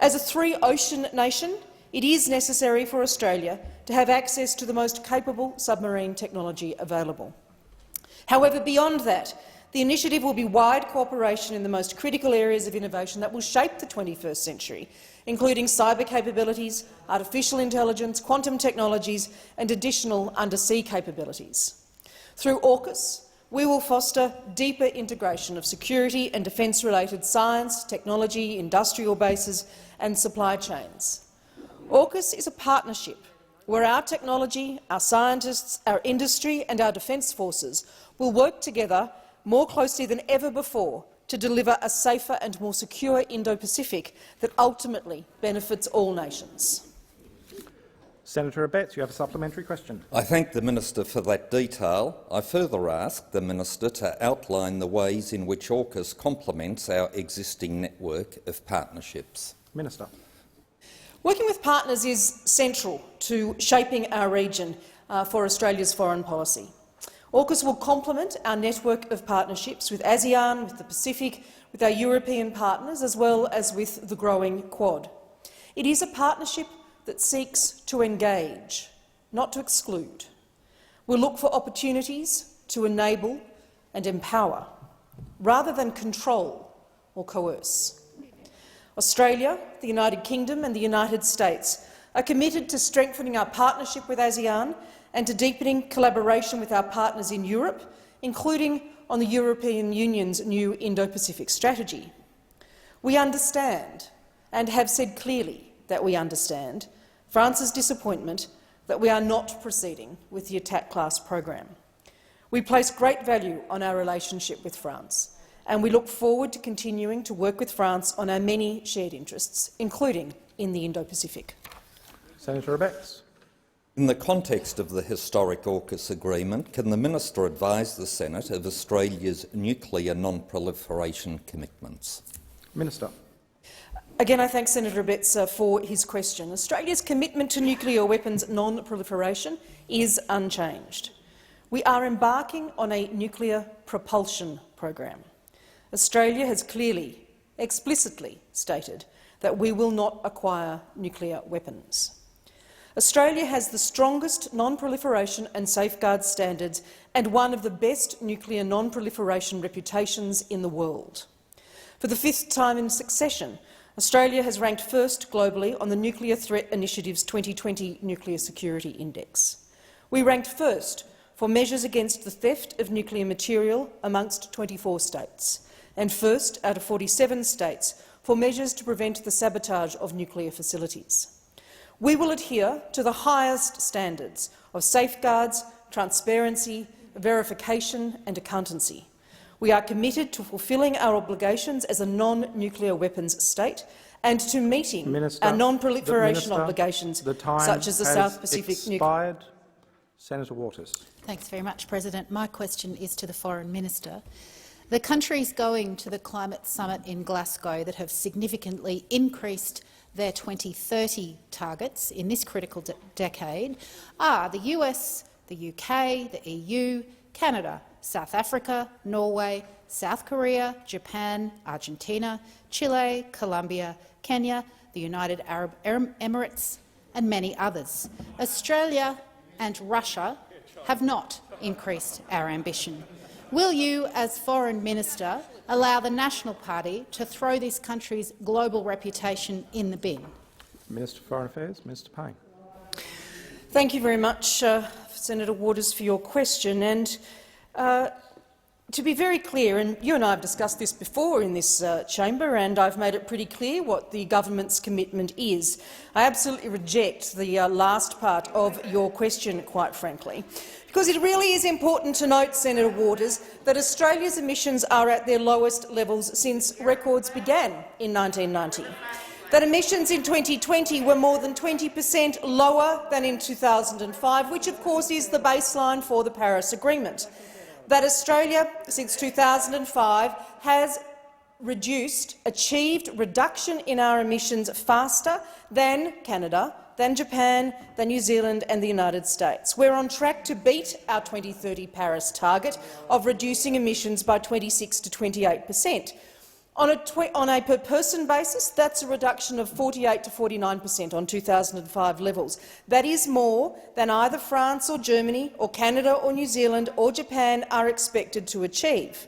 As a three-ocean nation, it is necessary for Australia to have access to the most capable submarine technology available. However, beyond that, the initiative will be wide cooperation in the most critical areas of innovation that will shape the 21st century, including cyber capabilities, artificial intelligence, quantum technologies and additional undersea capabilities. Through AUKUS, we will foster deeper integration of security and defence-related science, technology, industrial bases and supply chains. AUKUS is a partnership where our technology, our scientists, our industry and our defence forces will work together more closely than ever before to deliver a safer and more secure Indo-Pacific that ultimately benefits all nations. Senator Abetz, you have a supplementary question. I thank the minister for that detail. I further ask the minister to outline the ways in which AUKUS complements our existing network of partnerships. Minister. Working with partners is central to shaping our region for Australia's foreign policy. AUKUS will complement our network of partnerships with ASEAN, with the Pacific, with our European partners, as well as with the growing Quad. It is a partnership that seeks to engage, not to exclude. We'll look for opportunities to enable and empower, rather than control or coerce. Australia, the United Kingdom and the United States are committed to strengthening our partnership with ASEAN and to deepening collaboration with our partners in Europe, including on the European Union's new Indo-Pacific strategy. We understand, and have said clearly that we understand, France's disappointment that we are not proceeding with the Attack Class program. We place great value on our relationship with France, and we look forward to continuing to work with France on our many shared interests, including in the Indo-Pacific. Senator Abetz. In the context of the historic AUKUS agreement, can the minister advise the Senate of Australia's nuclear non-proliferation commitments? Minister. Again, I thank Senator Abetz for his question. Australia's commitment to nuclear weapons non-proliferation is unchanged. We are embarking on a nuclear propulsion program. Australia has clearly, explicitly stated that we will not acquire nuclear weapons. Australia has the strongest non-proliferation and safeguards standards and one of the best nuclear non-proliferation reputations in the world. For the fifth time in succession, Australia has ranked first globally on the Nuclear Threat Initiative's 2020 Nuclear Security Index. We ranked first for measures against the theft of nuclear material amongst 24 states, and first out of 47 states for measures to prevent the sabotage of nuclear facilities. We will adhere to the highest standards of safeguards, transparency, verification and accountancy. We are committed to fulfilling our obligations as a non-nuclear weapons state and to meeting our non-proliferation obligations, such as the South Pacific Nuclear. Senator Waters. Thanks very much, President. My question is to the Foreign Minister. The countries going to the climate summit in Glasgow that have significantly increased their 2030 targets in this critical decade are the US, the UK, the EU, Canada, South Africa, Norway, South Korea, Japan, Argentina, Chile, Colombia, Kenya, the United Arab Emirates and many others. Australia and Russia have not increased our ambition. Will you, as Foreign Minister, allow the National Party to throw this country's global reputation in the bin? Minister for Foreign Affairs, Minister Payne. Thank you very much, Senator Waters, for your question. And to be very clear, and you and I have discussed this before in this chamber, and I've made it pretty clear what the government's commitment is. I absolutely reject the last part of your question, quite frankly, because it really is important to note, Senator Waters, that Australia's emissions are at their lowest levels since records began in 1990. That emissions in 2020 were more than 20% lower than in 2005, which of course is the baseline for the Paris Agreement. That Australia, since 2005, has achieved reduction in our emissions faster than Canada, than Japan, than New Zealand and the United States. We're on track to beat our 2030 Paris target of reducing emissions by 26 to 28%. On a per-person basis, that's a reduction of 48 to 49% on 2005 levels. That is more than either France or Germany or Canada or New Zealand or Japan are expected to achieve.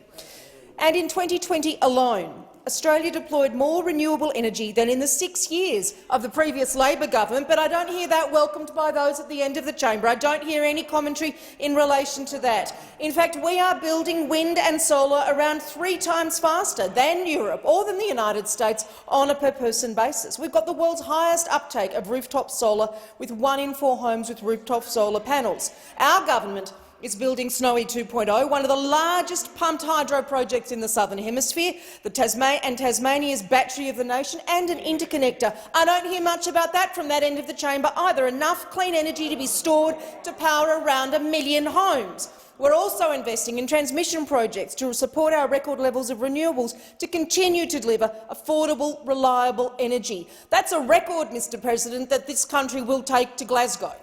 And in 2020 alone, Australia deployed more renewable energy than in the 6 years of the previous Labor government, but I don't hear that welcomed by those at the end of the chamber. I don't hear any commentary in relation to that. In fact, we are building wind and solar around 3 times faster than Europe or than the United States on a per-person basis. We've got the world's highest uptake of rooftop solar, with 1 in 4 homes with rooftop solar panels. Our government is building Snowy 2.0, one of the largest pumped hydro projects in the Southern Hemisphere, Tasmania's battery of the nation, and an interconnector. I don't hear much about that from that end of the chamber either. Enough clean energy to be stored to power around 1 million homes. We're also investing in transmission projects to support our record levels of renewables to continue to deliver affordable, reliable energy. That's a record, Mr President, that this country will take to Glasgow.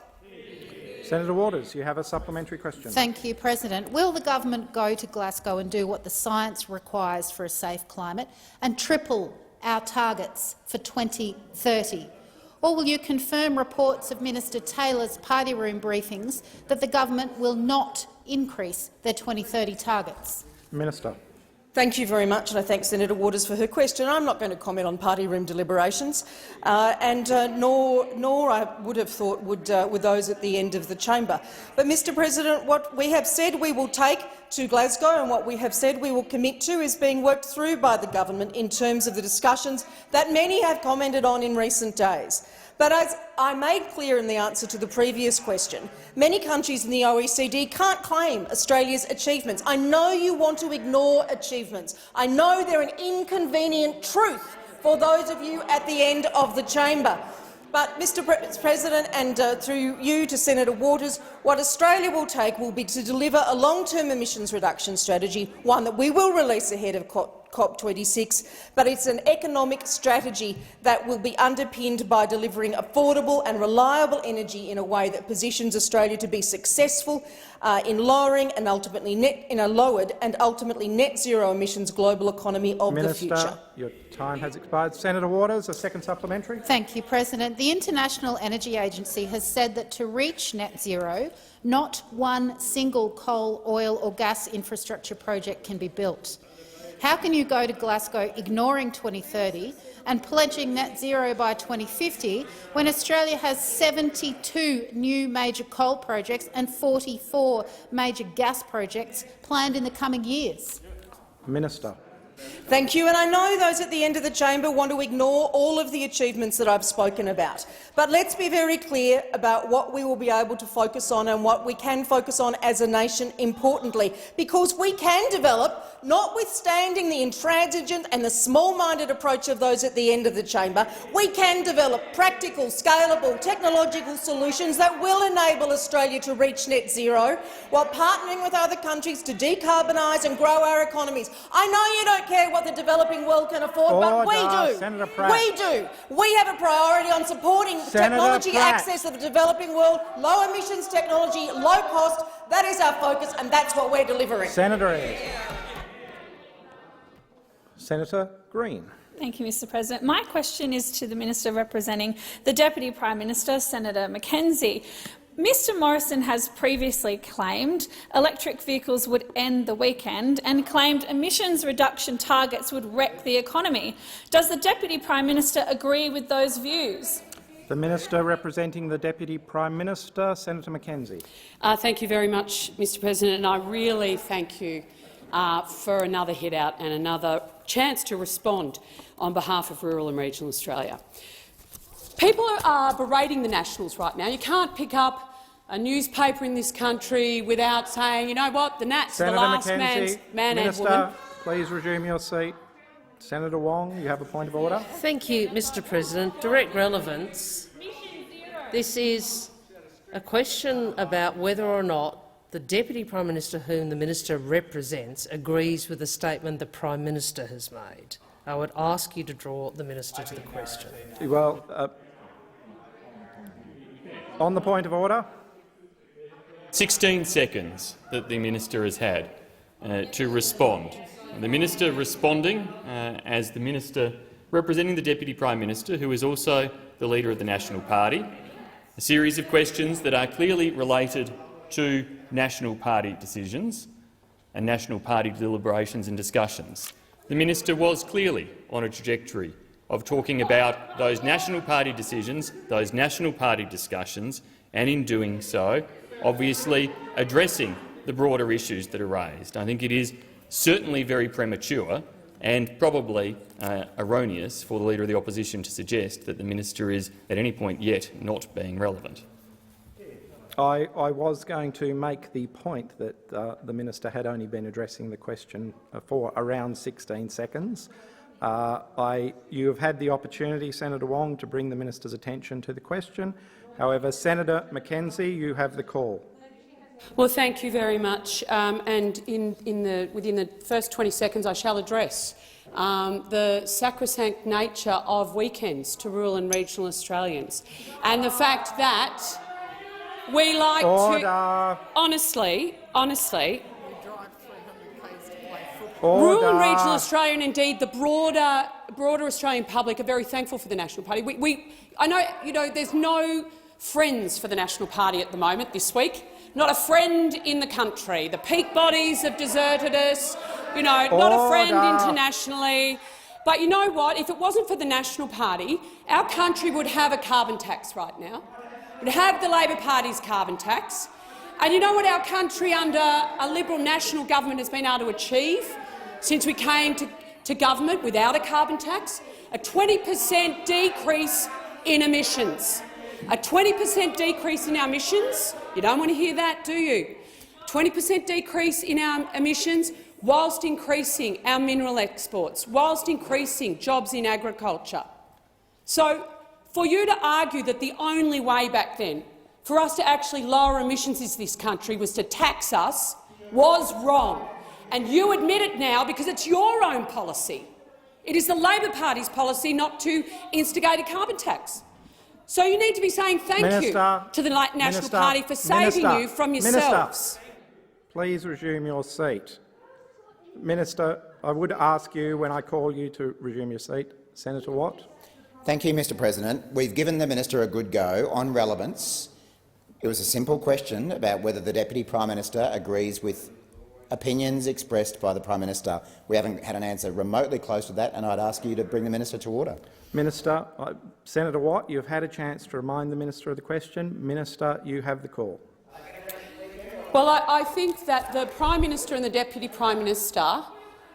Senator Waters, you have a supplementary question. Thank you, President. Will the government go to Glasgow and do what the science requires for a safe climate and triple our targets for 2030? Or will you confirm reports of Minister Taylor's party room briefings that the government will not increase their 2030 targets? Minister. Thank you very much, and I thank Senator Waters for her question. I'm not going to comment on party room deliberations, nor I would have thought would those at the end of the chamber. But, Mr President, what we have said we will take to Glasgow and what we have said we will commit to is being worked through by the government in terms of the discussions that many have commented on in recent days. But as I made clear in the answer to the previous question, many countries in the OECD can't claim Australia's achievements. I know you want to ignore achievements. I know they're an inconvenient truth for those of you at the end of the chamber. But, Mr President, and through you to Senator Waters, what Australia will take will be to deliver a long-term emissions reduction strategy, one that we will release ahead of COP26, but it's an economic strategy that will be underpinned by delivering affordable and reliable energy in a way that positions Australia to be successful in lowering and ultimately lowered and ultimately net zero emissions global economy of the future. Minister, your time has expired. Senator Waters, a second supplementary. Thank you, President. The International Energy Agency has said that to reach net zero, not one single coal, oil or gas infrastructure project can be built. How can you go to Glasgow ignoring 2030 and pledging net zero by 2050 when Australia has 72 new major coal projects and 44 major gas projects planned in the coming years? Minister. Thank you. And I know those at the end of the chamber want to ignore all of the achievements that I've spoken about. But let's be very clear about what we will be able to focus on and what we can focus on as a nation, importantly, because we can develop, notwithstanding the intransigent and the small-minded approach of those at the end of the chamber, we can develop practical, scalable, technological solutions that will enable Australia to reach net zero while partnering with other countries to decarbonise and grow our economies. I know you don't care what the developing world can afford, but we do. Senator Pratt. We do. We have a priority on supporting technology access of the developing world, low emissions technology, low cost. That is our focus, and that's what we're delivering. Senator Ayres. Senator Green. Thank you, Mr President. My question is to the Minister representing the Deputy Prime Minister, Senator Mackenzie. Mr Morrison has previously claimed electric vehicles would end the weekend and claimed emissions reduction targets would wreck the economy. Does the Deputy Prime Minister agree with those views? The Minister representing the Deputy Prime Minister, Senator Mackenzie. Thank you very much, Mr President, and I really thank you for another hit out and another chance to respond on behalf of rural and regional Australia. People are berating the Nationals right now. You can't pick up a newspaper in this country without saying, you know what, the Nats are the last man and woman. Please resume your seat. Senator Wong, you have a point of order. Thank you, Mr President. Direct relevance. This is a question about whether or not the Deputy Prime Minister, whom the Minister represents, agrees with the statement the Prime Minister has made. I would ask you to draw the Minister to the question. Well, on the point of order. 16 seconds that the Minister has had to respond. The Minister responding as the Minister representing the Deputy Prime Minister, who is also the Leader of the National Party, a series of questions that are clearly related to National Party decisions and National Party deliberations and discussions. The Minister was clearly on a trajectory of talking about those National Party decisions, those National Party discussions, and in doing so, obviously addressing the broader issues that are raised. I think it is certainly very premature and probably erroneous for the Leader of the Opposition to suggest that the Minister is at any point yet not being relevant. I was going to make the point that the Minister had only been addressing the question for around 16 seconds. You have had the opportunity, Senator Wong, to bring the Minister's attention to the question. However, Senator Mackenzie, you have the call. Well, thank you very much. And within the first 20 seconds I shall address the sacrosanct nature of weekends to rural and regional Australians and the fact that we like to— Honestly, rural and regional Australia and indeed the broader Australian public are very thankful for the National Party. I know, there's no friends for the National Party at the moment this week. Not a friend in the country. The peak bodies have deserted us. Not a friend internationally. But you know what? If it wasn't for the National Party, our country would have a carbon tax right now. It would have the Labor Party's carbon tax. And you know what our country under a Liberal national government has been able to achieve since we came to government without a carbon tax? A 20% decrease in emissions. A 20% decrease in our emissions. You don't want to hear that, do you? 20% decrease in our emissions whilst increasing our mineral exports, whilst increasing jobs in agriculture. So for you to argue that the only way back then for us to actually lower emissions in this country was to tax us was wrong. And you admit it now because it's your own policy. It is the Labor Party's policy not to instigate a carbon tax. So you need to be saying thank you to the National Party for saving you from yourselves. Minister, please resume your seat. Minister, I would ask you when I call you to resume your seat. Senator Watt. Thank you, Mr President. We've given the minister a good go on relevance. It was a simple question about whether the Deputy Prime Minister agrees with opinions expressed by the Prime Minister. We haven't had an answer remotely close to that, and I'd ask you to bring the minister to order. Minister, Senator Watt, you've had a chance to remind the minister of the question. Minister, you have the call. Well, I think that the Prime Minister and the Deputy Prime Minister,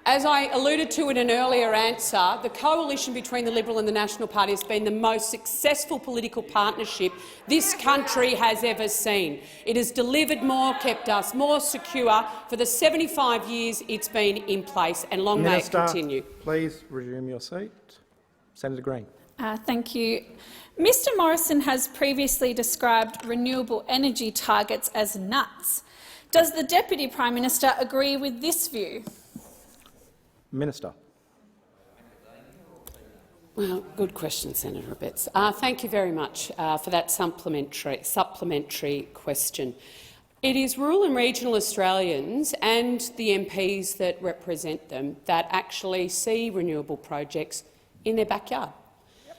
as I alluded to in an earlier answer, the coalition between the Liberal and the National Party has been the most successful political partnership this country has ever seen. It has delivered more, kept us more secure for the 75 years it's been in place, and long may it continue. Please resume your seat. Senator Green. Thank you. Mr Morrison has previously described renewable energy targets as nuts. Does the Deputy Prime Minister agree with this view? Minister. Well, good question, Senator Abetz. Thank you very much for that supplementary question. It is rural and regional Australians and the MPs that represent them that actually see renewable projects in their backyard.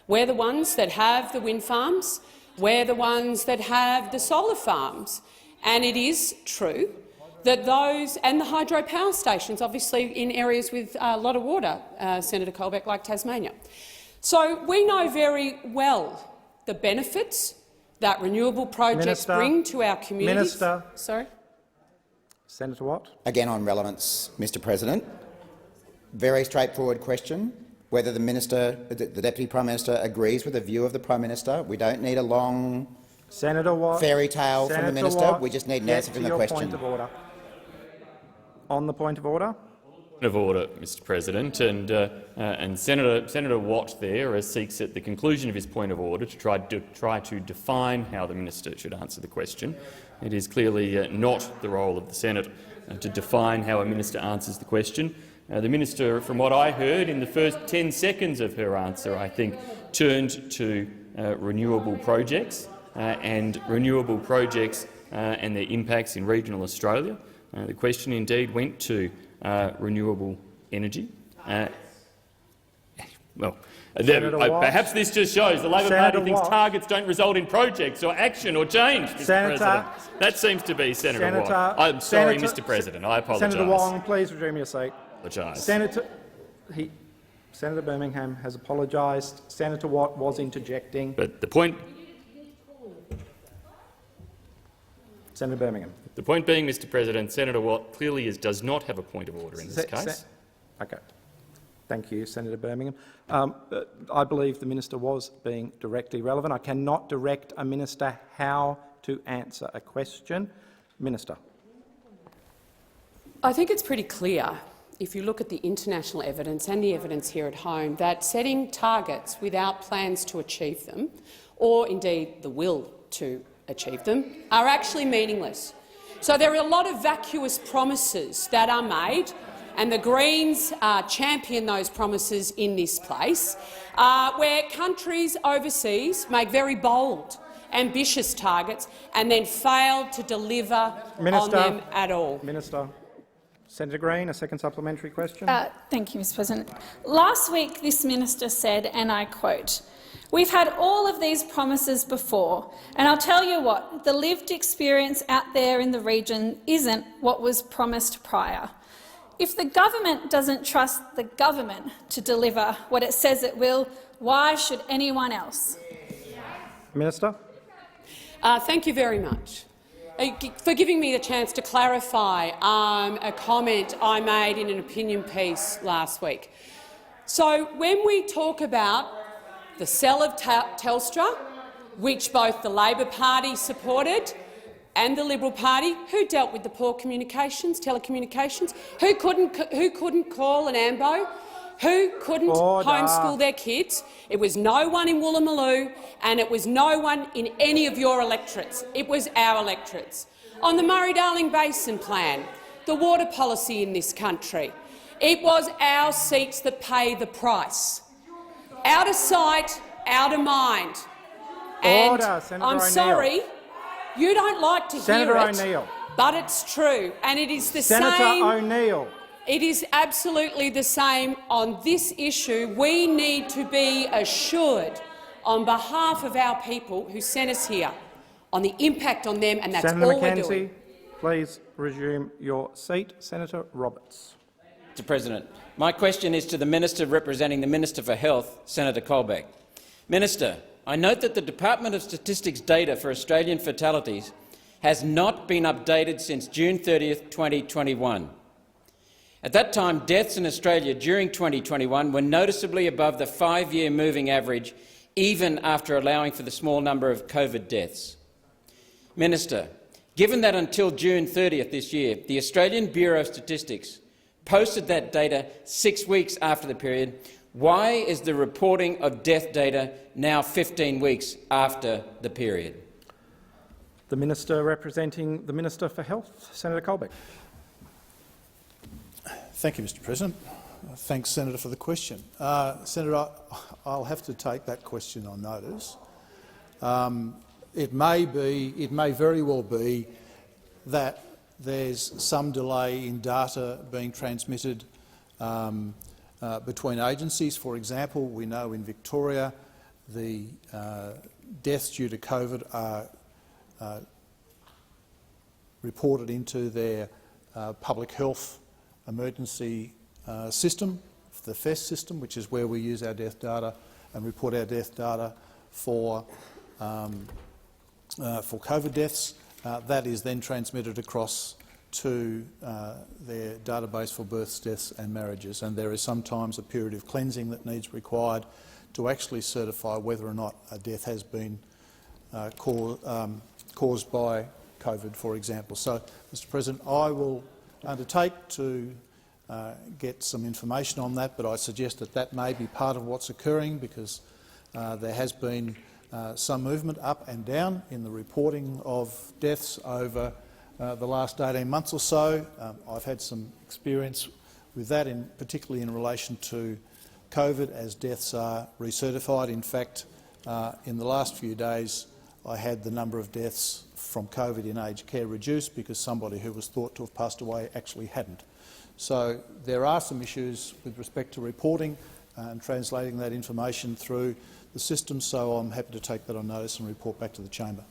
We're the ones that have the wind farms, we're the ones that have the solar farms, and it is true that those and the hydropower stations, obviously in areas with a lot of water, Senator Colbeck, like Tasmania. So we know very well the benefits that renewable projects bring to our communities. Minister. Sorry? Senator Watt. Again on relevance, Mr President. Very straightforward question. Whether the Deputy Prime Minister agrees with the view of the Prime Minister. We don't need a long Senator Watt, fairy tale from the minister. Watt, we just need an answer from the question. Point of order. On the point of order. Point of order, Mr President, and Senator Watt there seeks at the conclusion of his point of order to try to define how the minister should answer the question. It is clearly not the role of the Senate to define how a minister answers the question. The minister, from what I heard in the first 10 seconds of her answer, I think, turned to renewable projects and renewable projects and their impacts in regional Australia. The question indeed went to renewable energy. Perhaps this just shows the Labor Party thinks targets don't result in projects or action or change, Mr President. That seems to be Senator Watt. I'm sorry, Mr President. I apologise. Senator Wong, please resume your seat. Senator Birmingham has apologised. Senator Watt was interjecting. But the point, Senator Birmingham. The point being, Mr President, Senator Watt clearly does not have a point of order in this case. Okay. Thank you, Senator Birmingham. I believe the minister was being directly relevant. I cannot direct a minister how to answer a question. Minister. I think it's pretty clear, if you look at the international evidence and the evidence here at home, that setting targets without plans to achieve them, or indeed the will to achieve them, are actually meaningless. So there are a lot of vacuous promises that are made, and the Greens champion those promises in this place, where countries overseas make very bold, ambitious targets and then fail to deliver on them at all. Minister. Senator Green, a second supplementary question. Thank you, Mr President. Last week this minister said, and I quote, "We've had all of these promises before, and I'll tell you what, the lived experience out there in the region isn't what was promised prior. If the government doesn't trust the government to deliver what it says it will, why should anyone else?" Minister. Thank you very much for giving me the chance to clarify a comment I made in an opinion piece last week. So when we talk about the sale of Telstra, which both the Labor Party supported and the Liberal Party, who dealt with the poor telecommunications, who couldn't call an AMBO, who couldn't homeschool their kids. It was no one in Woolloomooloo, and it was no one in any of your electorates. It was our electorates. On the Murray-Darling Basin plan, the water policy in this country. It was our seats that pay the price. Out of sight, out of mind. And Order, Senator I'm O'Neill. sorry, you don't like to Senator hear it, O'Neill. but it's true, and it is the Senator same. O'Neill. It is absolutely the same on this issue. We need to be assured, on behalf of our people who sent us here, on the impact on them, and that's Senator all we're doing. McKenzie, please resume your seat. Senator Roberts. Mr President, my question is to the Minister representing the Minister for Health, Senator Colbeck. Minister, I note that the Department of Statistics data for Australian fatalities has not been updated since June 30, 2021. At that time, deaths in Australia during 2021 were noticeably above the 5-year moving average, even after allowing for the small number of COVID deaths. Minister, given that until June 30th this year, the Australian Bureau of Statistics posted that data 6 weeks after the period, why is the reporting of death data now 15 weeks after the period? The Minister representing the Minister for Health, Senator Colbeck. Thank you, Mr President. Thanks, Senator, for the question. Senator, I'll have to take that question on notice. It may very well be that there's some delay in data being transmitted between agencies. For example, we know in Victoria the deaths due to COVID are reported into their public health emergency system, the FES system, which is where we use our death data and report our death data for COVID deaths. That is then transmitted across to their database for births, deaths and marriages, and there is sometimes a period of cleansing that needs required to actually certify whether or not a death has been caused by COVID, for example. So, Mr President, I will undertake to get some information on that, but I suggest that that may be part of what's occurring because there has been some movement up and down in the reporting of deaths over the last 18 months or so. I've had some experience with that, particularly in relation to COVID, as deaths are recertified. In fact, in the last few days I had the number of deaths from COVID in aged care reduced because somebody who was thought to have passed away actually hadn't. So there are some issues with respect to reporting and translating that information through the system, so I'm happy to take that on notice and report back to the chamber.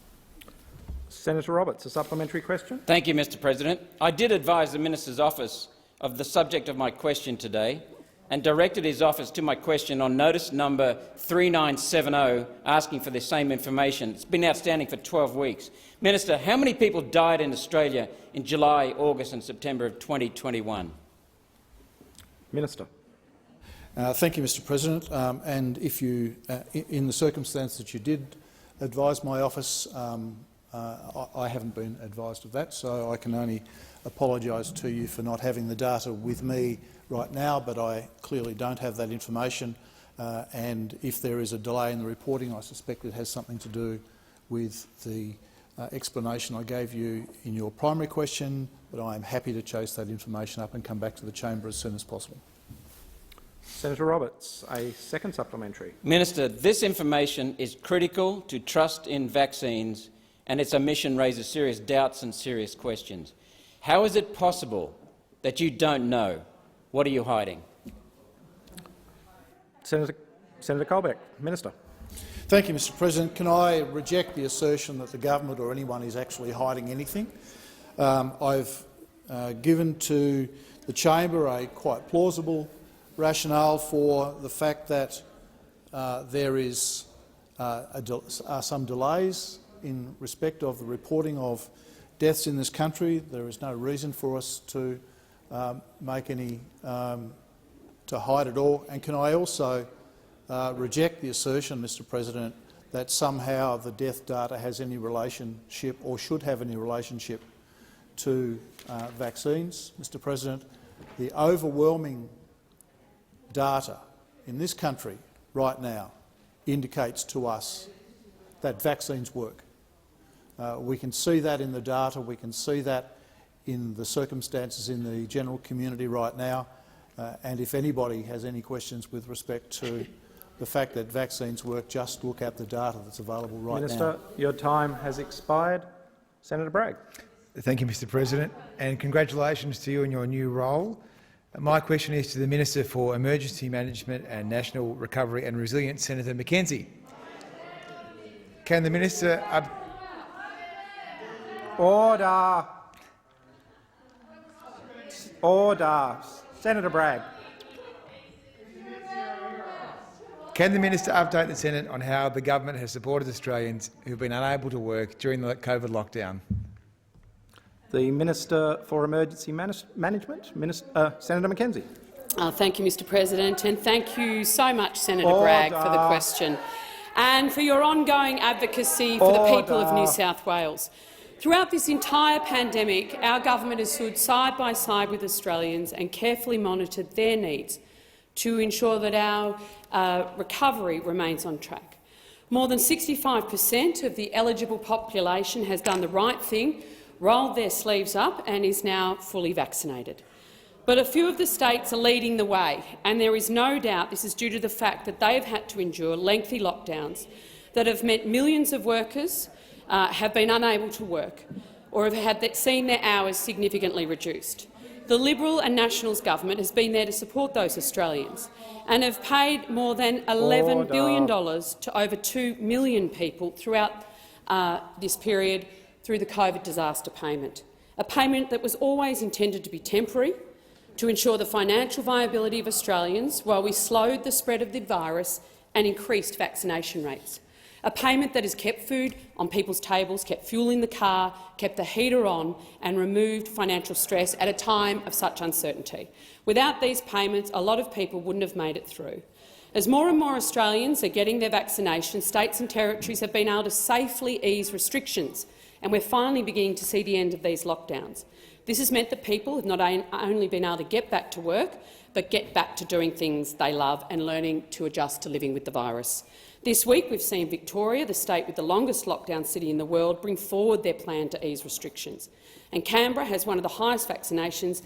Senator Roberts, a supplementary question. Thank you, Mr President. I did advise the Minister's office of the subject of my question today and directed his office to my question on notice number 3970 asking for the same information. It's been outstanding for 12 weeks. Minister, how many people died in Australia in July, August and September of 2021? Minister. Thank you, Mr President. And if you, in the circumstance that you did advise my office, I haven't been advised of that, so I can only apologise to you for not having the data with me right now, but I clearly don't have that information. And if there is a delay in the reporting, I suspect it has something to do with the explanation I gave you in your primary question, but I am happy to chase that information up and come back to the chamber as soon as possible. Senator Roberts, a second supplementary. Minister, this information is critical to trust in vaccines and its omission raises serious doubts and serious questions. How is it possible that you don't know? What are you hiding? Senator Colbeck, Minister. Thank you, Mr President. Can I reject the assertion that the government or anyone is actually hiding anything? I've given to the chamber a quite plausible rationale for the fact that there is some delays in respect of the reporting of deaths in this country. There is no reason for us to make any to hide it all. And can I also reject the assertion, Mr President, that somehow the death data has any relationship or should have any relationship to vaccines? Mr President, the overwhelming data in this country right now indicates to us that vaccines work. We can see that in the data. We can see that in the circumstances in the general community right now, and if anybody has any questions with respect to the fact that vaccines work, just look at the data that's available right Minister, your time has expired. Senator Bragg. Thank you, Mr President, and congratulations to you in your new role. My question is to the Minister for Emergency Management and National Recovery and Resilience, Senator Mackenzie. Can the Minister... Order. Order. Senator Bragg. Can the Minister update the Senate on how the government has supported Australians who have been unable to work during the COVID lockdown? The Minister for Emergency Management, Senator Mackenzie. Thank you, Mr President, and thank you so much, Senator Bragg, for the question and for your ongoing advocacy for the people of New South Wales. Throughout this entire pandemic, our government has stood side by side with Australians and carefully monitored their needs to ensure that our recovery remains on track. More than 65% of the eligible population has done the right thing, rolled their sleeves up and is now fully vaccinated. But a few of the states are leading the way, and there is no doubt this is due to the fact that they have had to endure lengthy lockdowns that have meant millions of workers have been unable to work or have seen their hours significantly reduced. The Liberal and Nationals government has been there to support those Australians and have paid more than $11 billion to over 2 million people throughout this period through the COVID disaster payment, a payment that was always intended to be temporary, to ensure the financial viability of Australians while we slowed the spread of the virus and increased vaccination rates. A payment that has kept food on people's tables, kept fuel in the car, kept the heater on and removed financial stress at a time of such uncertainty. Without these payments, a lot of people wouldn't have made it through. As more and more Australians are getting their vaccinations, states and territories have been able to safely ease restrictions, and we're finally beginning to see the end of these lockdowns. This has meant that people have not only been able to get back to work, but get back to doing things they love and learning to adjust to living with the virus. This week we've seen Victoria, the state with the longest lockdown city in the world, bring forward their plan to ease restrictions. And Canberra has one of the highest vaccinations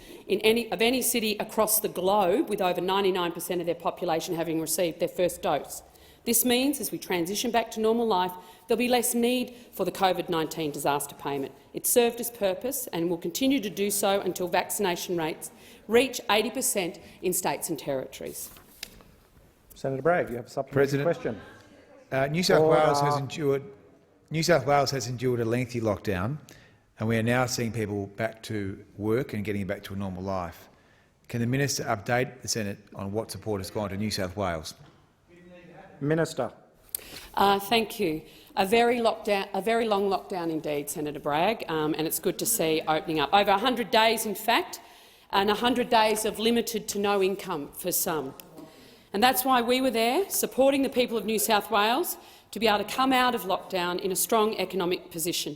of any city across the globe, with over 99% of their population having received their first dose. This means, as we transition back to normal life, there'll be less need for the COVID-19 disaster payment. It served its purpose and will continue to do so until vaccination rates reach 80% in states and territories. Senator Bragg, you have a supplementary question. New South Wales has endured a lengthy lockdown, and we are now seeing people back to work and getting back to a normal life. Can the Minister update the Senate on what support has gone to New South Wales? Minister. Thank you. A very long lockdown indeed, Senator Bragg, and it's good to see opening up. Over 100 days, in fact, and 100 days of limited to no income for some. And that's why we were there, supporting the people of New South Wales to be able to come out of lockdown in a strong economic position.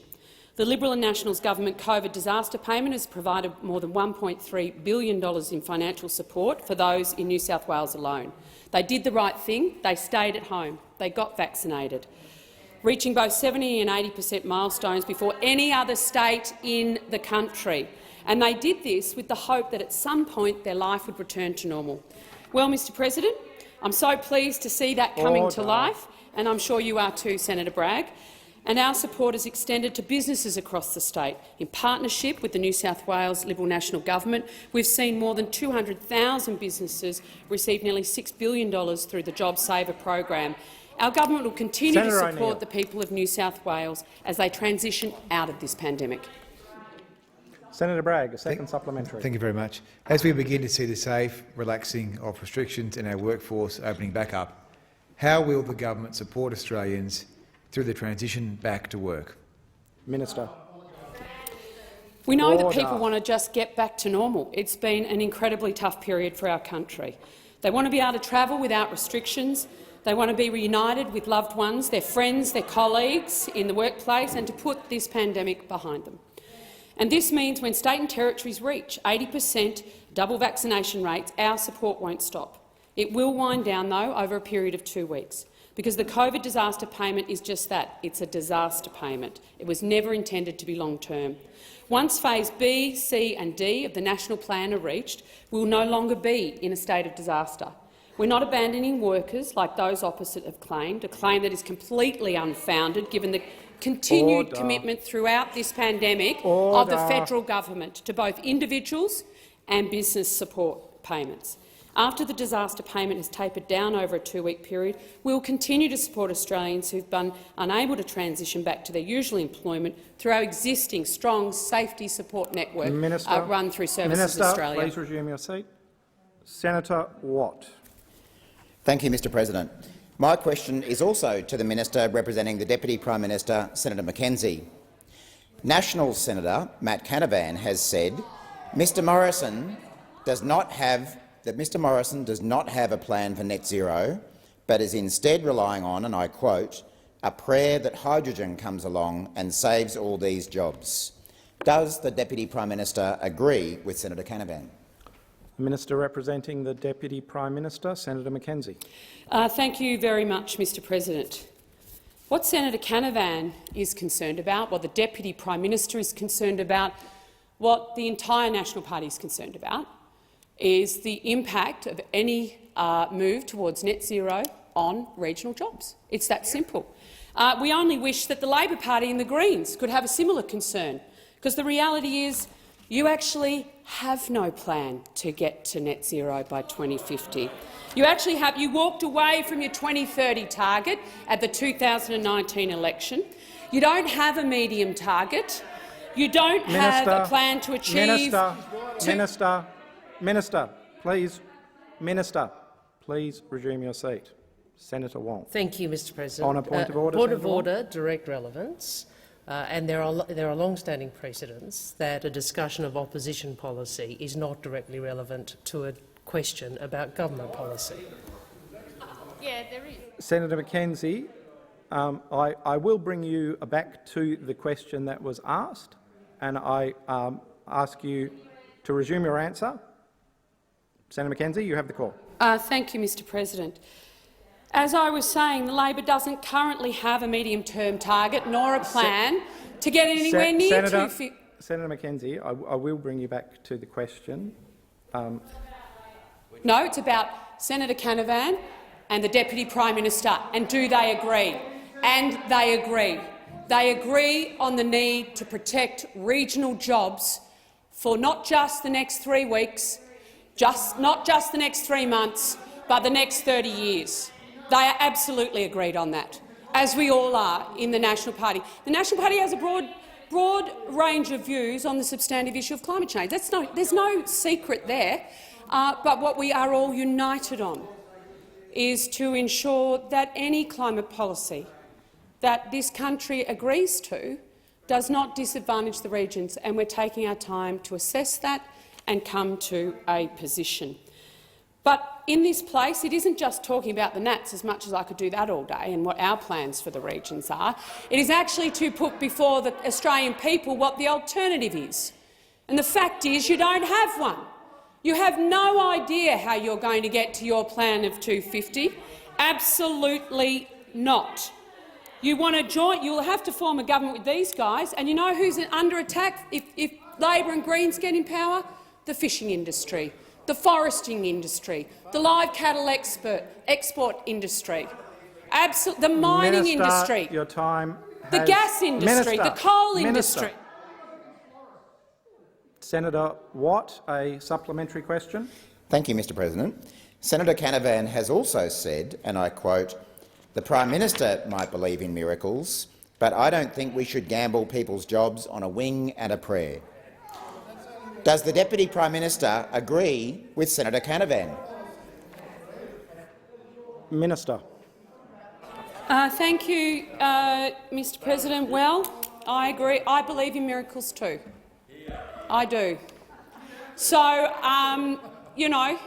The Liberal and Nationals government COVID disaster payment has provided more than $1.3 billion in financial support for those in New South Wales alone. They did the right thing. They stayed at home. They got vaccinated, reaching both 70% and 80% milestones before any other state in the country. And they did this with the hope that at some point their life would return to normal. Well, Mr President, I'm so pleased to see that coming to life, and I'm sure you are too, Senator Bragg. And our support is extended to businesses across the state. In partnership with the New South Wales Liberal National Government, we've seen more than 200,000 businesses receive nearly $6 billion through the JobSaver program. Our government will continue to support the people of New South Wales as they transition out of this pandemic. Senator Bragg, a second supplementary. Thank you very much. As we begin to see the safe relaxing of restrictions and our workforce opening back up, how will the government support Australians through the transition back to work? Minister. We know that people want to just get back to normal. It's been an incredibly tough period for our country. They want to be able to travel without restrictions. They want to be reunited with loved ones, their friends, their colleagues in the workplace, and to put this pandemic behind them. And this means when state and territories reach 80% double vaccination rates, our support won't stop. It will wind down, though, over a period of 2 weeks. because the COVID disaster payment is just that. It's a disaster payment. It was never intended to be long-term. Once Phase B, C and D of the National Plan are reached, we will no longer be in a state of disaster. We're not abandoning workers like those opposite have claimed, a claim that is completely unfounded given the continued commitment throughout this pandemic of the federal government to both individuals and business support payments. After the disaster payment has tapered down over a 2-week period, we will continue to support Australians who have been unable to transition back to their usual employment through our existing strong safety support network run through Services Australia. Please resume your seat. Senator Watt. Thank you, Mr President. My question is also to the Minister representing the Deputy Prime Minister, Senator Mackenzie. National Senator Matt Canavan has said Mr Morrison does not have a plan for net zero, but is instead relying on, and I quote, a prayer that hydrogen comes along and saves all these jobs. Does the Deputy Prime Minister agree with Senator Canavan? The Minister representing the Deputy Prime Minister, Senator Mackenzie. Thank you very much, Mr President. What Senator Canavan is concerned about, what the Deputy Prime Minister is concerned about, what the entire National Party is concerned about, is the impact of any move towards net zero on regional jobs. It's that simple. We only wish that the Labor Party and the Greens could have a similar concern, because the reality is you actually have no plan to get to net zero by 2050. You walked away from your 2030 target at the 2019 election. You don't have a medium target. You don't have a plan to achieve— Minister, please resume your seat. Senator Wong. Thank you, Mr President. On a point of order, Point of order, direct relevance. And there are long-standing precedents that a discussion of opposition policy is not directly relevant to a question about government policy. Yeah, there is. Senator Mackenzie, I will bring you back to the question that was asked, and I ask you to resume your answer. Senator Mackenzie, you have the call. Thank you, Mr President. As I was saying, the Labor doesn't currently have a medium-term target nor a plan to get anywhere near Senator, Senator Mackenzie, I will bring you back to the question. No, it's about Senator Canavan and the Deputy Prime Minister, and do they agree? And they agree. They agree on the need to protect regional jobs for not just the next 3 weeks, not just the next 3 months, but the next 30 years. They are absolutely agreed on that, as we all are in the National Party. The National Party has a broad range of views on the substantive issue of climate change. There's no secret there. But what we are all united on is to ensure that any climate policy that this country agrees to does not disadvantage the regions, and we're taking our time to assess that and come to a position. But in this place, it isn't just talking about the Nats, as much as I could do that all day, and what our plans for the regions are. It is actually to put before the Australian people what the alternative is. And the fact is you don't have one. You have no idea how you're going to get to your plan of 250. Absolutely not. You want to join? You'll have to form a government with these guys, and you know who's under attack if Labor and Greens get in power? The fishing industry, the foresting industry, the live cattle export industry, the mining industry, your time the gas industry, the coal industry. Senator Watt, a supplementary question. Thank you, Mr President. Senator Canavan has also said, and I quote, "The Prime Minister might believe in miracles, but I don't think we should gamble people's jobs on a wing and a prayer." Does the Deputy Prime Minister agree with Senator Canavan? Minister. Thank you, Mr President. Well, I agree. I believe in miracles too. I do. So, you know,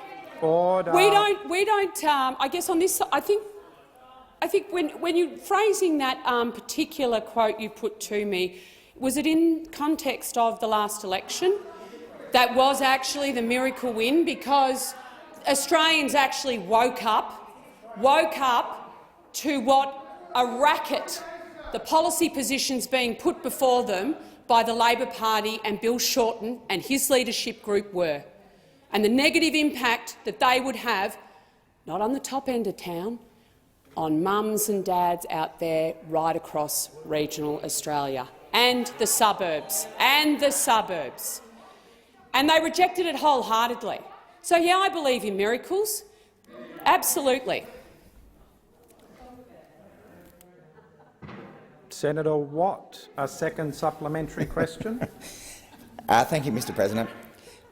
Order. we don't. I guess on this, I think when you're phrasing that particular quote you put to me, was it in context of the last election? That was actually the miracle win, because Australians actually woke up to what a racket the policy positions being put before them by the Labor Party and Bill Shorten and his leadership group were, and the negative impact that they would have, not on the top end of town, on mums and dads out there right across regional Australia and the suburbs. And they rejected it wholeheartedly. So, yeah, I believe in miracles. Absolutely. Senator Watt, a second supplementary question. Thank you, Mr President.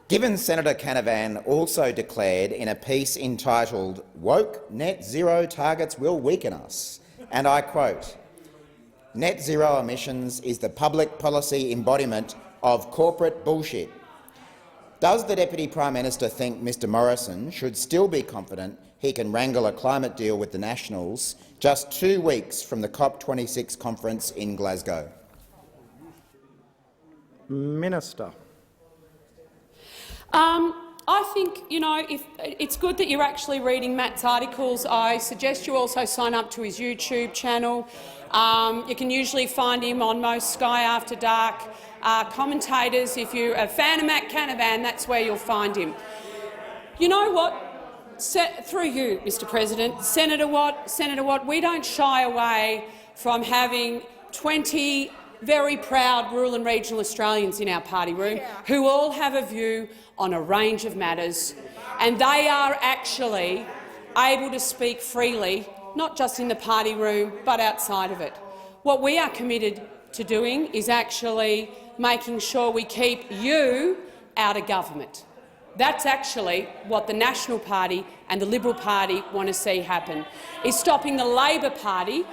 Given Senator Canavan also declared in a piece entitled "Woke Net Zero Targets Will Weaken Us," and I quote, "Net zero emissions is the public policy embodiment of corporate bullshit." Does the Deputy Prime Minister think Mr Morrison should still be confident he can wrangle a climate deal with the Nationals just 2 weeks from the COP26 conference in Glasgow? Minister. I think, if it's good that you're actually reading Matt's articles. I suggest you also sign up to his YouTube channel. You can usually find him on most Sky After Dark commentators. If you're a fan of Matt Canavan, that's where you'll find him. You know what? Through you, Mr President, Senator Watt, we don't shy away from having 20 very proud rural and regional Australians in our party room who all have a view on a range of matters, and they are actually able to speak freely, not just in the party room but outside of it. What we are committed to doing is actually making sure we keep you out of government. That's actually what the National Party and the Liberal Party want to see happen, is stopping the Labor Party,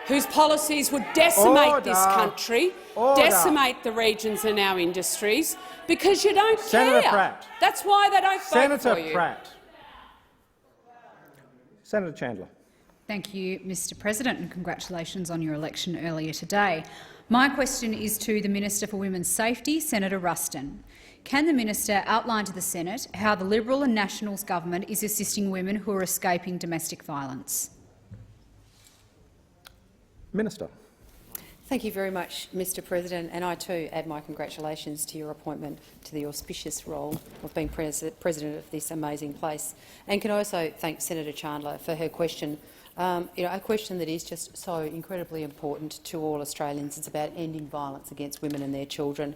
whose policies would decimate this country, decimate the regions and our industries, because you don't Senator care. Pratt. That's why they don't vote for you. Senator Chandler. Thank you, Mr President, and congratulations on your election earlier today. My question is to the Minister for Women's Safety, Senator Ruston. Can the minister outline to the Senate how the Liberal and Nationals government is assisting women who are escaping domestic violence? Minister. Thank you very much, Mr President, and I too add my congratulations to your appointment to the auspicious role of being President of this amazing place. And can I also thank Senator Chandler for her question, a question that is just so incredibly important to all Australians. It's about ending violence against women and their children.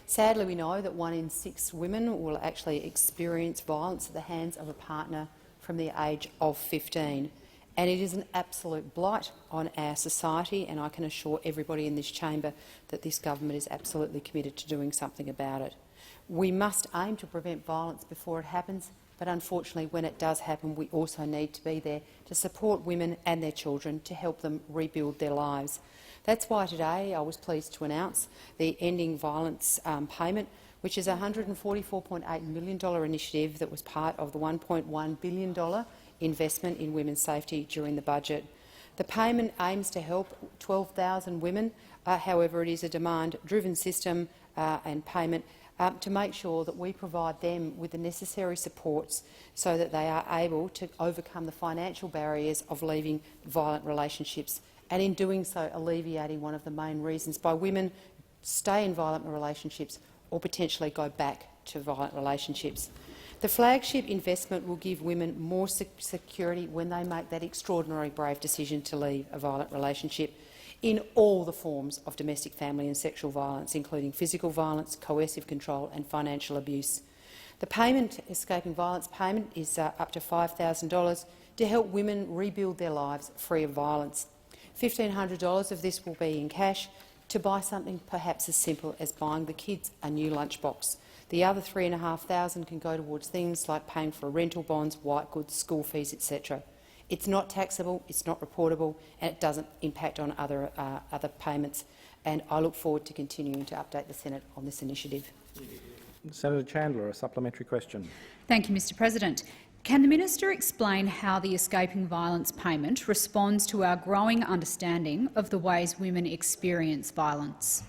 Sadly, we know that 1 in 6 women will actually experience violence at the hands of a partner from the age of 15. And it is an absolute blight on our society, and I can assure everybody in this chamber that this government is absolutely committed to doing something about it. We must aim to prevent violence before it happens, but unfortunately when it does happen we also need to be there to support women and their children to help them rebuild their lives. That's why today I was pleased to announce the Ending Violence payment, which is a $144.8 million initiative that was part of the $1.1 billion investment in women's safety during the budget. The payment aims to help 12,000 women. However, it is a demand-driven system and payment to make sure that we provide them with the necessary supports so that they are able to overcome the financial barriers of leaving violent relationships, and in doing so alleviating one of the main reasons why women stay in violent relationships or potentially go back to violent relationships. The flagship investment will give women more security when they make that extraordinary brave decision to leave a violent relationship in all the forms of domestic, family and sexual violence, including physical violence, coercive control and financial abuse. The payment, escaping violence payment, is up to $5,000 to help women rebuild their lives free of violence. $1,500 of this will be in cash to buy something perhaps as simple as buying the kids a new lunchbox. The other $3,500 can go towards things like paying for rental bonds, white goods, school fees, etc. It's not taxable, it's not reportable, and it doesn't impact on other payments. And I look forward to continuing to update the Senate on this initiative. Senator Chandler, a supplementary question. Thank you, Mr President. Can the minister explain how the Escaping Violence payment responds to our growing understanding of the ways women experience violence?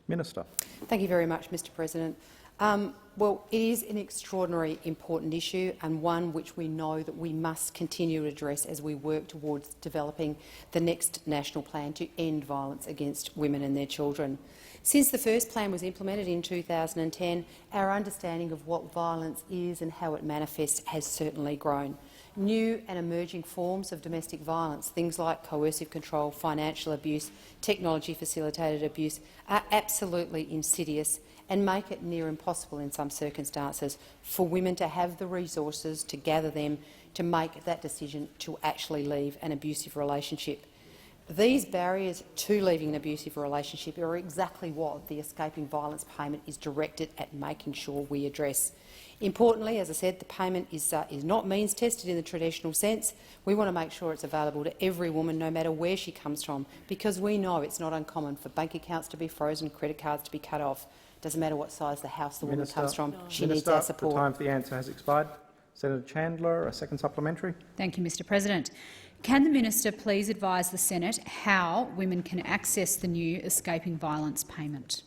Minister. Thank you very much, Mr President. Well, it is an extraordinarily important issue and one which we know that we must continue to address as we work towards developing the next national plan to end violence against women and their children. Since the first plan was implemented in 2010, our understanding of what violence is and how it manifests has certainly grown. New and emerging forms of domestic violence, things like coercive control, financial abuse, technology-facilitated abuse, are absolutely insidious and make it near impossible in some circumstances for women to have the resources to gather them to make that decision to actually leave an abusive relationship. These barriers to leaving an abusive relationship are exactly what the Escaping Violence payment is directed at making sure we address. Importantly, as I said, the payment is not means-tested in the traditional sense. We want to make sure it's available to every woman, no matter where she comes from, because we know it's not uncommon for bank accounts to be frozen, credit cards to be cut off. Doesn't matter what size the house the woman comes from, she needs our support. The time for the answer has expired. Senator Chandler, a second supplementary. Thank you, Mr President. Can the minister please advise the Senate how women can access the new Escaping Violence payment?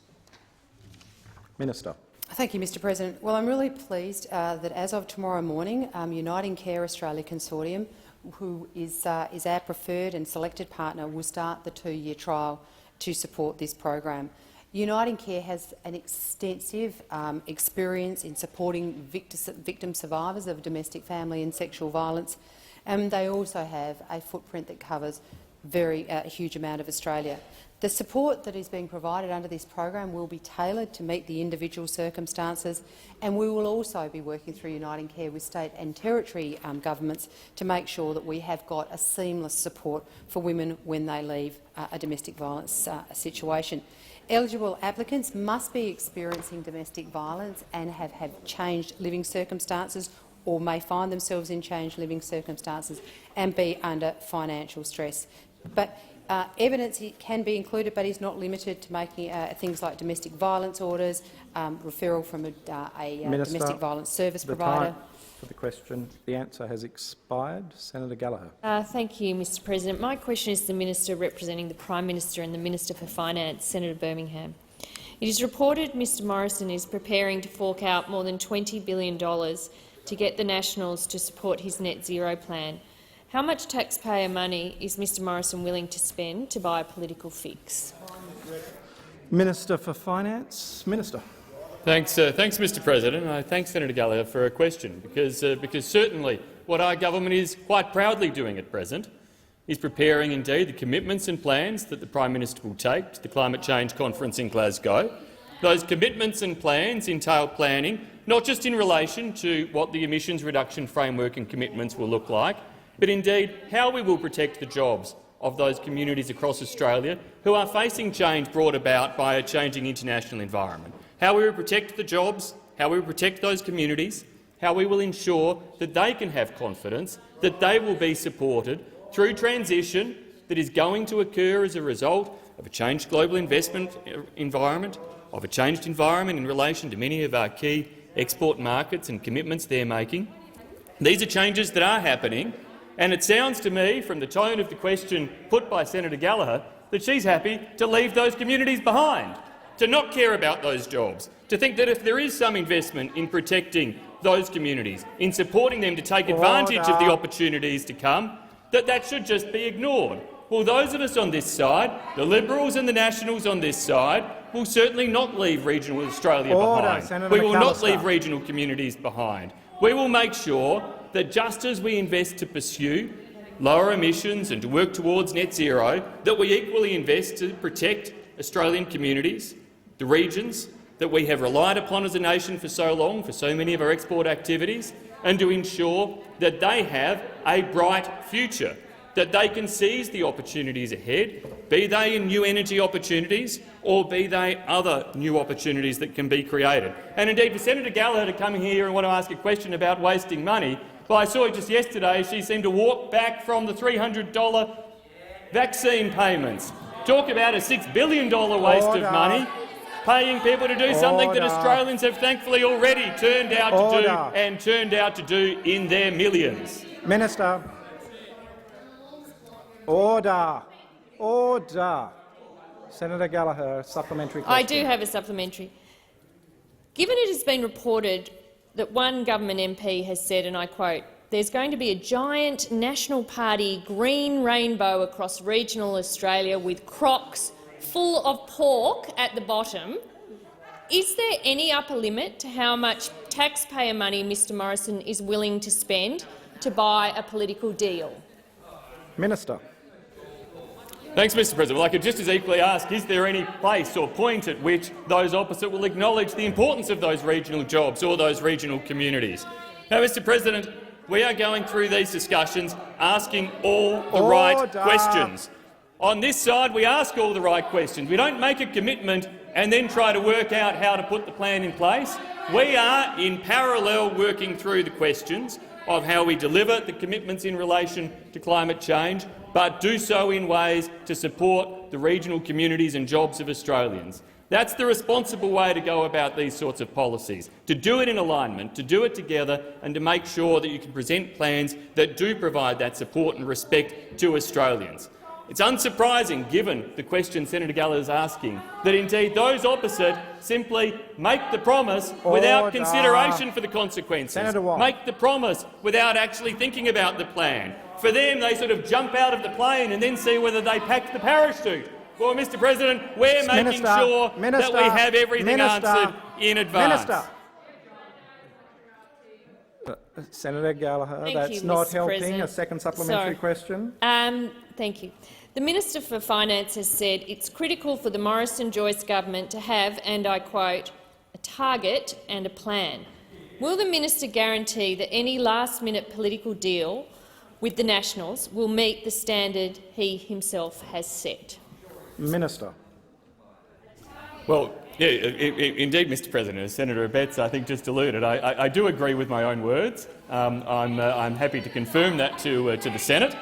Minister. Thank you, Mr President. Well, I'm really pleased that as of tomorrow morning, Uniting Care Australia Consortium, who is our preferred and selected partner, will start the 2-year trial to support this program. Uniting Care has an extensive experience in supporting victim survivors of domestic, family and sexual violence, and they also have a footprint that covers a huge amount of Australia. The support that is being provided under this program will be tailored to meet the individual circumstances, and we will also be working through Uniting Care with state and territory governments to make sure that we have got a seamless support for women when they leave a domestic violence situation. Eligible applicants must be experiencing domestic violence and have changed living circumstances or may find themselves in changed living circumstances and be under financial stress. But evidence can be included, but is not limited to making things like domestic violence orders, referral from a domestic violence service provider. For the question, the answer has expired. Senator Gallagher. Thank you, Mr President. My question is to the Minister representing the Prime Minister and the Minister for Finance, Senator Birmingham. It is reported Mr Morrison is preparing to fork out more than $20 billion to get the Nationals to support his net zero plan. How much taxpayer money is Mr Morrison willing to spend to buy a political fix? Minister for Finance. Minister. Thanks, Mr President. I thank Senator Gallagher for a question, because certainly what our government is quite proudly doing at present is preparing indeed the commitments and plans that the Prime Minister will take to the Climate Change Conference in Glasgow. Those commitments and plans entail planning not just in relation to what the emissions reduction framework and commitments will look like, but indeed how we will protect the jobs of those communities across Australia who are facing change brought about by a changing international environment. How we will protect the jobs, how we will protect those communities, how we will ensure that they can have confidence that they will be supported through transition that is going to occur as a result of a changed global investment environment, of a changed environment in relation to many of our key export markets and commitments they're making. These are changes that are happening, and it sounds to me, from the tone of the question put by Senator Gallagher, that she's happy to leave those communities behind, to not care about those jobs, to think that if there is some investment in protecting those communities, in supporting them to take advantage of the opportunities to come, that should just be ignored. Well, those of us on this side, the Liberals and the Nationals on this side, will certainly not leave regional Australia behind. Senator We will not McAllister. leave regional communities behind. We will make sure that just as we invest to pursue lower emissions and to work towards net zero, that we equally invest to protect Australian communities, the regions that we have relied upon as a nation for so long, for so many of our export activities, and to ensure that they have a bright future, that they can seize the opportunities ahead, be they in new energy opportunities or be they other new opportunities that can be created. And indeed, for Senator Gallagher to come here and want to ask a question about wasting money, well, I saw just yesterday she seemed to walk back from the $300 vaccine payments. Talk about a $6 billion waste of money, paying people to do something that Australians have thankfully already turned out to do in their millions. Minister. Order. Order. Senator Gallagher, supplementary question. I do have a supplementary. Given it has been reported that one government MP has said, and I quote, "There's going to be a giant National Party green rainbow across regional Australia with crocs full of pork at the bottom," is there any upper limit to how much taxpayer money Mr Morrison is willing to spend to buy a political deal? Minister. Thanks, Mr President. Well, I could just as equally ask, is there any place or point at which those opposite will acknowledge the importance of those regional jobs or those regional communities? Now, Mr President, we are going through these discussions asking all the right questions. On this side, we ask all the right questions. We don't make a commitment and then try to work out how to put the plan in place. We are, in parallel, working through the questions of how we deliver the commitments in relation to climate change, but do so in ways to support the regional communities and jobs of Australians. That's the responsible way to go about these sorts of policies, to do it in alignment, to do it together and to make sure that you can present plans that do provide that support and respect to Australians. It's unsurprising, given the question Senator Gallagher is asking, that indeed those opposite simply make the promise without consideration for the consequences, make the promise without actually thinking about the plan. For them, they sort of jump out of the plane and then see whether they pack the parachute. Well, Mr President, we're making sure that we have everything answered in advance. Senator Gallagher, Thank that's you, not Mr. helping. President. A second supplementary question. Thank you. The Minister for Finance has said it's critical for the Morrison-Joyce government to have, and I quote, "a target and a plan." Will the minister guarantee that any last-minute political deal with the Nationals will meet the standard he himself has set? Minister. Well, yeah, indeed, Mr President, as Senator Abetz I think just alluded, I do agree with my own words. I'm happy to confirm that to the Senate.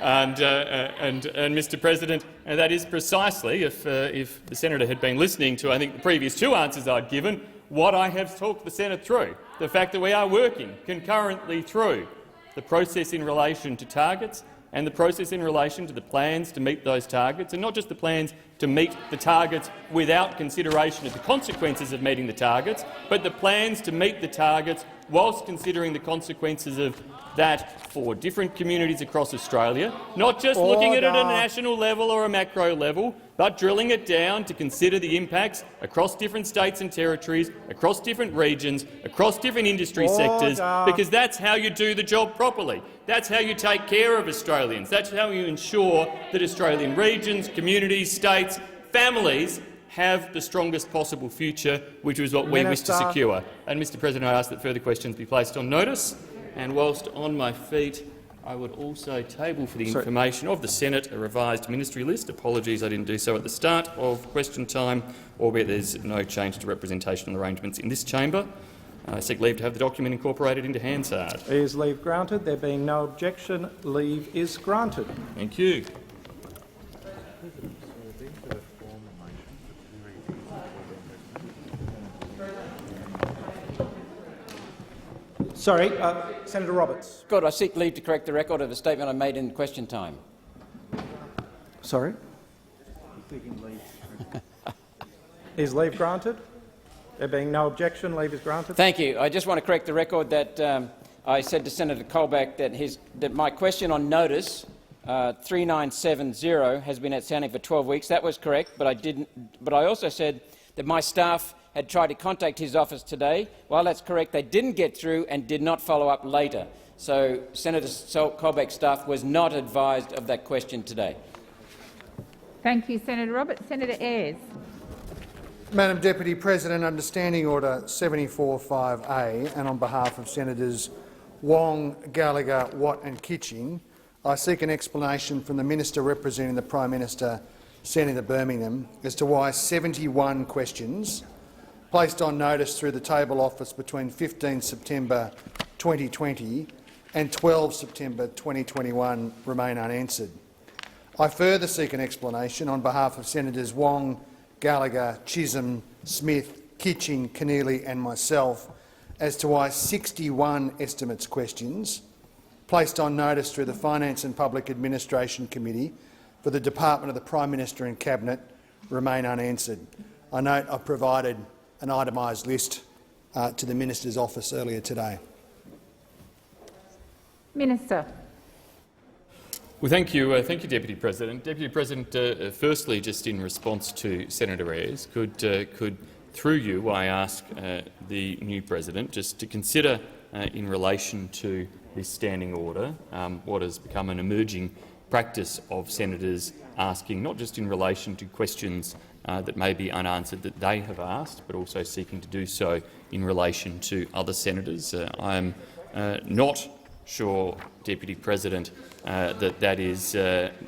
And Mr President, that is precisely, if the senator had been listening to, I think, the previous two answers I'd given, what I have talked the Senate through, the fact that we are working concurrently through the process in relation to targets and the process in relation to the plans to meet those targets, and not just the plans to meet the targets without consideration of the consequences of meeting the targets, but the plans to meet the targets whilst considering the consequences of that for different communities across Australia, not just looking at it at a national level or a macro level, but drilling it down to consider the impacts across different states and territories, across different regions, across different industry sectors, because that's how you do the job properly. That's how you take care of Australians. That's how you ensure that Australian regions, communities, states, families have the strongest possible future, which is what we wish to secure. And, Mr President, I ask that further questions be placed on notice. And whilst on my feet, I would also table for the information of the Senate a revised ministry list. Apologies I didn't do so at the start of question time, albeit there's no change to representational arrangements in this chamber. I seek leave to have the document incorporated into Hansard. Is leave granted? There being no objection, leave is granted. Thank you. Sorry, Senator Roberts. Good. I seek leave to correct the record of a statement I made in question time. Sorry? Is leave granted? There being no objection, leave is granted. Thank you. I just want to correct the record that I said to Senator Colbeck that my question on notice 3970 has been outstanding for 12 weeks. That was correct, but I didn't. But I also said that my staff had tried to contact his office today. While that's correct, they didn't get through and did not follow up later. So Senator Colbeck's staff was not advised of that question today. Thank you, Senator Roberts. Senator Ayres. Madam Deputy President, under Standing Order 74(5)A, and on behalf of Senators Wong, Gallagher, Watt and Kitching, I seek an explanation from the Minister representing the Prime Minister, Senator Birmingham, as to why 71 questions placed on notice through the table office between 15 September 2020 and 12 September 2021 remain unanswered. I further seek an explanation on behalf of Senators Wong, Gallagher, Chisholm, Smith, Kitching, Keneally and myself as to why 61 estimates questions placed on notice through the Finance and Public Administration Committee for the Department of the Prime Minister and Cabinet remain unanswered. I note I've provided an itemised list to the minister's office earlier today. Minister. Well, thank you, Deputy President. Deputy President, firstly, just in response to Senator Ayres, could through you I ask the new president just to consider, in relation to this standing order, what has become an emerging practice of senators asking, not just in relation to questions that may be unanswered that they have asked, but also seeking to do so in relation to other senators. I am not sure, Deputy President, that is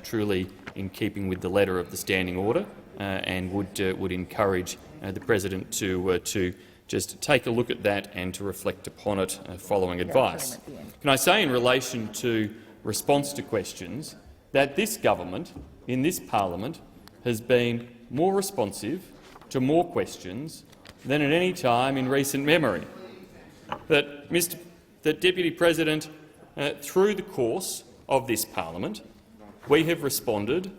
truly in keeping with the letter of the standing order, and would encourage the President to just take a look at that and to reflect upon it following advice. Can I say, in relation to response to questions, that this government in this parliament has been more responsive to more questions than at any time in recent memory. That, Deputy President, through the course of this parliament, we have responded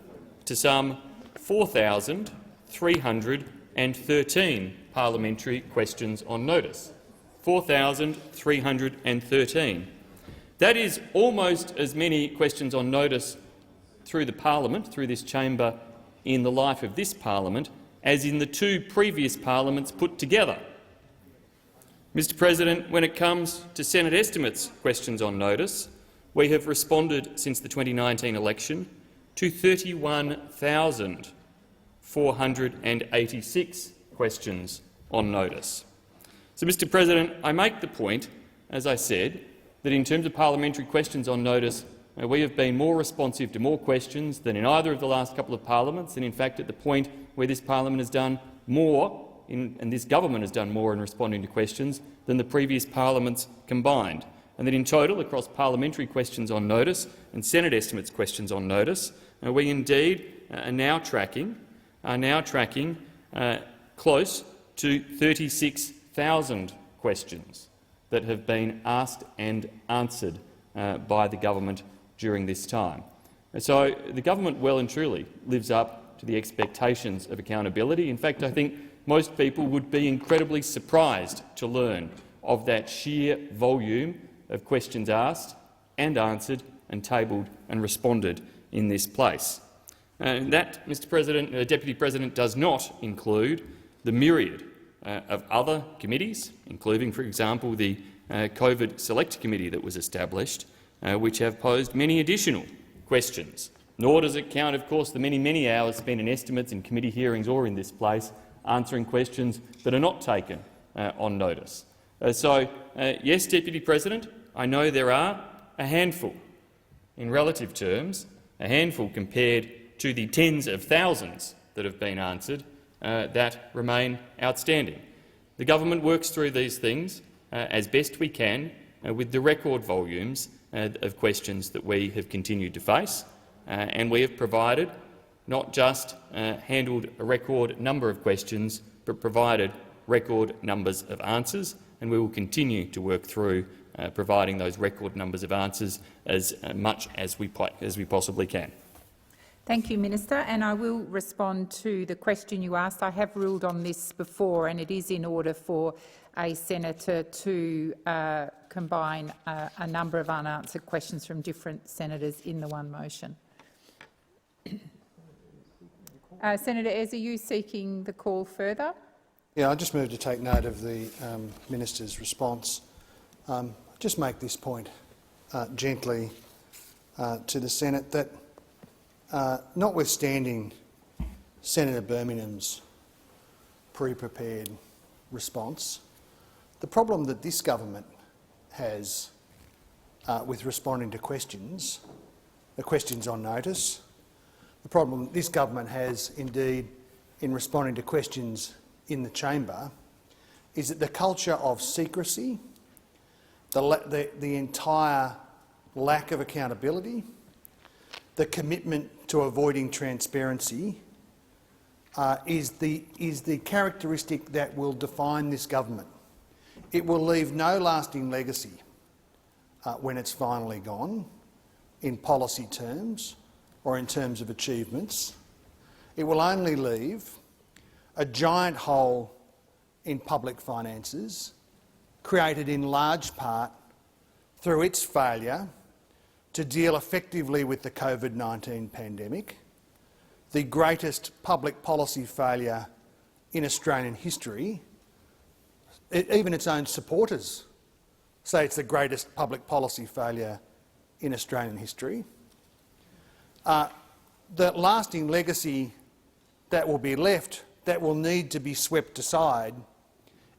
to some 4,313 parliamentary questions on notice. 4,313. That is almost as many questions on notice through the parliament, through this chamber, in the life of this parliament, as in the two previous parliaments put together. Mr. President, when it comes to Senate estimates questions on notice, we have responded since the 2019 election to 31,486 questions on notice. So, Mr. President, I make the point, as I said, that in terms of parliamentary questions on notice, we have been more responsive to more questions than in either of the last couple of parliaments, and in fact at the point where this parliament has done more and this government has done more in responding to questions than the previous parliaments combined, and that in total, across parliamentary questions on notice and Senate estimates questions on notice, we indeed are now tracking close to 36,000 questions that have been asked and answered by the government during this time. So the government well and truly lives up to the expectations of accountability. In fact, I think most people would be incredibly surprised to learn of that sheer volume of questions asked and answered and tabled and responded in this place. And that, Mr. President, Deputy President, does not include the myriad of other committees, including, for example, the COVID Select Committee that was established, which have posed many additional questions. Nor does it count, of course, the many hours spent in estimates in committee hearings or in this place answering questions that are not taken on notice. Yes, Deputy President, I know there are a handful, in relative terms, a handful compared to the tens of thousands that have been answered that remain outstanding. The government works through these things as best we can with the record volumes of questions that we have continued to face, and we have provided not just handled a record number of questions, but provided record numbers of answers, and we will continue to work through providing those record numbers of answers as much as we possibly can. Thank you, Minister, and I will respond to the question you asked. I have ruled on this before, and it is in order for a senator to combine a number of unanswered questions from different senators in the one motion. Senator Ayres, are you seeking the call further? Yeah, I just move to take note of the minister's response. Just make this point gently to the Senate that, notwithstanding Senator Birmingham's pre-prepared response, the problem that this government has with responding to questions, the questions on notice, the problem that this government has indeed in responding to questions in the chamber is that the culture of secrecy, the entire lack of accountability, the commitment to avoiding transparency is the characteristic that will define this government. It will leave no lasting legacy when it's finally gone, in policy terms or in terms of achievements. It will only leave a giant hole in public finances, created in large part through its failure to deal effectively with the COVID-19 pandemic, the greatest public policy failure in Australian history. Even its own supporters say it's the greatest public policy failure in Australian history. The lasting legacy that will be left, that will need to be swept aside,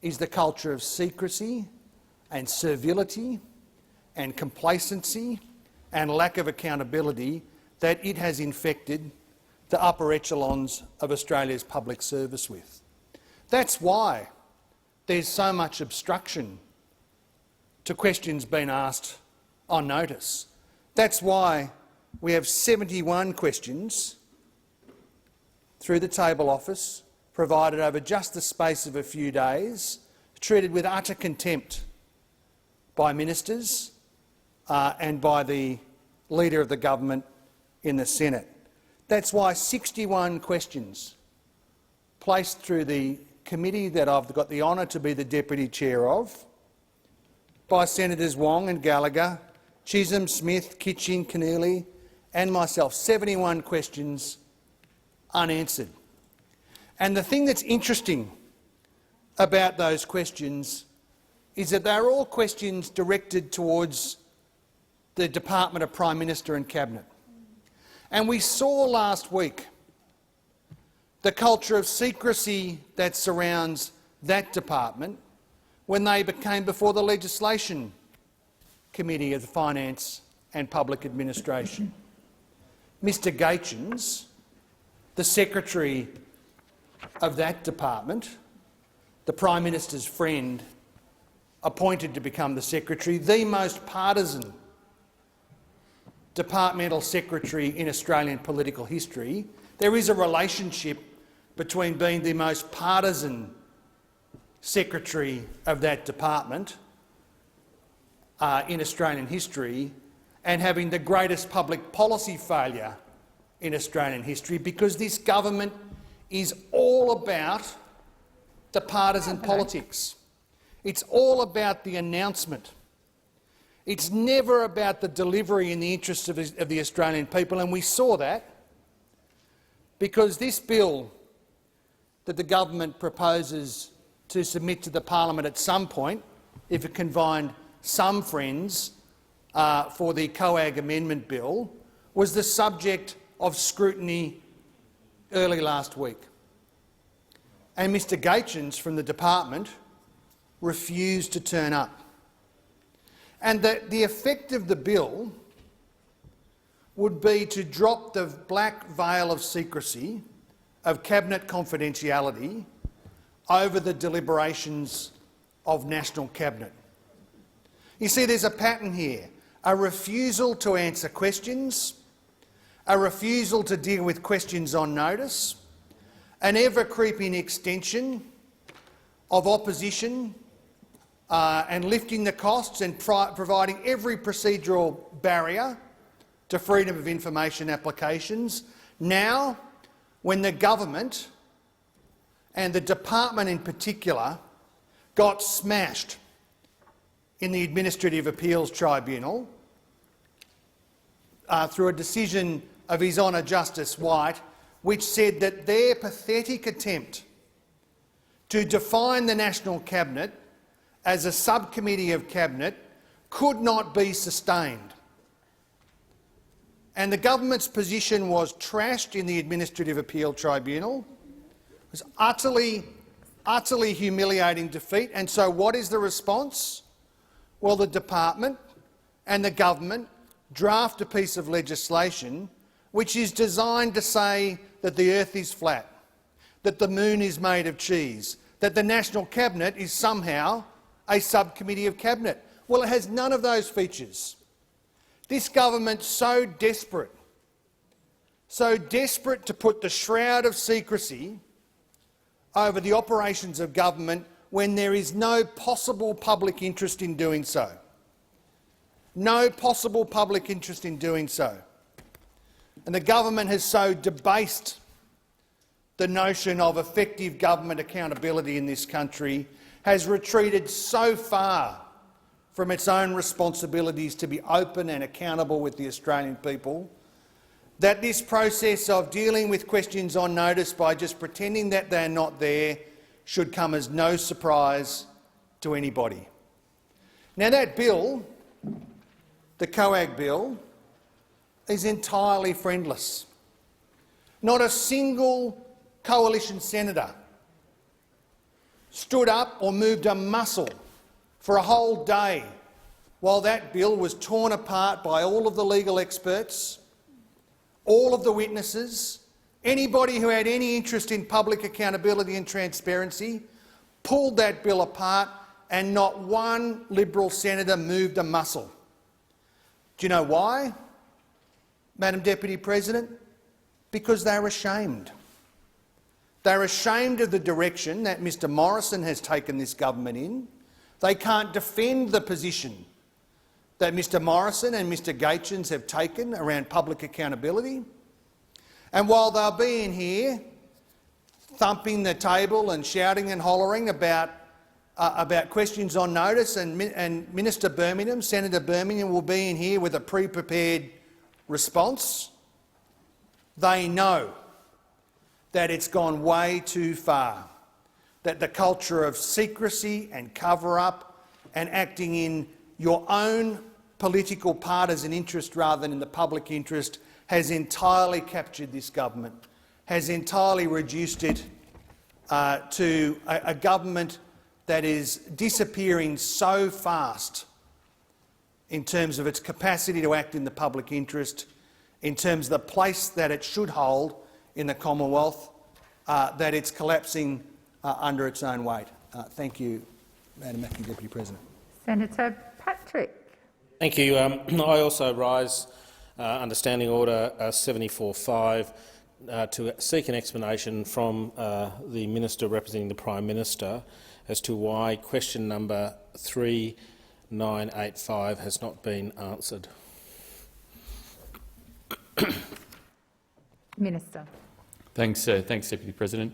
is the culture of secrecy and servility and complacency and lack of accountability that it has infected the upper echelons of Australia's public service with. That's why there's so much obstruction to questions being asked on notice. That's why we have 71 questions through the table office provided over just the space of a few days, treated with utter contempt by ministers and by the Leader of the government in the Senate. That's why 61 questions placed through the committee that I've got the honour to be the Deputy Chair of, by Senators Wong and Gallagher, Chisholm, Smith, Kitching, Keneally and myself, 71 questions unanswered. And the thing that's interesting about those questions is that they're all questions directed towards the Department of Prime Minister and Cabinet. And we saw last week the culture of secrecy that surrounds that department when they came before the Legislation Committee of the Finance and Public Administration. Mr Gaetjens, the Secretary of that department, the Prime Minister's friend, appointed to become the Secretary, the most partisan departmental secretary in Australian political history. There is a relationship between being the most partisan secretary of that department in Australian history and having the greatest public policy failure in Australian history, because this government is all about the partisan politics. It's all about the announcement. It's never about the delivery in the interests of the Australian people, and we saw that because this bill that the government proposes to submit to the parliament at some point, if it can find some friends for the COAG amendment bill, was the subject of scrutiny early last week. And Mr Gaetjens from the department refused to turn up. And the effect of the bill would be to drop the black veil of secrecy, of cabinet confidentiality, over the deliberations of National Cabinet. You see, there's a pattern here: a refusal to answer questions, a refusal to deal with questions on notice, an ever-creeping extension of opposition and lifting the costs and providing every procedural barrier to freedom of information applications. Now, when the government and the department in particular got smashed in the Administrative Appeals Tribunal through a decision of His Honour Justice White, which said that their pathetic attempt to define the National Cabinet as a subcommittee of Cabinet could not be sustained. And the government's position was trashed in the Administrative Appeal Tribunal. It was utterly humiliating defeat. And so what is the response? Well, the department and the government draft a piece of legislation which is designed to say that the earth is flat, that the moon is made of cheese, that the National Cabinet is somehow a subcommittee of Cabinet. Well, it has none of those features. This government so desperate to put the shroud of secrecy over the operations of government when there is no possible public interest in doing so. No possible public interest in doing so. And the government has so debased the notion of effective government accountability in this country has retreated so far from its own responsibilities to be open and accountable with the Australian people that this process of dealing with questions on notice by just pretending that they're not there should come as no surprise to anybody. Now, that bill, the COAG bill, is entirely friendless. Not a single coalition senator stood up or moved a muscle for a whole day while that bill was torn apart by all of the legal experts, all of the witnesses, anybody who had any interest in public accountability and transparency, pulled that bill apart, and not one Liberal senator moved a muscle. Do you know why, Madam Deputy President? Because they're ashamed. They're ashamed of the direction that Mr Morrison has taken this government in. They can't defend the position that Mr Morrison and Mr Gaetjens have taken around public accountability. And while they'll be in here thumping the table and shouting and hollering about questions on notice, and Minister Birmingham, Senator Birmingham, will be in here with a pre-prepared response, they know that it's gone way too far, that the culture of secrecy and cover-up and acting in your own political partisan interest rather than in the public interest has entirely captured this government, has entirely reduced it to a government that is disappearing so fast in terms of its capacity to act in the public interest, in terms of the place that it should hold in the Commonwealth, that it's collapsing under its own weight. Thank you, Madam Acting Deputy President. Senator Patrick. Thank you. I also rise under Standing Order 74.5 to seek an explanation from the Minister representing the Prime Minister as to why question number 3985 has not been answered. Minister. Thanks, Deputy President.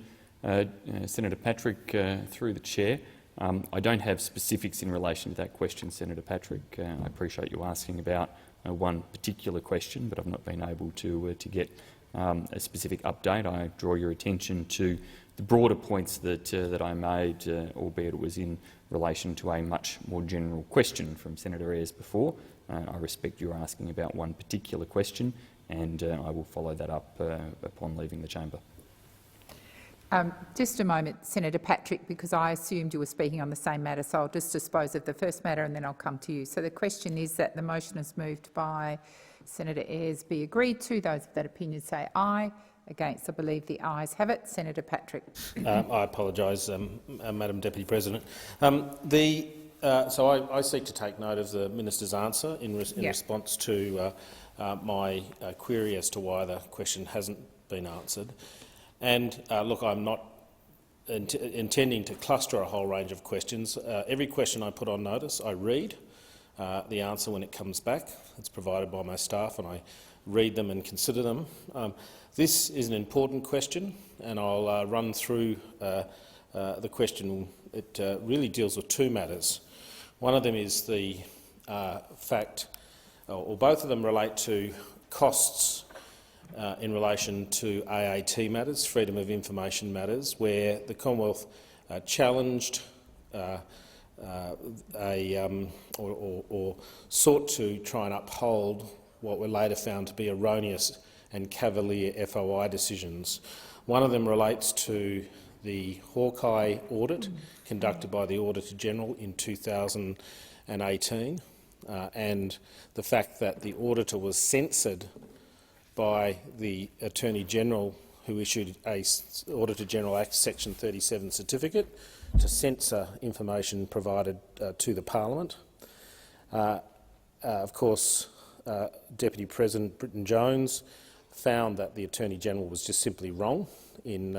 Senator Patrick, through the chair, I don't have specifics in relation to that question, Senator Patrick. I appreciate you asking about one particular question, but I've not been able to get a specific update. I draw your attention to the broader points that I made, albeit it was in relation to a much more general question from Senator Ayres before. I respect you asking about one particular question, and I will follow that up upon leaving the chamber. Just a moment, Senator Patrick, because I assumed you were speaking on the same matter, so I'll just dispose of the first matter and then I'll come to you. So the question is that the motion is moved by Senator Ayres be agreed to. Those of that opinion say aye. Against, I believe the ayes have it. Senator Patrick. I apologise, Madam Deputy President. So I seek to take note of the Minister's answer in response to my query as to why the question hasn't been answered. And look, I'm not intending to cluster a whole range of questions. Every question I put on notice, I read the answer when it comes back. It's provided by my staff, and I read them and consider them. This is an important question, and I'll run through the question. It really deals with two matters. One of them is the fact, or both of them relate to costs in relation to AAT matters, Freedom of Information matters, where the Commonwealth challenged or sought to try and uphold what were later found to be erroneous and cavalier FOI decisions. One of them relates to the Hawkeye audit conducted by the Auditor-General in 2018 and the fact that the auditor was censored by the Attorney-General, who issued a Auditor-General Act Section 37 certificate to censor information provided to the Parliament. Of course, Deputy President Britton-Jones found that the Attorney-General was just simply wrong in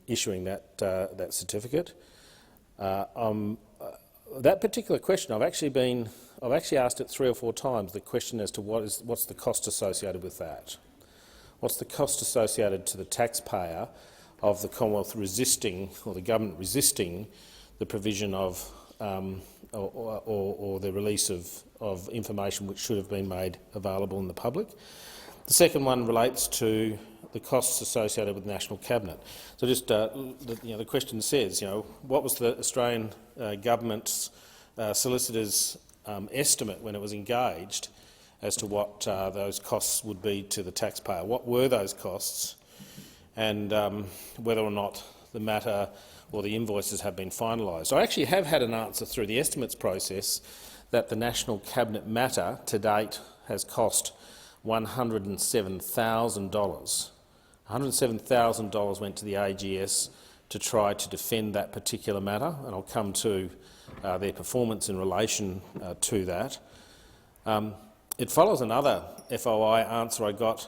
issuing that certificate. That particular question, I've actually asked it 3 or 4 times. The question as to what's the cost associated with that. What's the cost associated to the taxpayer of the Commonwealth resisting, or the government resisting, the provision of or the release of information which should have been made available in the public? The second one relates to the costs associated with the National Cabinet. So just the question says, what was the Australian government's solicitor's estimate when it was engaged as to what those costs would be to the taxpayer? What were those costs, and whether or not the matter or the invoices have been finalised? I actually have had an answer through the estimates process that the National Cabinet matter to date has cost $107,000. $107,000 went to the AGS to try to defend that particular matter, and I'll come to their performance in relation to that. It follows another FOI answer I got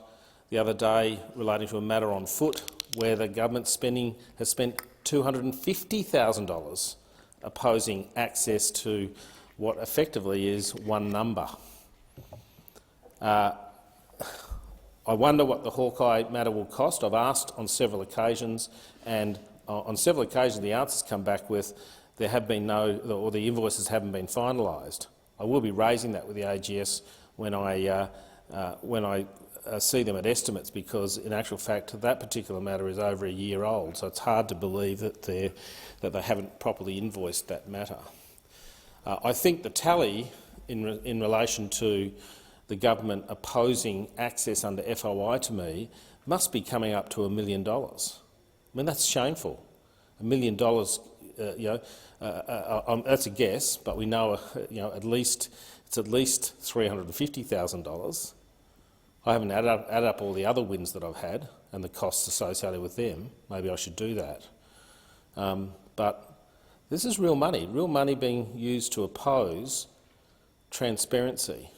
the other day relating to a matter on foot where the government has spent $250,000 opposing access to what effectively is one number. I wonder what the Hawkeye matter will cost. I've asked on several occasions, and on several occasions the answers come back with there have been no, or the invoices haven't been finalised. I will be raising that with the AGS when I see them at estimates, because in actual fact that particular matter is over a year old, so it's hard to believe that they haven't properly invoiced that matter. I think the tally in relation to the government opposing access under FOI to me must be coming up to $1 million. I mean, that's shameful. $1 million, that's a guess, but we know, at least $350,000. I haven't added up all the other wins that I've had and the costs associated with them. Maybe I should do that. But this is real money being used to oppose transparency.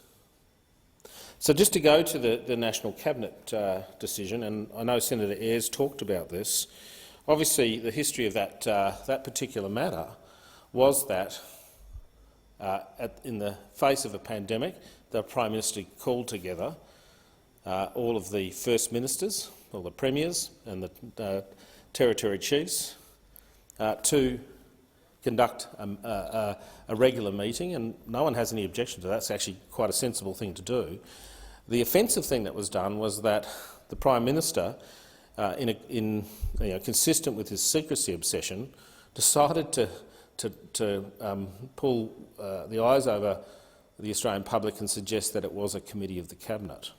So just to go to the National Cabinet decision, and I know Senator Ayres talked about this, obviously the history of that particular matter was that in the face of a pandemic, the Prime Minister called together all of the First Ministers, or the Premiers and the Territory Chiefs to conduct a regular meeting, and no one has any objection to that. It's actually quite a sensible thing to do. The offensive thing that was done was that the Prime Minister, consistent with his secrecy obsession, decided to pull the eyes over the Australian public and suggest that it was a committee of the Cabinet.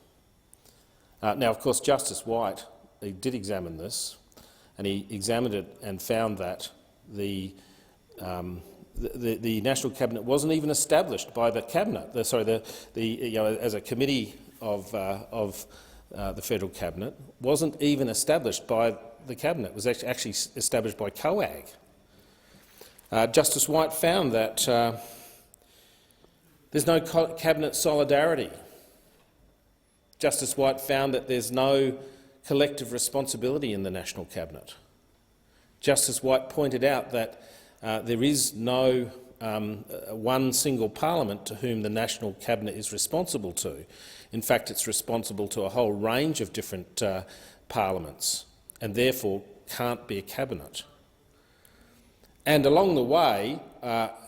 Now, of course, Justice White, he did examine this, and he examined it and found that the National Cabinet wasn't even established by the Cabinet. As a committee of the Federal Cabinet, wasn't even established by the Cabinet. It was actually established by COAG. Justice White found that there's no Cabinet solidarity. Justice White found that there's no collective responsibility in the National Cabinet. Justice White pointed out that there is no one single parliament to whom the National Cabinet is responsible to. In fact, it's responsible to a whole range of different parliaments, and therefore can't be a cabinet. And along the way,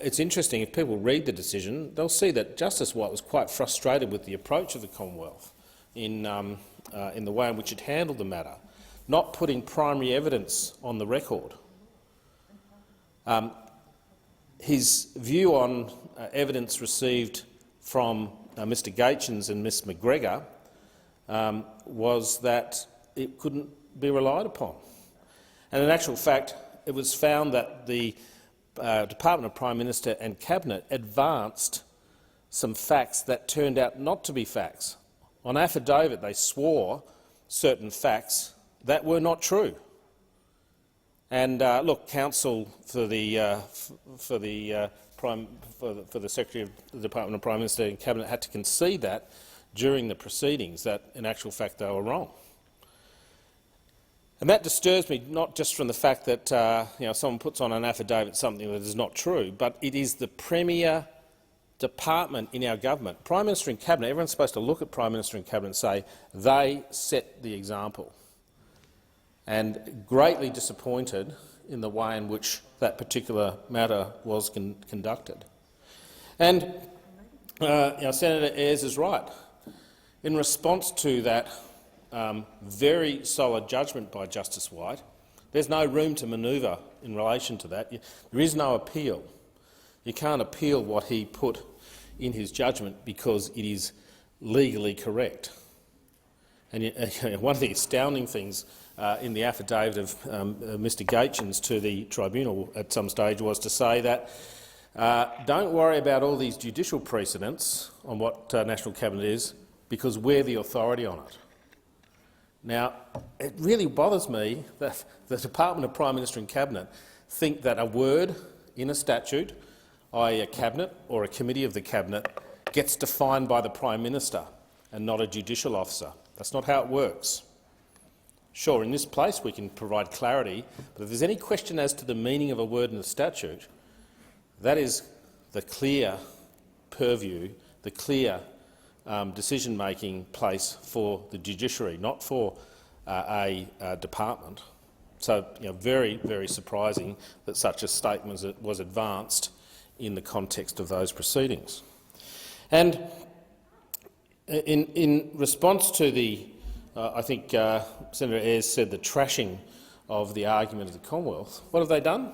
it's interesting, if people read the decision, they'll see that Justice White was quite frustrated with the approach of the Commonwealth in the way in which it handled the matter, not putting primary evidence on the record. His view on evidence received from Mr Gaetjens and Ms McGregor was that it couldn't be relied upon. And in actual fact, it was found that the Department of Prime Minister and Cabinet advanced some facts that turned out not to be facts. On affidavit, they swore certain facts that were not true. And look, counsel for the Secretary of the Department of Prime Minister and Cabinet had to concede that during the proceedings, that in actual fact they were wrong. And that disturbs me, not just from the fact that someone puts on an affidavit something that is not true, but it is the premier department in our government, Prime Minister and Cabinet, everyone's supposed to look at Prime Minister and Cabinet and say they set the example, and greatly disappointed in the way in which that particular matter was conducted. And Senator Ayres is right. In response to that very solid judgment by Justice White, there's no room to manoeuvre in relation to that. There is no appeal. You can't appeal what he put in his judgment because it is legally correct. And one of the astounding things in the affidavit of Mr Gaetjens to the tribunal at some stage was to say that don't worry about all these judicial precedents on what National Cabinet is, because we're the authority on it. Now, it really bothers me that the Department of Prime Minister and Cabinet think that a word in a statute, i.e. a Cabinet or a committee of the Cabinet, gets defined by the Prime Minister and not a judicial officer. That's not how it works. Sure, in this place we can provide clarity, but if there's any question as to the meaning of a word in the statute, that is the clear purview, the clear decision-making place for the judiciary, not for a department. So, very, very surprising that such a statement was advanced in the context of those proceedings. And in response to the, I think Senator Ayres said, the trashing of the argument of the Commonwealth, what have they done?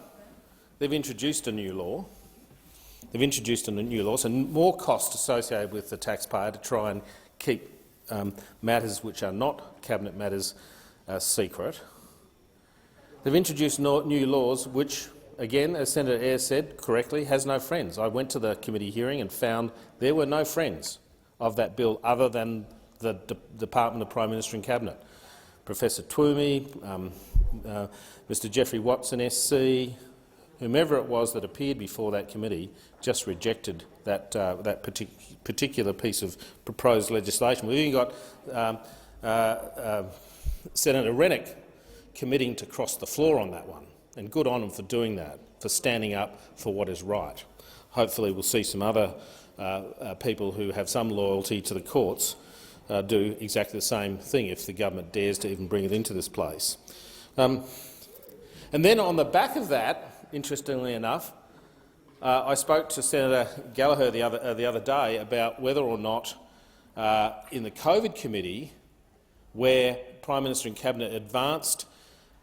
They've introduced a new law. They've introduced a new law, so more costs associated with the taxpayer to try and keep matters which are not Cabinet matters secret. They've introduced new laws which, again, as Senator Ayres said correctly, has no friends. I went to the committee hearing and found there were no friends of that bill other than the Department of Prime Minister and Cabinet. Professor Twomey, Mr Geoffrey Watson SC, whomever it was that appeared before that committee, just rejected that particular piece of proposed legislation. We've even got Senator Rennick committing to cross the floor on that one, and good on him for doing that, for standing up for what is right. Hopefully we'll see some other people who have some loyalty to the courts do exactly the same thing if the government dares to even bring it into this place. And then on the back of that, interestingly enough, I spoke to Senator Gallagher the other day about whether or not in the COVID committee, where Prime Minister and Cabinet advanced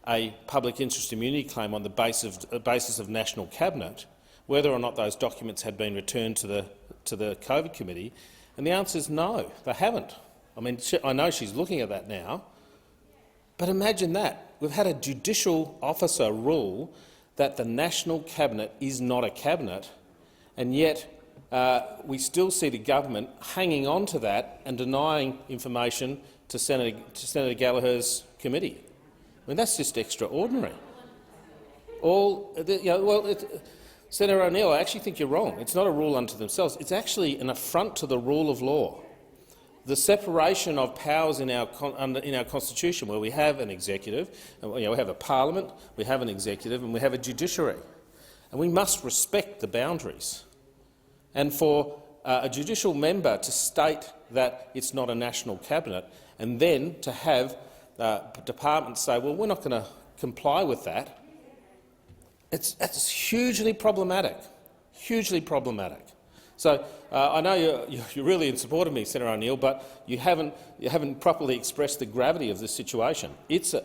a public interest immunity claim on the basis of National Cabinet, whether or not those documents had been returned to the COVID committee, and the answer is no, they haven't. I mean, I know she's looking at that now, but imagine that. We've had a judicial officer rule that the National Cabinet is not a cabinet, and yet we still see the government hanging on to that and denying information to Senator Gallagher's committee. I mean, that's just extraordinary. Senator O'Neill, I actually think you're wrong. It's not a rule unto themselves. It's actually an affront to the rule of law. The separation of powers in our constitution, where we have an executive, we have a parliament, we have an executive, and we have a judiciary, and we must respect the boundaries. And for a judicial member to state that it's not a national cabinet, and then to have departments say, "Well, we're not going to comply with that," it's hugely problematic. Hugely problematic. So I know you're really in support of me, Senator O'Neill, but you haven't properly expressed the gravity of this situation. It's an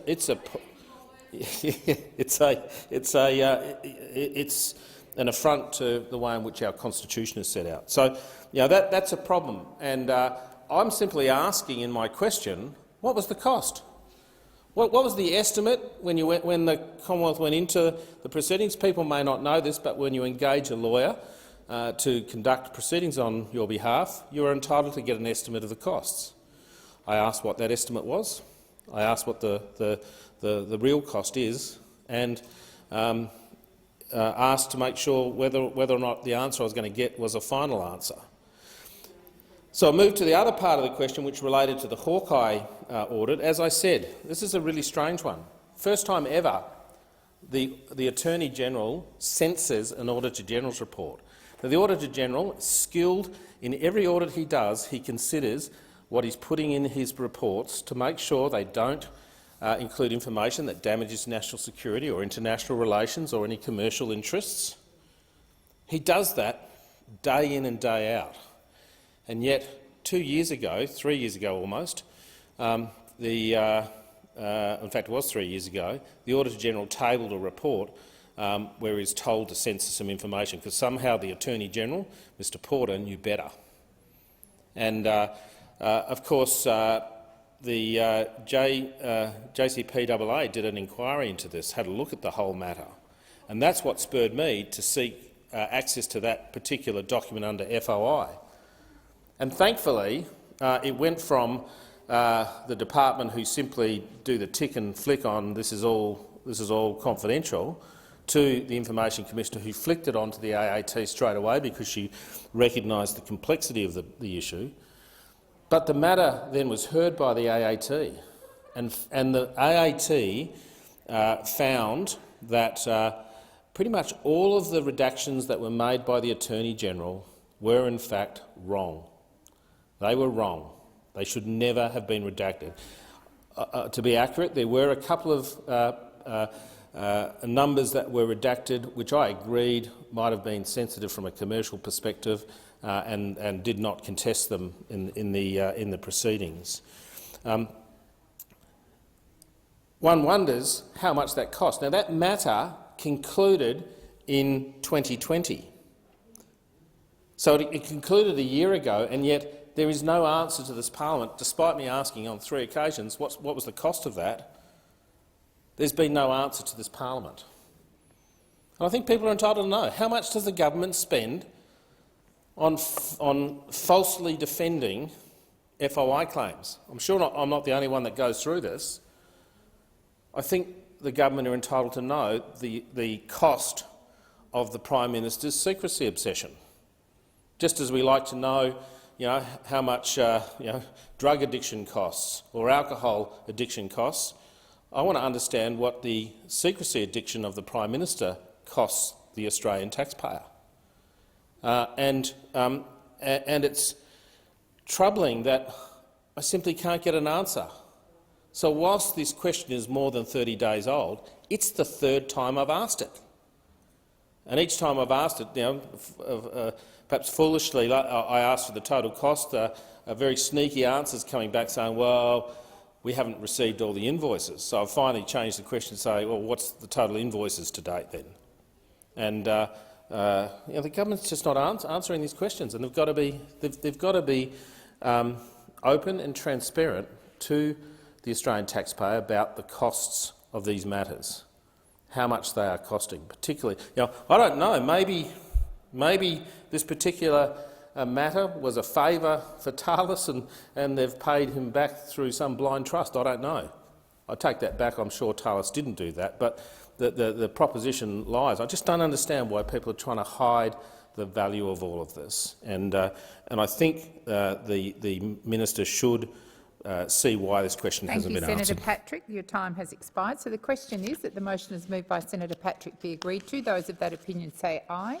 affront to the way in which our constitution is set out. So that's a problem, and I'm simply asking in my question, what was the cost? What was the estimate when the Commonwealth went into the proceedings? People may not know this, but when you engage a lawyer to conduct proceedings on your behalf, you are entitled to get an estimate of the costs. I asked what that estimate was. I asked what the real cost is, and asked to make sure whether or not the answer I was going to get was a final answer. So I moved to the other part of the question, which related to the Hawkeye audit. As I said, this is a really strange one. First time ever the Attorney-General censors an Auditor-General's report. Now, the Auditor-General is skilled in every audit he does. He considers what he's putting in his reports to make sure they don't include information that damages national security or international relations or any commercial interests. He does that day in and day out. And yet 2 years ago, 3 years ago almost, in fact it was 3 years ago, the Auditor-General tabled a report where he's told to censor some information because somehow the Attorney-General, Mr Porter, knew better. And of course the JCPAA did an inquiry into this, had a look at the whole matter, and that's what spurred me to seek access to that particular document under FOI. And thankfully, it went from the department who simply do the tick and flick on this is all confidential, to the Information Commissioner who flicked it onto the AAT straight away because she recognised the complexity of the issue. But the matter then was heard by the AAT, and the AAT found that pretty much all of the redactions that were made by the Attorney-General were in fact wrong. They were wrong. They should never have been redacted. To be accurate, there were a couple of numbers that were redacted which I agreed might have been sensitive from a commercial perspective and did not contest them in the proceedings. One wonders how much that cost. Now, that matter concluded in 2020. So it concluded a year ago, and yet there is no answer to this parliament, despite me asking on 3 occasions what was the cost of that. There's been no answer to this parliament. And I think people are entitled to know, how much does the government spend on falsely defending FOI claims? I'm sure I'm not the only one that goes through this. I think the government are entitled to know the cost of the Prime Minister's secrecy obsession, just as we like to know, how much drug addiction costs or alcohol addiction costs. I want to understand what the secrecy addiction of the Prime Minister costs the Australian taxpayer. And it's troubling that I simply can't get an answer. So whilst this question is more than 30 days old, it's the 3rd time I've asked it. And each time I've asked it, perhaps foolishly, I asked for the total cost, very sneaky answers coming back saying, well, we haven't received all the invoices. So I've finally changed the question to say, well, what's the total invoices to date then? And the government's just not answering these questions, and they've got to be open and transparent to the Australian taxpayer about the costs of these matters, how much they are costing. Particularly, I don't know. Maybe this particular matter was a favour for Thales and they've paid him back through some blind trust. I don't know. I take that back. I'm sure Thales didn't do that. But the proposition lies. I just don't understand why people are trying to hide the value of all of this. And I think the minister should see why this question hasn't been answered. Thank you, Senator Patrick. Your time has expired. So the question is that the motion is moved by Senator Patrick be agreed to. Those of that opinion say aye.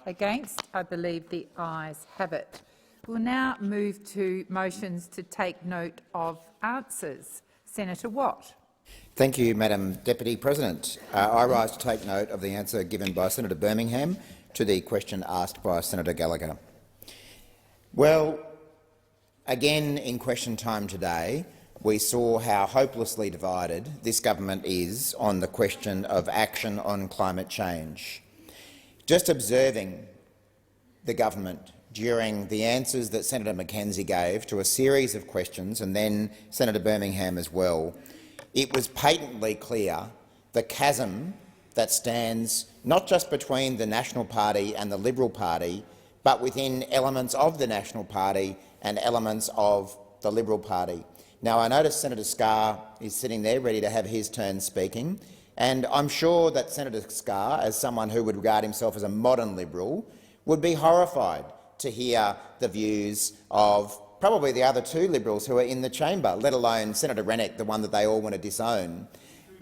Against? I believe the ayes have it. We'll now move to motions to take note of answers. Senator Watt. Thank you, Madam Deputy President. I rise to take note of the answer given by Senator Birmingham to the question asked by Senator Gallagher. Well, again in question time today, we saw how hopelessly divided this government is on the question of action on climate change. Just observing the government during the answers that Senator Mackenzie gave to a series of questions, and then Senator Birmingham as well, it was patently clear the chasm that stands not just between the National Party and the Liberal Party, but within elements of the National Party and elements of the Liberal Party. Now, I notice Senator Scarr is sitting there ready to have his turn speaking, and I'm sure that Senator Scarr, as someone who would regard himself as a modern Liberal, would be horrified to hear the views of probably the other 2 Liberals who are in the chamber, let alone Senator Rennick, the one that they all want to disown.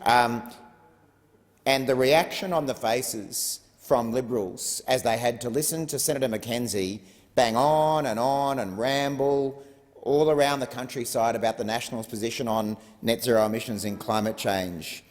And the reaction on the faces from Liberals as they had to listen to Senator Mackenzie bang on and ramble all around the countryside about the Nationals' position on net zero emissions and climate change.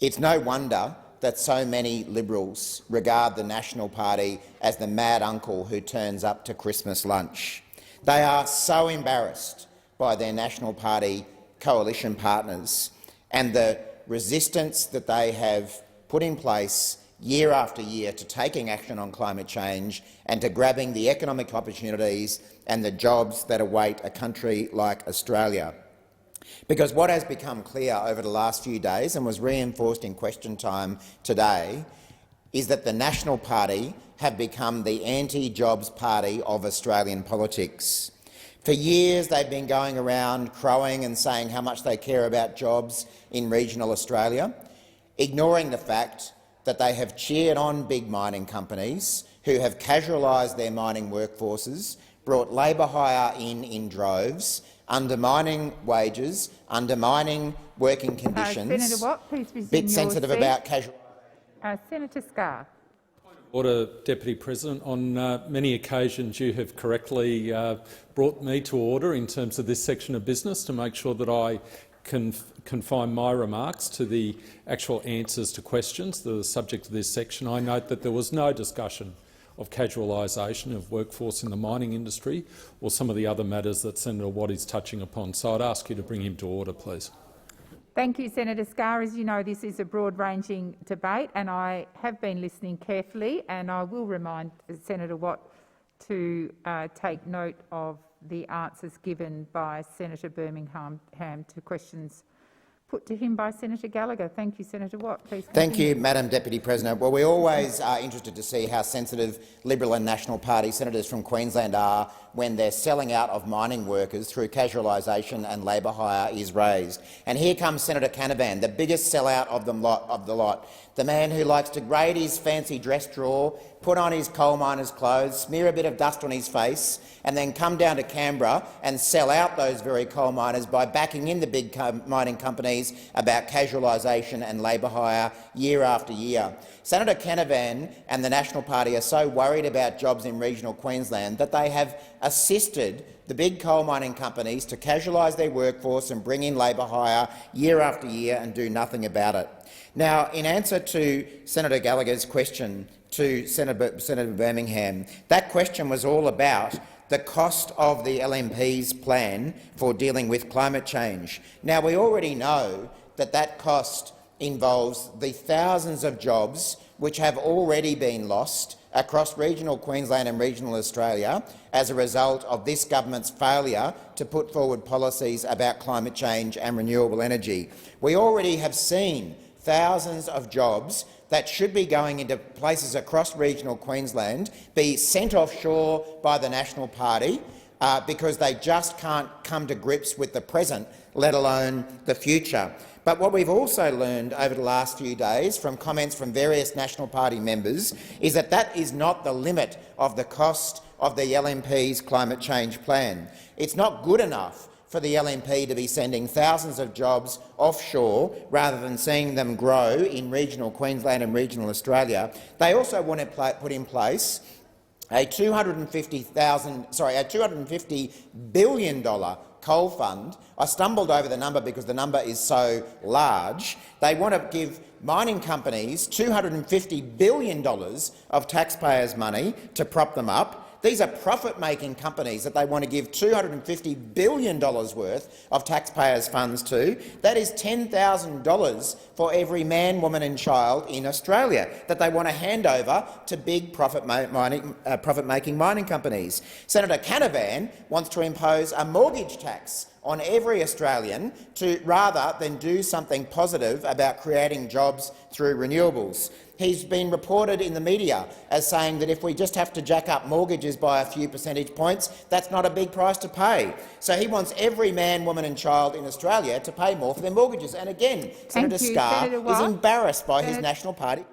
It's no wonder that so many Liberals regard the National Party as the mad uncle who turns up to Christmas lunch. They are so embarrassed by their National Party coalition partners and the resistance that they have put in place year after year to taking action on climate change and to grabbing the economic opportunities and the jobs that await a country like Australia. Because what has become clear over the last few days and was reinforced in question time today is that the National Party have become the anti-jobs party of Australian politics. For years they've been going around crowing and saying how much they care about jobs in regional Australia, ignoring the fact that they have cheered on big mining companies who have casualised their mining workforces, brought labour hire in droves, undermining wages, undermining working conditions. Senator Watt, please resume bit sensitive about casual. Senator Scarr. Order, Deputy President. On many occasions you have correctly brought me to order in terms of this section of business to make sure that I can confine my remarks to the actual answers to questions, the subject of this section. I note that there was no discussion of casualisation of workforce in the mining industry or some of the other matters that Senator Watt is touching upon. So I'd ask you to bring him to order, please. Thank you, Senator Scarr. As you know, this is a broad-ranging debate and I have been listening carefully, and I will remind Senator Watt to take note of the answers given by Senator Birmingham to questions put to him by Senator Gallagher. Thank you, Senator Watt. Please continue. Thank you, Madam Deputy President. Well, we always are interested to see how sensitive Liberal and National Party senators from Queensland are when their selling out of mining workers through casualisation and labour hire is raised. And here comes Senator Canavan, the biggest sellout of the lot, the man who likes to raid his fancy dress drawer, put on his coal miner's clothes, smear a bit of dust on his face, and then come down to Canberra and sell out those very coal miners by backing in the big mining companies about casualisation and labour hire year after year. Senator Canavan and the National Party are so worried about jobs in regional Queensland that they have assisted the big coal mining companies to casualise their workforce and bring in labour hire year after year and do nothing about it. Now, in answer to Senator Gallagher's question to Senator Birmingham, that question was all about the cost of the LNP's plan for dealing with climate change. Now, we already know that that cost involves the thousands of jobs which have already been lost across regional Queensland and regional Australia as a result of this government's failure to put forward policies about climate change and renewable energy. We already have seen thousands of jobs that should be going into places across regional Queensland be sent offshore by the National Party because they just can't come to grips with the present, let alone the future. But what we've also learned over the last few days from comments from various National Party members is that that is not the limit of the cost of the LNP's climate change plan. It's not good enough for the LNP to be sending thousands of jobs offshore rather than seeing them grow in regional Queensland and regional Australia. They also want to put in place a $250 billion coal fund. I stumbled over the number because the number is so large. They want to give mining companies $250 billion of taxpayers' money to prop them up. These are profit-making companies that they want to give $250 billion worth of taxpayers' funds to. That is $10,000 for every man, woman and child in Australia that they want to hand over to big profit-making mining companies. Senator Canavan wants to impose a mortgage tax on every Australian rather than do something positive about creating jobs through renewables. He's been reported in the media as saying that if we just have to jack up mortgages by a few percentage points, that's not a big price to pay. So he wants every man, woman and child in Australia to pay more for their mortgages. And again, Senator Scarr is embarrassed by his National Party.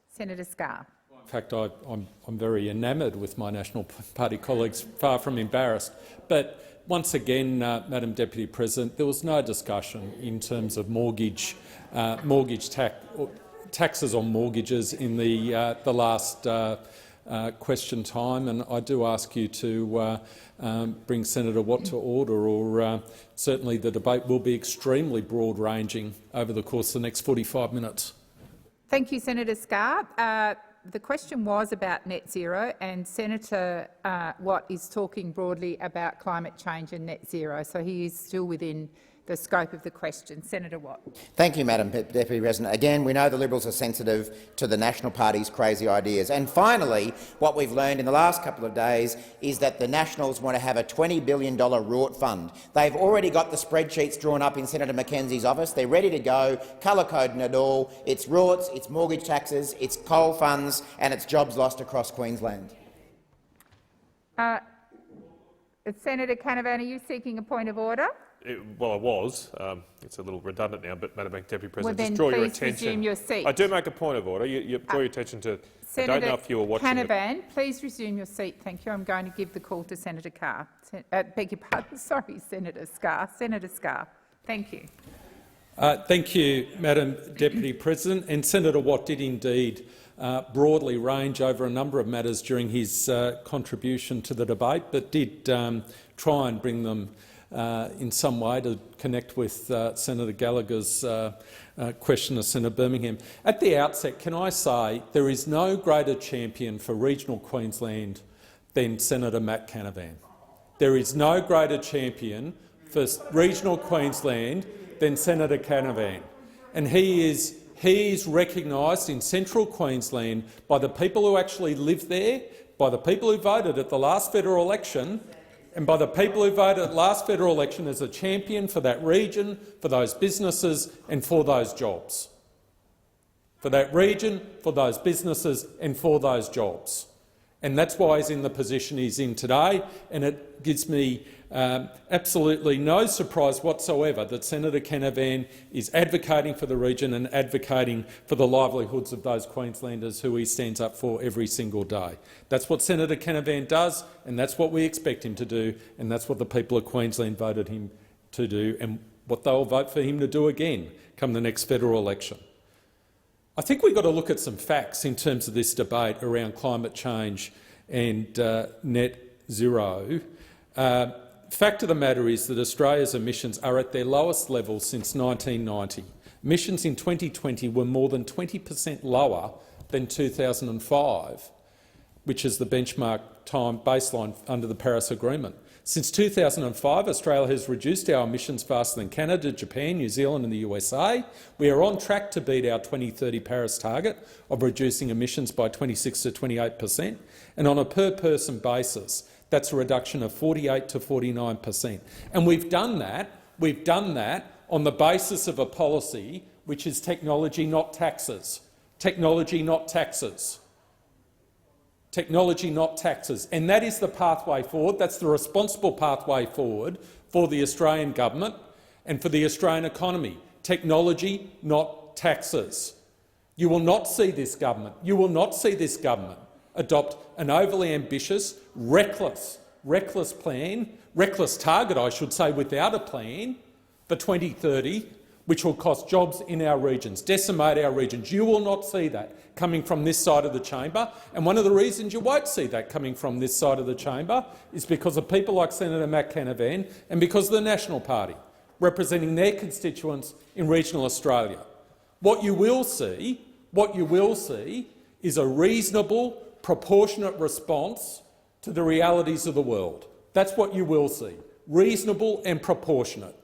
Senator Scarr. In fact, I'm very enamoured with my National Party colleagues, far from embarrassed. But once again, Madam Deputy President, there was no discussion in terms of mortgage tax taxes on mortgages in the last question time, and I do ask you to bring Senator Watt to order, or certainly the debate will be extremely broad-ranging over the course of the next 45 minutes. Thank you, Senator Scarr. The question was about net zero, and Senator Watt is talking broadly about climate change and net zero, so he is still within the scope of the question. Senator Watt. Thank you, Madam Deputy President. Again, we know the Liberals are sensitive to the National Party's crazy ideas. And finally, what we've learned in the last couple of days is that the Nationals want to have a $20 billion rort fund. They've already got the spreadsheets drawn up in Senator Mackenzie's office. They're ready to go, colour-coding it all. It's rorts, it's mortgage taxes, it's coal funds and it's jobs lost across Queensland. Senator Canavan, are you seeking a point of order? Well, I was. It's a little redundant now, but Madam Deputy President, well, just draw your please attention. resume your seat. I do make a point of order. You draw your attention to. Senator I don't know if you were watching. Canavan, please resume your seat. Thank you. I'm going to give the call to Senator Carr. Beg your pardon. Sorry, Senator Scarr. Senator Scarr. Thank you. Thank you, Madam Deputy President. And Senator Watt did indeed broadly range over a number of matters during his contribution to the debate, but did try and bring them in some way to connect with Senator Gallagher's question to Senator Birmingham. At the outset, can I say there is no greater champion for regional Queensland than Senator Matt Canavan. There is no greater champion for regional Queensland than Senator Canavan. And he is recognised in central Queensland by the people who actually live there, by the people who voted at the last federal election, and by the people who voted at the last federal election as a champion for that region, for those businesses and for those jobs. For that region, for those businesses and for those jobs. And that's why he's in the position he's in today, and it gives me absolutely no surprise whatsoever that Senator Canavan is advocating for the region and advocating for the livelihoods of those Queenslanders who he stands up for every single day. That's what Senator Canavan does, and that's what we expect him to do, and that's what the people of Queensland voted him to do, and what they'll vote for him to do again come the next federal election. I think we've got to look at some facts in terms of this debate around climate change and net zero. Fact of the matter is that Australia's emissions are at their lowest level since 1990. Emissions in 2020 were more than 20% lower than 2005, which is the benchmark time baseline under the Paris Agreement. Since 2005, Australia has reduced our emissions faster than Canada, Japan, New Zealand and the USA. We are on track to beat our 2030 Paris target of reducing emissions by 26 to 28%, and on a per-person basis, that's a reduction of 48 to 49%. And we've done that on the basis of a policy which is technology, not taxes. Technology, not taxes. Technology, not taxes. And that is the pathway forward. That's the responsible pathway forward for the Australian government and for the Australian economy. Technology, not taxes. You will not see this government adopt an overly ambitious, reckless target, I should say, without a plan for 2030, which will cost jobs in our regions, decimate our regions. You will not see that coming from this side of the chamber, and one of the reasons you won't see that coming from this side of the chamber is because of people like Senator Matt Canavan and because of the National Party, representing their constituents in regional Australia. What you will see is a reasonable, proportionate response to the realities of the world. That's what you will see, reasonable and proportionate.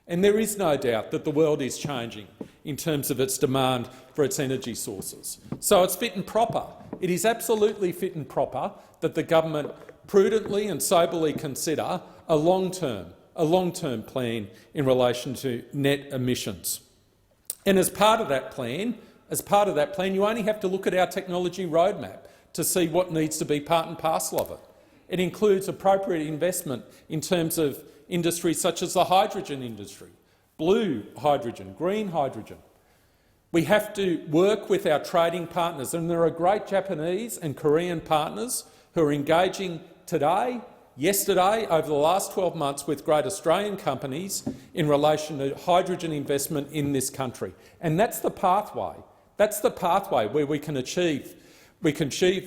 And there is no doubt that the world is changing in terms of its demand for its energy sources. So it's fit and proper. It is absolutely fit and proper that the government prudently and soberly consider a long-term plan in relation to net emissions. And as part of that plan, you only have to look at our technology roadmap to see what needs to be part and parcel of it. It includes appropriate investment in terms of industries such as the hydrogen industry, blue hydrogen, green hydrogen. We have to work with our trading partners, and there are great Japanese and Korean partners who are engaging today, yesterday, over the last 12 months with great Australian companies in relation to hydrogen investment in this country. And that's the pathway. That's the pathway where we can achieve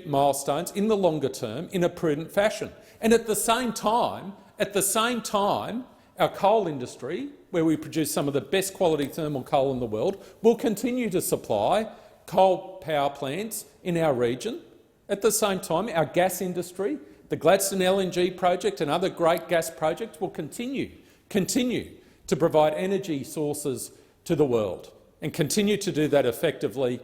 milestones in the longer term in a prudent fashion. And at the same time, our coal industry, where we produce some of the best quality thermal coal in the world, will continue to supply coal power plants in our region. At the same time, our gas industry, the Gladstone LNG project and other great gas projects will continue to provide energy sources to the world and continue to do that effectively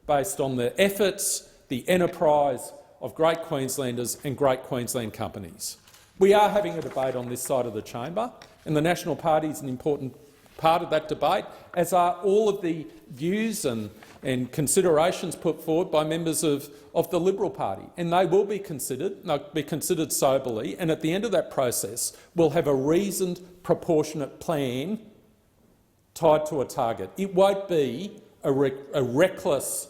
based on the efforts, the enterprise of great Queenslanders and great Queensland companies. We are having a debate on this side of the chamber, and the National Party is an important part of that debate, as are all of the views and considerations put forward by members of the Liberal Party. And they will be considered soberly, and at the end of that process we'll have a reasoned, proportionate plan tied to a target. It won't be a reckless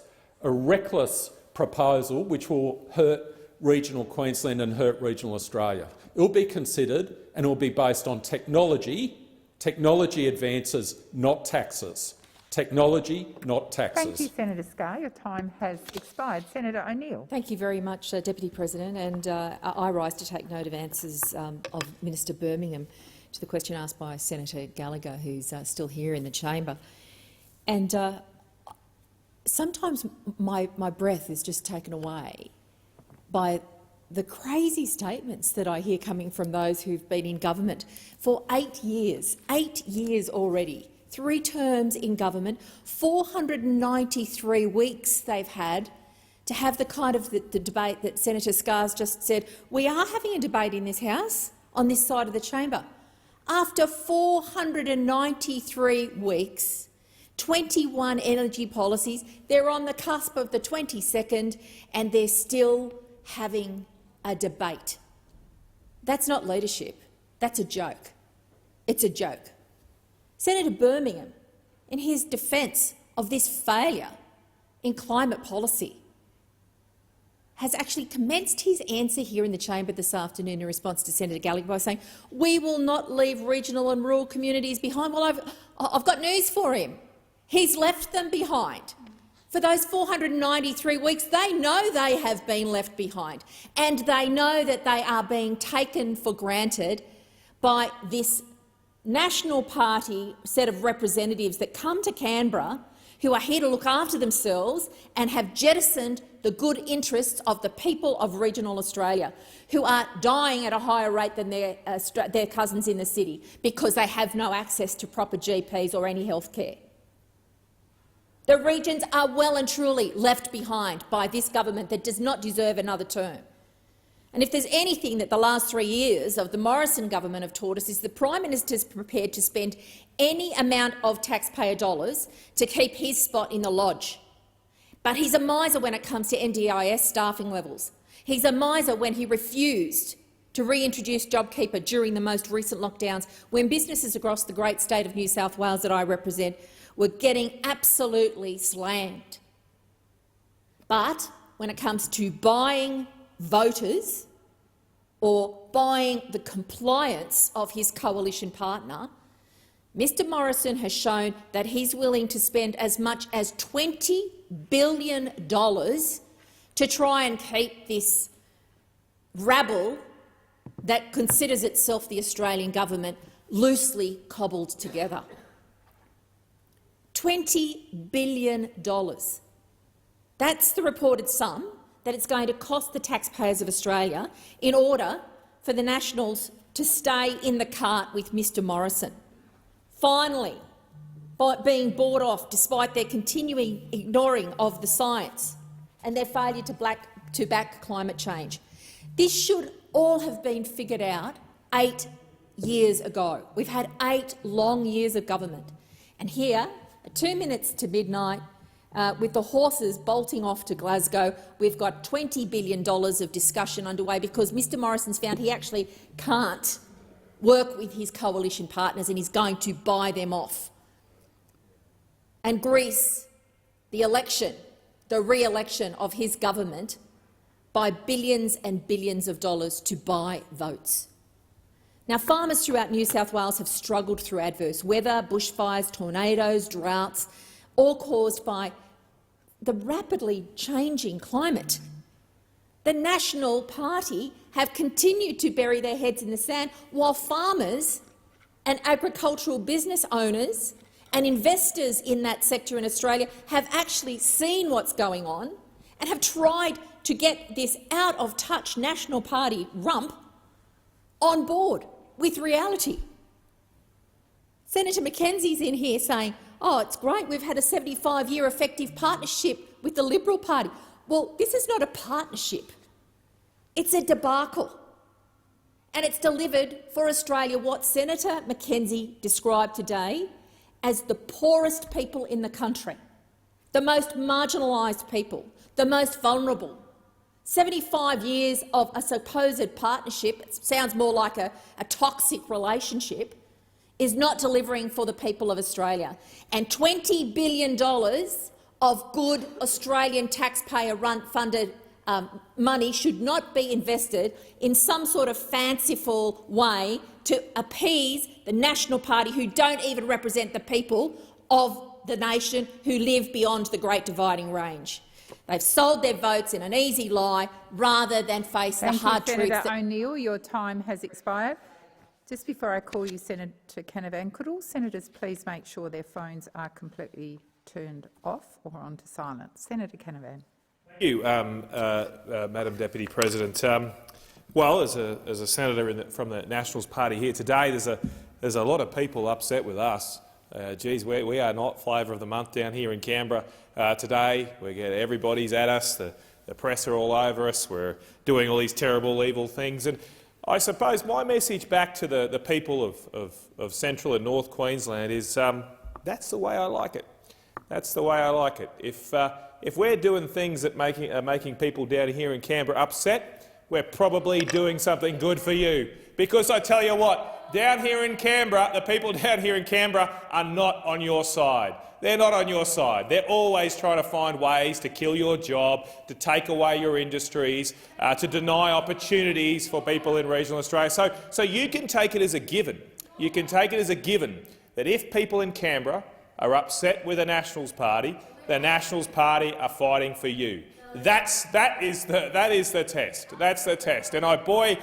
proposal which will hurt regional Queensland and hurt regional Australia. It will be considered and it will be based on technology advances, not taxes. Technology, not taxes. Thank you, Senator Scarr. Your time has expired. Senator O'Neill. Thank you very much, Deputy President. And I rise to take note of answers of Minister Birmingham to the question asked by Senator Gallagher, who's still here in the chamber. And sometimes my breath is just taken away by the crazy statements that I hear coming from those who've been in government for 8 years already, 3 terms in government, 493 weeks they've had to have the kind of the debate that Senator Scarr's just said. We are having a debate in this House on this side of the chamber. After 493 weeks, 21 energy policies, they're on the cusp of the 22nd and they're still having a debate. That's not leadership. That's a joke. It's a joke. Senator Birmingham, in his defence of this failure in climate policy, has actually commenced his answer here in the chamber this afternoon in response to Senator Gallagher by saying, we will not leave regional and rural communities behind. Well, I've got news for him. He's left them behind. For those 493 weeks, they know they have been left behind, and they know that they are being taken for granted by this National Party set of representatives that come to Canberra who are here to look after themselves and have jettisoned the good interests of the people of regional Australia, who are dying at a higher rate than their cousins in the city because they have no access to proper GPs or any health care. The regions are well and truly left behind by this government that does not deserve another term. And if there's anything that the last 3 years of the Morrison government have taught us, is the Prime Minister is prepared to spend any amount of taxpayer dollars to keep his spot in the lodge. But he's a miser when it comes to NDIS staffing levels. He's a miser when he refused to reintroduce JobKeeper during the most recent lockdowns, when businesses across the great state of New South Wales that I represent were getting absolutely slammed. But when it comes to buying voters or buying the compliance of his coalition partner, Mr Morrison has shown that he's willing to spend as much as $20 billion to try and keep this rabble that considers itself the Australian government loosely cobbled together. $20 billion. That's the reported sum that it's going to cost the taxpayers of Australia in order for the Nationals to stay in the cart with Mr Morrison. Finally, by being bought off despite their continuing ignoring of the science and their failure to back climate change. This should all have been figured out 8 years ago. We've had 8 long years of government. And here, at 2 minutes to midnight, with the horses bolting off to Glasgow, we've got $20 billion of discussion underway because Mr Morrison's found he actually can't work with his coalition partners and he's going to buy them off. And Greece, the re-election of his government, by billions and billions of dollars to buy votes. Now, farmers throughout New South Wales have struggled through adverse weather, bushfires, tornadoes, droughts, all caused by the rapidly changing climate. The National Party have continued to bury their heads in the sand while farmers and agricultural business owners and investors in that sector in Australia have actually seen what's going on and have tried to get this out-of-touch National Party rump on board with reality. Senator Mackenzie's in here saying, oh, it's great, we've had a 75-year effective partnership with the Liberal Party. Well, this is not a partnership. It's a debacle. And it's delivered for Australia what Senator Mackenzie described today as the poorest people in the country, the most marginalised people, the most vulnerable. 75 years of a supposed partnership, it sounds more like a toxic relationship, is not delivering for the people of Australia. And $20 billion of good Australian taxpayer-funded money should not be invested in some sort of fanciful way to appease the National Party, who don't even represent the people of the nation who live beyond the Great Dividing Range. They've sold their votes in an easy lie rather than face the hard truths. Senator O'Neill, your time has expired. Just before I call you Senator Canavan-Coodle, senators please make sure their phones are completely turned off or onto silent. Senator Canavan. Thank you, Madam Deputy President. Well, as a senator from the Nationals Party here today, there's a lot of people upset with us. Geez, we are not flavour of the month down here in Canberra today. Everybody's at us. The press are all over us. We're doing all these terrible, evil things. And I suppose my message back to the people of Central and North Queensland is that's the way I like it. That's the way I like it. If we're doing things that are making people down here in Canberra upset, we're probably doing something good for you. Because I tell you what, down here in Canberra, the people down here in Canberra are not on your side. They're not on your side. They're always trying to find ways to kill your job, to take away your industries, to deny opportunities for people in regional Australia. So you can take it as a given. You can take it as a given that if people in Canberra are upset with the Nationals Party, the Nationals Party are fighting for you. That is the test. That's the test. And boy,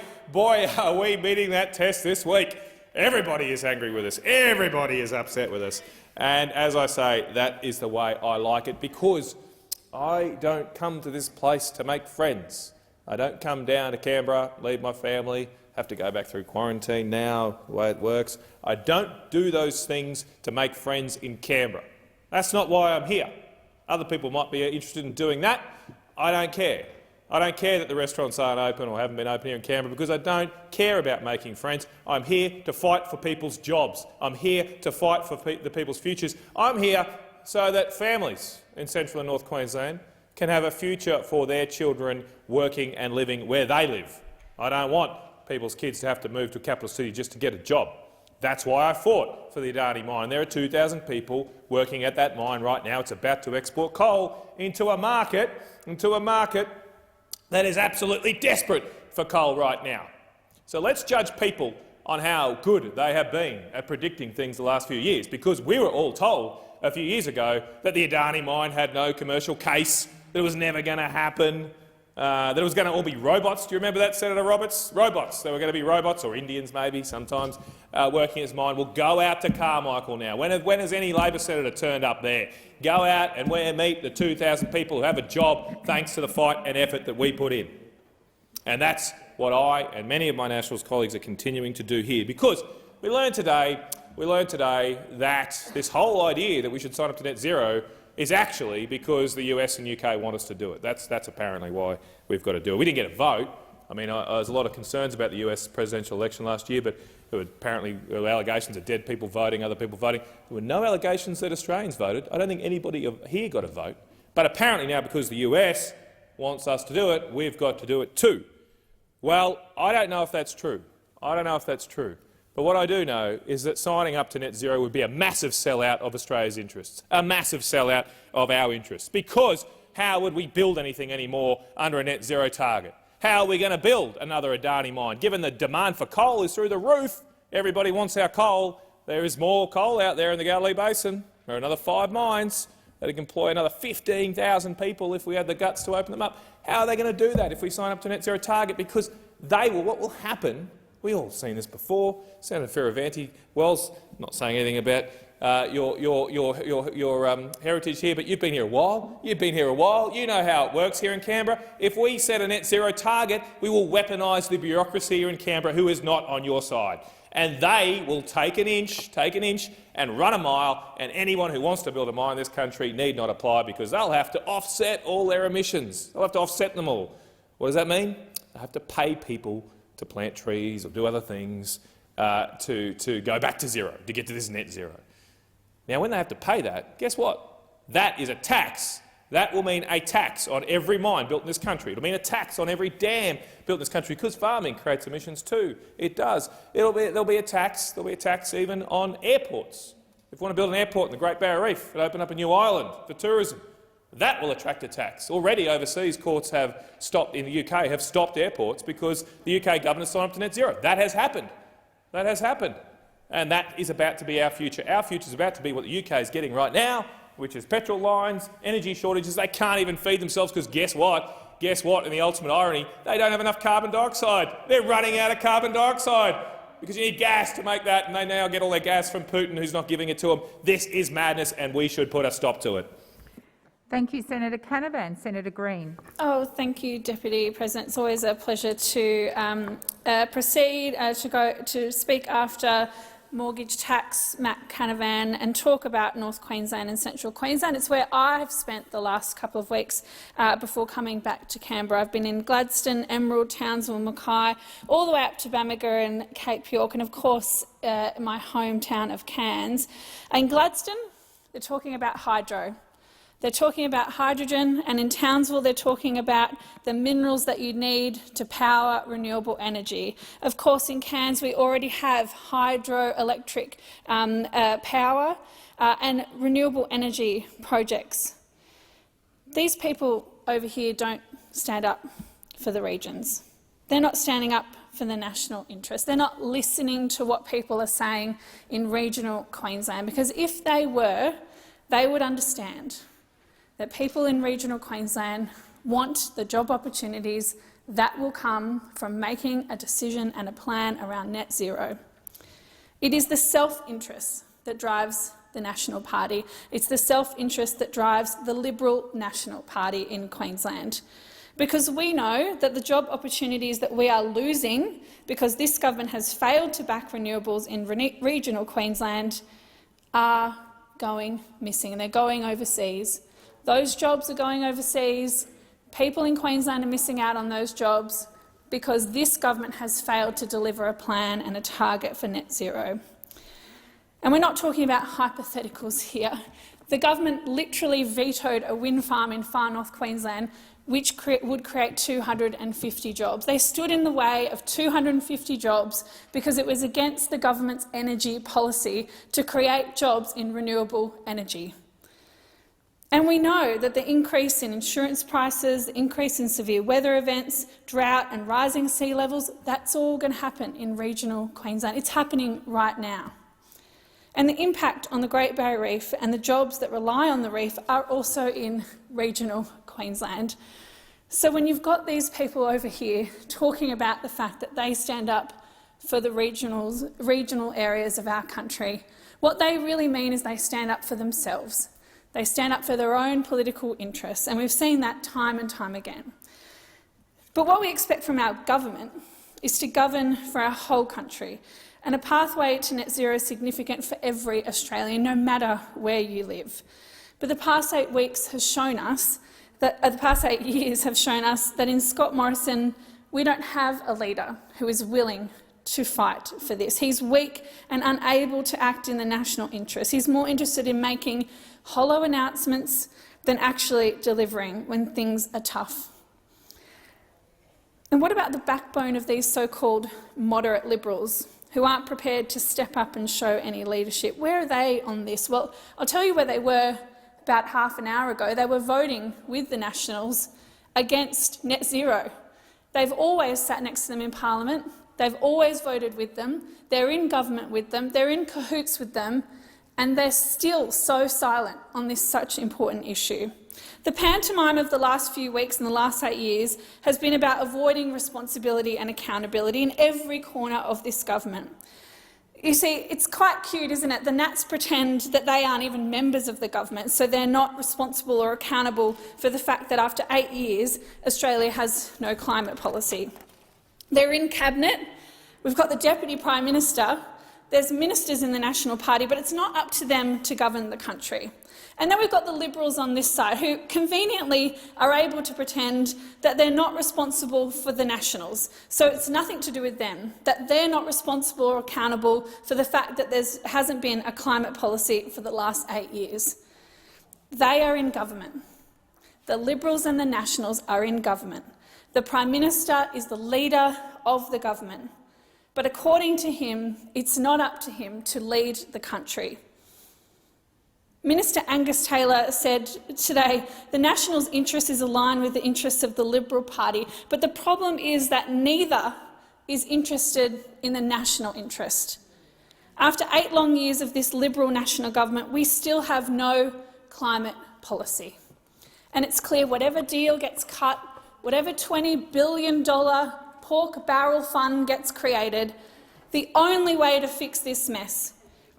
are we meeting that test this week. Everybody is angry with us. Everybody is upset with us. And as I say, that is the way I like it, because I don't come to this place to make friends. I don't come down to Canberra, leave my family, have to go back through quarantine now, the way it works. I don't do those things to make friends in Canberra. That's not why I'm here. Other people might be interested in doing that. I don't care. I don't care that the restaurants aren't open or haven't been open here in Canberra, because I don't care about making friends. I'm here to fight for people's jobs. I'm here to fight for the people's futures. I'm here so that families in Central and North Queensland can have a future for their children working and living where they live. I don't want people's kids to have to move to a capital city just to get a job. That's why I fought for the Adani mine. There are 2,000 people working at that mine right now. It's about to export coal into a market that is absolutely desperate for coal right now. So let's judge people on how good they have been at predicting things the last few years, because we were all told a few years ago that the Adani mine had no commercial case, that it was never going to happen, that it was going to all be robots. Do you remember that, Senator Roberts? Robots. There were going to be robots, or Indians maybe sometimes, working as mine. We'll go out to Carmichael now. When has any Labor senator turned up there? Go out and meet the 2,000 people who have a job thanks to the fight and effort that we put in. And that's what I and many of my Nationals colleagues are continuing to do here, because we learned today that this whole idea that we should sign up to net zero is actually because the US and UK want us to do it. That's apparently why we've got to do it. We didn't get a vote. I mean, there was a lot of concerns about the US presidential election last year, but there were apparently allegations of dead people voting, other people voting. There were no allegations that Australians voted. I don't think anybody here got a vote. But apparently now, because the US wants us to do it, we've got to do it too. Well, I don't know if that's true. I don't know if that's true. But what I do know is that signing up to net zero would be a massive sellout of Australia's interests, a massive sellout of our interests, because how would we build anything anymore under a net zero target? How are we going to build another Adani mine? Given the demand for coal is through the roof, everybody wants our coal. There is more coal out there in the Galilee Basin. There are another 5 mines. that can employ another 15,000 people if we had the guts to open them up. How are they going to do that if we sign up to a net zero target? Because what will happen, we all seen this before, Senator Fierravanti-Wells, not saying anything about your heritage here, but you've been here a while. You know how it works here in Canberra. If we set a net zero target, we will weaponise the bureaucracy here in Canberra who is not on your side. And they will take an inch and run a mile, and anyone who wants to build a mine in this country need not apply because they'll have to offset all their emissions. They'll have to offset them all. What does that mean? They have to pay people to plant trees or do other things to go back to zero, to get to this net zero. Now, when they have to pay that, guess what? That is a tax. That will mean a tax on every mine built in this country. It'll mean a tax on every dam built in this country because farming creates emissions too. It does. There'll be a tax. There'll be a tax even on airports. If we want to build an airport in the Great Barrier Reef and open up a new island for tourism, that will attract a tax. Already overseas courts have stopped, in the UK, have stopped airports because the UK government signed up to net zero. That has happened. That has happened. And that is about to be our future. Our future is about to be what the UK is getting right now, which is petrol lines, energy shortages. They can't even feed themselves because guess what? Guess what, in the ultimate irony? They don't have enough carbon dioxide. They're running out of carbon dioxide because you need gas to make that, and they now get all their gas from Putin, who's not giving it to them. This is madness, and we should put a stop to it. Thank you, Senator Canavan. Senator Green. Oh, thank you, Deputy President. It's always a pleasure to proceed to speak after mortgage tax Matt Canavan and talk about North Queensland and Central Queensland. It's where I've spent the last couple of weeks before coming back to Canberra. I've been in Gladstone, Emerald, Townsville, Mackay, all the way up to Bamaga and Cape York, and of course my hometown of Cairns. In Gladstone, they're talking about hydro. They're talking about hydrogen, and in Townsville they're talking about the minerals that you need to power renewable energy. Of course, in Cairns we already have hydroelectric power and renewable energy projects. These people over here don't stand up for the regions. They're not standing up for the national interest. They're not listening to what people are saying in regional Queensland, because if they were, they would understand that people in regional Queensland want the job opportunities that will come from making a decision and a plan around net zero. It is the self-interest that drives the National Party. It's the self-interest that drives the Liberal National Party in Queensland. Because we know that the job opportunities that we are losing because this government has failed to back renewables in regional Queensland are going missing, and they're going overseas. Those jobs are going overseas. People in Queensland are missing out on those jobs because this government has failed to deliver a plan and a target for net zero. And we're not talking about hypotheticals here. The government literally vetoed a wind farm in far north Queensland which would create 250 jobs. They stood in the way of 250 jobs because it was against the government's energy policy to create jobs in renewable energy. And we know that the increase in insurance prices, the increase in severe weather events, drought and rising sea levels, that's all going to happen in regional Queensland. It's happening right now. And the impact on the Great Barrier Reef and the jobs that rely on the reef are also in regional Queensland. So when you've got these people over here talking about the fact that they stand up for the regional areas of our country, what they really mean is they stand up for themselves. They stand up for their own political interests, and we've seen that time and time again. But what we expect from our government is to govern for our whole country, and a pathway to net zero is significant for every Australian, no matter where you live. But the past 8 weeks has shown us that, the past 8 years have shown us that in Scott Morrison we don't have a leader who is willing to fight for this. He's weak and unable to act in the national interest. He's more interested in making hollow announcements than actually delivering when things are tough. And what about the backbone of these so-called moderate Liberals who aren't prepared to step up and show any leadership? Where are they on this? Well, I'll tell you where they were about half an hour ago. They were voting with the Nationals against net zero. They've always sat next to them in Parliament. They've always voted with them. They're in government with them. They're in cahoots with them. and they're still so silent on this such important issue. The pantomime of the last few weeks and the last 8 years has been about avoiding responsibility and accountability in every corner of this government. You see, it's quite cute, isn't it? The Nats pretend that they aren't even members of the government, so they're not responsible or accountable for the fact that after 8 years, Australia has no climate policy. They're in Cabinet. We've got the Deputy Prime Minister. There's ministers in the National Party, but it's not up to them to govern the country. And then we've got the Liberals on this side, who conveniently are able to pretend that they're not responsible for the Nationals. So it's nothing to do with them, that they're not responsible or accountable for the fact that there hasn't been a climate policy for the last 8 years. They are in government. The Liberals and the Nationals are in government. The Prime Minister is the leader of the government. But according to him, it's not up to him to lead the country. Minister Angus Taylor said today the Nationals' interest is aligned with the interests of the Liberal Party, but the problem is that neither is interested in the national interest. After 8 long years of this Liberal national government, we still have no climate policy. And it's clear whatever deal gets cut, whatever $20 billion pork barrel fund gets created, the only way to fix this mess,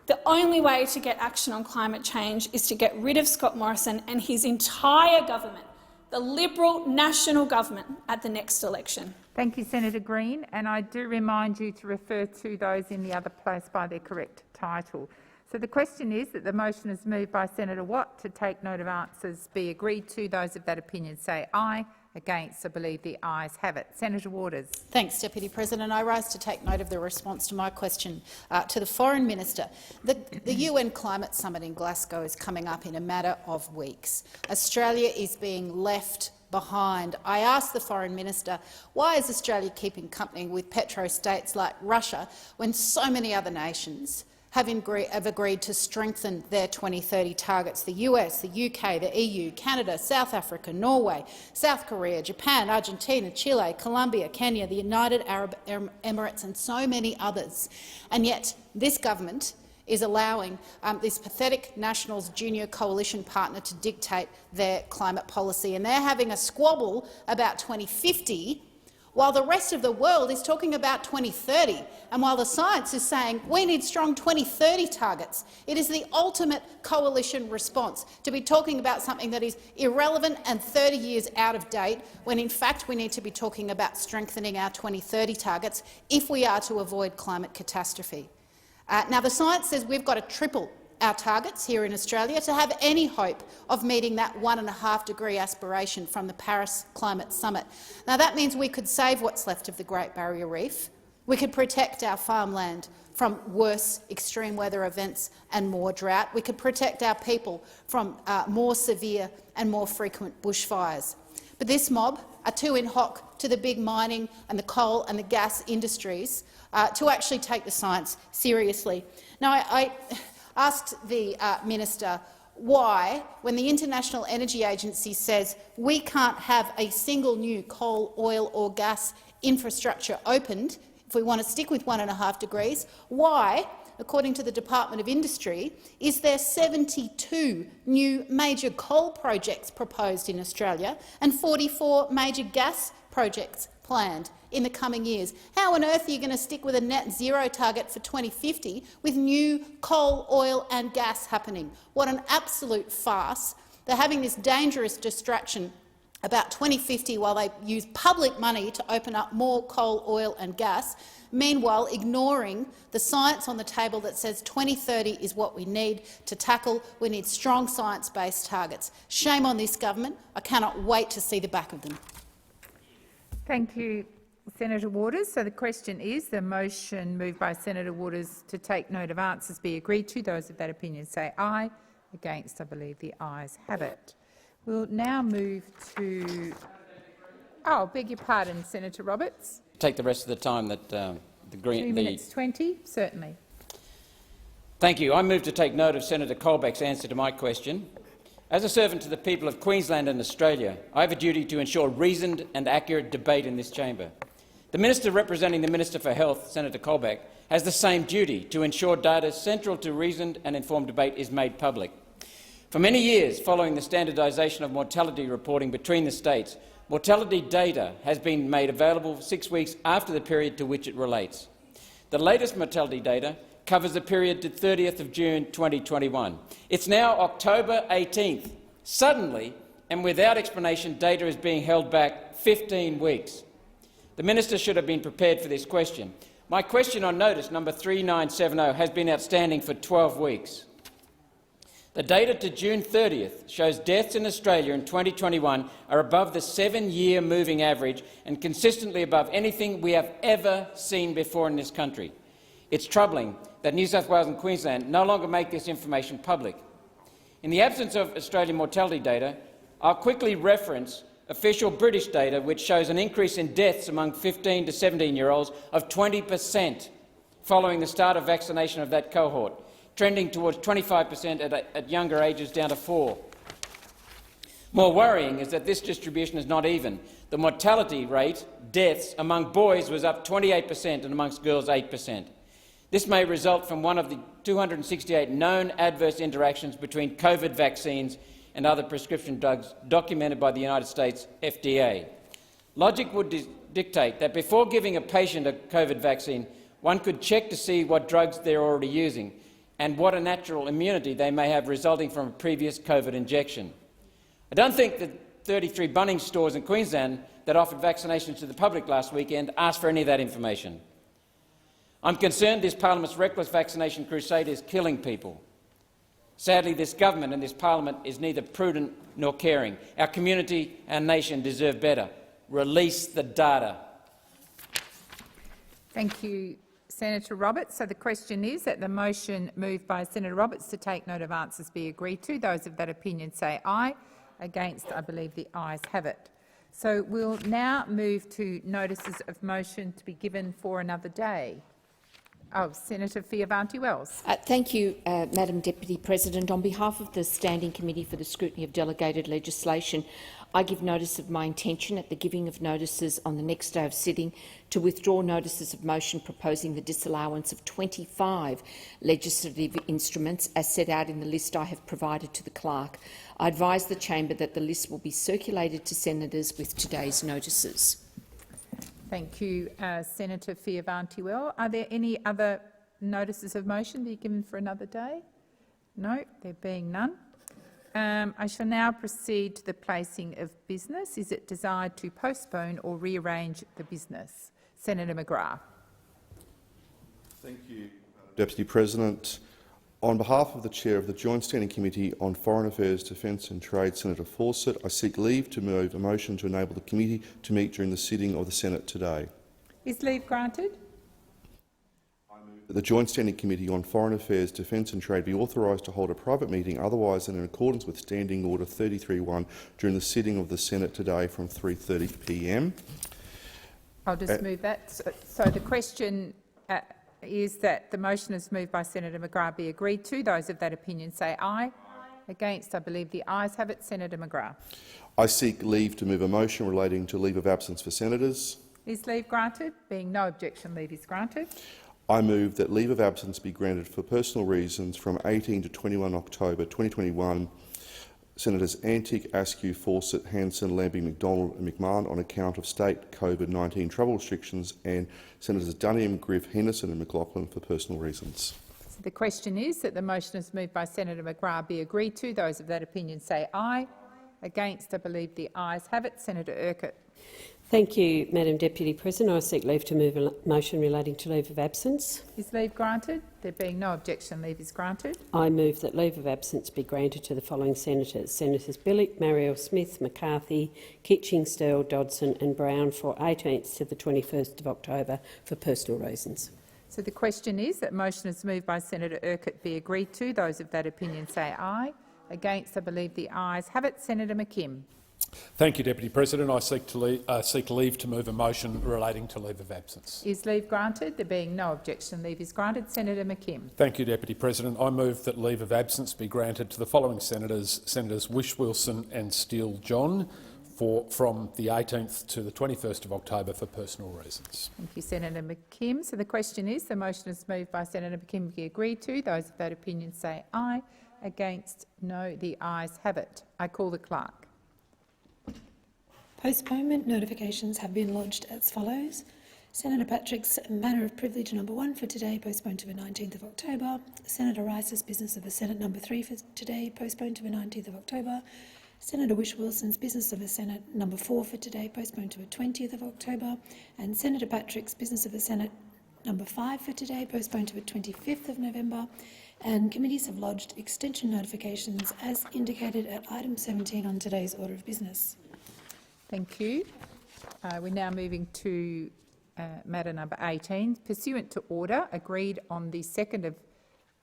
the only way to get action on climate change is to get rid of Scott Morrison and his entire government, the Liberal national government, at the next election. Thank you, Senator Green, and I do remind you to refer to those in the other place by their correct title. So the question is that the motion is moved by Senator Watt to take note of answers be agreed to. Those of that opinion say aye. Against, I believe the ayes have it. Senator Waters. Thanks, Deputy President. I rise to take note of the response to my question to the Foreign Minister. The UN Climate Summit in Glasgow is coming up in a matter of weeks. Australia is being left behind. I ask the Foreign Minister, why is Australia keeping company with petro-states like Russia when so many other nations have agreed to strengthen their 2030 targets? The US, the UK, the EU, Canada, South Africa, Norway, South Korea, Japan, Argentina, Chile, Colombia, Kenya, the United Arab Emirates and so many others. And yet this government is allowing this pathetic Nationals junior coalition partner to dictate their climate policy. And they're having a squabble about 2050 while the rest of the world is talking about 2030, and while the science is saying we need strong 2030 targets. It is the ultimate coalition response to be talking about something that is irrelevant and 30 years out of date, when in fact we need to be talking about strengthening our 2030 targets if we are to avoid climate catastrophe. Now, the science says we've got to triple our targets here in Australia to have any hope of meeting that 1.5-degree aspiration from the Paris Climate Summit. Now, that means we could save what's left of the Great Barrier Reef, we could protect our farmland from worse extreme weather events and more drought, we could protect our people from more severe and more frequent bushfires. But this mob are too in hock to the big mining and the coal and the gas industries to actually take the science seriously. Now, I asked the minister why, when the International Energy Agency says we can't have a single new coal, oil or gas infrastructure opened if we want to stick with 1.5 degrees, why, according to the Department of Industry, is there 72 new major coal projects proposed in Australia and 44 major gas projects planned in the coming years? How on earth are you going to stick with a net zero target for 2050 with new coal, oil and gas happening? What an absolute farce. They're having this dangerous distraction about 2050 while they use public money to open up more coal, oil and gas, meanwhile ignoring the science on the table that says 2030 is what we need to tackle. We need strong science-based targets. Shame on this government. I cannot wait to see the back of them. Thank you, Senator Waters. So the question is the motion moved by Senator Waters to take note of answers be agreed to. Those of that opinion say aye. Against, I believe the ayes have it. We'll now move to— oh, beg your pardon, Senator Roberts. Take the rest of the time that the Green— 2 minutes 20, certainly. Thank you. I move to take note of Senator Colbeck's answer to my question. As a servant to the people of Queensland and Australia, I have a duty to ensure reasoned and accurate debate in this chamber. The Minister representing the Minister for Health, Senator Colbeck, has the same duty to ensure data central to reasoned and informed debate is made public. For many years following the standardisation of mortality reporting between the states, mortality data has been made available 6 weeks after the period to which it relates. The latest mortality data covers the period to 30th of June 2021. It's now October 18th. Suddenly, and without explanation, data is being held back 15 weeks. The Minister should have been prepared for this question. My question on notice number 3970 has been outstanding for 12 weeks. The data to June 30th shows deaths in Australia in 2021 are above the 7-year moving average and consistently above anything we have ever seen before in this country. It's troubling that New South Wales and Queensland no longer make this information public. In the absence of Australian mortality data, I'll quickly reference official British data which shows an increase in deaths among 15 to 17-year-olds of 20% following the start of vaccination of that cohort, trending towards 25% at younger ages down to 4%. More worrying is that this distribution is not even. The mortality rate, deaths, among boys was up 28% and amongst girls 8%. This may result from one of the 268 known adverse interactions between COVID vaccines and other prescription drugs documented by the United States FDA. Logic would dictate that before giving a patient a COVID vaccine, one could check to see what drugs they're already using and what a natural immunity they may have resulting from a previous COVID injection. I don't think the 33 Bunnings stores in Queensland that offered vaccinations to the public last weekend asked for any of that information. I'm concerned this parliament's reckless vaccination crusade is killing people. Sadly, this government and this parliament is neither prudent nor caring. Our community and nation deserve better. Release the data. Thank you, Senator Roberts. So the question is that the motion moved by Senator Roberts to take note of answers be agreed to. Those of that opinion say aye. Against, I believe the ayes have it. So we'll now move to notices of motion to be given for another day. Oh, Senator Fierravanti-Wells. Thank you, Madam Deputy President. On behalf of the Standing Committee for the Scrutiny of Delegated Legislation, I give notice of my intention at the giving of notices on the next day of sitting to withdraw notices of motion proposing the disallowance of 25 legislative instruments as set out in the list I have provided to the clerk. I advise the chamber that the list will be circulated to senators with today's notices. Thank you, Senator Fierravanti-Wells. Are there any other notices of motion to be given for another day? No, there being none. I shall now proceed to the placing of business. Is it desired to postpone or rearrange the business? Senator McGrath. Thank you, Deputy President. On behalf of the Chair of the Joint Standing Committee on Foreign Affairs, Defence and Trade, Senator Fawcett, I seek leave to move a motion to enable the committee to meet during the sitting of the Senate today. Is leave granted? The Joint Standing Committee on Foreign Affairs, Defence and Trade be authorised to hold a private meeting otherwise than in accordance with Standing Order 33(1) during the sitting of the Senate today from 3:30 p.m. I'll just move that. So the question is that the motion is moved by Senator McGrath be agreed to. Those of that opinion say aye. Against, I believe the ayes have it. Senator McGrath. I seek leave to move a motion relating to leave of absence for senators. Is leave granted? Being no objection, leave is granted. I move that leave of absence be granted for personal reasons from 18 to 21 October 2021. Senators Antic, Askew, Fawcett, Hanson, Lambie, McDonald and McMahon on account of state COVID-19 travel restrictions, and Senators Duniam, Griff, Henderson and McLaughlin for personal reasons. So the question is that the motion is moved by Senator McGrath be agreed to. Those of that opinion say aye. Against, I believe the ayes have it. Senator Urquhart. Thank you, Madam Deputy President. I seek leave to move a motion relating to leave of absence. Is leave granted? There being no objection, leave is granted. I move that leave of absence be granted to the following senators: Senators Billick, Marielle Smith, McCarthy, Kitching, Steele, Dodson and Brown for 18th to the 21st of October for personal reasons. So the question is that motion is moved by Senator Urquhart be agreed to. Those of that opinion say aye. Against, I believe the ayes have it. Senator McKim. Thank you, Deputy President. I seek leave to move a motion relating to leave of absence. Is leave granted? There being no objection, leave is granted. Senator McKim. Thank you, Deputy President. I move that leave of absence be granted to the following senators: Senators Whish-Wilson and Steele John from the 18th to the 21st of October for personal reasons. Thank you, Senator McKim. So the question is, the motion is moved by Senator McKim be agreed to. Those of that opinion say aye. Against, no. The ayes have it. I call the clerk. Postponement notifications have been lodged as follows. Senator Patrick's matter of privilege number 1 for today, postponed to the 19th of October. Senator Rice's business of the Senate number 3 for today, postponed to the 19th of October. Senator Whish-Wilson's business of the Senate number 4 for today, postponed to the 20th of October. And Senator Patrick's business of the Senate number 5 for today, postponed to the 25th of November. And committees have lodged extension notifications as indicated at item 17 on today's order of business. Thank you. We're now moving to matter number 18. Pursuant to order agreed on the 2nd of...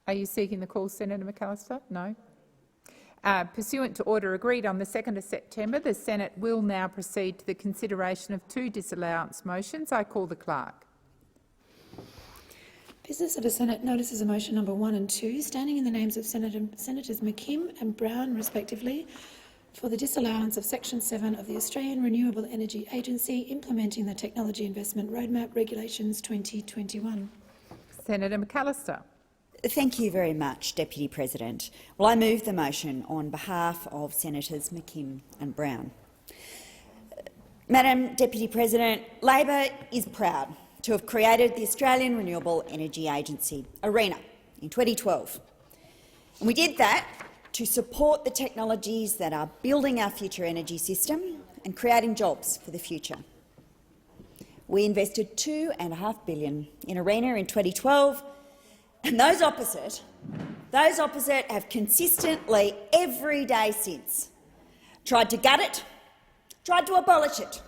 Are you seeking the call, Senator McAllister? No. Pursuant to order agreed on the 2nd of September, the Senate will now proceed to the consideration of 2 disallowance motions. I call the clerk. Business of the Senate notices a motion number 1 and 2, standing in the names of Senators McKim and Brown, respectively, for the disallowance of Section 7 of the Australian Renewable Energy Agency implementing the Technology Investment Roadmap Regulations 2021. Senator McAllister. Thank you very much, Deputy President. Well, I move the motion on behalf of Senators McKim and Brown. Madam Deputy President, Labor is proud to have created the Australian Renewable Energy Agency, ARENA, in 2012. And we did that to support the technologies that are building our future energy system and creating jobs for the future. We invested $2.5 billion in ARENA in 2012, and those opposite have consistently, every day since, tried to gut it, tried to abolish it,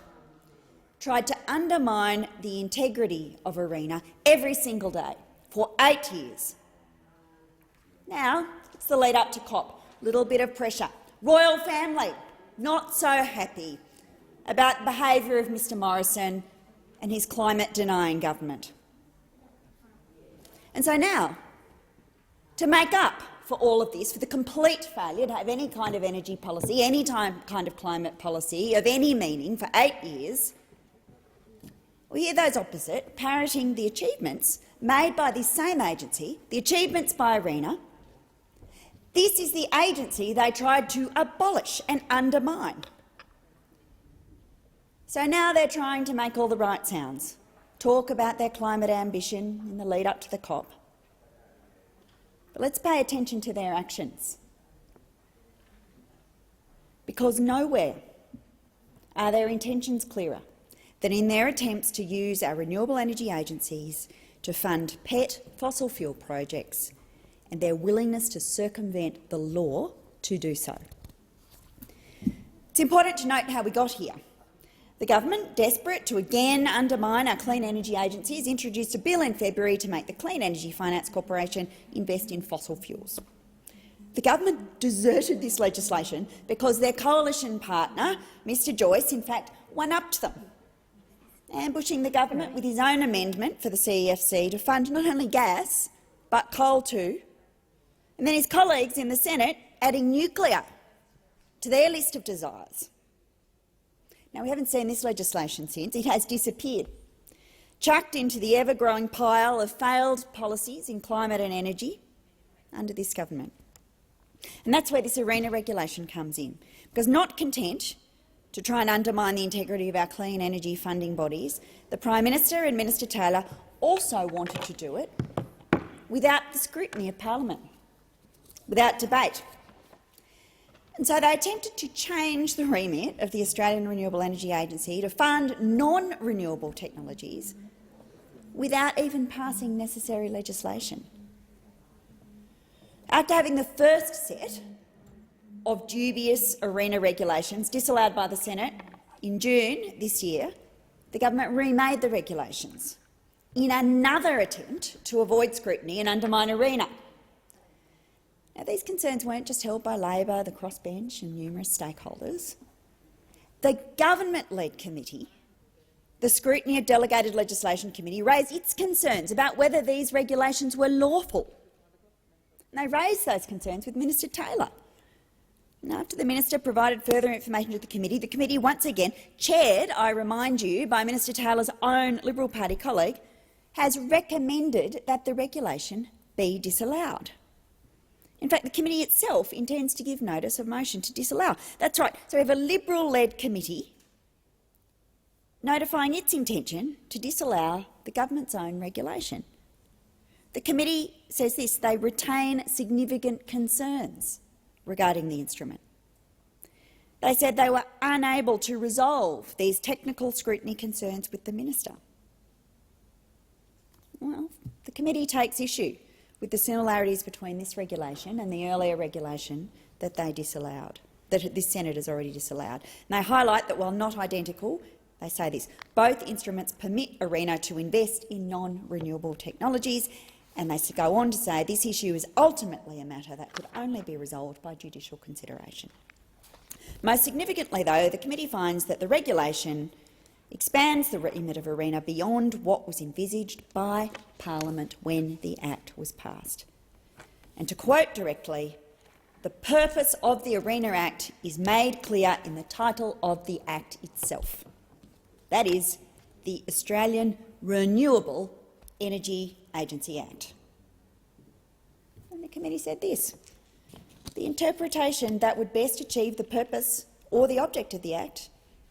tried to undermine the integrity of ARENA every single day for 8 years. Now it's the lead up to COP. Little bit of pressure. Royal family not so happy about the behaviour of Mr Morrison and his climate-denying government. And so now, to make up for all of this, for the complete failure to have any kind of energy policy, any kind of climate policy of any meaning for 8 years, we hear those opposite parroting the achievements made by this same agency, the achievements by ARENA. This is the agency they tried to abolish and undermine. So now they're trying to make all the right sounds, talk about their climate ambition in the lead up to the COP. But let's pay attention to their actions, because nowhere are their intentions clearer than in their attempts to use our renewable energy agencies to fund pet fossil fuel projects and their willingness to circumvent the law to do so. It's important to note how we got here. The government, desperate to again undermine our clean energy agencies, introduced a bill in February to make the Clean Energy Finance Corporation invest in fossil fuels. The government deserted this legislation because their coalition partner, Mr Joyce, in fact one-upped them, ambushing the government with his own amendment for the CEFC to fund not only gas but coal too, and then his colleagues in the Senate adding nuclear to their list of desires. Now, we haven't seen this legislation since. It has disappeared, chucked into the ever-growing pile of failed policies in climate and energy under this government. And that's where this ARENA regulation comes in, because not content to try and undermine the integrity of our clean energy funding bodies, the Prime Minister and Minister Taylor also wanted to do it without the scrutiny of Parliament, without debate. And so they attempted to change the remit of the Australian Renewable Energy Agency to fund non-renewable technologies without even passing necessary legislation. After having the first set of dubious ARENA regulations disallowed by the Senate in June this year, the government remade the regulations in another attempt to avoid scrutiny and undermine ARENA. Now, these concerns weren't just held by Labor, the crossbench and numerous stakeholders. The government-led committee, the Scrutiny of Delegated Legislation Committee, raised its concerns about whether these regulations were lawful. And they raised those concerns with Minister Taylor, And after the minister provided further information to the committee once again, chaired, I remind you, by Minister Taylor's own Liberal Party colleague, has recommended that the regulation be disallowed. In fact, the committee itself intends to give notice of motion to disallow. That's right. So we have a Liberal-led committee notifying its intention to disallow the government's own regulation. The committee says this: they retain significant concerns regarding the instrument. They said they were unable to resolve these technical scrutiny concerns with the minister. Well, the committee takes issue with the similarities between this regulation and the earlier regulation that they disallowed, that this Senate has already disallowed. And they highlight that while not identical, they say this: both instruments permit ARENA to invest in non-renewable technologies, and they go on to say this issue is ultimately a matter that could only be resolved by judicial consideration. Most significantly, though, the committee finds that the regulation expands the remit of ARENA beyond what was envisaged by Parliament when the Act was passed. And to quote directly, the purpose of the ARENA Act is made clear in the title of the Act itself. That is, the Australian Renewable Energy Agency Act. And the committee said this: the interpretation that would best achieve the purpose or the object of the Act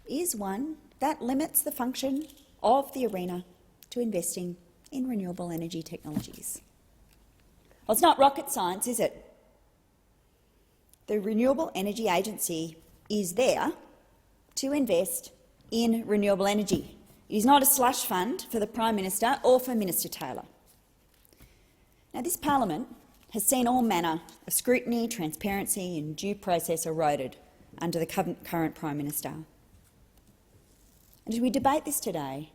is one that limits the function of the ARENA to investing in renewable energy technologies. Well, it's not rocket science, is it? The Renewable Energy Agency is there to invest in renewable energy. It is not a slush fund for the Prime Minister or for Minister Taylor. Now, this parliament has seen all manner of scrutiny, transparency and due process eroded under the current Prime Minister. And as we debate this today,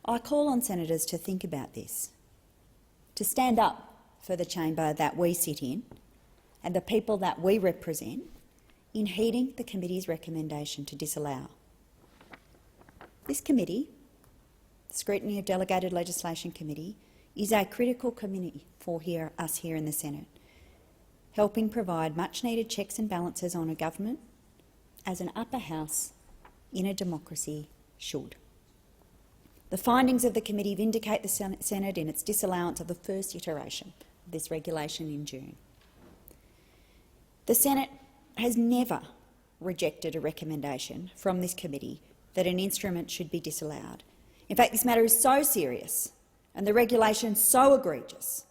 I call on senators to think about this, to stand up for the chamber that we sit in and the people that we represent in heeding the committee's recommendation to disallow. This committee, the Scrutiny of Delegated Legislation Committee, is a critical committee for us here in the Senate, helping provide much-needed checks and balances on a government as an upper house in a democracy should. The findings of the committee vindicate the Senate in its disallowance of the first iteration of this regulation in June. The Senate has never rejected a recommendation from this committee that an instrument should be disallowed. In fact, this matter is so serious and the regulation so egregious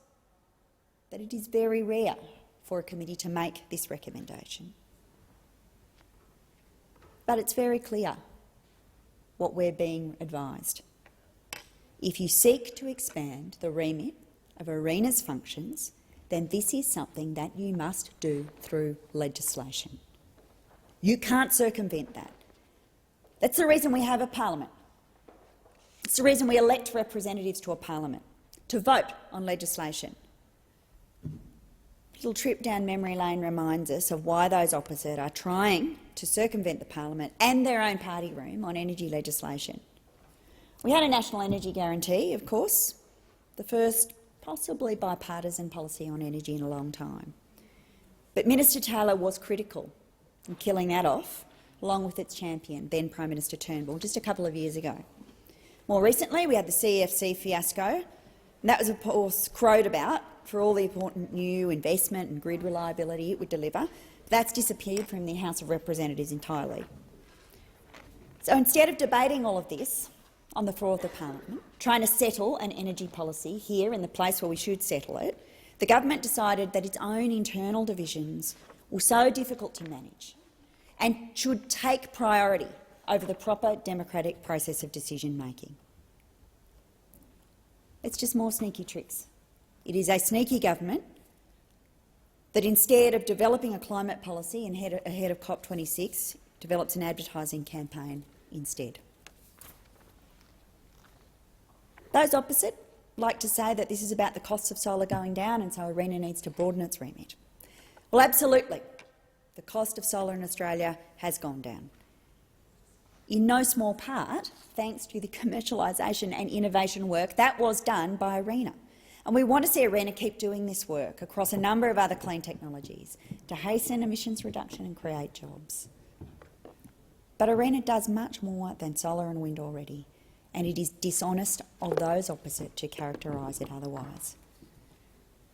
that it is very rare for a committee to make this recommendation. But it's very clear what we're being advised. If you seek to expand the remit of ARENA's functions, then this is something that you must do through legislation. You can't circumvent that. That's the reason we have a parliament. It's the reason we elect representatives to a parliament, to vote on legislation. A little trip down memory lane reminds us of why those opposite are trying to circumvent the parliament and their own party room on energy legislation. We had a national energy guarantee, of course, the first possibly bipartisan policy on energy in a long time. But Minister Taylor was critical in killing that off, along with its champion, then Prime Minister Turnbull, just a couple of years ago. More recently, we had the CEFC fiasco, and that was, of course, crowed about for all the important new investment and grid reliability it would deliver. That's disappeared from the House of Representatives entirely. So instead of debating all of this on the floor of the parliament, trying to settle an energy policy here in the place where we should settle it, the government decided that its own internal divisions were so difficult to manage and should take priority over the proper democratic process of decision-making. It's just more sneaky tricks. It is a sneaky government that, instead of developing a climate policy ahead of COP26, develops an advertising campaign instead. Those opposite like to say that this is about the costs of solar going down and so ARENA needs to broaden its remit. Well, absolutely. The cost of solar in Australia has gone down, in no small part thanks to the commercialisation and innovation work that was done by ARENA. And we want to see ARENA keep doing this work across a number of other clean technologies to hasten emissions reduction and create jobs. But ARENA does much more than solar and wind already, and it is dishonest of those opposite to characterise it otherwise.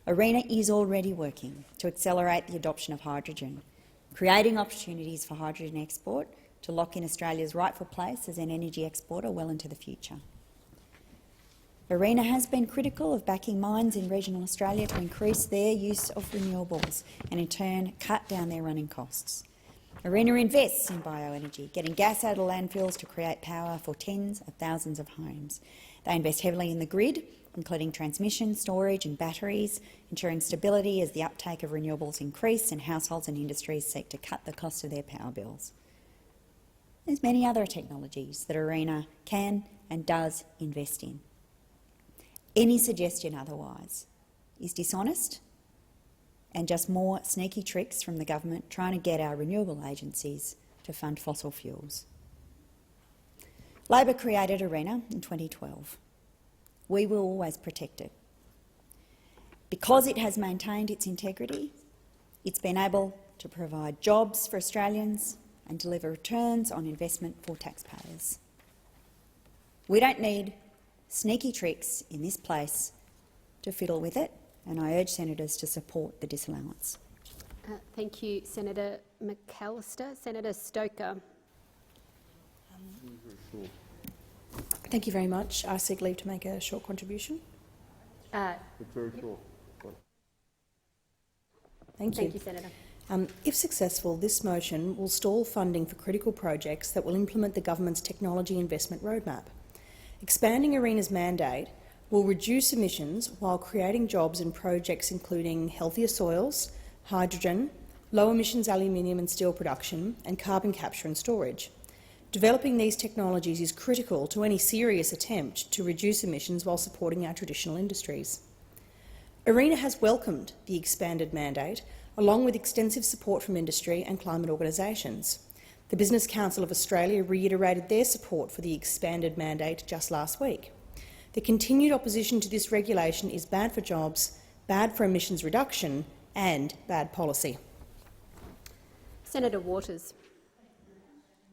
ARENA is already working to accelerate the adoption of hydrogen, creating opportunities for hydrogen export to lock in Australia's rightful place as an energy exporter well into the future. ARENA has been critical of backing mines in regional Australia to increase their use of renewables and in turn cut down their running costs. ARENA invests in bioenergy, getting gas out of landfills to create power for tens of thousands of homes. They invest heavily in the grid, including transmission, storage and batteries, ensuring stability as the uptake of renewables increase and households and industries seek to cut the cost of their power bills. There's many other technologies that ARENA can and does invest in. Any suggestion otherwise is dishonest and just more sneaky tricks from the government trying to get our renewable agencies to fund fossil fuels. Labor created ARENA in 2012. We will always protect it. Because it has maintained its integrity, it's been able to provide jobs for Australians and deliver returns on investment for taxpayers. We don't need sneaky tricks in this place to fiddle with it, and I urge senators to support the disallowance. Thank you, Senator McAllister. Senator Stoker. Thank you very much. I seek leave to make a short contribution. Very short. Thank you. Thank you, Senator. If successful, this motion will stall funding for critical projects that will implement the government's technology investment roadmap. Expanding ARENA's mandate will reduce emissions while creating jobs in projects including healthier soils, hydrogen, low-emissions aluminium and steel production, and carbon capture and storage. Developing these technologies is critical to any serious attempt to reduce emissions while supporting our traditional industries. ARENA has welcomed the expanded mandate, along with extensive support from industry and climate organisations. The Business Council of Australia reiterated their support for the expanded mandate just last week. The continued opposition to this regulation is bad for jobs, bad for emissions reduction and bad policy. Senator Waters.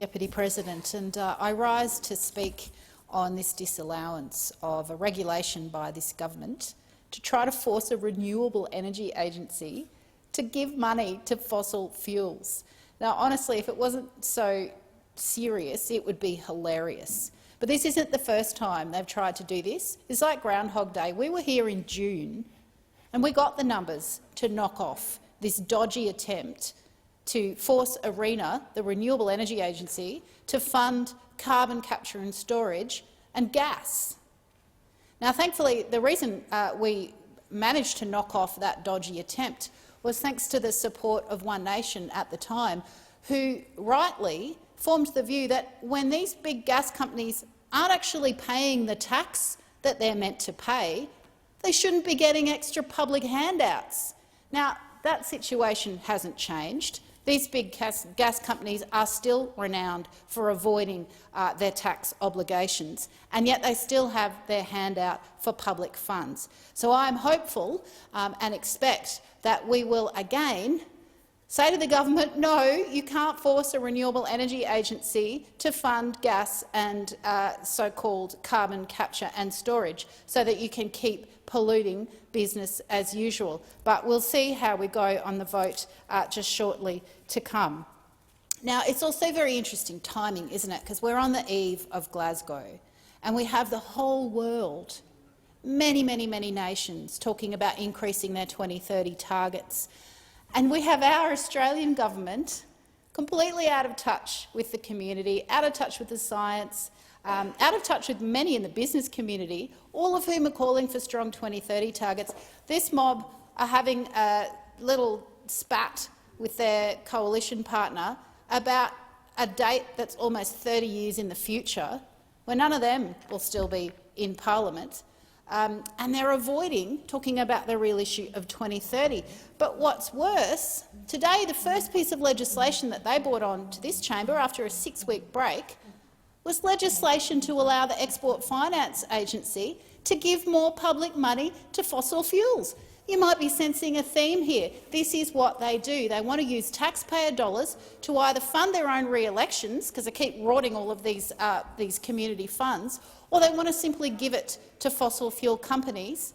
Deputy President, and I rise to speak on this disallowance of a regulation by this government to try to force a renewable energy agency to give money to fossil fuels. Now, honestly, if it wasn't so serious, it would be hilarious. But this isn't the first time they've tried to do this. It's like Groundhog Day. We were here in June and we got the numbers to knock off this dodgy attempt to force ARENA, the Renewable Energy Agency, to fund carbon capture and storage and gas. Now, thankfully, the reason we managed to knock off that dodgy attempt was thanks to the support of One Nation at the time, who rightly formed the view that when these big gas companies aren't actually paying the tax that they're meant to pay, they shouldn't be getting extra public handouts. Now, that situation hasn't changed. These big gas companies are still renowned for avoiding their tax obligations, and yet they still have their handout for public funds. So I'm hopeful and expect that we will again say to the government, no, you can't force a renewable energy agency to fund gas and so-called carbon capture and storage so that you can keep polluting business as usual. But we'll see how we go on the vote just shortly to come. Now, it's also very interesting timing, isn't it? Because we're on the eve of Glasgow and we have the whole world, many nations, talking about increasing their 2030 targets. And we have our Australian government completely out of touch with the community, out of touch with the science, out of touch with many in the business community, all of whom are calling for strong 2030 targets. This mob are having a little spat with their coalition partner about a date that's almost 30 years in the future, where none of them will still be in parliament. And they're avoiding talking about the real issue of 2030. But what's worse, today the first piece of legislation that they brought on to this chamber after a 6-week break was legislation to allow the Export Finance Agency to give more public money to fossil fuels. You might be sensing a theme here. This is what they do. They want to use taxpayer dollars to either fund their own re-elections, because they keep rotting all of these community funds, or they want to simply give it to fossil fuel companies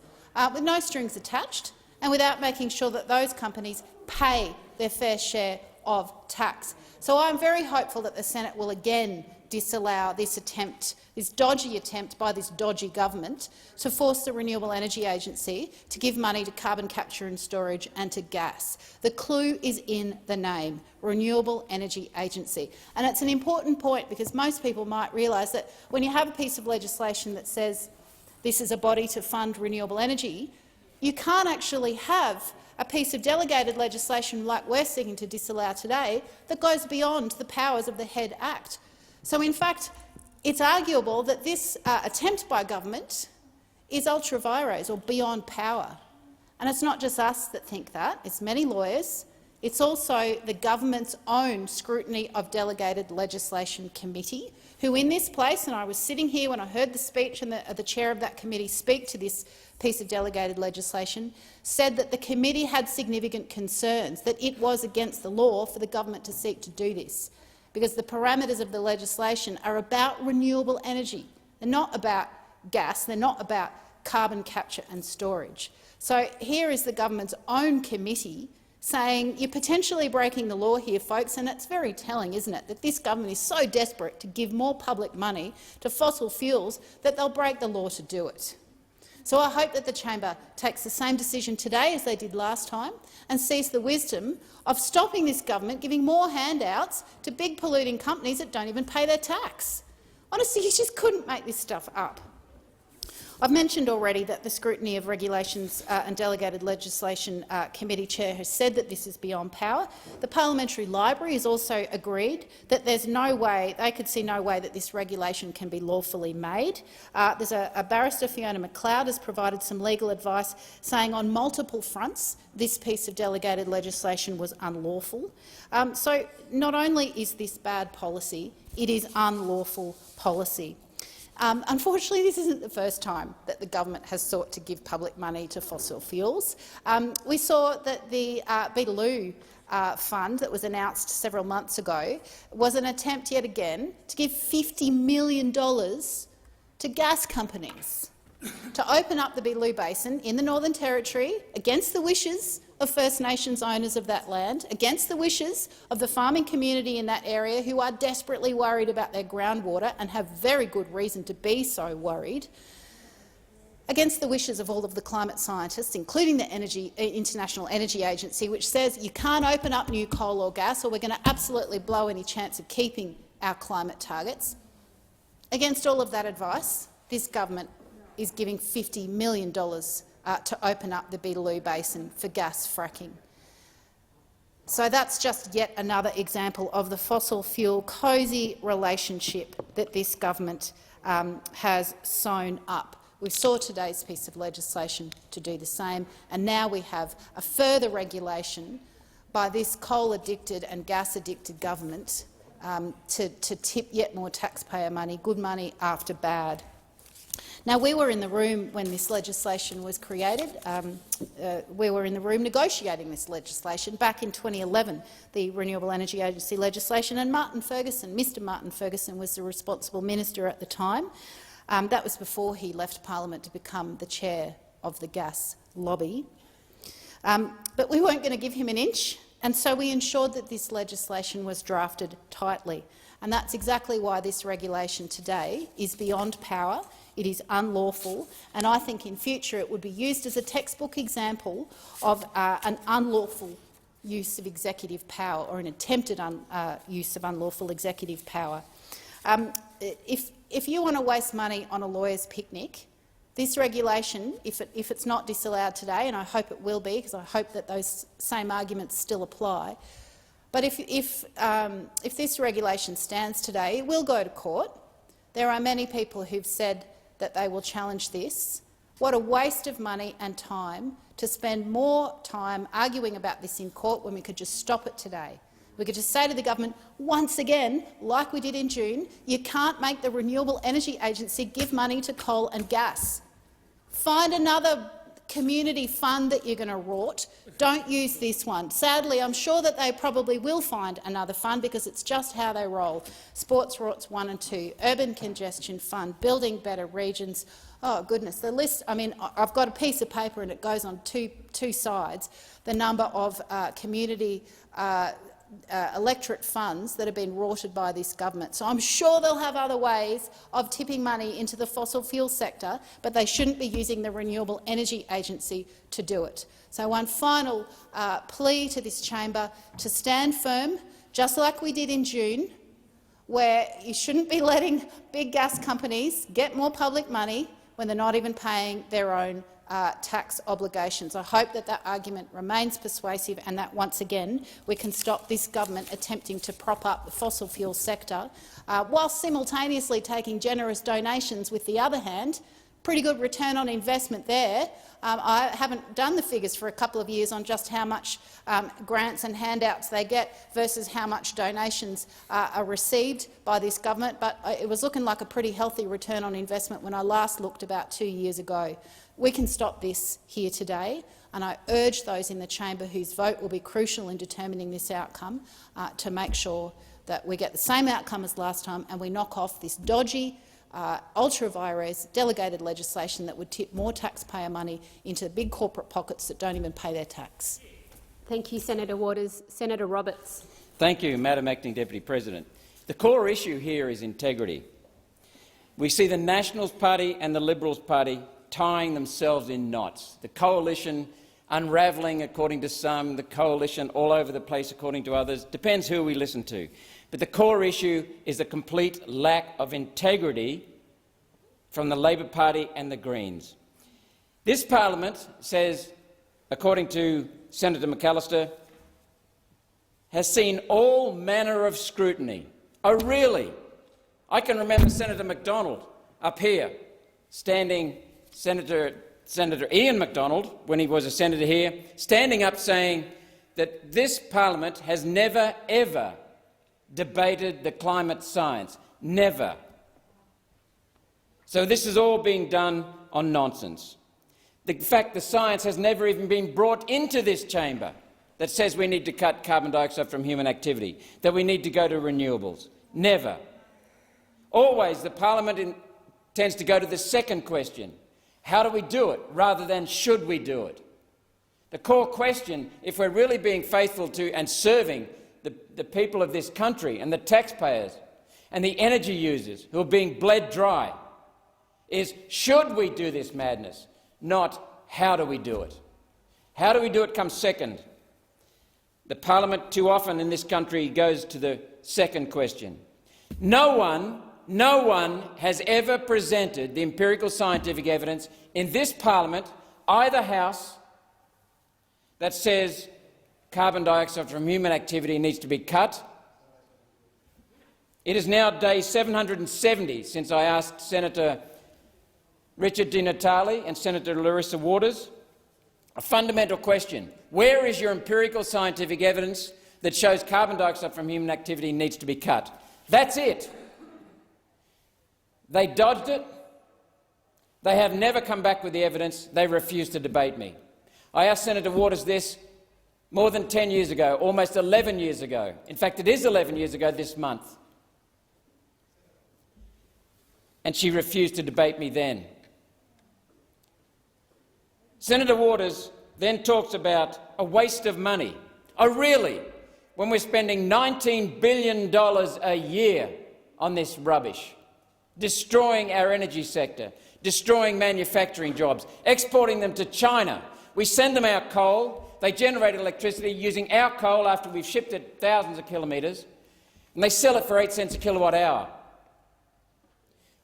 with no strings attached and without making sure that those companies pay their fair share of tax. So I'm very hopeful that the Senate will again disallow this attempt, this dodgy attempt by this dodgy government to force the Renewable Energy Agency to give money to carbon capture and storage and to gas. The clue is in the name, Renewable Energy Agency. And it's an important point, because most people might realise that when you have a piece of legislation that says this is a body to fund renewable energy, you can't actually have a piece of delegated legislation like we're seeking to disallow today that goes beyond the powers of the HEAD Act. So, in fact, it's arguable that this attempt by government is ultra vires, or beyond power. And it's not just us that think that. It's many lawyers. It's also the government's own Scrutiny of Delegated Legislation Committee, who in this place, and I was sitting here when I heard the speech and the chair of that committee speak to this piece of delegated legislation, said that the committee had significant concerns, that it was against the law for the government to seek to do this, because the parameters of the legislation are about renewable energy. They're not about gas. They're not about carbon capture and storage. So here is the government's own committee saying you're potentially breaking the law here, folks, and it's very telling, isn't it, that this government is so desperate to give more public money to fossil fuels that they'll break the law to do it. So I hope that the chamber takes the same decision today as they did last time and sees the wisdom of stopping this government giving more handouts to big polluting companies that don't even pay their tax. Honestly, you just couldn't make this stuff up. I've mentioned already that the Scrutiny of Regulations and Delegated Legislation Committee Chair has said that this is beyond power. The Parliamentary Library has also agreed that there's no way, they could see no way that this regulation can be lawfully made. There's a barrister, Fiona McLeod, has provided some legal advice saying on multiple fronts this piece of delegated legislation was unlawful. So not only is this bad policy, it is unlawful policy. Unfortunately, this isn't the first time that the government has sought to give public money to fossil fuels. We saw that the Beetaloo fund that was announced several months ago was an attempt yet again to give $50 million to gas companies to open up the Beetaloo Basin in the Northern Territory against the wishes of First Nations owners of that land, against the wishes of the farming community in that area, who are desperately worried about their groundwater and have very good reason to be so worried, against the wishes of all of the climate scientists, including the International Energy Agency, which says you can't open up new coal or gas or we're going to absolutely blow any chance of keeping our climate targets. Against all of that advice, this government is giving $50 million to open up the Beetaloo Basin for gas fracking. So that's just yet another example of the fossil fuel cosy relationship that this government has sewn up. We saw today's piece of legislation to do the same, and now we have a further regulation by this coal-addicted and gas-addicted government to tip yet more taxpayer money, good money after bad. Now, we were in the room when this legislation was created. We were in the room negotiating this legislation back in 2011, the Renewable Energy Agency legislation, and Mr Martin Ferguson was the responsible minister at the time. That was before he left Parliament to become the chair of the gas lobby. But we weren't going to give him an inch, and so we ensured that this legislation was drafted tightly. And that's exactly why this regulation today is beyond power. It is unlawful, and I think in future it would be used as a textbook example of an unlawful use of executive power, or an attempted use of unlawful executive power. If you want to waste money on a lawyer's picnic, this regulation, if it's not disallowed today, and I hope it will be, because I hope that those same arguments still apply, but if this regulation stands today, it will go to court. There are many people who've said that they will challenge this. What a waste of money and time to spend more time arguing about this in court when we could just stop it today. We could just say to the government, once again, like we did in June, you can't make the Renewable Energy Agency give money to coal and gas. Find another community fund that you're going to rort. Don't use this one. Sadly, I'm sure that they probably will find another fund because it's just how they roll. Sports Rorts 1 and 2, Urban Congestion Fund, Building Better Regions. Oh, goodness, the list, I mean, I've got a piece of paper and it goes on two sides, the number of community electorate funds that have been rorted by this government. So I'm sure they'll have other ways of tipping money into the fossil fuel sector, but they shouldn't be using the Renewable Energy Agency to do it. So one final plea to this chamber to stand firm, just like we did in June, where you shouldn't be letting big gas companies get more public money when they're not even paying their own tax obligations. I hope that that argument remains persuasive and that, once again, we can stop this government attempting to prop up the fossil fuel sector while simultaneously taking generous donations with the other hand. Pretty good return on investment there. I haven't done the figures for a couple of years on just how much grants and handouts they get versus how much donations are received by this government, but it was looking like a pretty healthy return on investment when I last looked about 2 years ago. We can stop this here today, and I urge those in the chamber whose vote will be crucial in determining this outcome to make sure that we get the same outcome as last time and we knock off this dodgy, ultra-vires delegated legislation that would tip more taxpayer money into big corporate pockets that don't even pay their tax. Thank you, Senator Waters. Senator Roberts. Thank you, Madam Acting Deputy President. The core issue here is integrity. We see the Nationals Party and the Liberals Party tying themselves in knots. The coalition unravelling, according to some, the coalition all over the place, according to others. Depends who we listen to. But the core issue is the complete lack of integrity from the Labor Party and the Greens. This parliament says, according to Senator McAllister, has seen all manner of scrutiny. Oh, really? I can remember Senator McDonald up here, Senator Ian McDonald, when he was a senator here, standing up saying that this parliament has never, ever debated the climate science. Never. So this is all being done on nonsense. The fact the science has never even been brought into this chamber that says we need to cut carbon dioxide from human activity, that we need to go to renewables. Never. Always the parliament tends to go to the second question. How do we do it, rather than should we do it? The core question, if we're really being faithful to and serving the people of this country and the taxpayers and the energy users who are being bled dry, is should we do this madness, not how do we do it. How do we do it comes second. The parliament too often in this country goes to the second question. No one has ever presented the empirical scientific evidence in this parliament, either house, that says carbon dioxide from human activity needs to be cut. It is now day 770 since I asked Senator Richard Di Natale and Senator Larissa Waters a fundamental question. Where is your empirical scientific evidence that shows carbon dioxide from human activity needs to be cut? That's it. They dodged it. They have never come back with the evidence. They refuse to debate me. I asked Senator Waters this more than 10 years ago, almost 11 years ago. In fact, it is 11 years ago this month. And she refused to debate me then. Senator Waters then talks about a waste of money. Oh, really? When we're spending $19 billion a year on this rubbish, destroying our energy sector, destroying manufacturing jobs, exporting them to China. We send them our coal. They generate electricity using our coal after we've shipped it thousands of kilometres, and they sell it for 8 cents a kilowatt hour.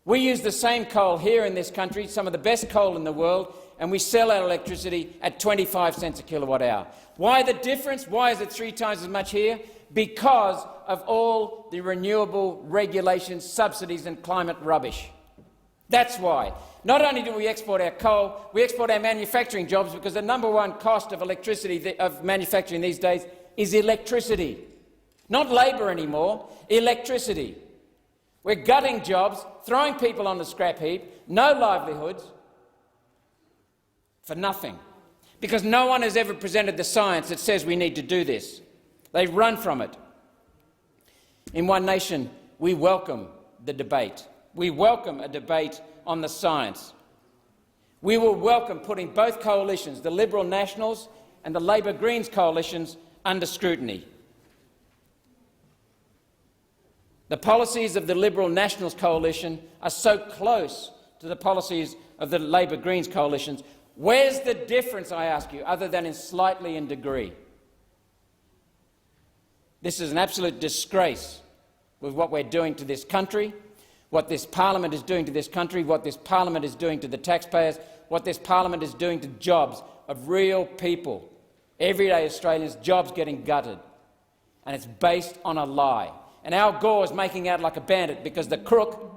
We use the same coal here in this country, some of the best coal in the world, and we sell our electricity at 25 cents a kilowatt hour. Why the difference? Why is it 3 times as much here? Because of all the renewable regulations, subsidies and climate rubbish. That's why. Not only do we export our coal, we export our manufacturing jobs, because the #1 cost of electricity, of manufacturing these days, is electricity. Not labour anymore, electricity. We're gutting jobs, throwing people on the scrap heap, no livelihoods. for nothing, because no one has ever presented the science that says we need to do this. They run from it. In One Nation, we welcome the debate. We welcome a debate on the science. We will welcome putting both coalitions, the Liberal Nationals and the Labor Greens coalitions, under scrutiny. The policies of the Liberal Nationals coalition are so close to the policies of the Labor Greens coalitions. Where's the difference, I ask you, other than slightly in degree? This is an absolute disgrace with what we're doing to this country, what this parliament is doing to this country, what this parliament is doing to the taxpayers, what this parliament is doing to jobs of real people, everyday Australians, jobs getting gutted. And it's based on a lie. And Al Gore is making out like a bandit because the crook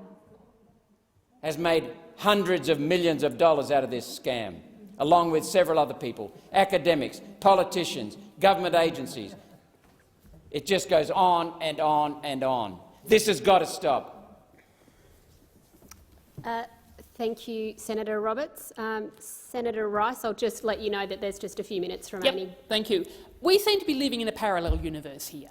has made hundreds of millions of dollars out of this scam, along with several other people, academics, politicians, government agencies. It just goes on and on and on. This has got to stop. Thank you, Senator Roberts. Senator Rice, I'll just let you know that there's just a few minutes remaining. Yep, thank you. We seem to be living in a parallel universe here.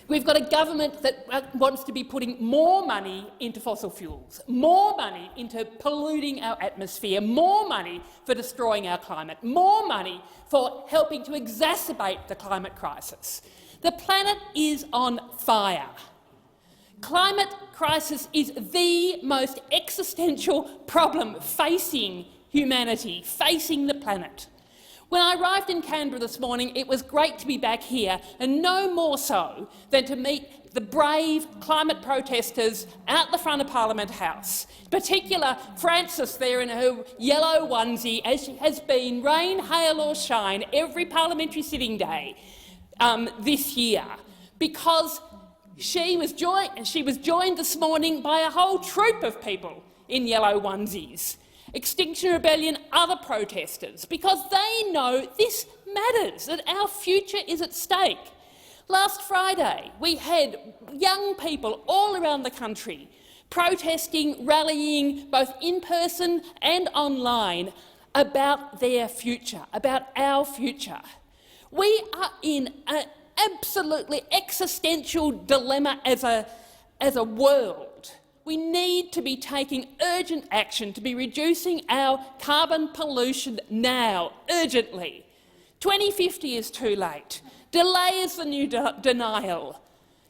We've got a government that wants to be putting more money into fossil fuels, more money into polluting our atmosphere, more money for destroying our climate, more money for helping to exacerbate the climate crisis. The planet is on fire. Climate crisis is the most existential problem facing humanity, facing the planet. When I arrived in Canberra this morning, it was great to be back here, and no more so than to meet the brave climate protesters out the front of Parliament House, in particular Frances there in her yellow onesie, as she has been, rain, hail or shine, every parliamentary sitting day this year, because she was joined this morning by a whole troop of people in yellow onesies. Extinction Rebellion, other protesters, because they know this matters, that our future is at stake. Last Friday, we had young people all around the country protesting, rallying, both in person and online, about their future, about our future. We are in an absolutely existential dilemma as a world. We need to be taking urgent action to be reducing our carbon pollution now, urgently. 2050 is too late. Delay is the new denial.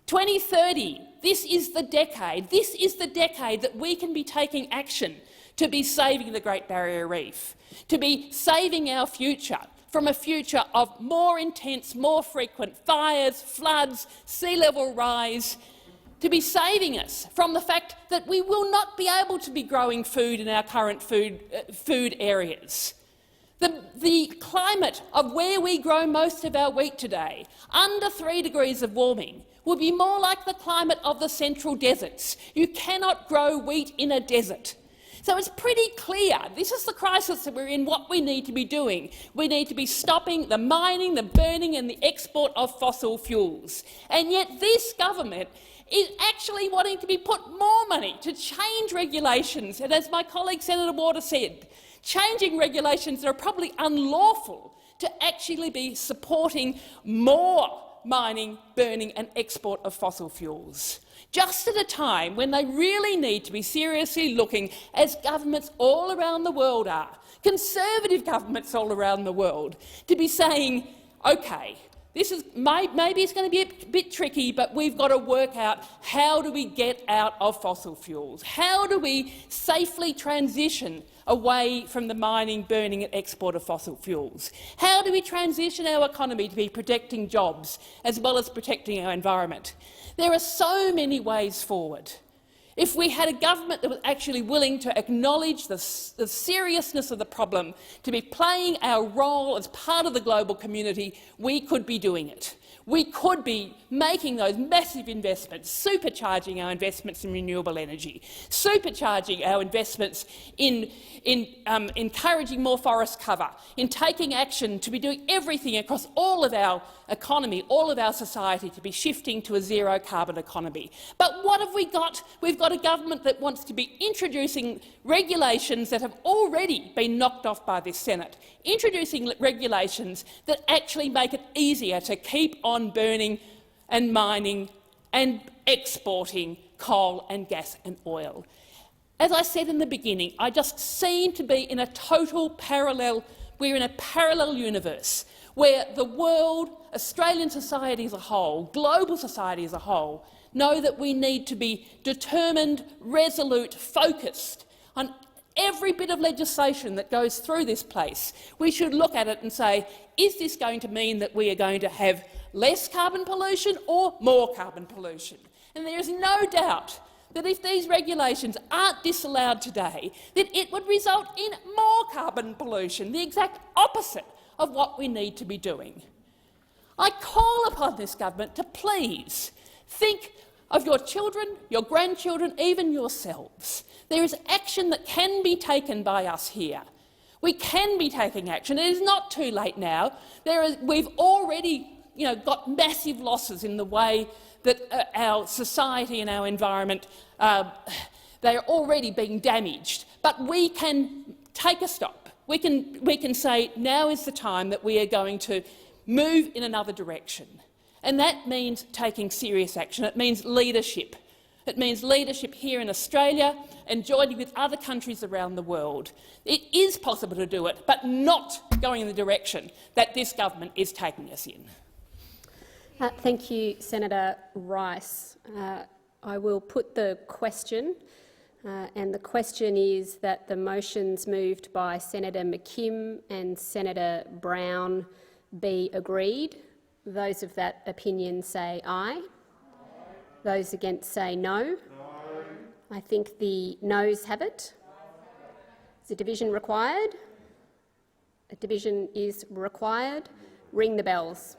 2030, this is the decade. This is the decade that we can be taking action to be saving the Great Barrier Reef, to be saving our future from a future of more intense, more frequent fires, floods, sea level rise, to be saving us from the fact that we will not be able to be growing food in our current food areas. The climate of where we grow most of our wheat today, under 3 degrees of warming, will be more like the climate of the central deserts. You cannot grow wheat in a desert. So it's pretty clear this is the crisis that we're in, what we need to be doing. We need to be stopping the mining, the burning and the export of fossil fuels. And yet this government is actually wanting to be put more money to change regulations. And as my colleague Senator Waters said, changing regulations that are probably unlawful to actually be supporting more mining, burning and export of fossil fuels. Just at a time when they really need to be seriously looking, as governments all around the world are, conservative governments all around the world, to be saying, OK, this is maybe it's going to be a bit tricky, but we've got to work out how do we get out of fossil fuels? How do we safely transition away from the mining, burning and export of fossil fuels? How do we transition our economy to be protecting jobs as well as protecting our environment? There are so many ways forward. If we had a government that was actually willing to acknowledge the seriousness of the problem, to be playing our role as part of the global community, we could be doing it. We could be making those massive investments, supercharging our investments in renewable energy, supercharging our investments in encouraging more forest cover, in taking action to be doing everything across all of our economy, all of our society, to be shifting to a zero-carbon economy. But what have we got? We've got got a government that wants to be introducing regulations that have already been knocked off by this Senate, introducing regulations that actually make it easier to keep on burning and mining and exporting coal and gas and oil. As I said in the beginning, I just seem to be in a total parallel. We're in a parallel universe where the world, Australian society as a whole, global society as a whole, know that we need to be determined, resolute, focused on every bit of legislation that goes through this place. We should look at it and say, is this going to mean that we are going to have less carbon pollution or more carbon pollution? And there is no doubt that if these regulations aren't disallowed today, that it would result in more carbon pollution, the exact opposite of what we need to be doing. I call upon this government to please think of your children, your grandchildren, even yourselves. There is action that can be taken by us here. We can be taking action. It is not too late now. We've already got massive losses in the way that our society and our environment, they are already being damaged. But we can take a stop. We can say now is the time that we are going to move in another direction. And that means taking serious action. It means leadership. It means leadership here in Australia and joining with other countries around the world. It is possible to do it, but not going in the direction that this government is taking us in. Thank you, Senator Rice. I will put the question, and the question is that the motions moved by Senator McKim and Senator Brown be agreed. Those of that opinion say aye. Those against say no. I think the noes have it. Is a division required? A division is required. Ring the bells.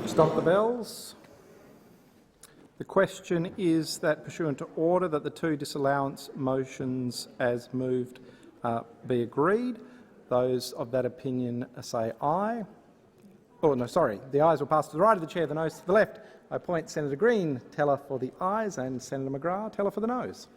Stop the bells. The question is that, pursuant to order, that the two disallowance motions as moved be agreed. Those of that opinion say aye. Oh, no, sorry. The ayes will pass to the right of the chair, the noes to the left. I appoint Senator Green teller for the ayes and Senator McGrath teller for the noes.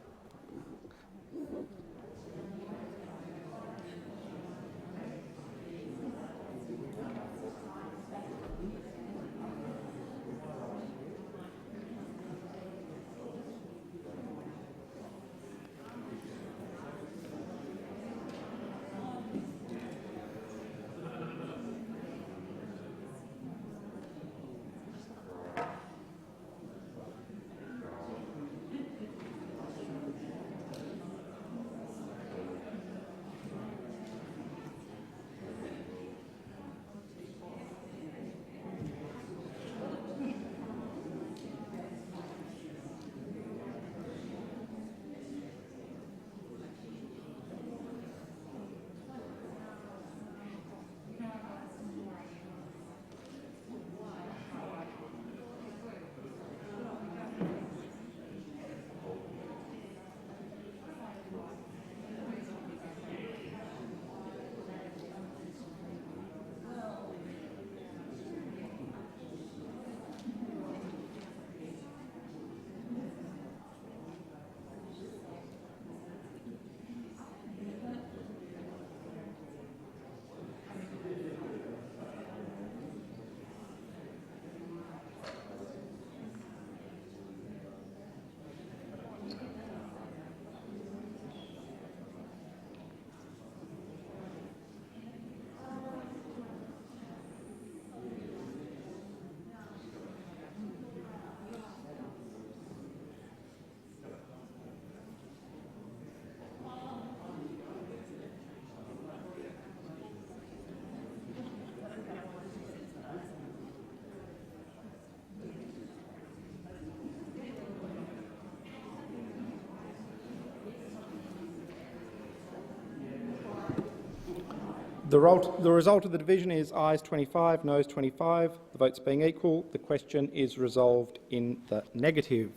The result of the division is ayes 25, noes 25. The votes being equal, the question is resolved in the negative.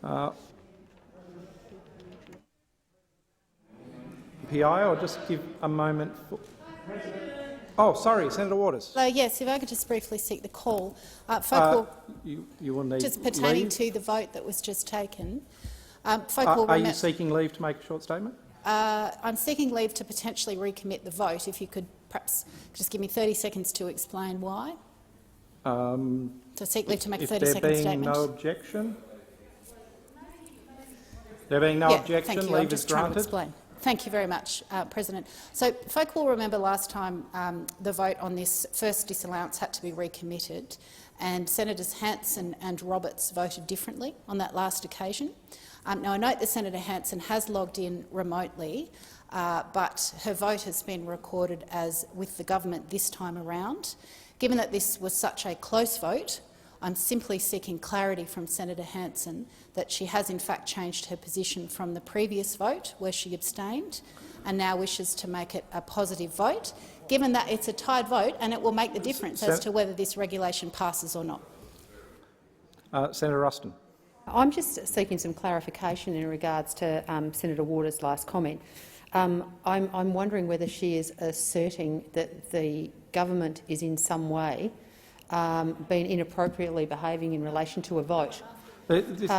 PI, I'll just give a moment for... Oh, sorry, Senator Waters. Yes, if I could just briefly seek the call. You will need just pertaining leave. to the vote that was just taken. Are you seeking leave to make a short statement? I'm seeking leave to potentially recommit the vote. If you could perhaps just give me 30 seconds to explain why. To seek leave to make a 30-second statement. If there being no objection? There being no objection, thank you. leave I'm just is trying to granted. explain. Thank you very much, President. So, folk will remember last time the vote on this first disallowance had to be recommitted, and Senators Hanson and Roberts voted differently on that last occasion. Now, I note that Senator Hanson has logged in remotely, but her vote has been recorded as with the government this time around. Given that this was such a close vote, I'm simply seeking clarity from Senator Hanson that she has in fact changed her position from the previous vote, where she abstained, and now wishes to make it a positive vote, given that it's a tied vote and it will make the difference as to whether this regulation passes or not. Senator Ruston. I'm just seeking some clarification in regards to Senator Waters' last comment. I'm wondering whether she is asserting that the government is in some way been inappropriately behaving in relation to a vote. This-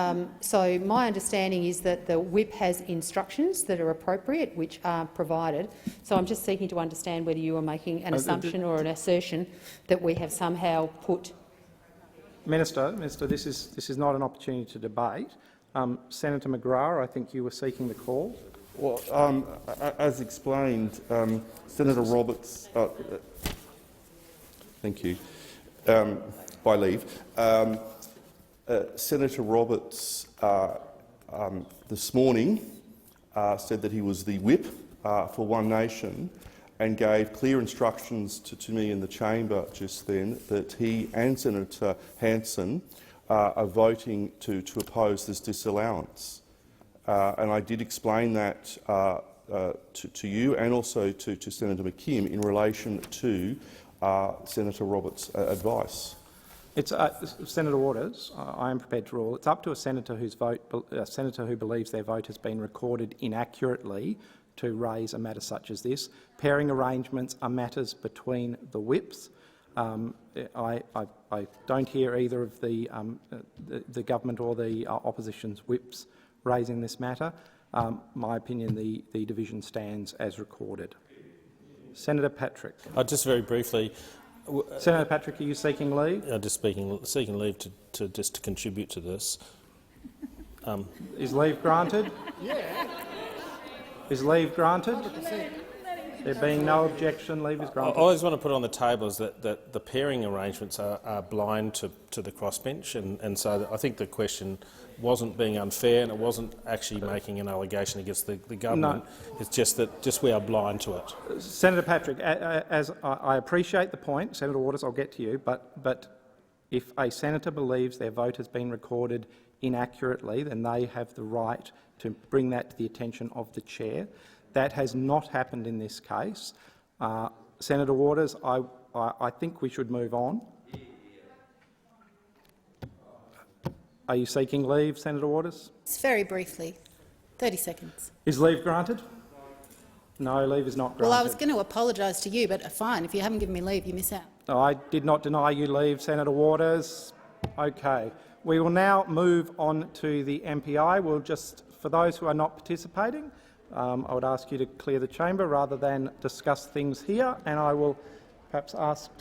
So my understanding is that the whip has instructions that are appropriate, which are provided. So I'm just seeking to understand whether you are making an assumption or an assertion that we have somehow put. Minister, this is not an opportunity to debate. Senator McGrath, I think you were seeking the call. Well, as explained, Senator Roberts. Thank you. By leave. Senator Roberts this morning said that he was the whip for One Nation and gave clear instructions to me in the chamber just then that he and Senator Hanson are voting to oppose this disallowance. And I did explain that to you and also to Senator McKim in relation to Senator Roberts' advice. It's Senator Waters. I am prepared to rule. It's up to a senator who believes their vote has been recorded inaccurately to raise a matter such as this. Pairing arrangements are matters between the whips. I don't hear either of the government or the opposition's whips raising this matter. My opinion, the division stands as recorded. Senator Patrick. Just very briefly. Senator Patrick, are you seeking leave? Just seeking leave to contribute to this. Is leave granted? Yeah. Is leave granted? 100%. There being no objection, leave is granted. All I just want to put on the table is that the pairing arrangements are blind to the crossbench, and so I think the question wasn't being unfair and it wasn't actually making an allegation against the government. No. It's just that we are blind to it. Senator Patrick, as I appreciate the point, Senator Waters, I'll get to you, but if a senator believes their vote has been recorded inaccurately, then they have the right to bring that to the attention of the chair. That has not happened in this case. Senator Waters, I think we should move on. Are you seeking leave, Senator Waters? It's very briefly, 30 seconds. Is leave granted? No, leave is not granted. Well, I was going to apologise to you, but fine. If you haven't given me leave, you miss out. I did not deny you leave, Senator Waters. Okay. We will now move on to the MPI. We'll just, for those who are not participating, I would ask you to clear the chamber rather than discuss things here, and I will perhaps ask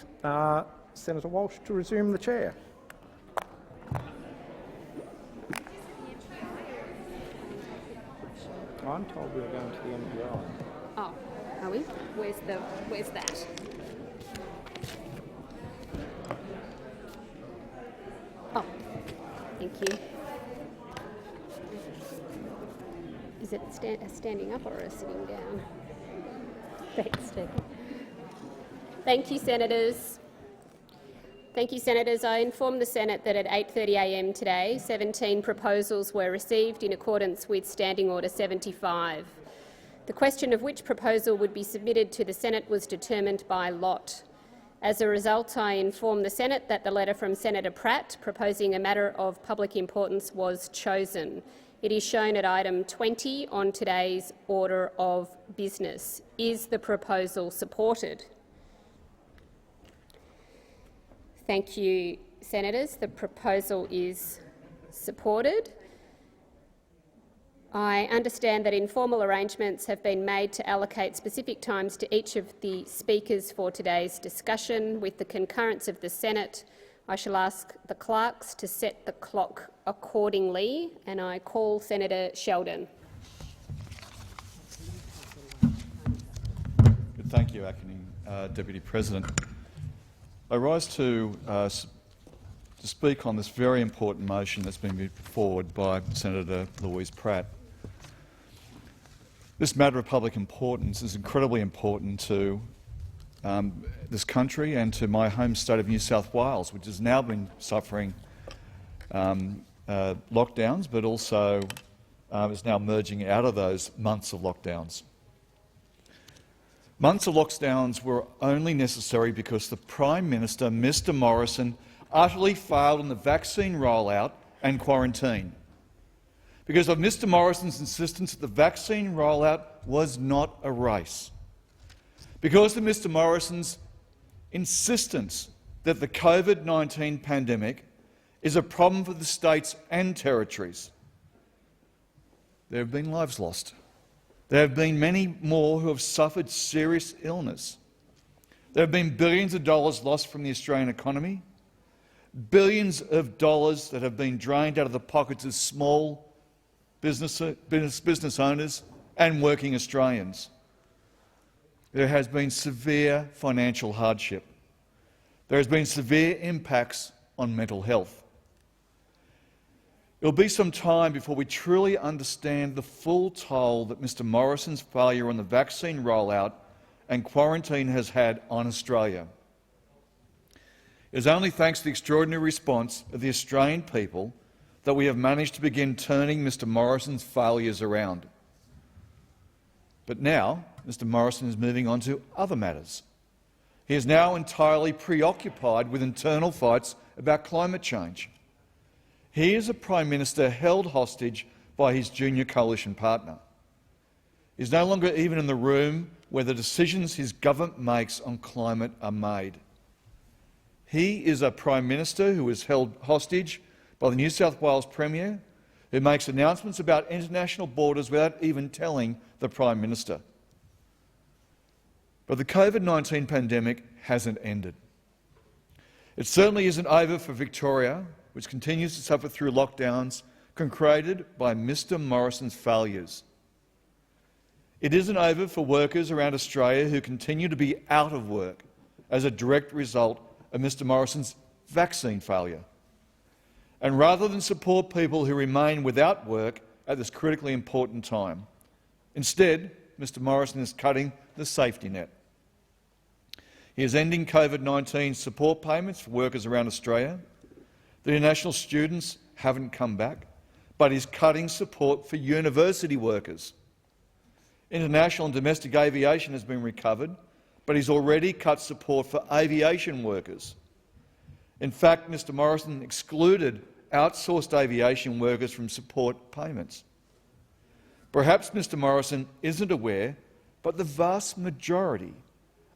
Senator Walsh to resume the chair. I'm told we're going to the MPI. Oh, are we? Where's that? Oh, thank you. Is it standing up or a sitting down? Thanks, Steve. Thank you, Senators. Thank you, Senators. I inform the Senate that at 8:30 a.m. today, 17 proposals were received in accordance with Standing Order 75. The question of which proposal would be submitted to the Senate was determined by lot. As a result, I inform the Senate that the letter from Senator Pratt proposing a matter of public importance was chosen. It is shown at item 20 on today's order of business. Is the proposal supported? Thank you, Senators. The proposal is supported. I understand that informal arrangements have been made to allocate specific times to each of the speakers for today's discussion. With the concurrence of the Senate, I shall ask the clerks to set the clock accordingly, and I call Senator Sheldon. Thank you, Acting Deputy President. I rise to speak on this very important motion that's been moved forward by Senator Louise Pratt. This matter of public importance is incredibly important to this country and to my home state of New South Wales, which has now been suffering lockdowns, but also is now emerging out of those months of lockdowns. Months of lockdowns were only necessary because the Prime Minister, Mr Morrison, utterly failed in the vaccine rollout and quarantine. Because of Mr Morrison's insistence that the vaccine rollout was not a race. Because of Mr Morrison's insistence that the COVID-19 pandemic is a problem for the states and territories. There have been lives lost. There have been many more who have suffered serious illness. There have been billions of dollars lost from the Australian economy, billions of dollars that have been drained out of the pockets of small business owners and working Australians. There has been severe financial hardship. There has been severe impacts on mental health. It will be some time before we truly understand the full toll that Mr Morrison's failure on the vaccine rollout and quarantine has had on Australia. It is only thanks to the extraordinary response of the Australian people that we have managed to begin turning Mr Morrison's failures around. But now, Mr Morrison is moving on to other matters. He is now entirely preoccupied with internal fights about climate change. He is a Prime Minister held hostage by his junior coalition partner. He is no longer even in the room where the decisions his government makes on climate are made. He is a Prime Minister who is held hostage by the New South Wales Premier, who makes announcements about international borders without even telling the Prime Minister. But the COVID-19 pandemic hasn't ended. It certainly isn't over for Victoria, which continues to suffer through lockdowns concreted by Mr Morrison's failures. It isn't over for workers around Australia who continue to be out of work as a direct result of Mr Morrison's vaccine failure. And rather than support people who remain without work at this critically important time, instead, Mr Morrison is cutting the safety net. He is ending COVID-19 support payments for workers around Australia. The international students haven't come back, but he's cutting support for university workers. International and domestic aviation has been recovered, but he's already cut support for aviation workers. In fact, Mr Morrison excluded outsourced aviation workers from support payments. Perhaps Mr Morrison isn't aware, but the vast majority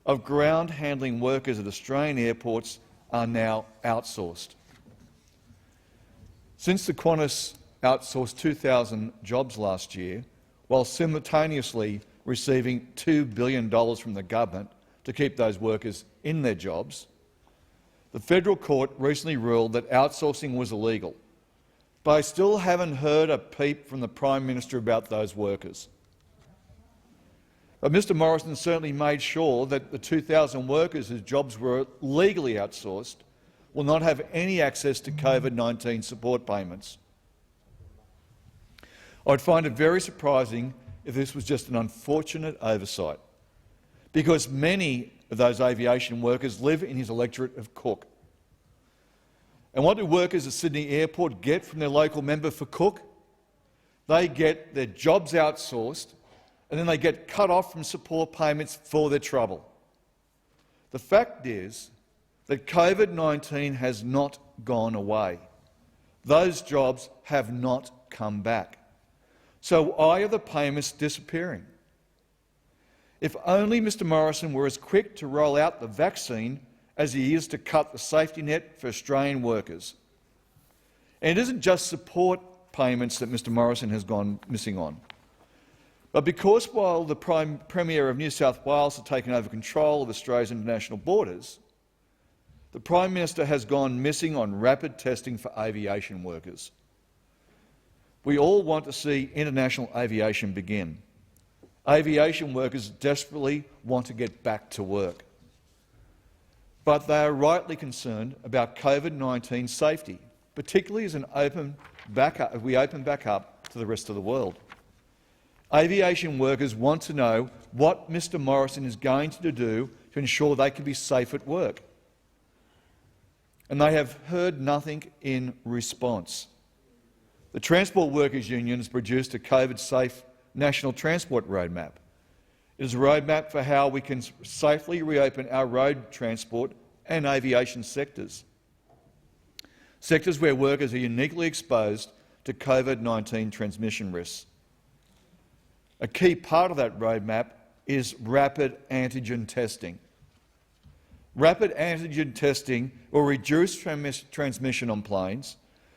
of ground handling workers at Australian airports are now outsourced. Since the Qantas outsourced 2,000 jobs last year, while simultaneously receiving $2 billion from the government to keep those workers in their jobs, the federal court recently ruled that outsourcing was illegal. But I still haven't heard a peep from the Prime Minister about those workers. But Mr Morrison certainly made sure that the 2,000 workers whose jobs were legally outsourced will not have any access to COVID-19 support payments. I would find it very surprising if this was just an unfortunate oversight, because many of those aviation workers live in his electorate of Cook. And what do workers at Sydney Airport get from their local member for Cook? They get their jobs outsourced, and then they get cut off from support payments for their trouble. The fact is that COVID-19 has not gone away. Those jobs have not come back. So why are the payments disappearing? If only Mr Morrison were as quick to roll out the vaccine as he is to cut the safety net for Australian workers. And it isn't just support payments that Mr Morrison has gone missing on. But because while the Premier of New South Wales has taken over control of Australia's international borders, the Prime Minister has gone missing on rapid testing for aviation workers. We all want to see international aviation begin. Aviation workers desperately want to get back to work. But they are rightly concerned about COVID-19 safety, particularly as we open back up to the rest of the world. Aviation workers want to know what Mr Morrison is going to do to ensure they can be safe at work. And they have heard nothing in response. The Transport Workers Union has produced a COVID-safe national transport roadmap. It is a roadmap for how we can safely reopen our road transport and aviation sectors, sectors where workers are uniquely exposed to COVID-19 transmission risks. A key part of that roadmap is rapid antigen testing. Rapid antigen testing will reduce transmission on planes,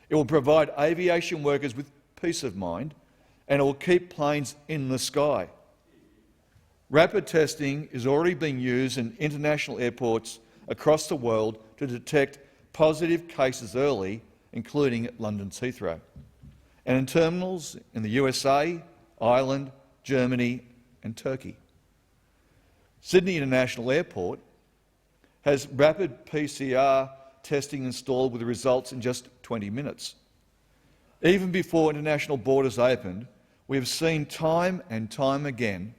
it will provide aviation workers with peace of mind, and it will keep planes in the sky. Rapid testing is already being used in international airports across the world to detect positive cases early, including at London's Heathrow, and in terminals in the USA, Ireland, Germany and Turkey. Sydney International Airport has rapid PCR testing installed with the results in just 20 minutes. Even before international borders opened, we have seen time and time again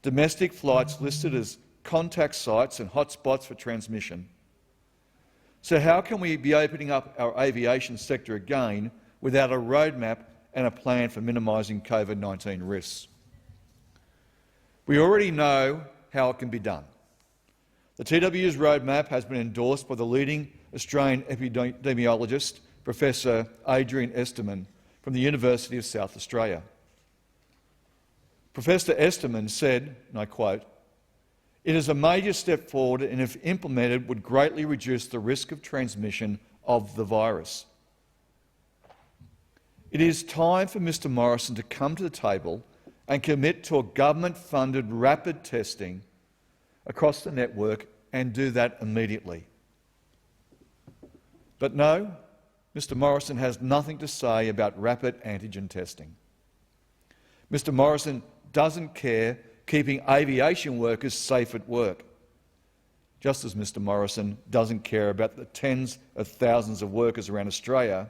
domestic flights listed as contact sites and hotspots for transmission. So how can we be opening up our aviation sector again without a roadmap and a plan for minimising COVID-19 risks? We already know how it can be done. The TWU's roadmap has been endorsed by the leading Australian epidemiologist, Professor Adrian Esterman from the University of South Australia. Professor Esterman said, and I quote, "It is a major step forward and if implemented would greatly reduce the risk of transmission of the virus." It is time for Mr Morrison to come to the table and commit to a government-funded rapid testing across the network and do that immediately. But no, Mr Morrison has nothing to say about rapid antigen testing. Mr Morrison doesn't care keeping aviation workers safe at work, just as Mr Morrison doesn't care about the tens of thousands of workers around Australia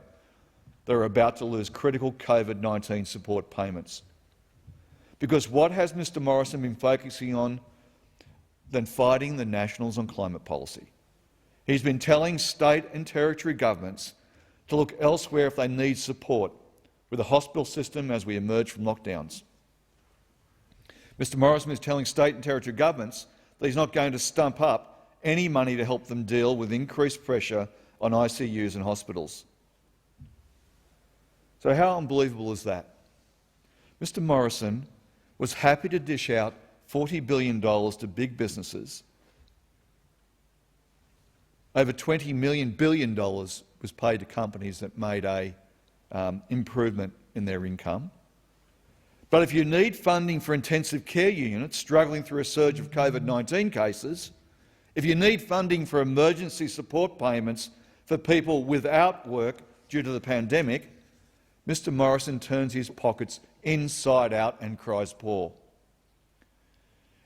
that are about to lose critical COVID-19 support payments. Because what has Mr Morrison been focusing on than fighting the Nationals on climate policy? He's been telling state and territory governments to look elsewhere if they need support with the hospital system as we emerge from lockdowns. Mr Morrison is telling state and territory governments that he's not going to stump up any money to help them deal with increased pressure on ICUs and hospitals. So how unbelievable is that? Mr Morrison was happy to dish out $40 billion to big businesses. Over $20 billion was paid to companies that made an improvement in their income. But if you need funding for intensive care units struggling through a surge of COVID-19 cases, if you need funding for emergency support payments for people without work due to the pandemic, Mr Morrison turns his pockets inside out and cries poor.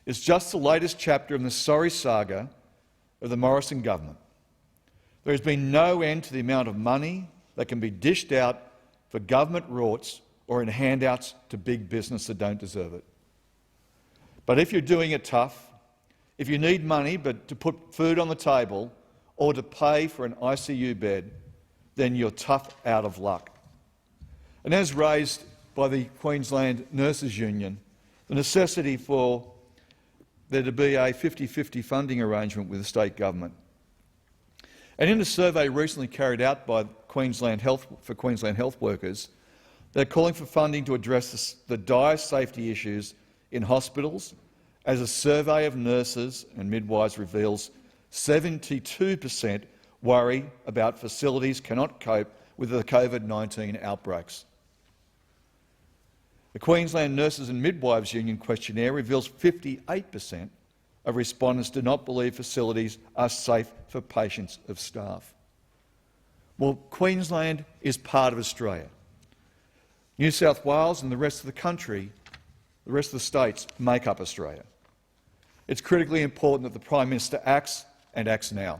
It's just the latest chapter in the sorry saga of the Morrison government. There has been no end to the amount of money that can be dished out for government rorts or in handouts to big business that don't deserve it. But if you're doing it tough, if you need money but to put food on the table or to pay for an ICU bed, then you're tough out of luck. And as raised by the Queensland Nurses Union, the necessity for there to be a 50-50 funding arrangement with the state government. And in a survey recently carried out by Queensland Health workers, they're calling for funding to address the dire safety issues in hospitals, as a survey of nurses and midwives reveals 72% worry about facilities cannot cope with the COVID-19 outbreaks. The Queensland Nurses and Midwives Union questionnaire reveals 58% of respondents do not believe facilities are safe for patients of staff. Well, Queensland is part of Australia. New South Wales and the rest of the country, the rest of the states, make up Australia. It's critically important that the Prime Minister acts, and acts now.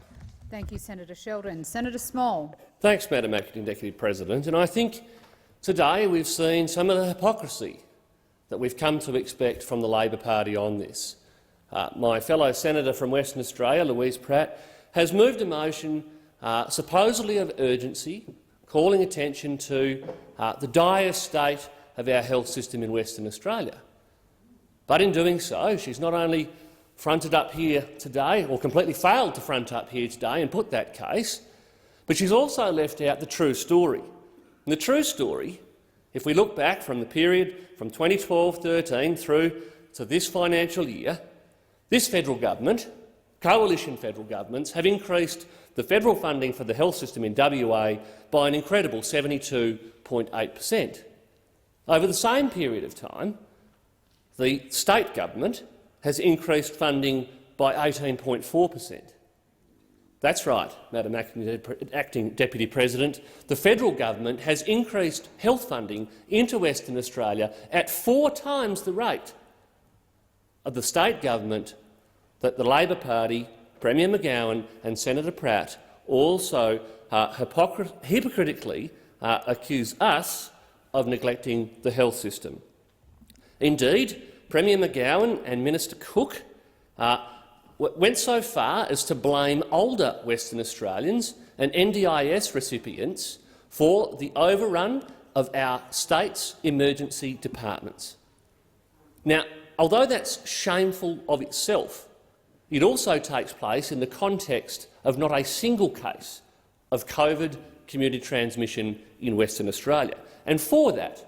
Thank you, Senator Sheldon. Senator Small. Thanks, Madam Acting Deputy President. And I think today we've seen some of the hypocrisy that we've come to expect from the Labor Party on this. My fellow senator from Western Australia, Louise Pratt, has moved a motion supposedly of urgency, calling attention to the dire state of our health system in Western Australia. But in doing so, she's not only fronted up here today, or completely failed to front up here today and put that case, but she's also left out the true story. And the true story, if we look back from the period from 2012-13 through to this financial year, this federal government coalition federal governments have increased the federal funding for the health system in WA by an incredible 72.8%. Over the same period of time, the state government has increased funding by 18.4%. That's right, Madam Acting Deputy President. The federal government has increased health funding into Western Australia at 4 times the rate of the state government that the Labor Party, Premier McGowan and Senator Pratt also hypocritically accuse us of neglecting the health system. Indeed, Premier McGowan and Minister Cook went so far as to blame older Western Australians and NDIS recipients for the overrun of our state's emergency departments. Now, although that's shameful of itself, it also takes place in the context of not a single case of COVID community transmission in Western Australia. And for that,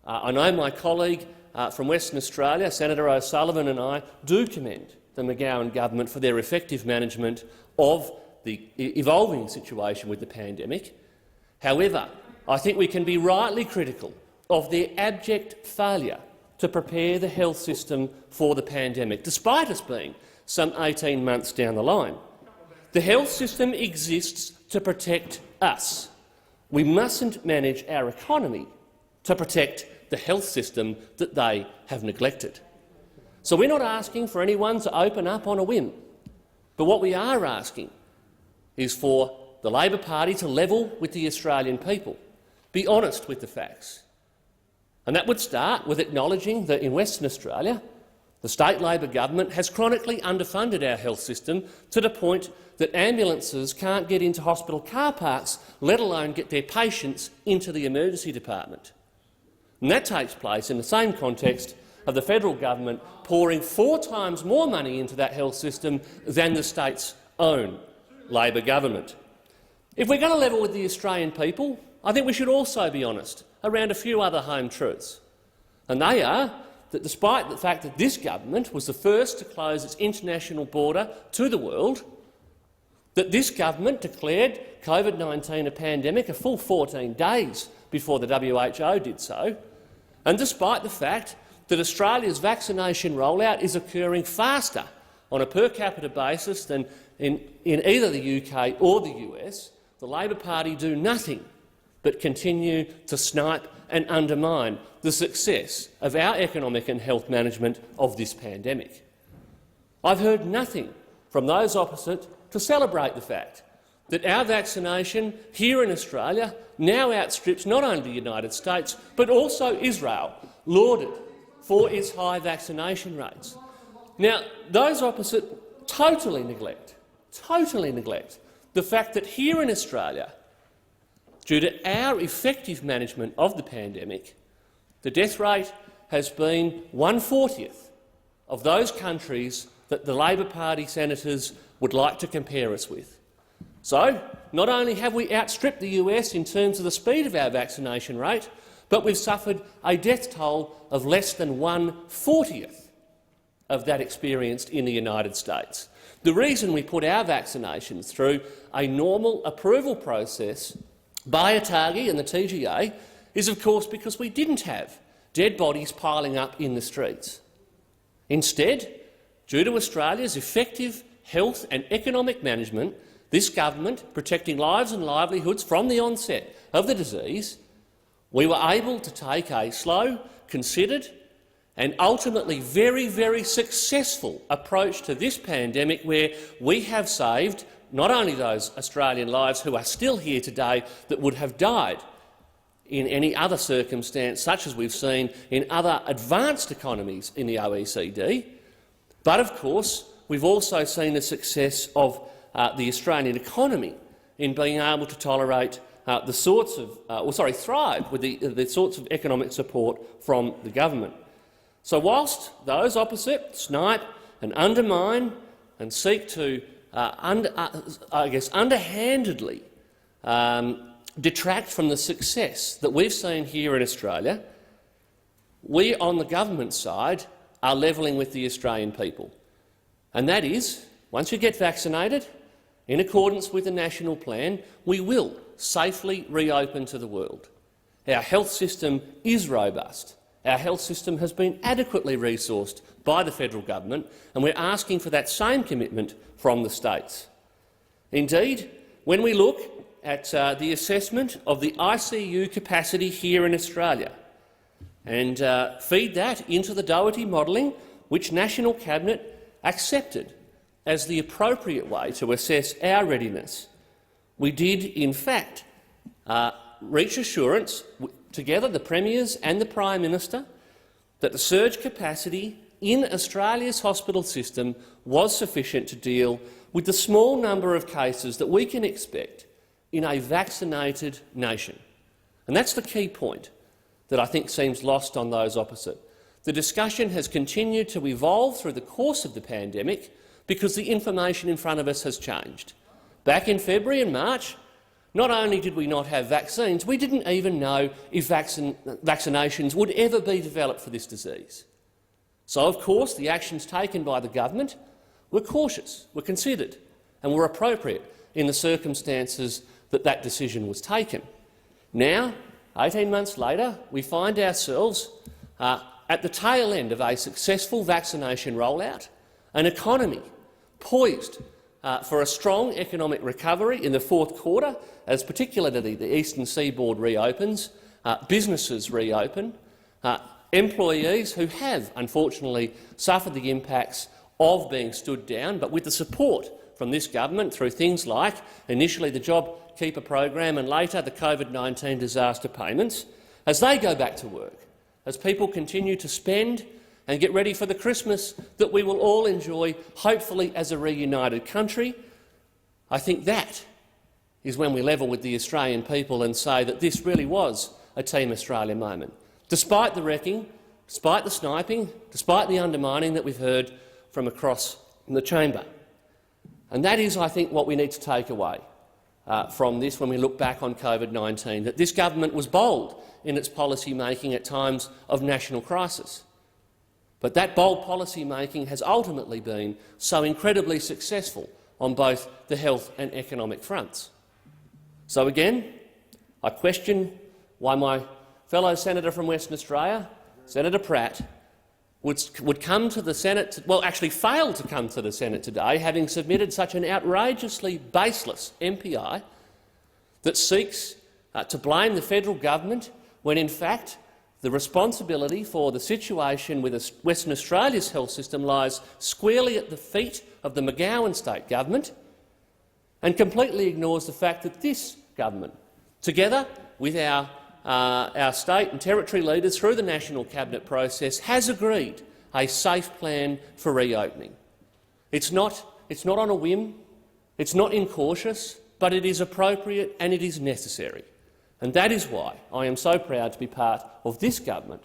I know my colleague from Western Australia, Senator O'Sullivan, and I do commend the McGowan government for their effective management of the evolving situation with the pandemic. However, I think we can be rightly critical of their abject failure to prepare the health system for the pandemic, despite us being some 18 months down the line. The health system exists to protect us. We mustn't manage our economy to protect the health system that they have neglected. So we're not asking for anyone to open up on a whim, but what we are asking is for the Labor Party to level with the Australian people, be honest with the facts. And that would start with acknowledging that in Western Australia, the state Labor government has chronically underfunded our health system to the point that ambulances can't get into hospital car parks, let alone get their patients into the emergency department. And that takes place in the same context of the federal government pouring 4 times more money into that health system than the state's own Labor government. If we're going to level with the Australian people, I think we should also be honest around a few other home truths. And they are that despite the fact that this government was the first to close its international border to the world, that this government declared COVID-19 a pandemic a full 14 days before the WHO did so, and despite the fact that Australia's vaccination rollout is occurring faster on a per capita basis than in either the UK or the US, the Labor Party do nothing but continue to snipe and undermine the success of our economic and health management of this pandemic. I've heard nothing from those opposite to celebrate the fact that our vaccination here in Australia now outstrips not only the United States but also Israel, lauded for its high vaccination rates. Now, those opposite totally neglect the fact that here in Australia, due to our effective management of the pandemic, the death rate has been 1/40th of those countries that the Labor Party senators would like to compare us with. So, not only have we outstripped the US in terms of the speed of our vaccination rate, but we've suffered a death toll of less than 1/40th of that experienced in the United States. The reason we put our vaccinations through a normal approval process by ATAGI and the TGA is, of course, because we didn't have dead bodies piling up in the streets. Instead, due to Australia's effective health and economic management, this government, protecting lives and livelihoods from the onset of the disease, we were able to take a slow, considered and ultimately very, very successful approach to this pandemic, where we have saved not only those Australian lives who are still here today that would have died in any other circumstance, such as we've seen in other advanced economies in the OECD, but of course we've also seen the success of the Australian economy in being able to tolerate the sorts of, thrive with the sorts of economic support from the government. So whilst those opposite snipe and undermine and seek to underhandedly detract from the success that we've seen here in Australia, we on the government side are levelling with the Australian people. And that is, once you get vaccinated, in accordance with the national plan, we will safely reopen to the world. Our health system is robust. Our health system has been adequately resourced by the federal government, and we're asking for that same commitment from the states. Indeed, when we look at the assessment of the ICU capacity here in Australia and feed that into the Doherty modelling, which National Cabinet accepted as the appropriate way to assess our readiness, we did, in fact, reach assurance, together the Premiers and the Prime Minister, that the surge capacity in Australia's hospital system was sufficient to deal with the small number of cases that we can expect in a vaccinated nation. And that's the key point that I think seems lost on those opposite. The discussion has continued to evolve through the course of the pandemic because the information in front of us has changed. Back in February and March, not only did we not have vaccines, we didn't even know if vaccinations would ever be developed for this disease. So, of course, the actions taken by the government were cautious, were considered and were appropriate in the circumstances that that decision was taken. Now, 18 months later, we find ourselves at the tail end of a successful vaccination rollout, an economy poised for a strong economic recovery in the fourth quarter, as particularly the eastern seaboard reopens, businesses reopen, employees who have unfortunately suffered the impacts of being stood down, but with the support from this government through things like initially the JobKeeper program and later the COVID-19 disaster payments, as they go back to work, as people continue to spend and get ready for the Christmas that we will all enjoy, hopefully as a reunited country, I think that is when we level with the Australian people and say that this really was a Team Australia moment. Despite the wrecking, despite the sniping, despite the undermining that we've heard from across the chamber. And that is, I think, what we need to take away from this when we look back on COVID-19, that this government was bold in its policy making at times of national crisis. But that bold policy making has ultimately been so incredibly successful on both the health and economic fronts. So again, I question why my fellow senator from Western Australia, Senator Pratt, would come to the Senate, well, actually failed to come to the Senate today, having submitted such an outrageously baseless MPI that seeks to blame the federal government when, in fact, the responsibility for the situation with Western Australia's health system lies squarely at the feet of the McGowan state government, and completely ignores the fact that this government, together with our state and territory leaders through the National Cabinet process, has agreed a safe plan for reopening. It's not on a whim, it's not incautious, but it is appropriate and it is necessary. And that is why I am so proud to be part of this government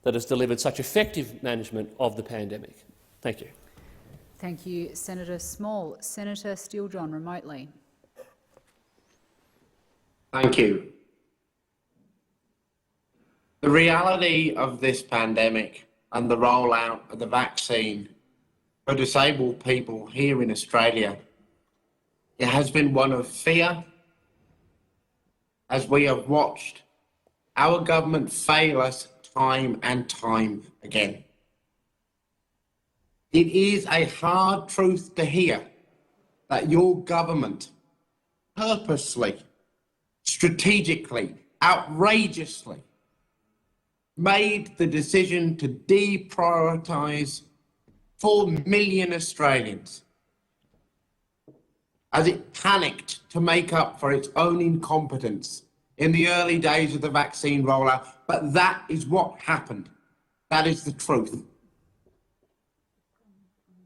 that has delivered such effective management of the pandemic. Thank you. Thank you, Senator Small. Senator Steele-John, remotely. Thank you. The reality of this pandemic and the rollout of the vaccine for disabled people here in Australia, it has been one of fear, as we have watched our government fail us time and time again. It is a hard truth to hear that your government purposely, strategically, outrageously made the decision to deprioritise 4 million Australians as it panicked to make up for its own incompetence in the early days of the vaccine rollout. But that is what happened. That is the truth.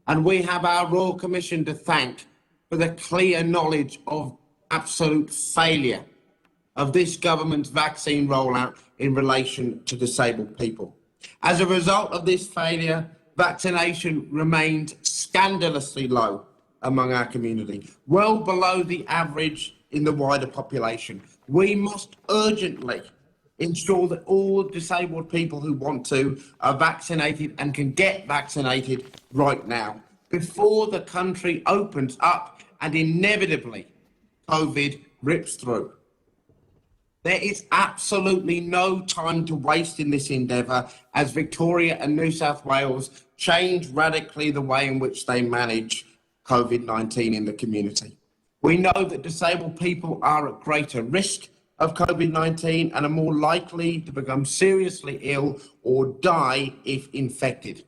And we have our Royal Commission to thank for the clear knowledge of absolute failure of this government's vaccine rollout in relation to disabled people. As a result of this failure, vaccination remained scandalously low among our community, well below the average in the wider population. We must urgently ensure that all disabled people who want to are vaccinated and can get vaccinated right now, before the country opens up and inevitably COVID rips through. There is absolutely no time to waste in this endeavour as Victoria and New South Wales change radically the way in which they manage COVID-19 in the community. We know that disabled people are at greater risk of COVID-19 and are more likely to become seriously ill or die if infected.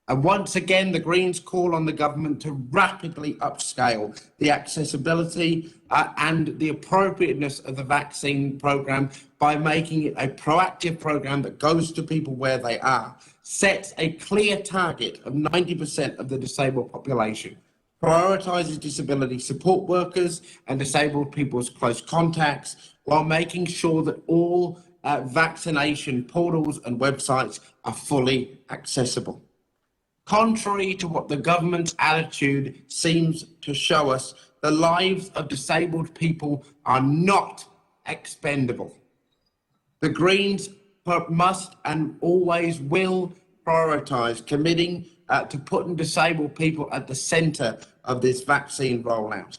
And once again, the Greens call on the government to rapidly upscale the accessibility and the appropriateness of the vaccine programme by making it a proactive programme that goes to people where they are, sets a clear target of 90% of the disabled population, prioritises disability support workers and disabled people's close contacts, while making sure that all vaccination portals and websites are fully accessible. Contrary to what the government's attitude seems to show us, the lives of disabled people are not expendable. The Greens must and always will prioritise committing to putting disabled people at the centre of this vaccine rollout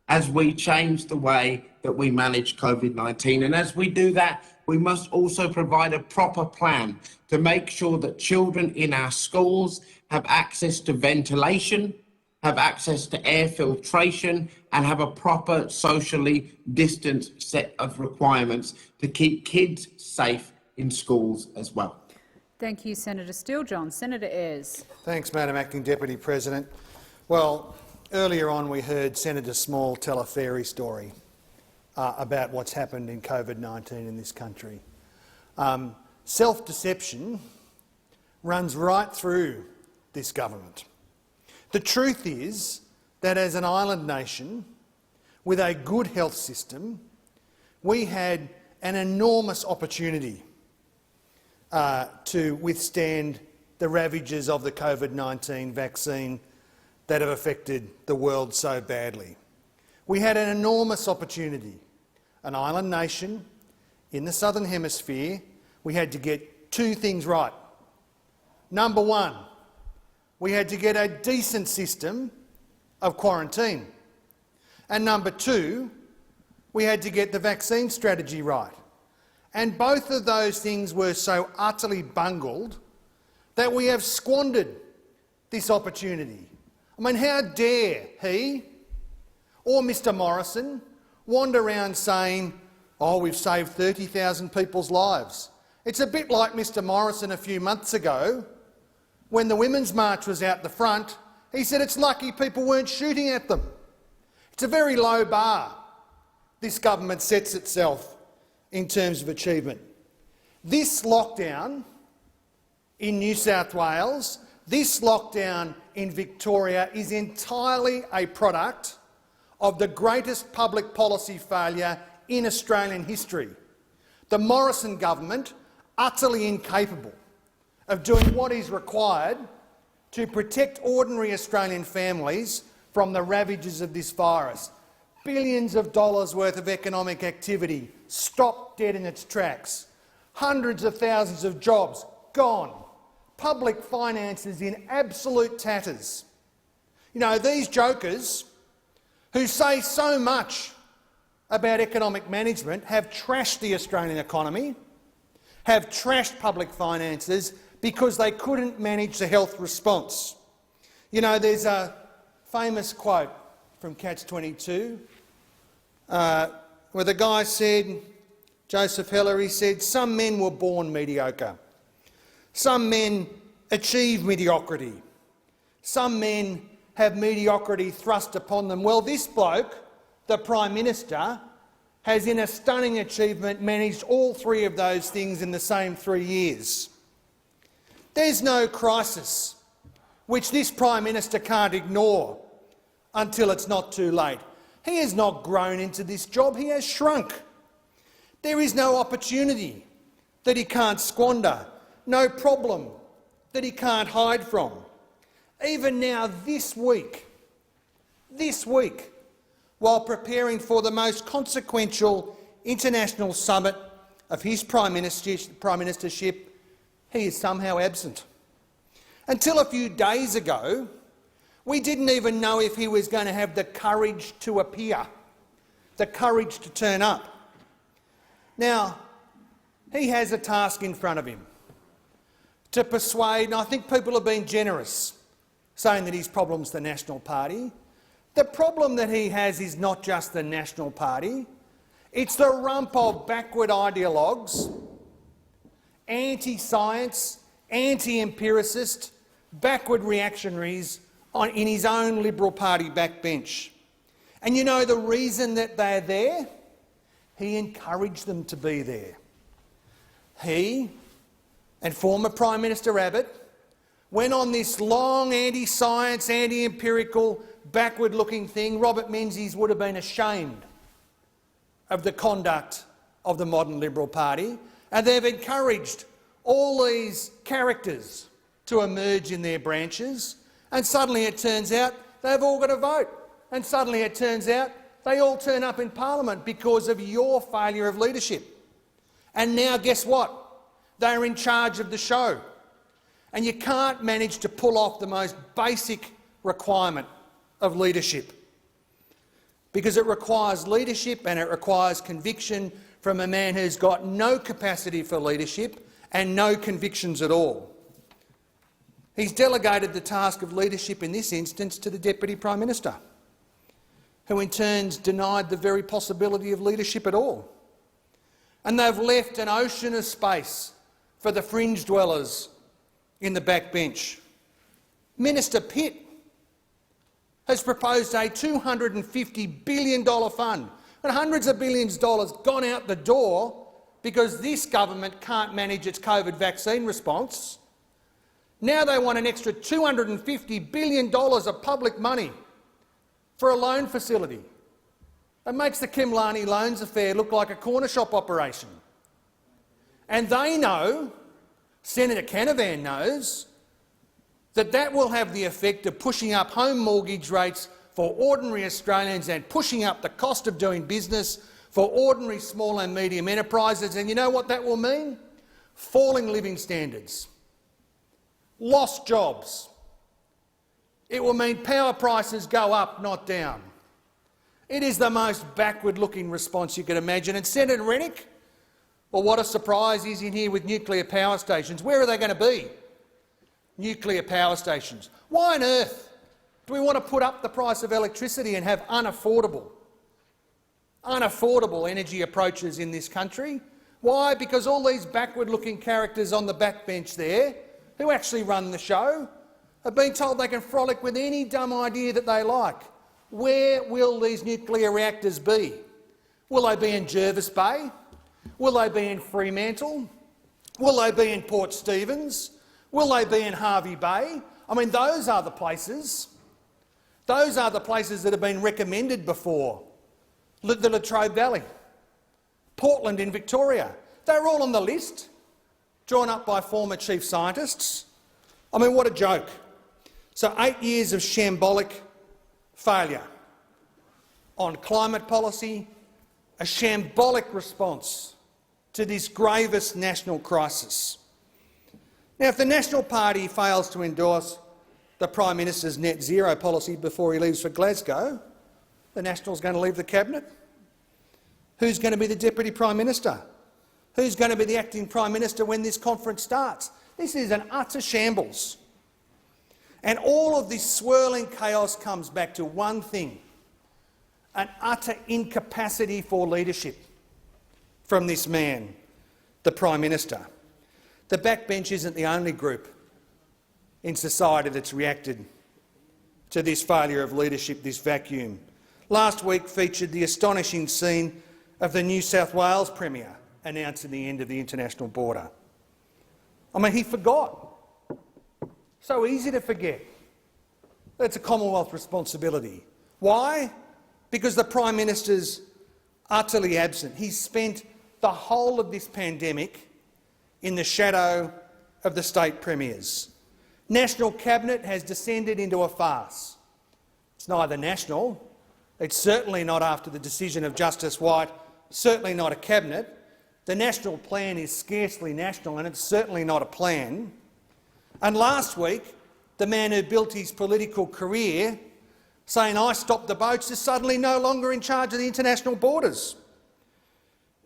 as we change the way that we manage COVID-19. And as we do that, we must also provide a proper plan to make sure that children in our schools have access to ventilation, have access to air filtration, and have a proper socially distanced set of requirements to keep kids safe in schools as well. Thank you, Senator Steele-John. Senator Ayres. Thanks, Madam Acting Deputy President. Well, earlier on we heard Senator Small tell a fairy story about what's happened in COVID-19 in this country. Self-deception runs right through this government. The truth is that as an island nation with a good health system, we had an enormous opportunity to withstand the ravages of the COVID-19 vaccine that have affected the world so badly. We had an enormous opportunity. An island nation in the Southern Hemisphere, we had to get two things right. Number one, we had to get a decent system of quarantine. And number two, we had to get the vaccine strategy right. And both of those things were so utterly bungled that we have squandered this opportunity. I mean, how dare he or Mr Morrison wander around saying, oh, we've saved 30,000 people's lives. It's a bit like Mr Morrison a few months ago when the Women's March was out the front. He said it's lucky people weren't shooting at them. It's a very low bar this government sets itself in terms of achievement. This lockdown in New South Wales, this lockdown in Victoria is entirely a product of the greatest public policy failure in Australian history. The Morrison government, utterly incapable of doing what is required to protect ordinary Australian families from the ravages of this virus. Billions of dollars worth of economic activity stopped dead in its tracks. Hundreds of thousands of jobs gone. Public finances in absolute tatters. You know, these jokers who say so much about economic management have trashed the Australian economy, have trashed public finances because they couldn't manage the health response. You know, there's a famous quote from Catch-22 where the guy said, Joseph Heller, he said, some men were born mediocre. Some men achieve mediocrity. Some men have mediocrity thrust upon them. Well, this bloke, the Prime Minister, has in a stunning achievement managed all three of those things in the same 3 years. There's no crisis which this Prime Minister can't ignore until it's not too late. He has not grown into this job, he has shrunk. There is no opportunity that he can't squander, no problem that he can't hide from. Even now this week, while preparing for the most consequential international summit of his prime ministership, he is somehow absent. Until a few days ago, We didn't even know if he was going to have the courage to appear, the courage to turn up. Now, he has a task in front of him to persuade, and I think people have been generous, saying that his problem's the National Party. The problem that he has is not just the National Party, it's the rump of backward ideologues, anti-science, anti-empiricist, backward reactionaries in his own Liberal Party backbench. And you know the reason that they're there? He encouraged them to be there. He and former Prime Minister Abbott went on this long anti-science, anti-empirical, backward-looking thing. Robert Menzies would have been ashamed of the conduct of the modern Liberal Party, and they've encouraged all these characters to emerge in their branches, and suddenly it turns out they've all got a vote, and suddenly it turns out they all turn up in Parliament because of your failure of leadership. And now guess what? They're in charge of the show. And you can't manage to pull off the most basic requirement of leadership, because it requires leadership and it requires conviction from a man who's got no capacity for leadership and no convictions at all. He's delegated the task of leadership in this instance to the Deputy Prime Minister, who in turn denied the very possibility of leadership at all. And they've left an ocean of space for the fringe dwellers in the backbench. Minister Pitt has proposed a $250 billion fund, and hundreds of billions of dollars gone out the door because this government can't manage its COVID vaccine response. Now they want an extra $250 billion of public money for a loan facility. It makes the Kimlani loans affair look like a corner shop operation. And they know, Senator Canavan knows, that that will have the effect of pushing up home mortgage rates for ordinary Australians and pushing up the cost of doing business for ordinary small and medium enterprises. And you know what that will mean? Falling living standards, lost jobs. It will mean power prices go up, not down. It is the most backward-looking response you could imagine. And Senator Rennick, well, what a surprise, he's in here with nuclear power stations. Where are they going to be? Nuclear power stations. Why on earth do we want to put up the price of electricity and have unaffordable energy approaches in this country? Why? Because all these backward-looking characters on the backbench there, who actually run the show, have been told they can frolic with any dumb idea that they like. Where will these nuclear reactors be? Will they be in Jervis Bay? Will they be in Fremantle? Will they be in Port Stephens? Will they be in Hervey Bay? I mean, those are the places. Those are the places that have been recommended before. The Latrobe Valley, Portland in Victoria. They're all on the list, drawn up by former chief scientists. I mean, what a joke. So 8 years of shambolic failure on climate policy, a shambolic response to this gravest national crisis. Now, if the National Party fails to endorse the Prime Minister's net zero policy before he leaves for Glasgow, the Nationals going to leave the Cabinet? Who's going to be the Deputy Prime Minister? Who's going to be the acting Prime Minister when this conference starts? This is an utter shambles. And all of this swirling chaos comes back to one thing: an utter incapacity for leadership from this man, the Prime Minister. The backbench isn't the only group in society that's reacted to this failure of leadership, this vacuum. Last week featured the astonishing scene of the New South Wales Premier announcing the end of the international border. I mean, he forgot. So easy to forget. That's a Commonwealth responsibility. Why? Because the Prime Minister's utterly absent. He's spent the whole of this pandemic in the shadow of the state premiers. National Cabinet has descended into a farce. It's neither national, it's certainly not after the decision of Justice White, certainly not a Cabinet. The national plan is scarcely national and it's certainly not a plan. And last week, the man who built his political career saying, "I stopped the boats," is suddenly no longer in charge of the international borders.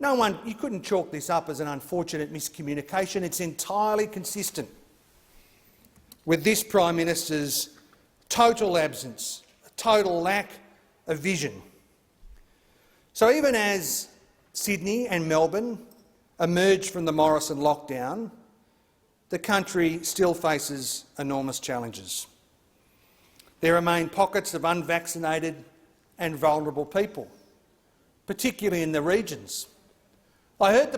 You couldn't chalk this up as an unfortunate miscommunication. It's entirely consistent with this Prime Minister's total absence, a total lack of vision. So even as Sydney and Melbourne emerge from the Morrison lockdown, the country still faces enormous challenges. There remain pockets of unvaccinated and vulnerable people, particularly in the regions. I heard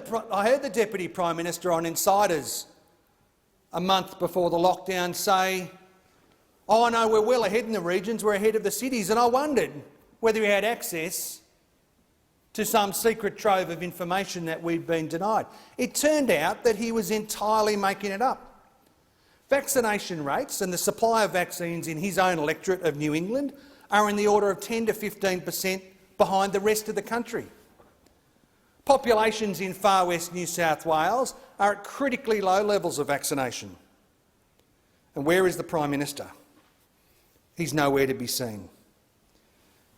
the Deputy Prime Minister on Insiders a month before the lockdown say, "Oh no, we're well ahead in the regions, we're ahead of the cities," and I wondered whether he had access to some secret trove of information that we'd been denied. It turned out that he was entirely making it up. Vaccination rates and the supply of vaccines in his own electorate of New England are in the order of 10 to 15% behind the rest of the country. Populations in far west New South Wales are at critically low levels of vaccination. And where is the Prime Minister? He's nowhere to be seen.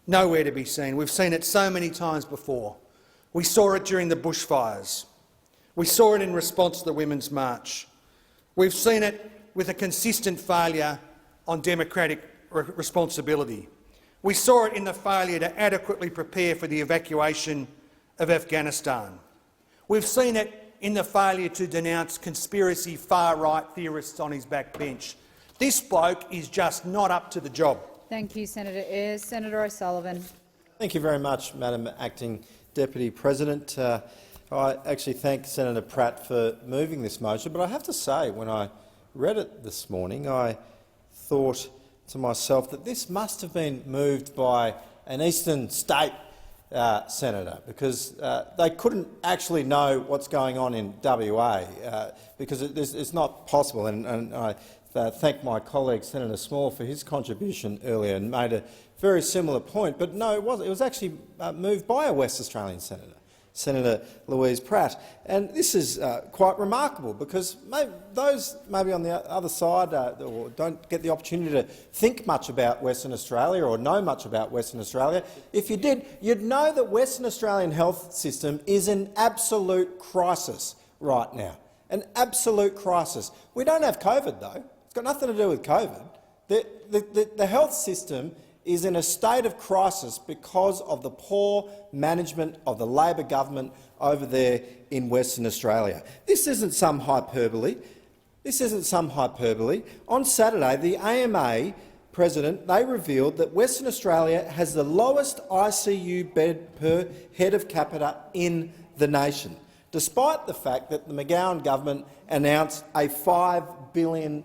Nowhere to be seen. We've seen it so many times before. We saw it during the bushfires. We saw it in response to the Women's March. We've seen it with a consistent failure on democratic responsibility. We saw it in the failure to adequately prepare for the evacuation of Afghanistan. We've seen it in the failure to denounce conspiracy far-right theorists on his backbench. This bloke is just not up to the job. Thank you, Senator Ayres. Senator O'Sullivan. Thank you very much, Madam Acting Deputy President. I actually thank Senator Pratt for moving this motion, but I have to say, when I read it this morning, I thought to myself that this must have been moved by an eastern state senator, because they couldn't actually know what's going on in WA, because it's not possible. And I thank my colleague Senator Small for his contribution earlier and made a very similar point. But no, it wasn't. It was actually moved by a West Australian senator, Senator Louise Pratt. And this is quite remarkable, because those maybe on the other side or don't get the opportunity to think much about Western Australia or know much about Western Australia, if you did, you'd know that Western Australian health system is in absolute crisis right now. An absolute crisis. We don't have COVID, though. It's got nothing to do with COVID. The health system is in a state of crisis because of the poor management of the Labor government over there in Western Australia. This isn't some hyperbole. This isn't some hyperbole. On Saturday, the AMA president, they revealed that Western Australia has the lowest ICU bed per head of capita in the nation, despite the fact that the McGowan government announced a $5 billion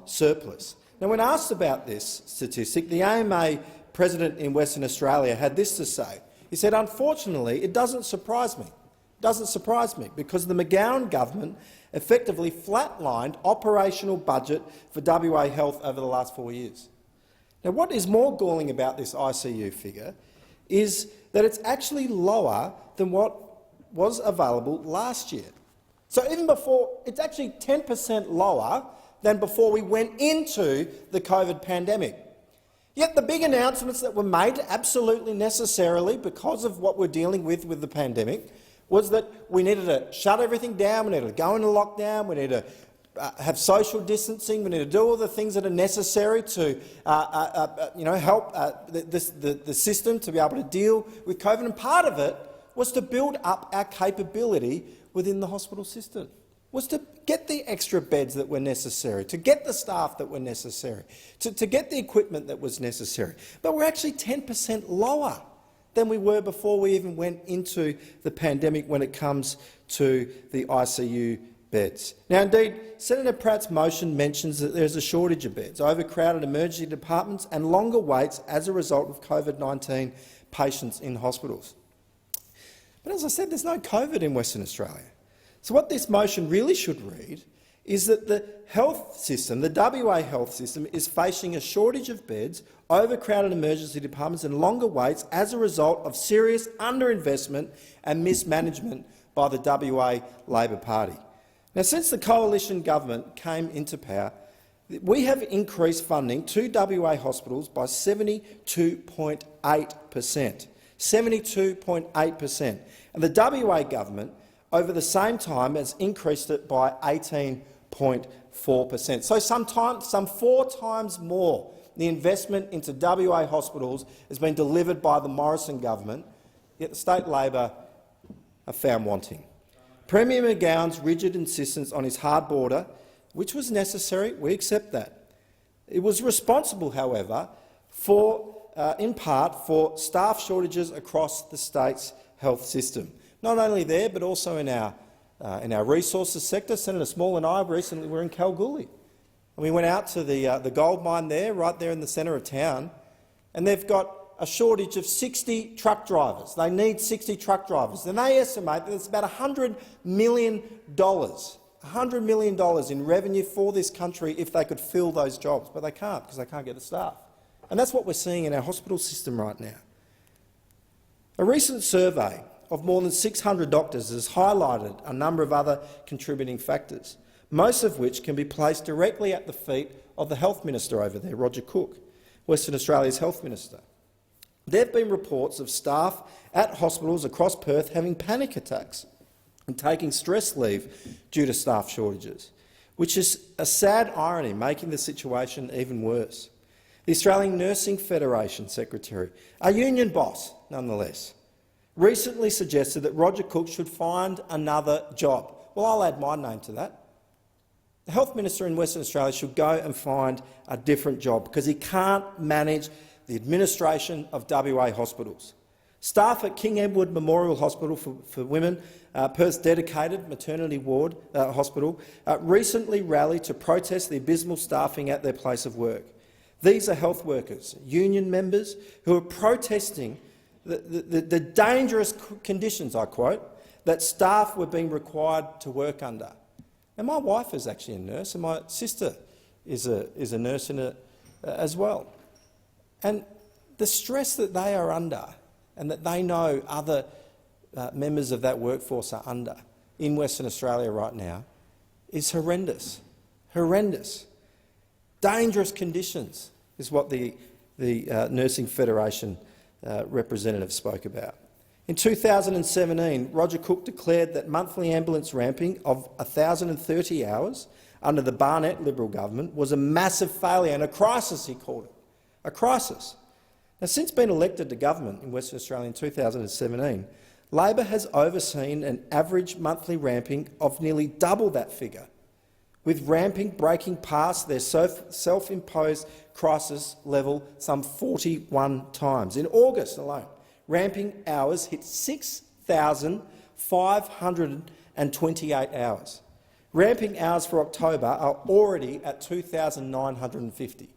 surplus. Now, when asked about this statistic, the AMA president in Western Australia had this to say. He said, "Unfortunately, it doesn't surprise me. It doesn't surprise me, because the McGowan government effectively flatlined operational budget for WA Health over the last 4 years." Now, what is more galling about this ICU figure is that it's actually lower than what was available last year. So even before, it's actually 10% lower than before we went into the COVID pandemic. Yet the big announcements that were made, absolutely necessarily because of what we're dealing with the pandemic, was that we needed to shut everything down, we needed to go into lockdown, we need to have social distancing, we need to do all the things that are necessary to help the system to be able to deal with COVID. And part of it was to build up our capability within the hospital system, was to get the extra beds that were necessary, to get the staff that were necessary, to get the equipment that was necessary. But we're actually 10% lower than we were before we even went into the pandemic when it comes to the ICU beds. Now, indeed, Senator Pratt's motion mentions that there's a shortage of beds, overcrowded emergency departments and longer waits as a result of COVID-19 patients in hospitals. But as I said, there's no COVID in Western Australia. So what this motion really should read is that the health system, the WA health system, is facing a shortage of beds, overcrowded emergency departments and longer waits as a result of serious underinvestment and mismanagement by the WA Labor Party. Now, since the coalition government came into power, We have increased funding to WA hospitals by 72.8%. 72.8%. And the WA government, over the same time, has increased it by 18.4%. So some 4 times more the investment into WA hospitals has been delivered by the Morrison government, yet the state Labor are found wanting. Premier McGowan's rigid insistence on his hard border, which was necessary, we accept that. It was responsible, however, in part for staff shortages across the state's health system. Not only there, but also in our resources sector. Senator Small and I recently were in Kalgoorlie, and we went out to the gold mine there, right there in the centre of town, and they've got a shortage of 60 truck drivers. They need 60 truck drivers, and they estimate that it's about $100 million. $100 million in revenue for this country if they could fill those jobs, but they can't because they can't get the staff. And that's what we're seeing in our hospital system right now. A recent survey of more than 600 doctors has highlighted a number of other contributing factors, most of which can be placed directly at the feet of the Health Minister over there, Roger Cook, Western Australia's Health Minister. There have been reports of staff at hospitals across Perth having panic attacks and taking stress leave due to staff shortages, which is a sad irony, making the situation even worse. The Australian Nursing Federation Secretary, a union boss nonetheless, recently suggested that Roger Cook should find another job. Well, I'll add my name to that. The Health Minister in Western Australia should go and find a different job because he can't manage the administration of WA hospitals. Staff at King Edward Memorial Hospital for Women, Perth's dedicated maternity ward hospital, recently rallied to protest the abysmal staffing at their place of work. These are health workers, union members, who are protesting the dangerous conditions, I quote, that staff were being required to work under. And my wife is actually a nurse, and my sister is a nurse as well. And the stress that they are under, and that they know other members of that workforce are under in Western Australia right now, is horrendous. Horrendous. Dangerous conditions is what the Nursing Federation representative spoke about. In 2017, Roger Cook declared that monthly ambulance ramping of 1,030 hours under the Barnett Liberal government was a massive failure and a crisis, he called it. A crisis. Now, since being elected to government in Western Australia in 2017, Labor has overseen an average monthly ramping of nearly double that figure, with ramping breaking past their self-imposed crisis level some 41 times. In August alone, ramping hours hit 6,528 hours. Ramping hours for October are already at 2,950.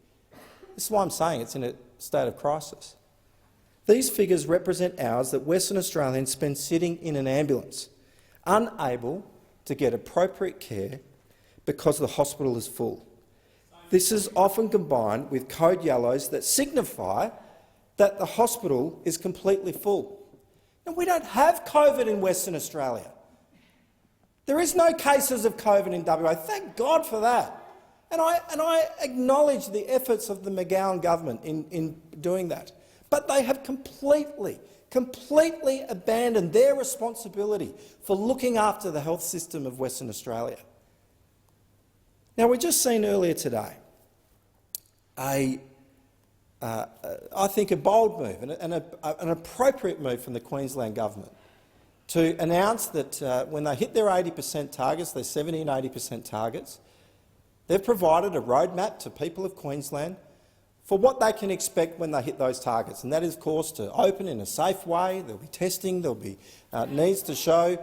This is why I'm saying it's in a state of crisis. These figures represent hours that Western Australians spend sitting in an ambulance, unable to get appropriate care because the hospital is full. This is often combined with code yellows that signify that the hospital is completely full. Now, we don't have COVID in Western Australia. There is no cases of COVID in WA. Thank God for that. And I acknowledge the efforts of the McGowan government in doing that. But they have completely abandoned their responsibility for looking after the health system of Western Australia. Now, we just seen earlier today I think a bold move and an appropriate move from the Queensland government to announce that when they hit their 80% targets, their 70% and 80% targets, they've provided a roadmap to people of Queensland for what they can expect when they hit those targets, and that is, of course, to open in a safe way. There'll be testing. There'll be needs to show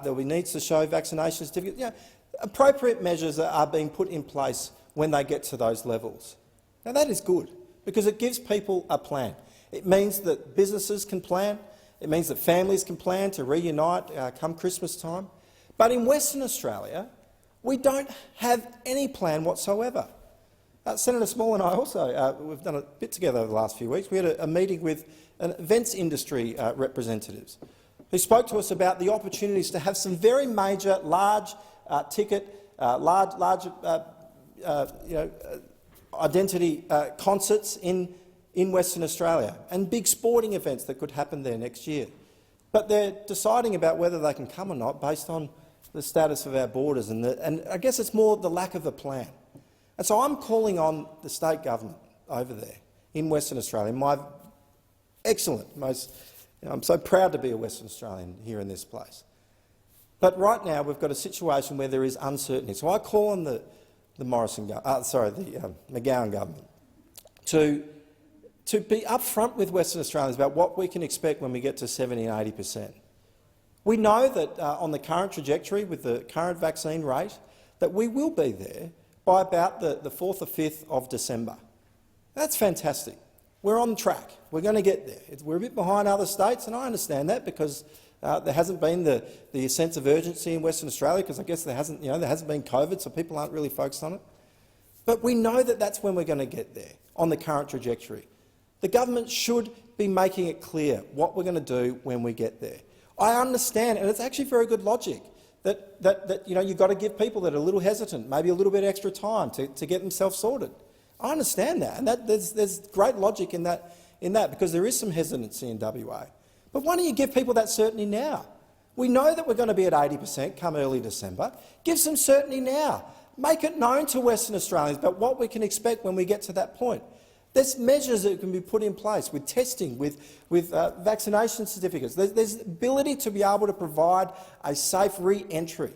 vaccination certificates. You know, appropriate measures are being put in place when they get to those levels. Now, that is good because it gives people a plan. It means that businesses can plan. It means that families can plan to reunite come Christmas time. But in Western Australia, we don't have any plan whatsoever. Senator Small and I also, we've done a bit together over the last few weeks. We had a meeting with events industry representatives who spoke to us about the opportunities to have some very major, large identity concerts in Western Australia and big sporting events that could happen there next year. But they're deciding about whether they can come or not based on the status of our borders, and I guess it's more the lack of a plan. And so I'm calling on the state government over there in Western Australia, my excellent, I'm so proud to be a Western Australian here in this place. But right now we've got a situation where there is uncertainty. So I call on the McGowan government to be upfront with Western Australians about what we can expect when we get to 70 and 80%. We know that on the current trajectory with the current vaccine rate that we will be there by about the 4th or 5th of December. That's fantastic. We're on track. We're going to get there. We're a bit behind other states, and I understand that because there hasn't been the sense of urgency in Western Australia because I guess there hasn't been COVID, so people aren't really focused on it. But we know that that's when we're going to get there on the current trajectory. The government should be making it clear what we're going to do when we get there. I understand, and it's actually very good logic, that you've got to give people that are a little hesitant, maybe a little bit extra time to get themselves sorted. I understand that, and there's great logic in that because there is some hesitancy in WA. But why don't you give people that certainty now? We know that we're going to be at 80% come early December. Give some certainty now. Make it known to Western Australians about what we can expect when we get to that point. There's measures that can be put in place with testing, with vaccination certificates. There's ability to be able to provide a safe re-entry.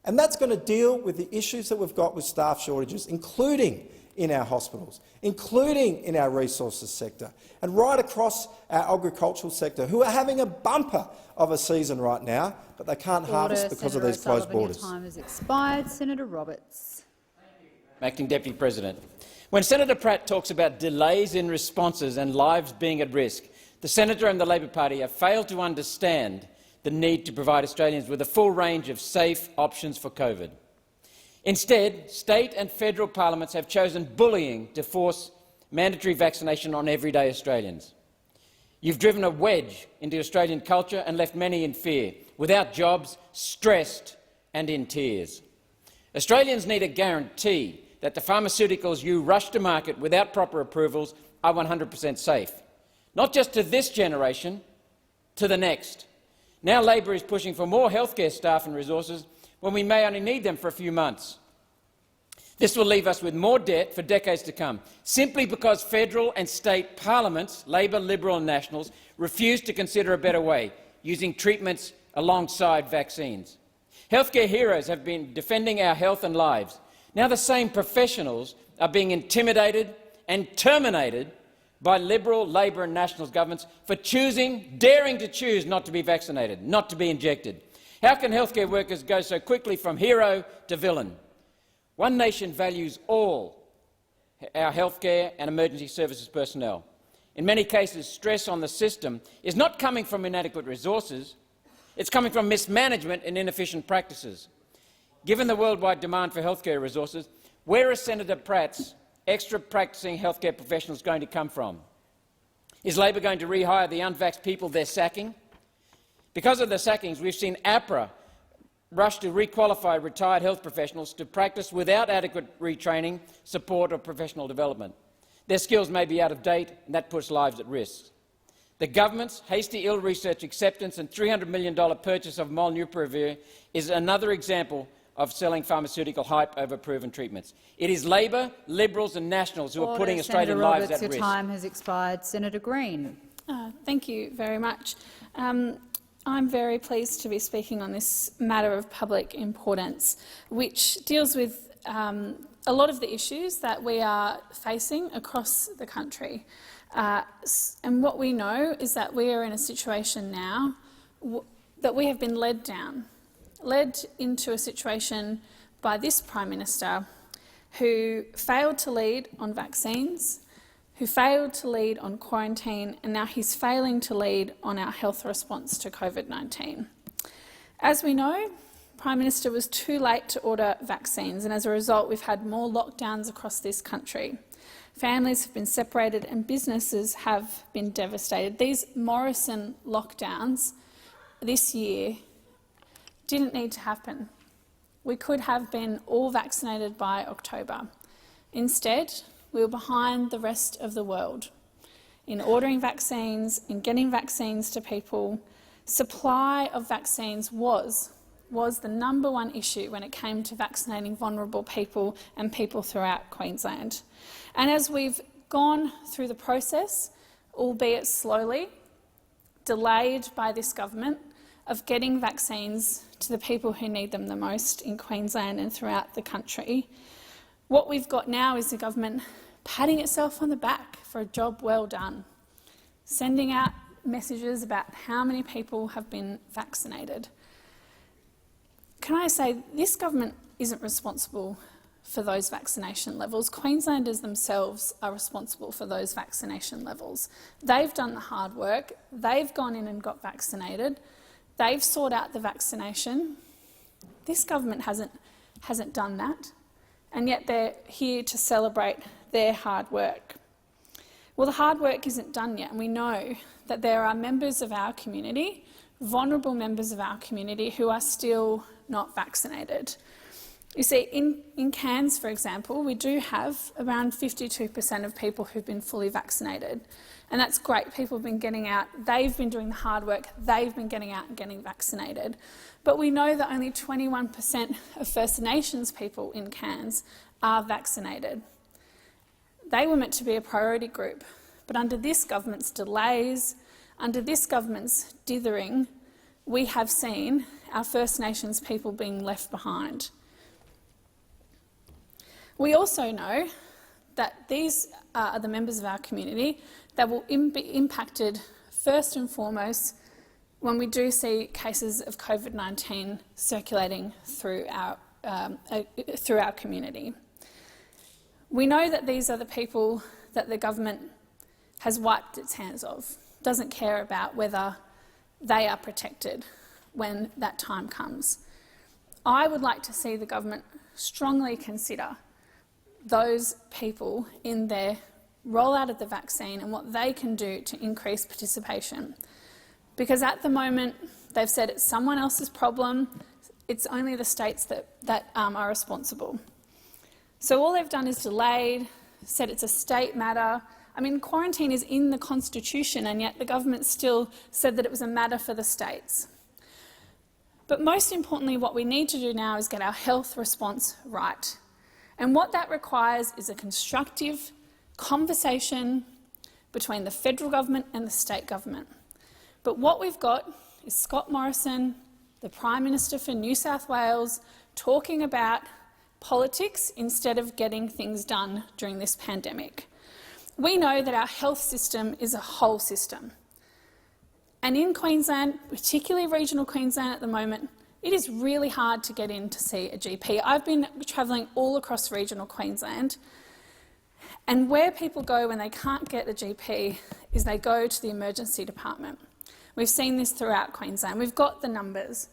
And that's going to deal with the issues that we've got with staff shortages, including in our hospitals, including in our resources sector, and right across our agricultural sector, who are having a bumper of a season right now, but they can't harvest because of these closed borders. Your time has expired. Senator Roberts. Acting Deputy President. When Senator Pratt talks about delays in responses and lives being at risk, the senator and the Labor Party have failed to understand the need to provide Australians with a full range of safe options for COVID. Instead, state and federal parliaments have chosen bullying to force mandatory vaccination on everyday Australians. You've driven a wedge into Australian culture and left many in fear, without jobs, stressed and in tears. Australians need a guarantee that the pharmaceuticals you rush to market without proper approvals are 100% safe, not just to this generation, to the next. Now Labor is pushing for more healthcare staff and resources when we may only need them for a few months. This will leave us with more debt for decades to come, simply because federal and state parliaments, Labor, Liberal and Nationals, refuse to consider a better way, using treatments alongside vaccines. Healthcare heroes have been defending our health and lives. Now the same professionals are being intimidated and terminated by Liberal, Labor and Nationals governments for daring to choose not to be vaccinated, not to be injected. How can healthcare workers go so quickly from hero to villain? One Nation values all our healthcare and emergency services personnel. In many cases, stress on the system is not coming from inadequate resources, it's coming from mismanagement and inefficient practices. Given the worldwide demand for healthcare resources, where are Senator Pratt's extra practising healthcare professionals going to come from? Is Labor going to rehire the unvaxxed people they're sacking? Because of the sackings, we've seen APRA rush to requalify retired health professionals to practice without adequate retraining, support or professional development. Their skills may be out of date, and that puts lives at risk. The government's hasty ill-researched acceptance and $300 million purchase of Molnupiravir is another example of selling pharmaceutical hype over proven treatments. It is Labor, Liberals and Nationals who are putting Australian lives at risk. Your time has expired. Senator Green. Thank you very much. I'm very pleased to be speaking on this matter of public importance, which deals with a lot of the issues that we are facing across the country. And what we know is that we are in a situation now that we have been led into a situation by this Prime Minister who failed to lead on vaccines, who failed to lead on quarantine, and now he's failing to lead on our health response to COVID-19. As we know, the Prime Minister was too late to order vaccines, and as a result we've had more lockdowns across this country. Families have been separated and businesses have been devastated. These Morrison lockdowns this year didn't need to happen. We could have been all vaccinated by October. Instead, we were behind the rest of the world in ordering vaccines, in getting vaccines to people. Supply of vaccines was the #1 issue when it came to vaccinating vulnerable people and people throughout Queensland. And as we've gone through the process, albeit slowly, delayed by this government, of getting vaccines to the people who need them the most in Queensland and throughout the country, what we've got now is the government patting itself on the back for a job well done, sending out messages about how many people have been vaccinated. Can I say, this government isn't responsible for those vaccination levels. Queenslanders themselves are responsible for those vaccination levels. They've done the hard work. They've gone in and got vaccinated. They've sought out the vaccination. This government hasn't done that, and yet they're here to celebrate their hard work. Well, the hard work isn't done yet, and we know that there are members of our community, vulnerable members of our community, who are still not vaccinated. You see, in Cairns, for example, we do have around 52% of people who've been fully vaccinated. And that's great. People have been getting out. They've been doing the hard work. They've been getting out and getting vaccinated. But we know that only 21% of First Nations people in Cairns are vaccinated. They were meant to be a priority group. But under this government's delays, under this government's dithering, we have seen our First Nations people being left behind. We also know that these are the members of our community that will be impacted first and foremost when we do see cases of COVID-19 circulating through our community. We know that these are the people that the government has wiped its hands of, doesn't care about whether they are protected when that time comes. I would like to see the government strongly consider those people in their rollout of the vaccine and what they can do to increase participation. Because at the moment, they've said it's someone else's problem, it's only the states that are responsible. So all they've done is delayed, said it's a state matter. I mean, quarantine is in the Constitution, and yet the government still said that it was a matter for the states. But most importantly, what we need to do now is get our health response right. And what that requires is a constructive conversation between the federal government and the state government. But what we've got is Scott Morrison, the Prime Minister for New South Wales, talking about politics instead of getting things done during this pandemic. We know that our health system is a whole system. And in Queensland, particularly regional Queensland at the moment, it is really hard to get in to see a GP. I've been travelling all across regional Queensland, and where people go when they can't get a GP is they go to the emergency department. We've seen this throughout Queensland. We've got the numbers.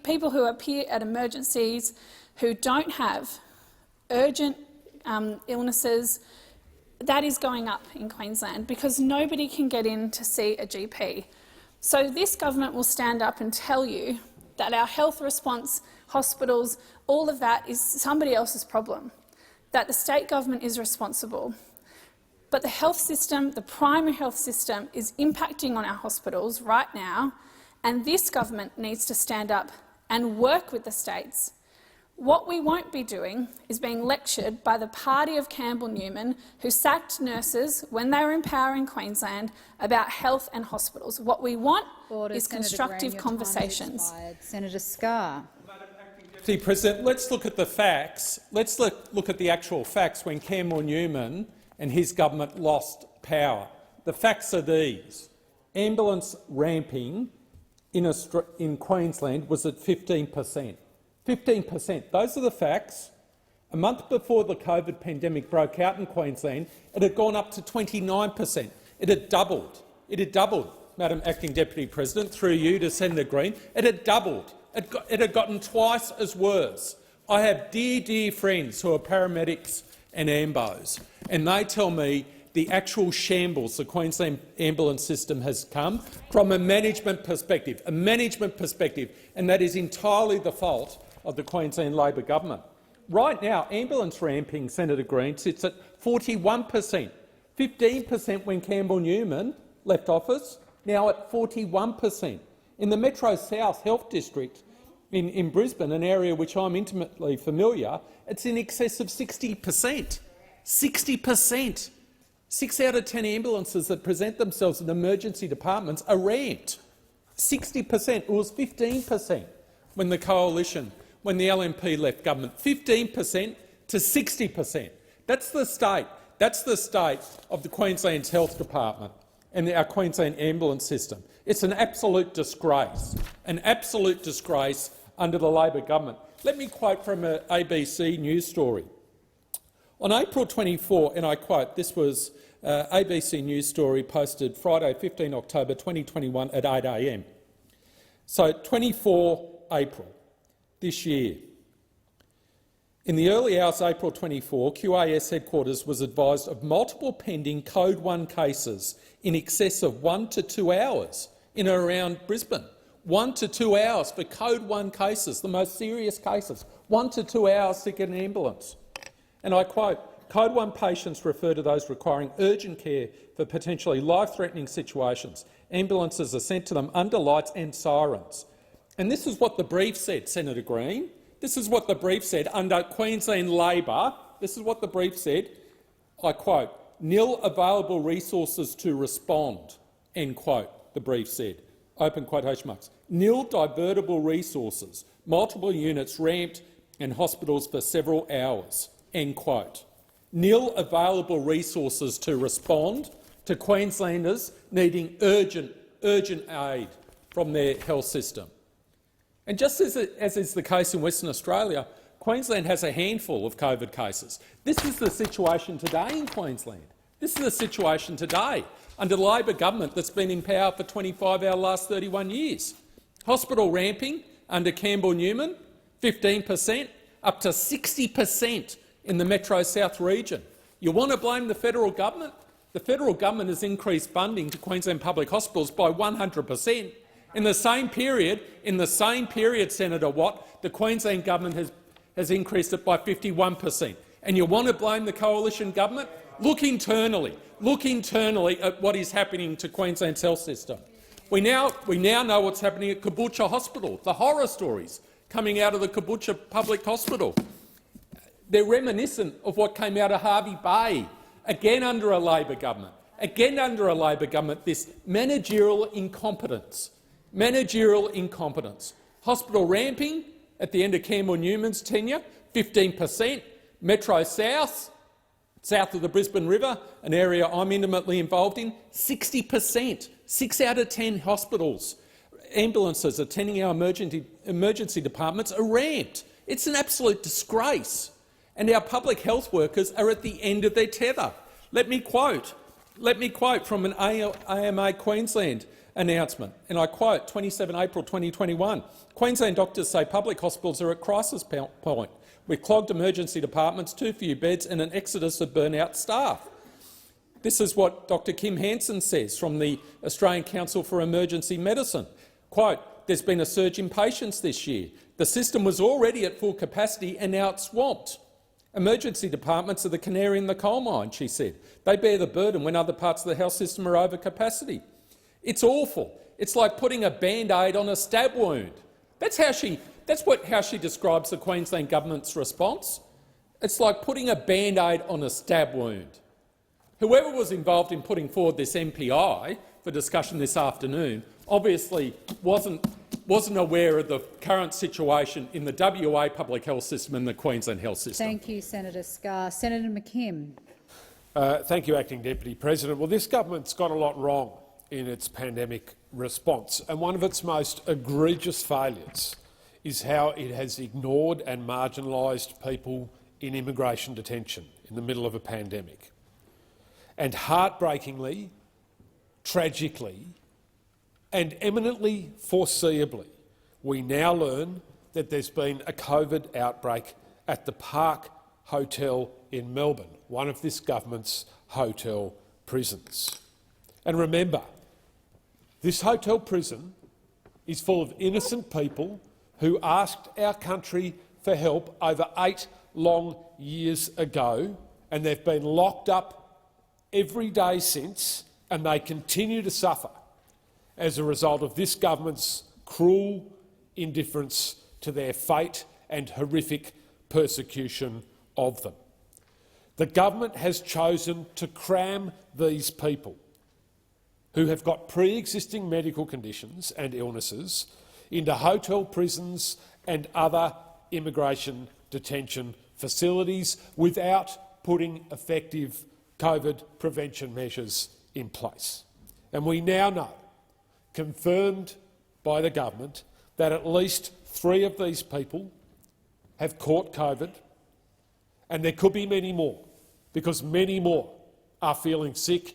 People who appear at emergencies who don't have urgent illnesses, that is going up in Queensland because nobody can get in to see a GP. So this government will stand up and tell you that our health response, hospitals, all of that is somebody else's problem, that the state government is responsible. But the health system, the primary health system, is impacting on our hospitals right now, and this government needs to stand up and work with the states. What we won't be doing is being lectured by the party of Campbell Newman, who sacked nurses when they were in power in Queensland, about health and hospitals. What we want is constructive conversations. Senator Scarr. Deputy President, let's look at the facts. Let's look at the actual facts when Campbell Newman and his government lost power. The facts are these. Ambulance ramping in Queensland was at 15%. 15%. Those are the facts. A month before the COVID pandemic broke out in Queensland, it had gone up to 29%. It had doubled. It had doubled, Madam Acting Deputy President, through you to Senator Green. It had doubled. It had gotten twice as worse. I have dear friends who are paramedics and AMBOs, and they tell me the actual shambles the Queensland ambulance system has come from a management perspective, and that is entirely the fault of the Queensland Labor government. right now, ambulance ramping, Senator Green, sits at 41%, 15% when Campbell Newman left office, now at 41%. In the Metro South Health District in Brisbane, an area which I'm intimately familiar, it's in excess of 60%. 60%. 6 out of 10 ambulances that present themselves in emergency departments are ramped. 60%. It was 15% when the coalition, when the LNP left government. 15% to 60%. That's the state. That's the state of the Queensland's Health Department and our Queensland ambulance system. It's an absolute disgrace under the Labor government. Let me quote from an ABC News story. On April 24, and I quote, this was ABC News story posted Friday 15 October 2021 at 8 a.m. So 24 April this year. In the early hours of April 24, QAS headquarters was advised of multiple pending Code 1 cases in excess of 1 to 2 hours in and around Brisbane. 1 to 2 hours for Code 1 cases, the most serious cases. 1 to 2 hours to get an ambulance. And I quote, Code 1 patients refer to those requiring urgent care for potentially life-threatening situations. Ambulances are sent to them under lights and sirens. And this is what the brief said, Senator Green. This is what the brief said under Queensland Labor. This is what the brief said. I quote, nil available resources to respond, end quote, the brief said. Open quotation marks. Nil divertible resources, multiple units ramped and hospitals for several hours, end quote. Nil available resources to respond to Queenslanders needing urgent aid from their health system. And just as is the case in Western Australia, Queensland has a handful of COVID cases. This is the situation today in Queensland. This is the situation today under the Labor government that's been in power for 25 out of the last 31 years. Hospital ramping under Campbell Newman, 15%, up to 60% in the Metro South region. You want to blame the federal government? The federal government has increased funding to Queensland public hospitals by 100%. In the same period, Senator Watt, the Queensland government has increased it by 51%. And you want to blame the coalition government? Look internally at what is happening to Queensland's health system. We now know what's happening at Caboolture Hospital, the horror stories coming out of the Caboolture Public Hospital. They're reminiscent of what came out of Hervey Bay, again under a Labor government. Again under a Labor government, this managerial incompetence. Hospital ramping at the end of Campbell Newman's tenure, 15%. Metro South, south of the Brisbane River, an area I'm intimately involved in, 60%. 6 out of 10 hospitals, ambulances attending our emergency departments are ramped. It's an absolute disgrace. And our public health workers are at the end of their tether. Let me quote from an AMA Queensland announcement, and I quote, 27 April 2021, Queensland doctors say public hospitals are at crisis point, with clogged emergency departments, too few beds and an exodus of burnout staff. This is what Dr Kim Hansen says from the Australian Council for Emergency Medicine. Quote, there's been a surge in patients this year. The system was already at full capacity and now it's swamped. Emergency departments are the canary in the coal mine, she said. They bear the burden when other parts of the health system are over capacity. It's awful. It's like putting a Band-Aid on a stab wound. That's how she describes the Queensland government's response. It's like putting a Band-Aid on a stab wound. Whoever was involved in putting forward this MPI for discussion this afternoon obviously wasn't aware of the current situation in the WA public health system and the Queensland health system. Thank you, Senator Scarr. Senator McKim. Thank you, Acting Deputy President. Well, this government's got a lot wrong in its pandemic response, and one of its most egregious failures is how it has ignored and marginalised people in immigration detention in the middle of a pandemic. And heartbreakingly, tragically and eminently foreseeably, we now learn that there's been a COVID outbreak at the Park Hotel in Melbourne, one of this government's hotel prisons. And remember, this hotel prison is full of innocent people who asked our country for help over 8 long years ago, and they've been locked up every day since, and they continue to suffer as a result of this government's cruel indifference to their fate and horrific persecution of them. The government has chosen to cram these people who have got pre-existing medical conditions and illnesses into hotel prisons and other immigration detention facilities without putting effective COVID prevention measures in place. And we now know, confirmed by the government, that at least 3 of these people have caught COVID, and there could be many more, because many more are feeling sick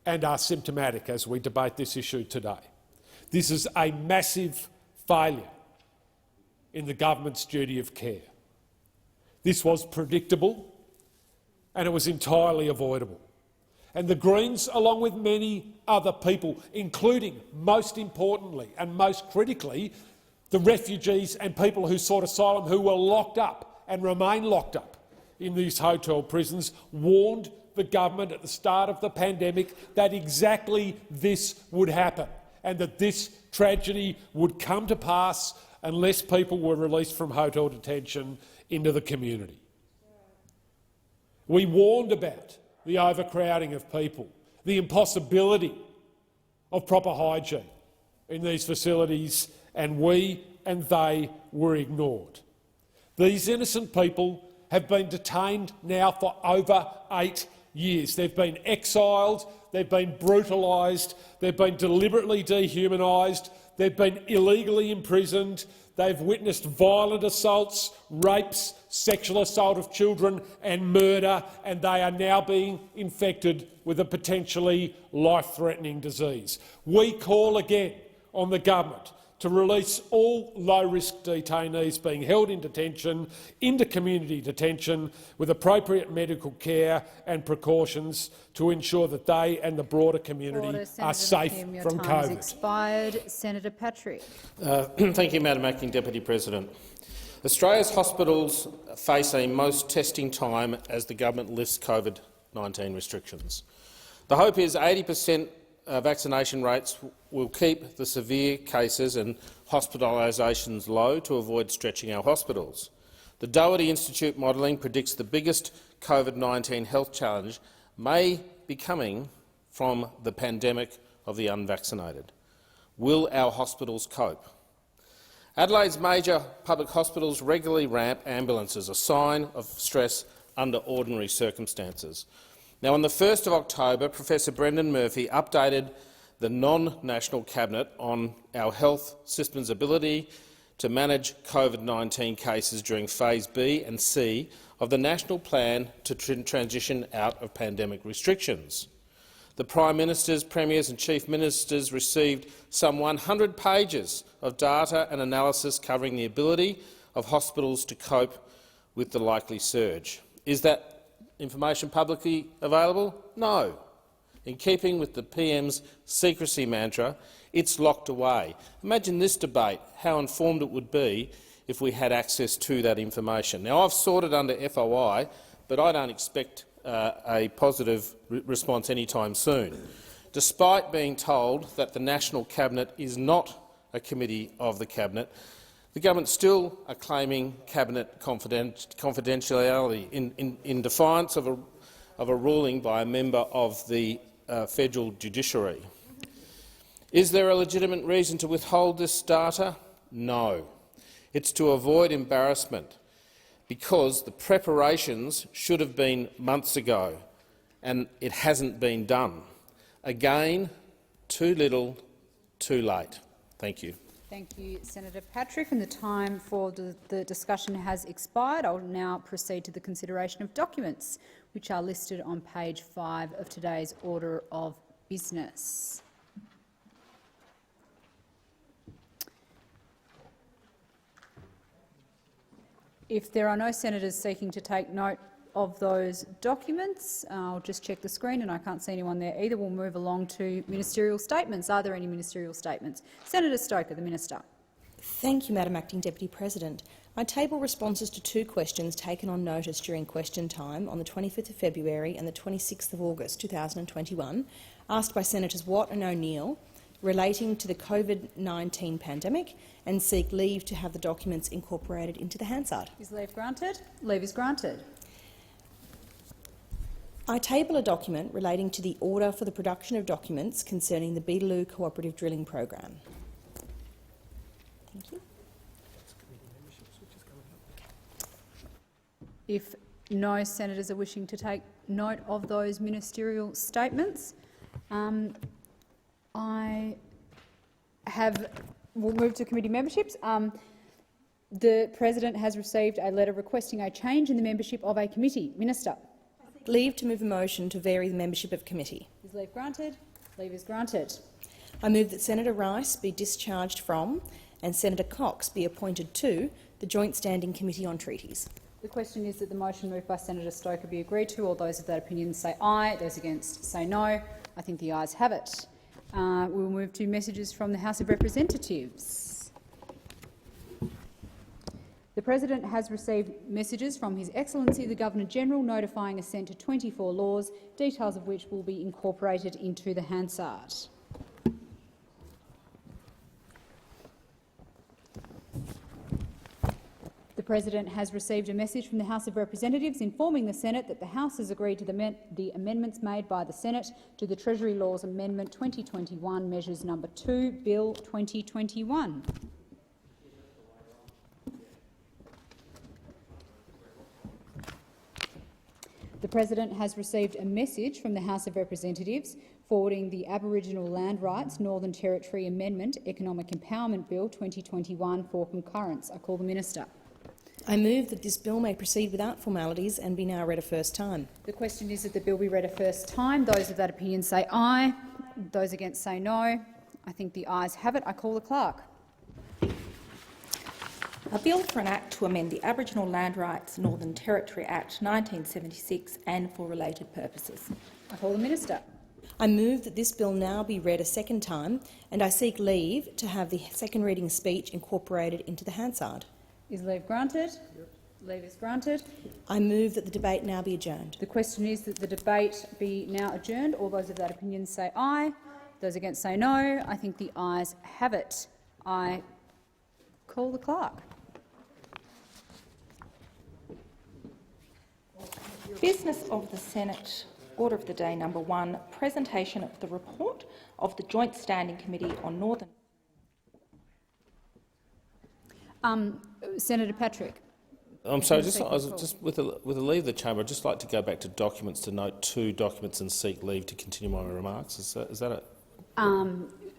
and are symptomatic as we debate this issue today. This is a massive failure in the government's duty of care. This was predictable and it was entirely avoidable. And the Greens, along with many other people, including, most importantly and most critically, the refugees and people who sought asylum who were locked up and remain locked up in these hotel prisons, warned the government at the start of the pandemic that exactly this would happen and that this tragedy would come to pass unless people were released from hotel detention into the community. We warned about the overcrowding of people, the impossibility of proper hygiene in these facilities, and we and they were ignored. These innocent people have been detained now for over 8 years. They've been exiled, they've been brutalised, they've been deliberately dehumanised, they've been illegally imprisoned, they've witnessed violent assaults, rapes, sexual assault of children and murder, and they are now being infected with a potentially life-threatening disease. We call again on the government to release all low-risk detainees being held in detention into community detention with appropriate medical care and precautions to ensure that they and the broader community are safe from COVID. Expired. Senator Patrick. Thank you, Madam Acting Deputy President. Australia's hospitals face a most testing time as the government lifts COVID-19 restrictions. The hope is 80% vaccination rates will keep the severe cases and hospitalisations low to avoid stretching our hospitals. The Doherty Institute modelling predicts the biggest COVID-19 health challenge may be coming from the pandemic of the unvaccinated. Will our hospitals cope? Adelaide's major public hospitals regularly ramp ambulances, a sign of stress under ordinary circumstances. Now, on the 1st of October, Professor Brendan Murphy updated the non-national cabinet on our health system's ability to manage COVID-19 cases during Phase B and C of the national plan to transition out of pandemic restrictions. The Prime Ministers, Premiers and Chief Ministers received some 100 pages of data and analysis covering the ability of hospitals to cope with the likely surge. Is that information publicly available? No. In keeping with the PM's secrecy mantra, it's locked away. Imagine this debate, how informed it would be if we had access to that information. Now, I've sought it under FOI, but I don't expect a positive response anytime soon, despite being told that the National Cabinet is not a committee of the Cabinet. The government still are claiming cabinet confidentiality in defiance of a ruling by a member of the federal judiciary. Is there a legitimate reason to withhold this data? No. It's to avoid embarrassment, because the preparations should have been months ago, and it hasn't been done. Again, too little, too late. Thank you. Thank you, Senator Patrick. And the time for the discussion has expired. I will now proceed to the consideration of documents, which are listed on page 5 of today's order of business. If there are no senators seeking to take note of those documents, I'll just check the screen and I can't see anyone there either. We'll move along to ministerial statements. Are there any ministerial statements? Senator Stoker, the Minister. Thank you, Madam Acting Deputy President. I table responses to 2 questions taken on notice during question time on the 25th of February and the 26th of August 2021, asked by Senators Watt and O'Neill relating to the COVID-19 pandemic, and seek leave to have the documents incorporated into the Hansard. Is leave granted? Leave is granted. I table a document relating to the order for the production of documents concerning the Beetaloo Cooperative Drilling Program. Thank you. If no senators are wishing to take note of those ministerial statements, we'll move to committee memberships. The President has received a letter requesting a change in the membership of a committee. Minister. Leave to move a motion to vary the membership of committee. Is leave granted? Leave is granted. I move that Senator Rice be discharged from and Senator Cox be appointed to the Joint Standing Committee on Treaties. The question is that the motion moved by Senator Stoker be agreed to. All those of that opinion say aye. Those against say no. I think the ayes have it. We will move to messages from the House of Representatives. The President has received messages from His Excellency the Governor-General notifying assent to 24 laws, details of which will be incorporated into the Hansard. The President has received a message from the House of Representatives informing the Senate that the House has agreed to the amendments made by the Senate to the Treasury Laws Amendment 2021, Measures No. 2, Bill 2021. The President has received a message from the House of Representatives forwarding the Aboriginal Land Rights Northern Territory Amendment Economic Empowerment Bill 2021 for concurrence. I call the Minister. I move that this bill may proceed without formalities and be now read a first time. The question is that the bill be read a first time. Those of that opinion say aye. Those against say no. I think the ayes have it. I call the clerk. A bill for an Act to amend the Aboriginal Land Rights Northern Territory Act 1976 and for related purposes. I call the Minister. I move that this bill now be read a second time, and I seek leave to have the second reading speech incorporated into the Hansard. Is leave granted? Yep. Leave is granted. I move that the debate now be adjourned. The question is that the debate be now adjourned. All those of that opinion say aye. Those against say no. I think the ayes have it. I call the clerk. Business of the Senate. Order of the day number 1, presentation of the report of the Joint Standing Committee on Northern... Senator Patrick. I'm sorry, just with the leave of the chamber, I'd just like to go back to documents to note 2 documents and seek leave to continue my remarks. Is that a...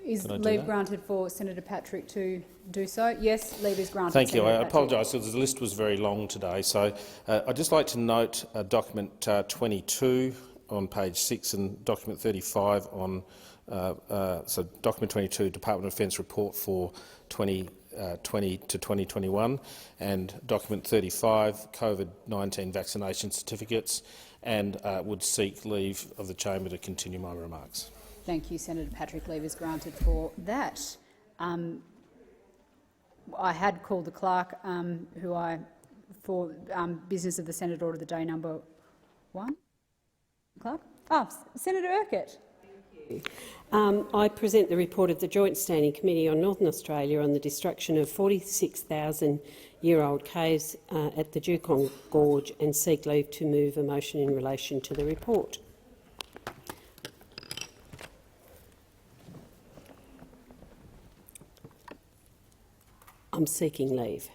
Is leave granted for Senator Patrick to do so? Yes, leave is granted. Thank you. Senator I apologise because the list was very long today. So I'd just like to note document 22 on page 6 and document 35 on so document 22, Department of Defence report for 2020 to 2021, and document 35, COVID-19 vaccination certificates, and would seek leave of the chamber to continue my remarks. Thank you, Senator Patrick. Leave is granted for that. I had called the clerk, for business of the Senate order of the day number 1. Clerk? Senator Urquhart. I present the report of the Joint Standing Committee on Northern Australia on the destruction of 46,000-year-old caves at the Dugong Gorge and seek leave to move a motion in relation to the report. I'm seeking leave.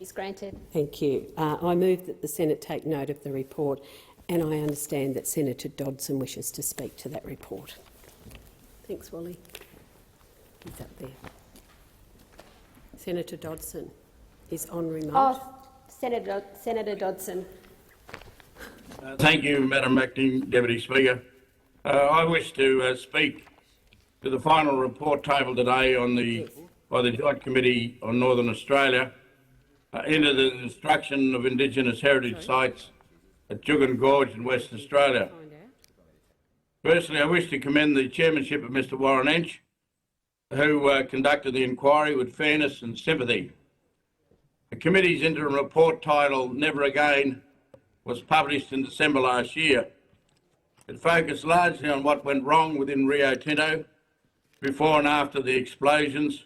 Is granted. Thank you. I move that the Senate take note of the report, and I understand that Senator Dodson wishes to speak to that report. Thanks, Wally. He's up there. Senator Dodson is on remote. Senator Dodson. Thank you, Madam Acting Deputy Speaker. I wish to speak to the final report tabled today by the Joint Committee on Northern Australia into the destruction of Indigenous heritage sites at Dugong Gorge in Western Australia. Firstly, I wish to commend the chairmanship of Mr Warren Ench who conducted the inquiry with fairness and sympathy. The committee's interim report titled Never Again was published in December last year. It focused largely on what went wrong within Rio Tinto before and after the explosions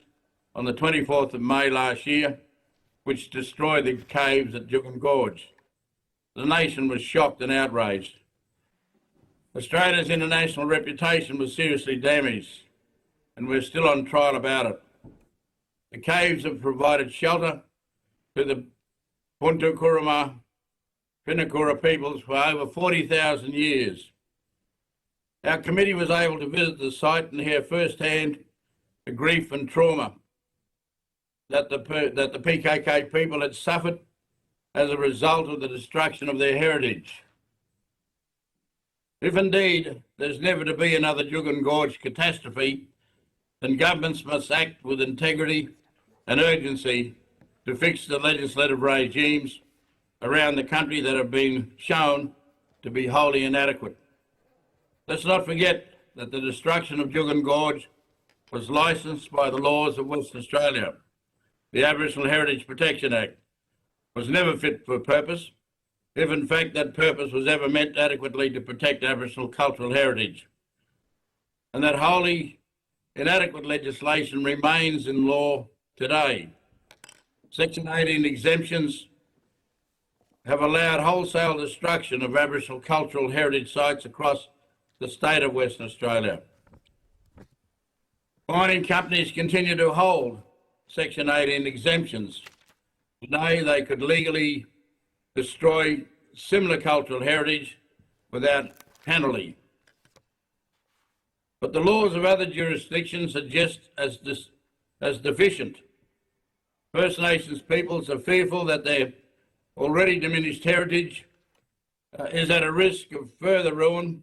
on the 24th of May last year, which destroyed the caves at Juukan Gorge. The nation was shocked and outraged. Australia's international reputation was seriously damaged, and we're still on trial about it. The caves have provided shelter to the Punta Kuruma Pinakura peoples for over 40,000 years. Our committee was able to visit the site and hear firsthand the grief and trauma that the PKK people had suffered as a result of the destruction of their heritage. If indeed there's never to be another Juukan Gorge catastrophe, then governments must act with integrity and urgency to fix the legislative regimes around the country that have been shown to be wholly inadequate. Let's not forget that the destruction of Juukan Gorge was licensed by the laws of Western Australia. The Aboriginal Heritage Protection Act was never fit for purpose, if in fact that purpose was ever meant adequately to protect Aboriginal cultural heritage. And that wholly inadequate legislation remains in law today. Section 18 exemptions have allowed wholesale destruction of Aboriginal cultural heritage sites across the state of Western Australia. Mining companies continue to hold Section 18 exemptions. Today they could legally destroy similar cultural heritage without penalty. But the laws of other jurisdictions are just as deficient. First Nations peoples are fearful that their already diminished heritage is at a risk of further ruin,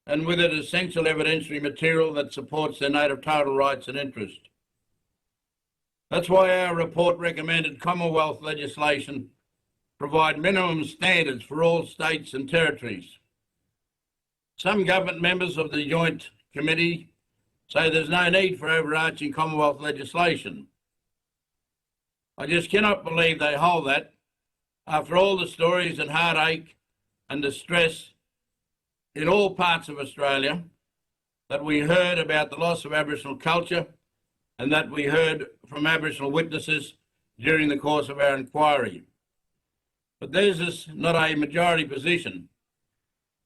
and with it essential evidentiary material that supports their native title rights and interest. That's why our report recommended Commonwealth legislation provide minimum standards for all states and territories. Some government members of the Joint Committee say there's no need for overarching Commonwealth legislation. I just cannot believe they hold that after all the stories and heartache and distress in all parts of Australia that we heard about the loss of Aboriginal culture and that we heard from Aboriginal witnesses during the course of our inquiry. But theirs is not a majority position,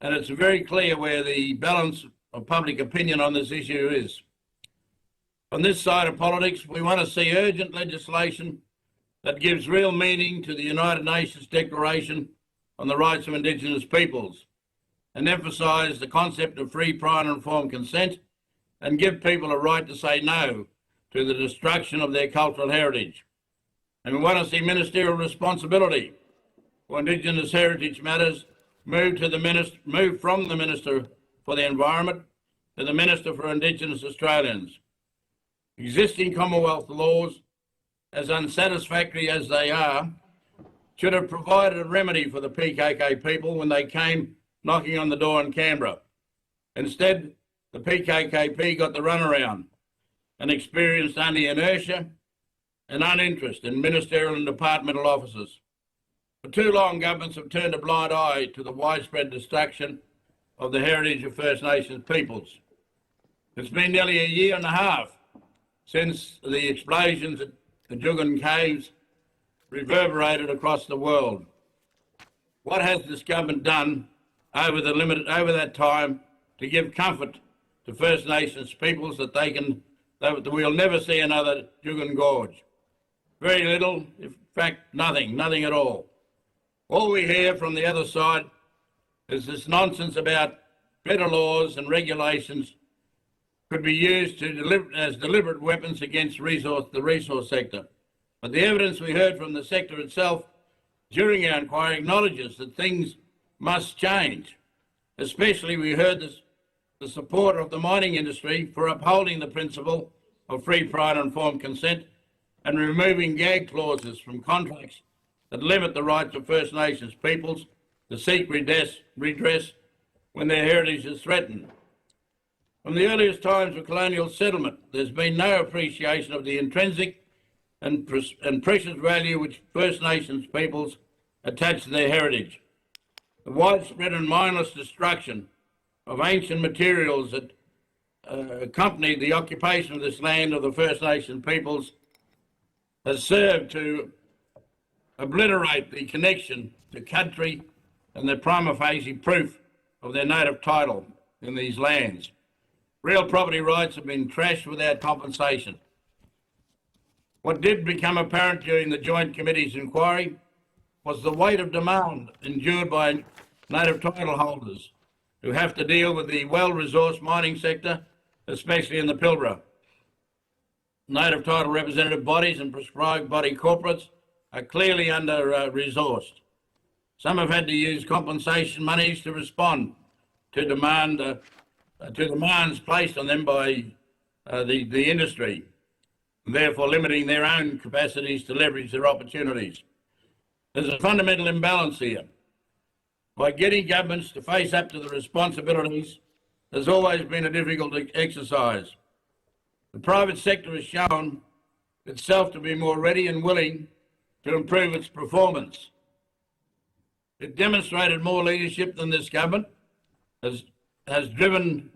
and it's very clear where the balance of public opinion on this issue is. On this side of politics, we want to see urgent legislation that gives real meaning to the United Nations Declaration on the Rights of Indigenous Peoples, and emphasise the concept of free, prior and informed consent, and give people a right to say no to the destruction of their cultural heritage. And we want to see ministerial responsibility for Indigenous heritage matters move from the Minister for the Environment to the Minister for Indigenous Australians. Existing Commonwealth laws, as unsatisfactory as they are, should have provided a remedy for the PKK people when they came knocking on the door in Canberra. Instead, the PKKP got the runaround and experienced only inertia and uninterest in ministerial and departmental offices. For too long, governments have turned a blind eye to the widespread destruction of the heritage of First Nations peoples. It's been nearly a year and a half since the explosions at the Juukan Caves reverberated across the world. What has this government done over that time to give comfort to First Nations peoples that we'll never see another Juukan Gorge? Very little, in fact nothing at all. All we hear from the other side is this nonsense about better laws and regulations could be used as deliberate weapons against the resource sector. But the evidence we heard from the sector itself during our inquiry acknowledges that things must change. Especially we heard the support of the mining industry for upholding the principle of free, prior and informed consent and removing gag clauses from contracts that limit the rights of First Nations peoples to seek redress when their heritage is threatened. From the earliest times of colonial settlement, there's been no appreciation of the intrinsic and precious value which First Nations peoples attach to their heritage. The widespread and mindless destruction of ancient materials that accompanied the occupation of this land of the First Nation peoples has served to obliterate the connection to country and the prima facie proof of their native title in these lands. Real property rights have been trashed without compensation. What did become apparent during the Joint Committee's inquiry was the weight of demand endured by native title holders who have to deal with the well-resourced mining sector, especially in the Pilbara. Native title representative bodies and prescribed body corporates are clearly under-resourced. Some have had to use compensation monies to respond to demands placed on them by the industry, therefore limiting their own capacities to leverage their opportunities. There's a fundamental imbalance here. By getting governments to face up to the responsibilities has always been a difficult exercise. The private sector has shown itself to be more ready and willing to improve its performance. It demonstrated more leadership than this government has driven,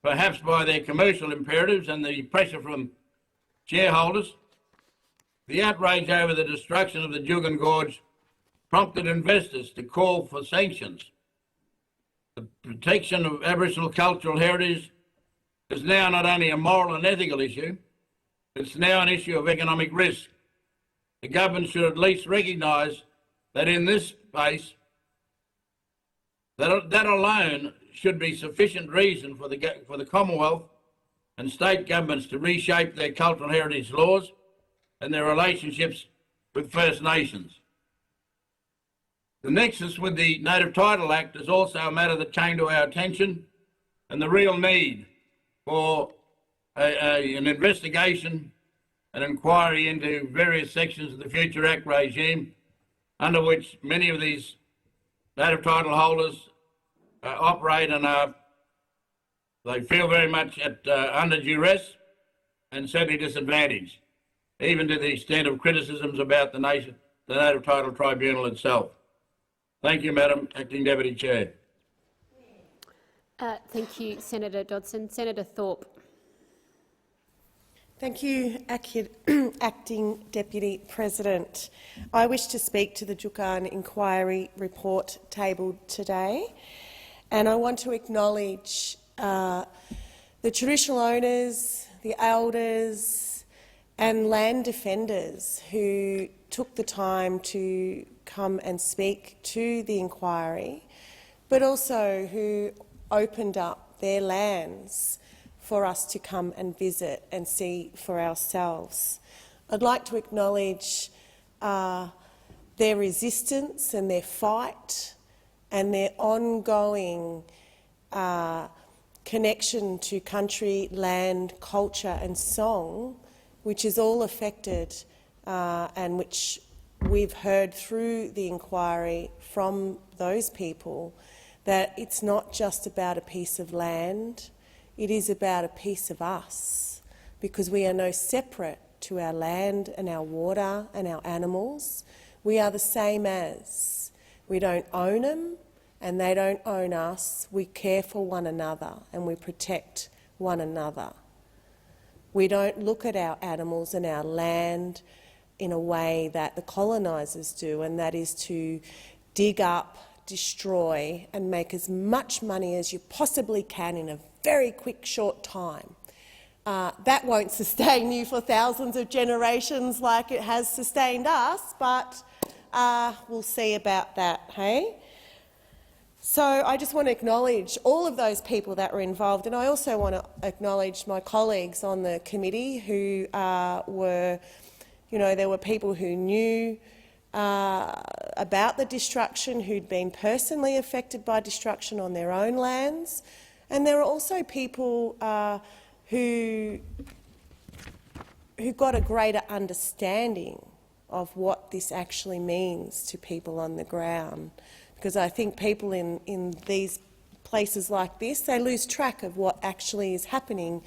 perhaps by their commercial imperatives and the pressure from shareholders. The outrage over the destruction of the Juukan Gorge prompted investors to call for sanctions. The protection of Aboriginal cultural heritage is now not only a moral and ethical issue, it's now an issue of economic risk. The government should at least recognise that in this space, that alone should be sufficient reason for the Commonwealth and state governments to reshape their cultural heritage laws and their relationships with First Nations. The nexus with the Native Title Act is also a matter that came to our attention, and the real need for an investigation, an inquiry into various sections of the Future Act regime under which many of these native title holders operate and they feel very much under duress and certainly disadvantaged, even to the extent of criticisms about the Native Title Tribunal itself. Thank you, Madam Acting Deputy Chair. Thank you, Senator Dodson. Senator Thorpe. Thank you, Acting Deputy President. I wish to speak to the Juukan Inquiry report tabled today, and I want to acknowledge the traditional owners, the elders and land defenders who took the time to come and speak to the inquiry, but also who opened up their lands for us to come and visit and see for ourselves. I'd like to acknowledge their resistance and their fight and their ongoing connection to country, land, culture and song, which is all affected and which we've heard through the inquiry from those people, that it's not just about a piece of land, it is about a piece of us, because we are no separate to our land and our water and our animals. We are the same as. We don't own them and they don't own us. We care for one another and we protect one another. We don't look at our animals and our land in a way that the colonisers do, and that is to dig up, destroy and make as much money as you possibly can in a very quick, short time. That won't sustain you for thousands of generations like it has sustained us, but we'll see about that, hey? So I just want to acknowledge all of those people that were involved, and I also want to acknowledge my colleagues on the committee who there were people who knew about the destruction, who'd been personally affected by destruction on their own lands, and there were also people who got a greater understanding of what this actually means to people on the ground. Because I think people in these places like this, they lose track of what actually is happening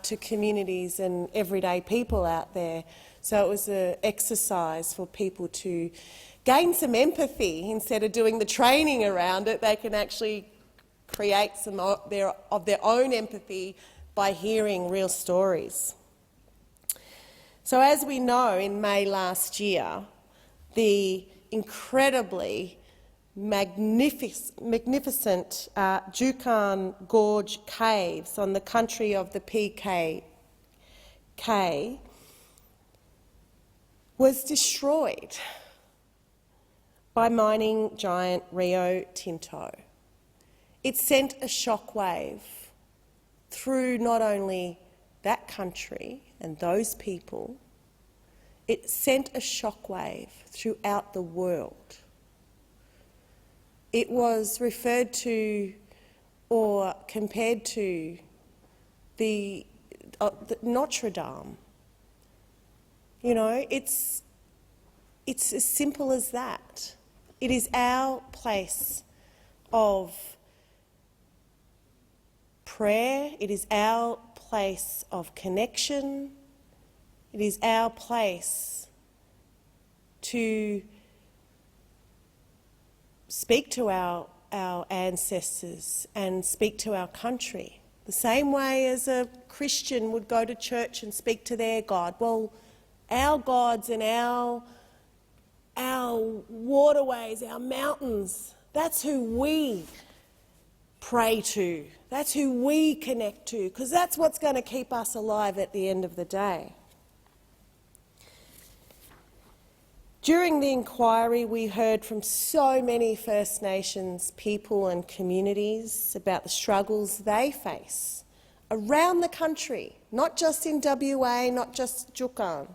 to communities and everyday people out there. So it was an exercise for people to gain some empathy. Instead of doing the training around it, they can actually create some of their own empathy by hearing real stories. So as we know, in May last year, the incredibly magnificent Juukan Gorge Caves on the country of the PKK was destroyed by mining giant Rio Tinto. It sent a shockwave through not only that country and those people, it sent a shockwave throughout the world. It was referred to or compared to the Notre Dame. You know, it's as simple as that. It is our place of prayer. It is our place of connection. It is our place to speak to our ancestors and speak to our country. The same way as a Christian would go to church and speak to their God. Well, our gods and our waterways, our mountains, that's who we pray to. That's who we connect to, because that's what's going to keep us alive at the end of the day. During the inquiry, we heard from so many First Nations people and communities about the struggles they face around the country, not just in WA, not just Juukan.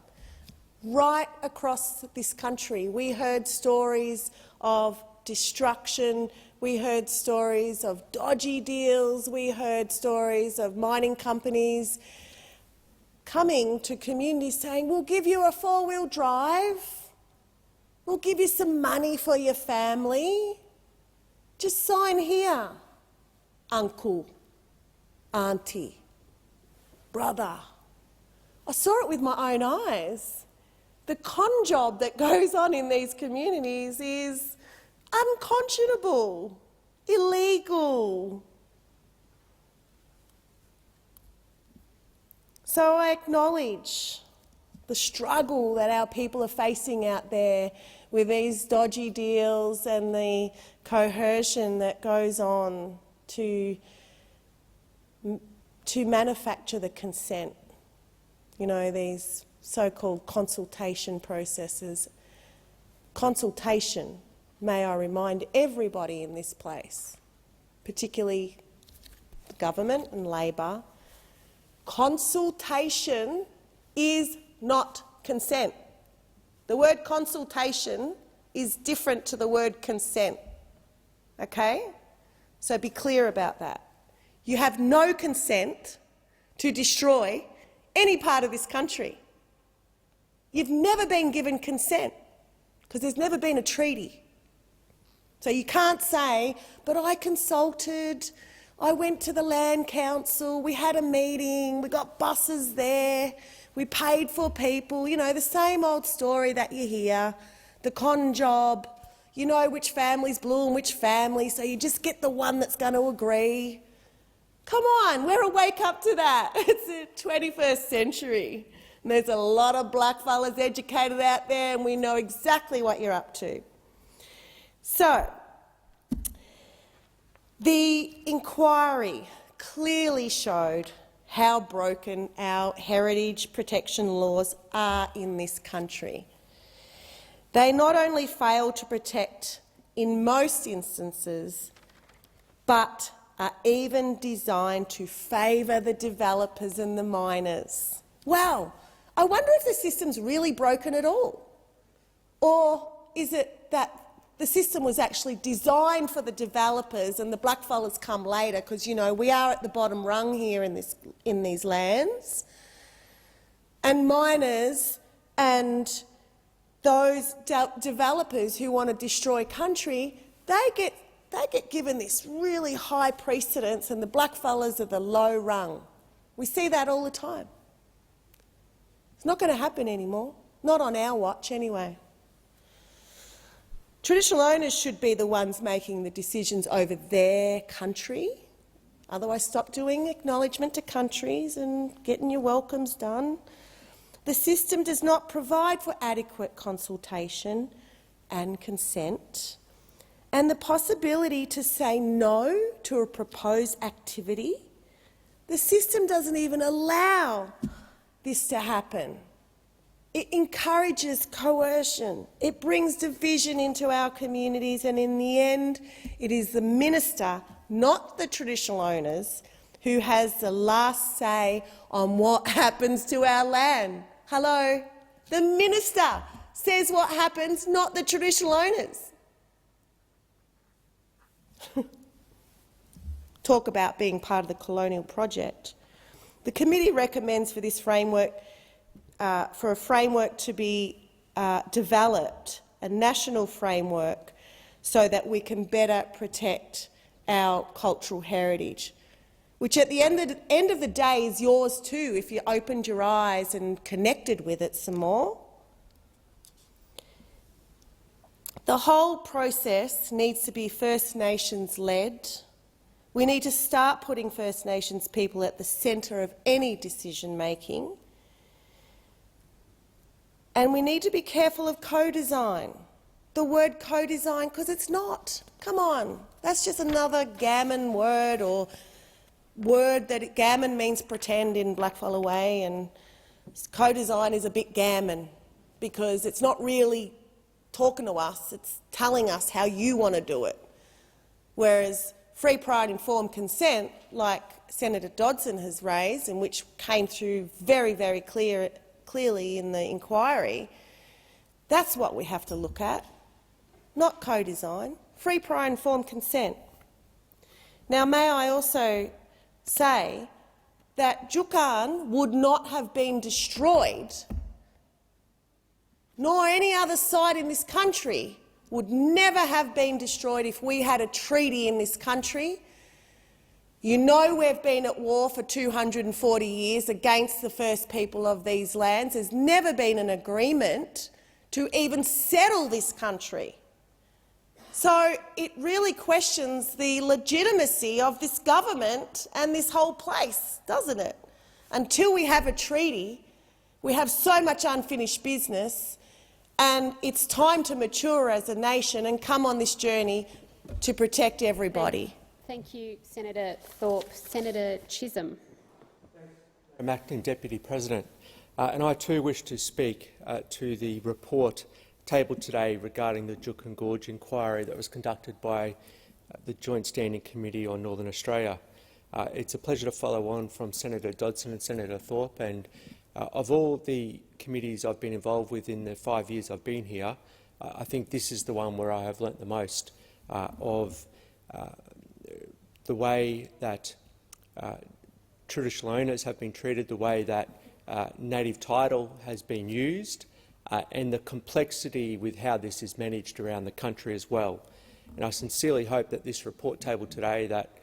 Right across this country, we heard stories of destruction, we heard stories of dodgy deals, we heard stories of mining companies coming to communities saying, we'll give you a four-wheel drive, we'll give you some money for your family, just sign here, uncle, auntie, brother. I saw it with my own eyes. The con job that goes on in these communities is unconscionable, illegal. So I acknowledge the struggle that our people are facing out there with these dodgy deals and the coercion that goes on to manufacture the consent. You know, these so-called consultation processes. Consultation, may I remind everybody in this place, particularly the government and Labor, consultation is not consent. The word consultation is different to the word consent, okay? So be clear about that. You have no consent to destroy any part of this country. You've never been given consent because there's never been a treaty. So you can't say, but I consulted, I went to the Land Council, we had a meeting, we got buses there, we paid for people, you know, the same old story that you hear, the con job, you know which family's blue and which family, so you just get the one that's going to agree. Come on, we're awake up to that. It's the 21st century. And there's a lot of black fellas educated out there and we know exactly what you're up to. So, the inquiry clearly showed how broken our heritage protection laws are in this country. They not only fail to protect in most instances, but are even designed to favour the developers and the miners. Well, I wonder if the system's really broken at all. Or is it that the system was actually designed for the developers and the blackfellas come later because, you know, we are at the bottom rung here in these lands. And miners and those developers who want to destroy country, they get they get given this really high precedence and the blackfellas are the low rung. We see that all the time. It's not going to happen anymore, not on our watch anyway. Traditional owners should be the ones making the decisions over their country. Otherwise, stop doing acknowledgement to countries and getting your welcomes done. The system does not provide for adequate consultation and consent, and the possibility to say no to a proposed activity. The system doesn't even allow this to happen. It encourages coercion. It brings division into our communities, and in the end, it is the minister, not the traditional owners, who has the last say on what happens to our land. Hello? The minister says what happens, not the traditional owners. Talk about being part of the colonial project. The committee recommends for this framework, for a framework to be developed, a national framework, so that we can better protect our cultural heritage, which at the end of the day is yours too if you opened your eyes and connected with it some more. The whole process needs to be First Nations-led. We need to start putting First Nations people at the centre of any decision-making. And we need to be careful of co-design. The word co-design, because it's not. Come on, that's just another gammon word, or word that gammon means pretend in blackfellow way, and co-design is a bit gammon because it's not really talking to us, it's telling us how you want to do it. Whereas free, prior and informed consent, like Senator Dodson has raised, and which came through very, very clearly in the inquiry, that's what we have to look at, not co-design. Free, prior and informed consent. Now, may I also say that Juukan would not have been destroyed, nor any other site in this country would never have been destroyed if we had a treaty in this country. You know we've been at war for 240 years against the first people of these lands. There's never been an agreement to even settle this country. So it really questions the legitimacy of this government and this whole place, doesn't it? Until we have a treaty, we have so much unfinished business, and it's time to mature as a nation and come on this journey to protect everybody. Thank you, Senator Thorpe. Senator Chisholm. I'm Acting Deputy President, and I too wish to speak to the report tabled today regarding the Juukan Gorge inquiry that was conducted by the Joint Standing Committee on Northern Australia. It's a pleasure to follow on from Senator Dodson and Senator Thorpe, and of all the committees I've been involved with in the 5 years I've been here, I think this is the one where I have learnt the most of the way that traditional owners have been treated, the way that native title has been used, and the complexity with how this is managed around the country as well. And I sincerely hope that this report tabled today that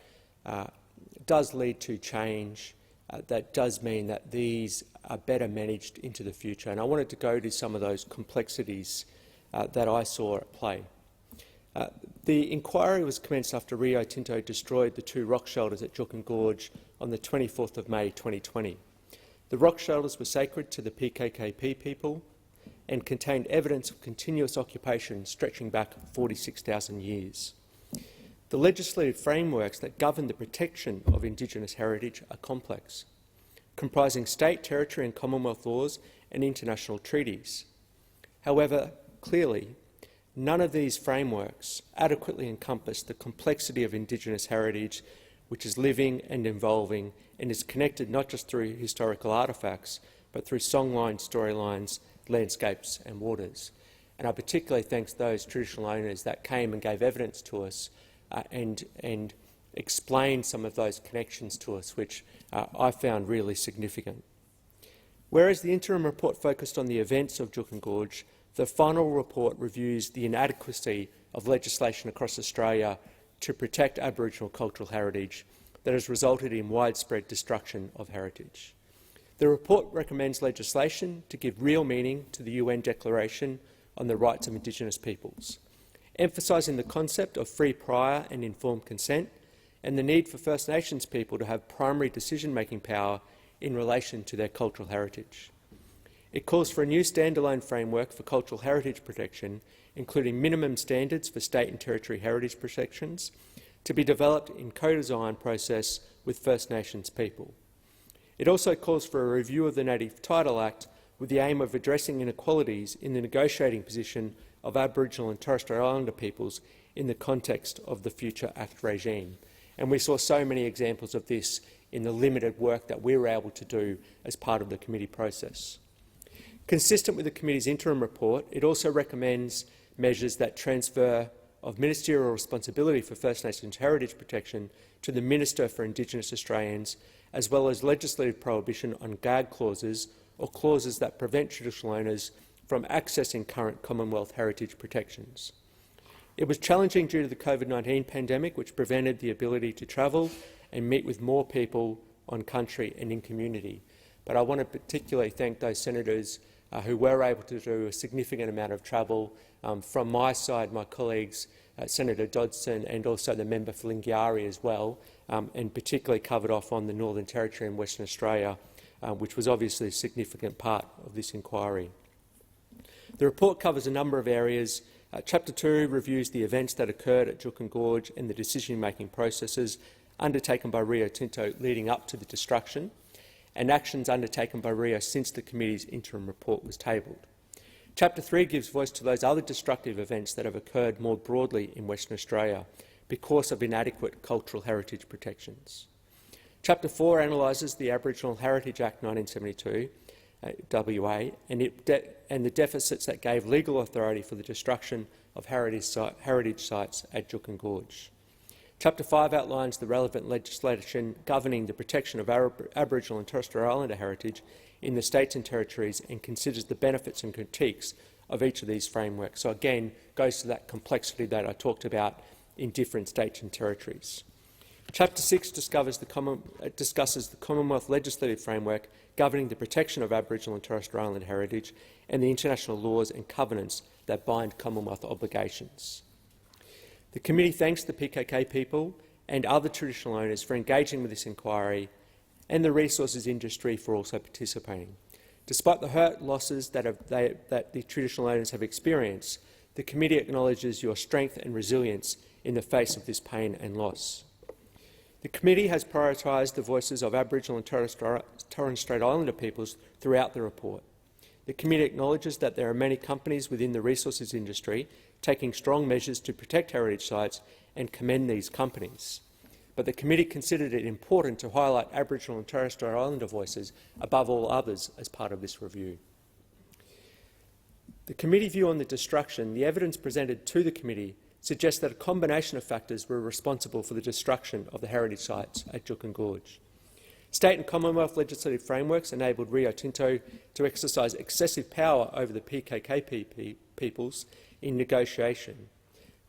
does lead to change, that does mean that these are better managed into the future. And I wanted to go to some of those complexities that I saw at play. The inquiry was commenced after Rio Tinto destroyed the 2 rock shelters at Juukan Gorge on the 24th of May 2020. The rock shelters were sacred to the PKKP people and contained evidence of continuous occupation stretching back 46,000 years. The legislative frameworks that govern the protection of Indigenous heritage are complex, comprising state, territory and Commonwealth laws and international treaties. However, clearly, none of these frameworks adequately encompass the complexity of Indigenous heritage, which is living and evolving and is connected not just through historical artefacts, but through songlines, storylines, landscapes and waters. And I particularly thank those traditional owners that came and gave evidence to us and explained some of those connections to us, which I found really significant. Whereas the interim report focused on the events of Juukan Gorge, the final report reviews the inadequacy of legislation across Australia to protect Aboriginal cultural heritage that has resulted in widespread destruction of heritage. The report recommends legislation to give real meaning to the UN Declaration on the Rights of Indigenous Peoples, emphasising the concept of free, prior and informed consent and the need for First Nations people to have primary decision-making power in relation to their cultural heritage. It calls for a new standalone framework for cultural heritage protection, including minimum standards for state and territory heritage protections, to be developed in co-design process with First Nations people. It also calls for a review of the Native Title Act with the aim of addressing inequalities in the negotiating position of Aboriginal and Torres Strait Islander peoples in the context of the Future Act regime. And we saw so many examples of this in the limited work that we were able to do as part of the committee process. Consistent with the committee's interim report, it also recommends measures that transfer of ministerial responsibility for First Nations heritage protection to the Minister for Indigenous Australians, as well as legislative prohibition on gag clauses or clauses that prevent traditional owners from accessing current Commonwealth heritage protections. It was challenging due to the COVID-19 pandemic, which prevented the ability to travel and meet with more people on country and in community. But I want to particularly thank those senators who were able to do a significant amount of travel. From my side, my colleagues, Senator Dodson and also the member for Lingiari as well, and particularly covered off on the Northern Territory and Western Australia, which was obviously a significant part of this inquiry. The report covers a number of areas. Chapter 2 reviews the events that occurred at Juukan Gorge and the decision-making processes undertaken by Rio Tinto leading up to the destruction, and actions undertaken by Rio since the committee's interim report was tabled. Chapter 3 gives voice to those other destructive events that have occurred more broadly in Western Australia because of inadequate cultural heritage protections. Chapter 4 analyses the Aboriginal Heritage Act 1972, WA, and the deficits that gave legal authority for the destruction of heritage sites at Juukan Gorge. Chapter 5 outlines the relevant legislation governing the protection of Aboriginal and Torres Strait Islander heritage in the states and territories and considers the benefits and critiques of each of these frameworks. So again, goes to that complexity that I talked about in different states and territories. Chapter 6 discusses the Commonwealth legislative framework governing the protection of Aboriginal and Torres Strait Islander heritage and the international laws and covenants that bind Commonwealth obligations. The committee thanks the PKK people and other traditional owners for engaging with this inquiry and the resources industry for also participating. Despite the hurt losses that the traditional owners have experienced, the committee acknowledges your strength and resilience in the face of this pain and loss. The committee has prioritised the voices of Aboriginal and Torres Strait Islander peoples throughout the report. The committee acknowledges that there are many companies within the resources industry taking strong measures to protect heritage sites and commend these companies. But the committee considered it important to highlight Aboriginal and Torres Strait Islander voices above all others as part of this review. The committee view on the destruction, the evidence presented to the committee suggests that a combination of factors were responsible for the destruction of the heritage sites at Juukan Gorge. State and Commonwealth legislative frameworks enabled Rio Tinto to exercise excessive power over the PKK peoples in negotiation,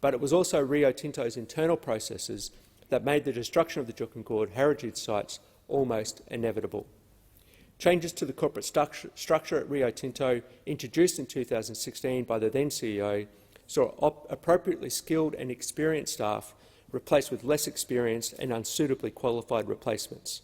but it was also Rio Tinto's internal processes that made the destruction of the Juukan Gorge heritage sites almost inevitable. Changes to the corporate structure at Rio Tinto, introduced in 2016 by the then CEO, saw appropriately skilled and experienced staff replaced with less experienced and unsuitably qualified replacements,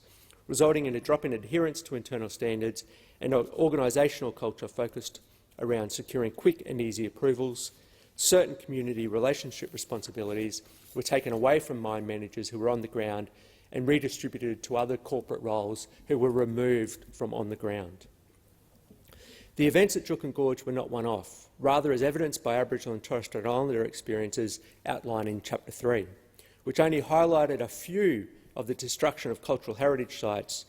resulting in a drop in adherence to internal standards and an organisational culture focused around securing quick and easy approvals. Certain community relationship responsibilities were taken away from mine managers who were on the ground and redistributed to other corporate roles who were removed from on the ground. The events at Juukan Gorge were not one-off, rather as evidenced by Aboriginal and Torres Strait Islander experiences outlined in Chapter 3, which only highlighted a few of the destruction of cultural heritage sites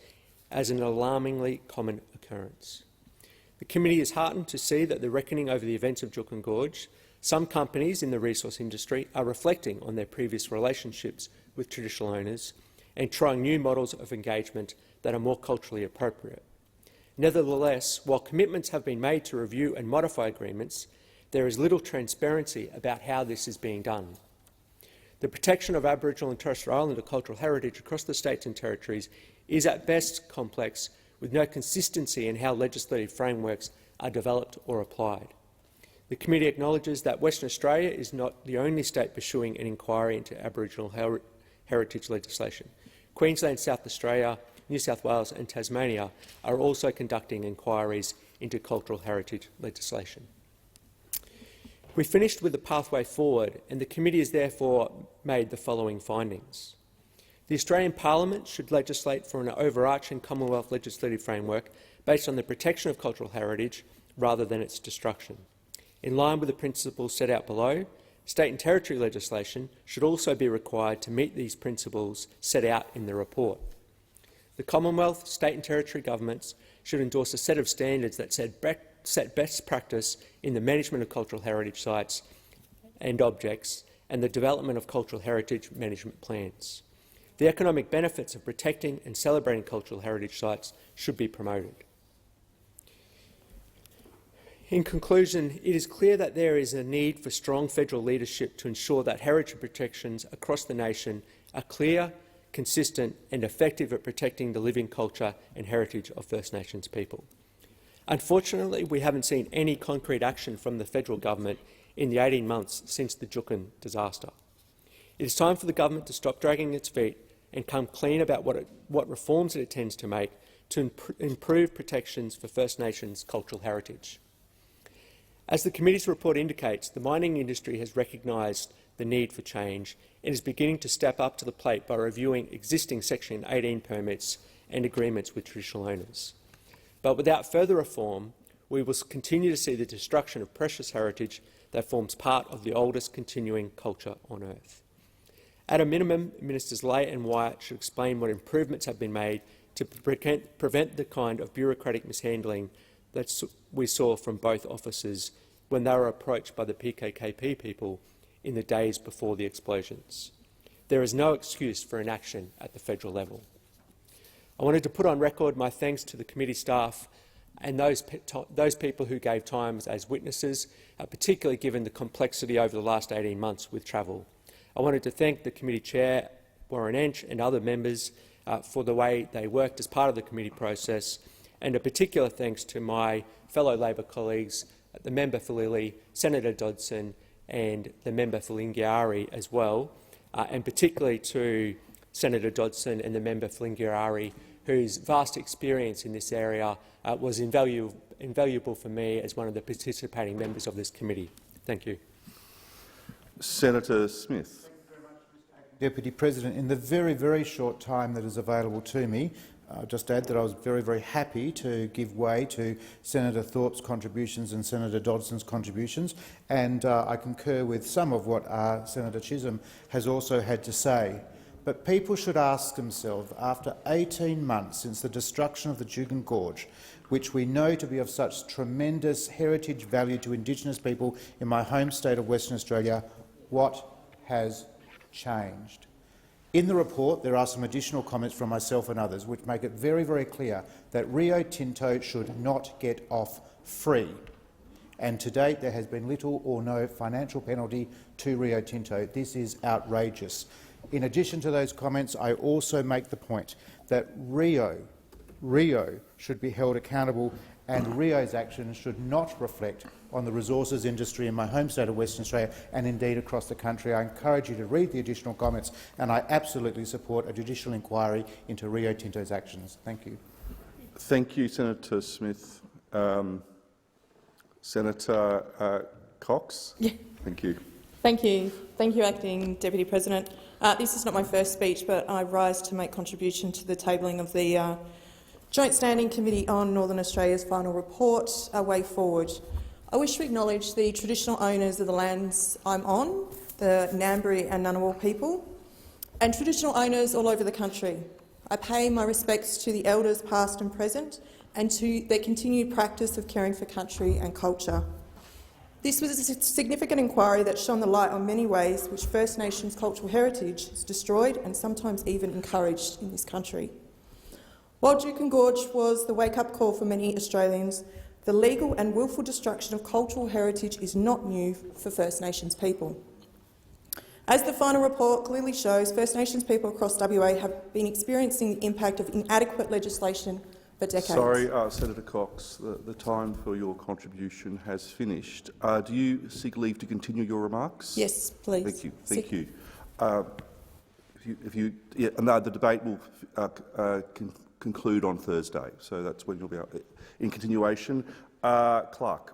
as an alarmingly common occurrence. The committee is heartened to see that the reckoning over the events of Juukan Gorge, some companies in the resource industry are reflecting on their previous relationships with traditional owners and trying new models of engagement that are more culturally appropriate. Nevertheless, while commitments have been made to review and modify agreements, there is little transparency about how this is being done. The protection of Aboriginal and Torres Strait Islander cultural heritage across the states and territories is at best complex, with no consistency in how legislative frameworks are developed or applied. The committee acknowledges that Western Australia is not the only state pursuing an inquiry into Aboriginal heritage legislation. Queensland, South Australia, New South Wales and Tasmania are also conducting inquiries into cultural heritage legislation. We finished with the pathway forward, and the committee has therefore made the following findings. The Australian Parliament should legislate for an overarching Commonwealth legislative framework based on the protection of cultural heritage rather than its destruction. In line with the principles set out below, state and territory legislation should also be required to meet these principles set out in the report. The Commonwealth, state and territory governments should endorse a set of standards that set best practice in the management of cultural heritage sites and objects and the development of cultural heritage management plans. The economic benefits of protecting and celebrating cultural heritage sites should be promoted. In conclusion, it is clear that there is a need for strong federal leadership to ensure that heritage protections across the nation are clear, consistent and effective at protecting the living culture and heritage of First Nations people. Unfortunately, we haven't seen any concrete action from the federal government in the 18 months since the Juukan disaster. It is time for the government to stop dragging its feet and come clean about what reforms it intends to make to improve protections for First Nations cultural heritage. As the committee's report indicates, the mining industry has recognised the need for change and is beginning to step up to the plate by reviewing existing Section 18 permits and agreements with traditional owners. But without further reform, we will continue to see the destruction of precious heritage that forms part of the oldest continuing culture on earth. At a minimum, Ministers Ley and Wyatt should explain what improvements have been made to prevent the kind of bureaucratic mishandling that we saw from both offices when they were approached by the PKKP people in the days before the explosions. There is no excuse for inaction at the federal level. I wanted to put on record my thanks to the committee staff and those people who gave time as witnesses, particularly given the complexity over the last 18 months with travel. I wanted to thank the committee chair, Warren Entsch, and other members for the way they worked as part of the committee process, and a particular thanks to my fellow Labor colleagues, the member for Lilley, Senator Dodson and the member for Lingiari as well, and particularly to Senator Dodson and the member for Lingiari, whose vast experience in this area was invaluable for me as one of the participating members of this committee. Thank you. Senator Smith. Deputy President, in the very, very short time that is available to me, I'll just add that I was very, very happy to give way to Senator Thorpe's contributions and Senator Dodson's contributions, and I concur with some of what Senator Chisholm has also had to say. But people should ask themselves, after 18 months since the destruction of the Juukan Gorge, which we know to be of such tremendous heritage value to Indigenous people in my home state of Western Australia, what has changed? In the report, there are some additional comments from myself and others which make it very, very clear that Rio Tinto should not get off free. And to date, there has been little or no financial penalty to Rio Tinto. This is outrageous. In addition to those comments, I also make the point that Rio should be held accountable, and Rio's actions should not reflect on the resources industry in my home state of Western Australia and indeed across the country. I encourage you to read the additional comments, and I absolutely support a judicial inquiry into Rio Tinto's actions. Thank you. Thank you, Senator Smith. Senator Cox. Yeah. Thank you. Thank you. Thank you, Acting Deputy President. This is not my first speech, but I rise to make contribution to the tabling of the Joint Standing Committee on Northern Australia's final report, A Way Forward. I wish to acknowledge the traditional owners of the lands I'm on, the Ngambri and Ngunnawal people, and traditional owners all over the country. I pay my respects to the elders past and present and to their continued practice of caring for country and culture. This was a significant inquiry that shone the light on many ways which First Nations cultural heritage is destroyed and sometimes even encouraged in this country. While Juukan Gorge was the wake-up call for many Australians, the legal and willful destruction of cultural heritage is not new for First Nations people. As the final report clearly shows, First Nations people across WA have been experiencing the impact of inadequate legislation for decades. Sorry, Senator Cox, the time for your contribution has finished. Do you seek leave to continue your remarks? Yes, please. Thank you. Thank you. No, the debate will conclude on Thursday, so that's when you'll be in continuation. Clark.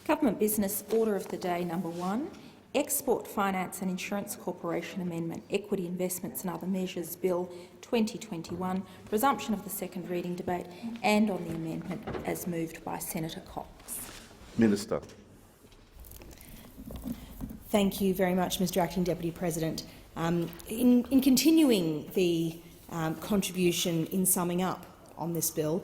Government Business Order of the Day number 1, Export Finance and Insurance Corporation Amendment, Equity Investments and Other Measures Bill 2021, resumption of the second reading debate, and on the amendment as moved by Senator Cox. Minister. Thank you very much, Mr Acting Deputy President. In continuing the contribution in summing up on this bill,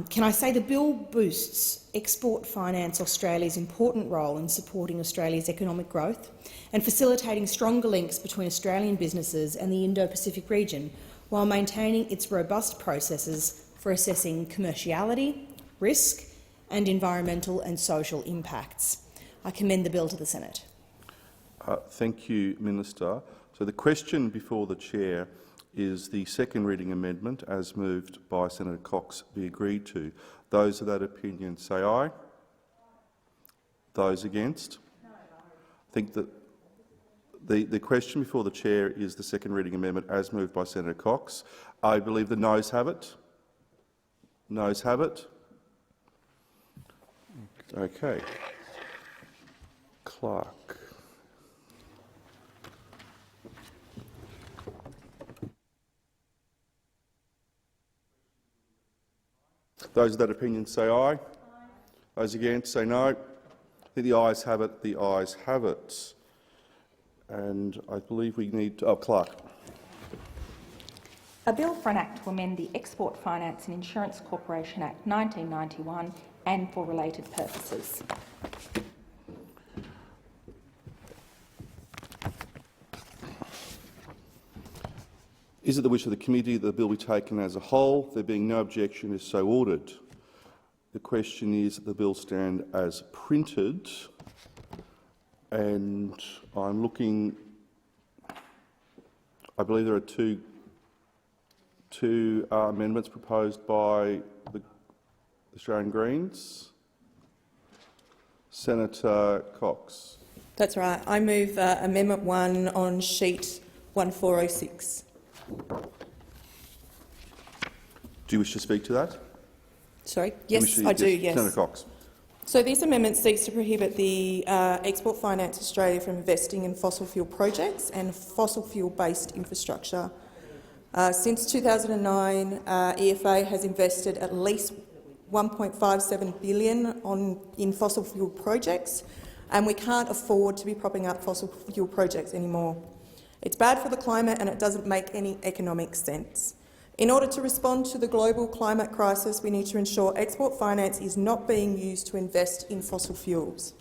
can I say the bill boosts Export Finance Australia's important role in supporting Australia's economic growth and facilitating stronger links between Australian businesses and the Indo-Pacific region, while maintaining its robust processes for assessing commerciality, risk and environmental and social impacts. I commend the bill to the Senate. Thank you, Minister. So the question before the chair is the second reading amendment, as moved by Senator Cox, be agreed to. Those of that opinion say aye. Those against? No. I think that the question before the chair is the second reading amendment, as moved by Senator Cox. I believe the noes have it. Noes have it. Okay. Clark. Those of that opinion say aye. Aye. Those against say no. I think the ayes have it. The ayes have it. And I believe we need Clark. A bill for an act to amend the Export Finance and Insurance Corporation Act 1991 and for related purposes. Is it the wish of the committee that the bill be taken as a whole? There being no objection, is so ordered. The question is that the bill stand as printed, and I'm looking. I believe there are two amendments proposed by the Australian Greens. Senator Cox. That's right. I move Amendment 1 on sheet 1406. Do you wish to speak to that? Sorry? Yes, I do, yes. Senator Cox. So this amendment seeks to prohibit the Export Finance Australia from investing in fossil fuel projects and fossil fuel-based infrastructure. Since 2009, EFA has invested at least $1.57 billion in fossil fuel projects, and we can't afford to be propping up fossil fuel projects anymore. It's bad for the climate and it doesn't make any economic sense. In order to respond to the global climate crisis, we need to ensure export finance is not being used to invest in fossil fuels.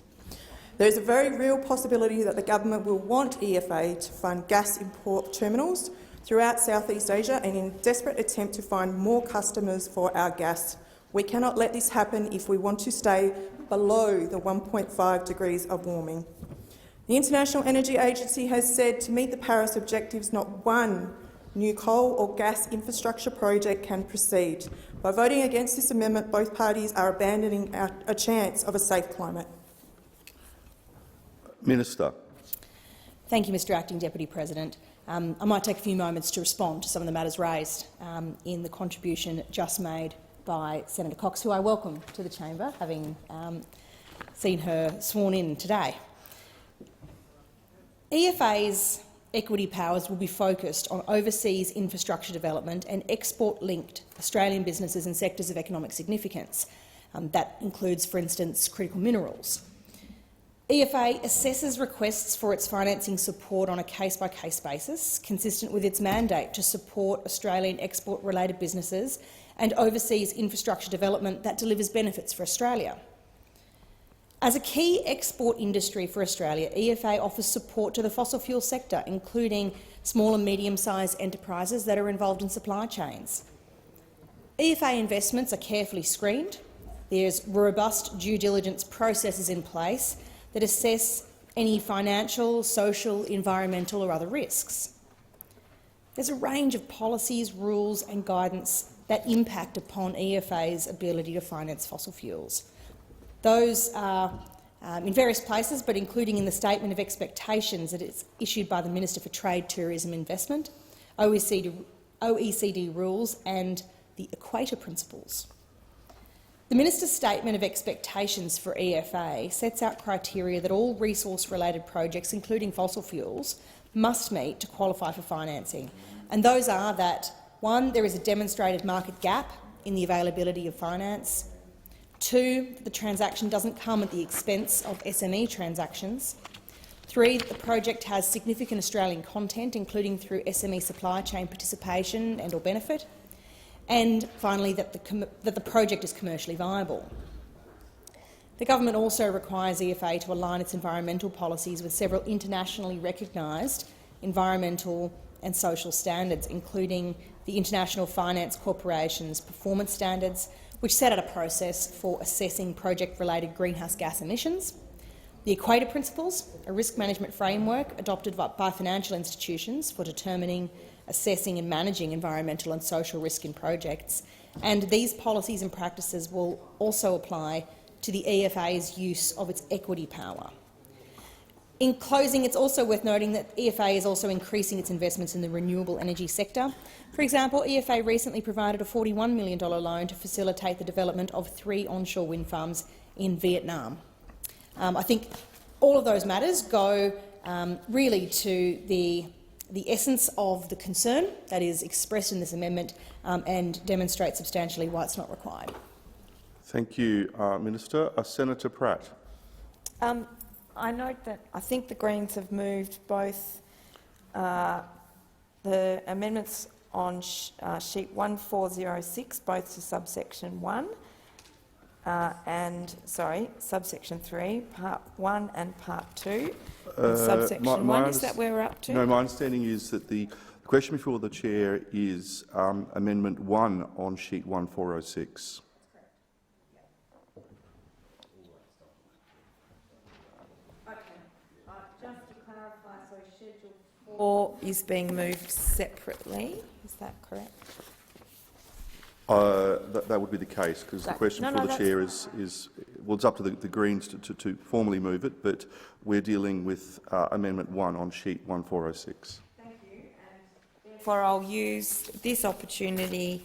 There is a very real possibility that the government will want EFA to fund gas import terminals throughout Southeast Asia and in a desperate attempt to find more customers for our gas. We cannot let this happen if we want to stay below the 1.5 degrees of warming. The International Energy Agency has said to meet the Paris objectives, not one new coal or gas infrastructure project can proceed. By voting against this amendment, both parties are abandoning a chance of a safe climate. Minister. Thank you, Mr Acting Deputy President. I might take a few moments to respond to some of the matters raised in the contribution just made by Senator Cox, who I welcome to the chamber, having seen her sworn in today. EFA's equity powers will be focused on overseas infrastructure development and export-linked Australian businesses in sectors of economic significance. That includes, for instance, critical minerals. EFA assesses requests for its financing support on a case-by-case basis, consistent with its mandate to support Australian export-related businesses and overseas infrastructure development that delivers benefits for Australia. As a key export industry for Australia, EFA offers support to the fossil fuel sector, including small and medium-sized enterprises that are involved in supply chains. EFA investments are carefully screened. There's robust due diligence processes in place that assess any financial, social, environmental or other risks. There's a range of policies, rules and guidance that impact upon EFA's ability to finance fossil fuels. Those are in various places, but including in the Statement of Expectations that is issued by the Minister for Trade, Tourism and Investment, OECD rules and the Equator Principles. The Minister's Statement of Expectations for EFA sets out criteria that all resource-related projects, including fossil fuels, must meet to qualify for financing. And those are that 1, there is a demonstrated market gap in the availability of finance. 2, the transaction doesn't come at the expense of SME transactions. 3, the project has significant Australian content, including through SME supply chain participation and/or benefit. And finally, that the project is commercially viable. The government also requires EFA to align its environmental policies with several internationally recognised environmental and social standards, including the International Finance Corporation's performance standards, which set out a process for assessing project-related greenhouse gas emissions, the Equator Principles, a risk management framework adopted by financial institutions for determining, assessing and managing environmental and social risk in projects, and these policies and practices will also apply to the EFA's use of its equity power. In closing, it's also worth noting that EFA is also increasing its investments in the renewable energy sector. For example, EFA recently provided a $41 million loan to facilitate the development of 3 onshore wind farms in Vietnam. I think all of those matters go really to the essence of the concern that is expressed in this amendment and demonstrate substantially why it's not required. Thank you, Minister. Senator Pratt. I note that I think the Greens have moved both the amendments on sheet 1406, both to subsection 1 subsection 3, part 1 and part 2. Subsection 1, is that where we're up to? No, my understanding is that the question before the chair is Amendment 1 on sheet 1406. Or is being moved separately. Is that correct? That would be the case, because the question for the chair is well, it's up to the Greens to formally move it, but we're dealing with Amendment 1 on sheet 1406. Thank you. And therefore, I'll use this opportunity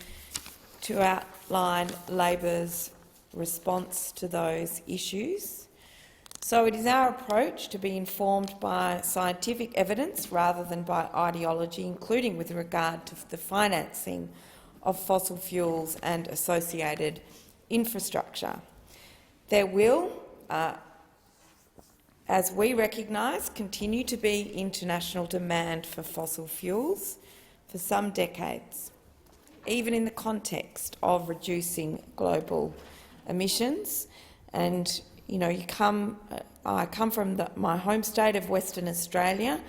to outline Labor's response to those issues. So it is our approach to be informed by scientific evidence rather than by ideology, including with regard to the financing of fossil fuels and associated infrastructure. There will, as we recognise, continue to be international demand for fossil fuels for some decades, even in the context of reducing global emissions. And I come from my home state of Western Australia,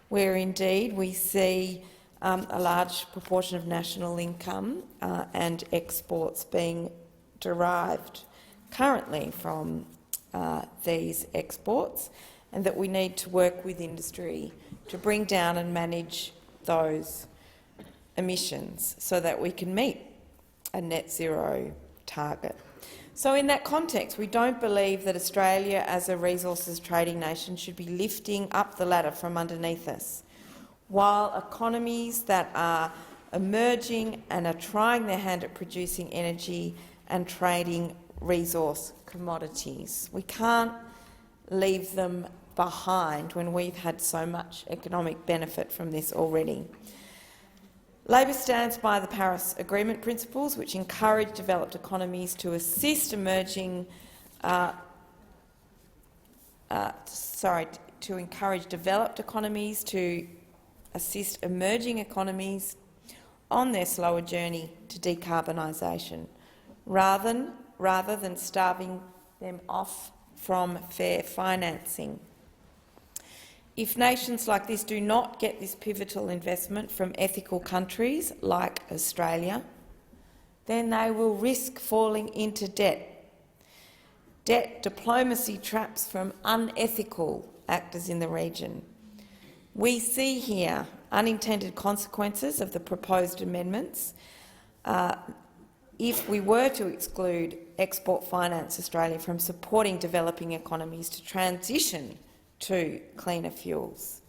where indeed we see a large proportion of national income and exports being derived currently from these exports, and that we need to work with industry to bring down and manage those emissions so that we can meet a net zero target. So in that context, we don't believe that Australia as a resources trading nation should be lifting up the ladder from underneath us, while economies that are emerging and are trying their hand at producing energy and trading resource commodities. We can't leave them behind when we've had so much economic benefit from this already. Labor stands by the Paris Agreement principles, which encourage developed economies to assist emerging, to encourage developed economies to assist emerging economies on their slower journey to decarbonisation, rather than starving them off from fair financing. If nations like this do not get this pivotal investment from ethical countries like Australia, then they will risk falling into debt. debt diplomacy traps from unethical actors in the region. We see here unintended consequences of the proposed amendments if we were to exclude Export Finance Australia from supporting developing economies to transition to cleaner fuels.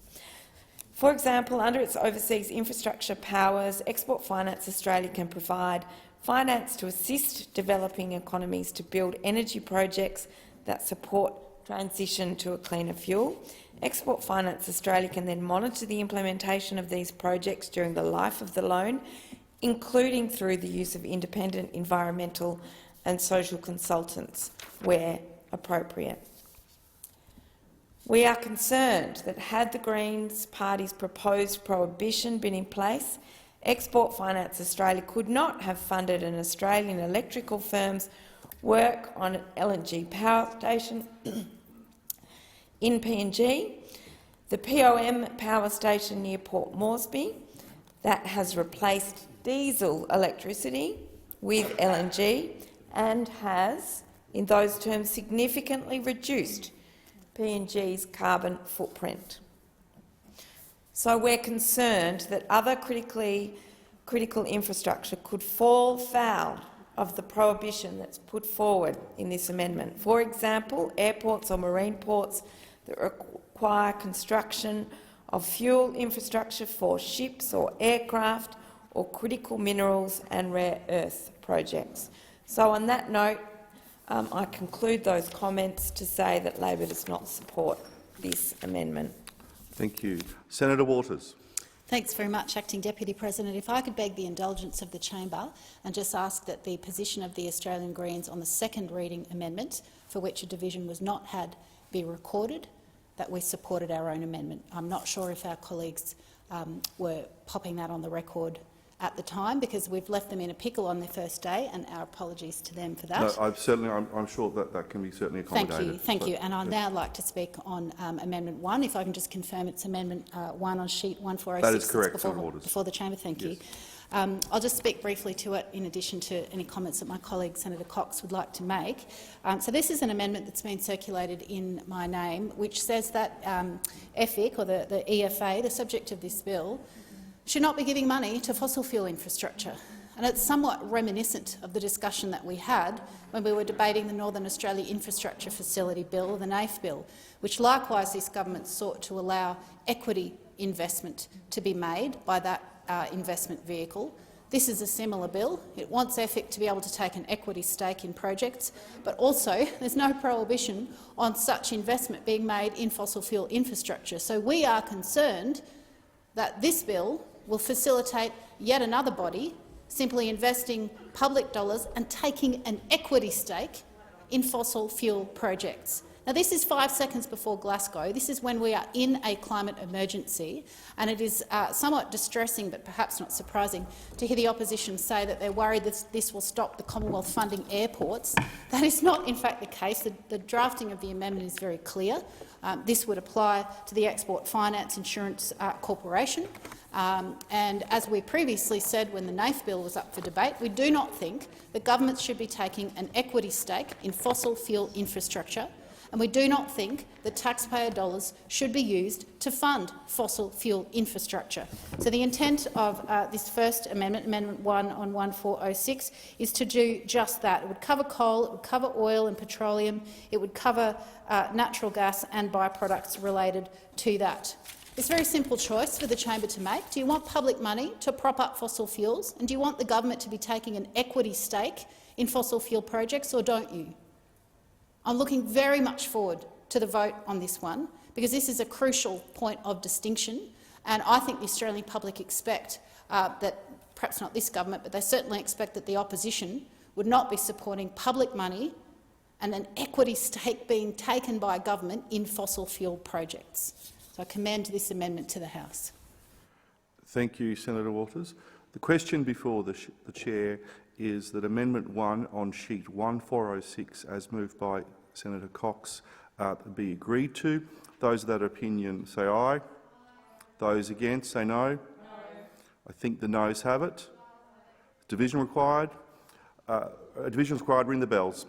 For example, under its overseas infrastructure powers, Export Finance Australia can provide finance to assist developing economies to build energy projects that support transition to a cleaner fuel. Export Finance Australia can then monitor the implementation of these projects during the life of the loan, including through the use of independent environmental and social consultants where appropriate. We are concerned that had the Greens Party's proposed prohibition been in place, Export Finance Australia could not have funded an Australian electrical firm's work on an LNG power station in PNG, the POM power station near Port Moresby that has replaced diesel electricity with LNG and has, in those terms, significantly reduced PNG's carbon footprint. So we're concerned that other critical infrastructure could fall foul of the prohibition that's put forward in this amendment. For example, airports or marine ports that require construction of fuel infrastructure for ships or aircraft or critical minerals and rare earth projects. So on that note, I conclude those comments to say that Labor does not support this amendment. Thank you. Senator Waters. Thanks very much, Acting Deputy President. If I could beg the indulgence of the chamber and just ask that the position of the Australian Greens on the second reading amendment, for which a division was not had, be recorded, that we supported our own amendment. I'm not sure if our colleagues were popping that on the record at the time, because we've left them in a pickle on their first day, and our apologies to them for that. No, I'm sure that can be certainly accommodated. Thank you. And I'd now like to speak on Amendment 1. If I can just confirm it's Amendment 1 on sheet 1406. That is correct, Senator Waters. Before the chamber, thank you. I'll just speak briefly to it in addition to any comments that my colleague Senator Cox would like to make. So this is an amendment that's been circulated in my name, which says that EFIC, or the EFA, the subject of this bill, should not be giving money to fossil fuel infrastructure. And it's somewhat reminiscent of the discussion that we had when we were debating the Northern Australia Infrastructure Facility Bill, or the NAIF Bill, which likewise this government sought to allow equity investment to be made by that investment vehicle. This is a similar bill. It wants EFIC to be able to take an equity stake in projects, but also there's no prohibition on such investment being made in fossil fuel infrastructure. So we are concerned that this bill will facilitate yet another body simply investing public dollars and taking an equity stake in fossil fuel projects. Now, this is 5 seconds before Glasgow. This is when we are in a climate emergency, and it is somewhat distressing, but perhaps not surprising, to hear the opposition say that they're worried that this will stop the Commonwealth funding airports. That is not, in fact, the case. The drafting of the amendment is very clear. This would apply to the Export Finance Insurance Corporation. And as we previously said when the NAIF bill was up for debate, we do not think that governments should be taking an equity stake in fossil fuel infrastructure, and we do not think that taxpayer dollars should be used to fund fossil fuel infrastructure. So the intent of this first amendment, Amendment 1 on 1406, is to do just that. It would cover coal, it would cover oil and petroleum, it would cover natural gas and byproducts related to that. It's a very simple choice for the chamber to make. Do you want public money to prop up fossil fuels, and do you want the government to be taking an equity stake in fossil fuel projects, or don't you? I'm looking very much forward to the vote on this one, because this is a crucial point of distinction, and I think the Australian public expect that, perhaps not this government, but they certainly expect that the opposition would not be supporting public money and an equity stake being taken by government in fossil fuel projects. So I commend this amendment to the House. Thank you, Senator Waters. The question before the chair is that Amendment 1 on sheet 1406, as moved by Senator Cox, be agreed to. Those of that opinion say aye. Those against say no. I think the noes have it. Division required. Division required. Ring the bells.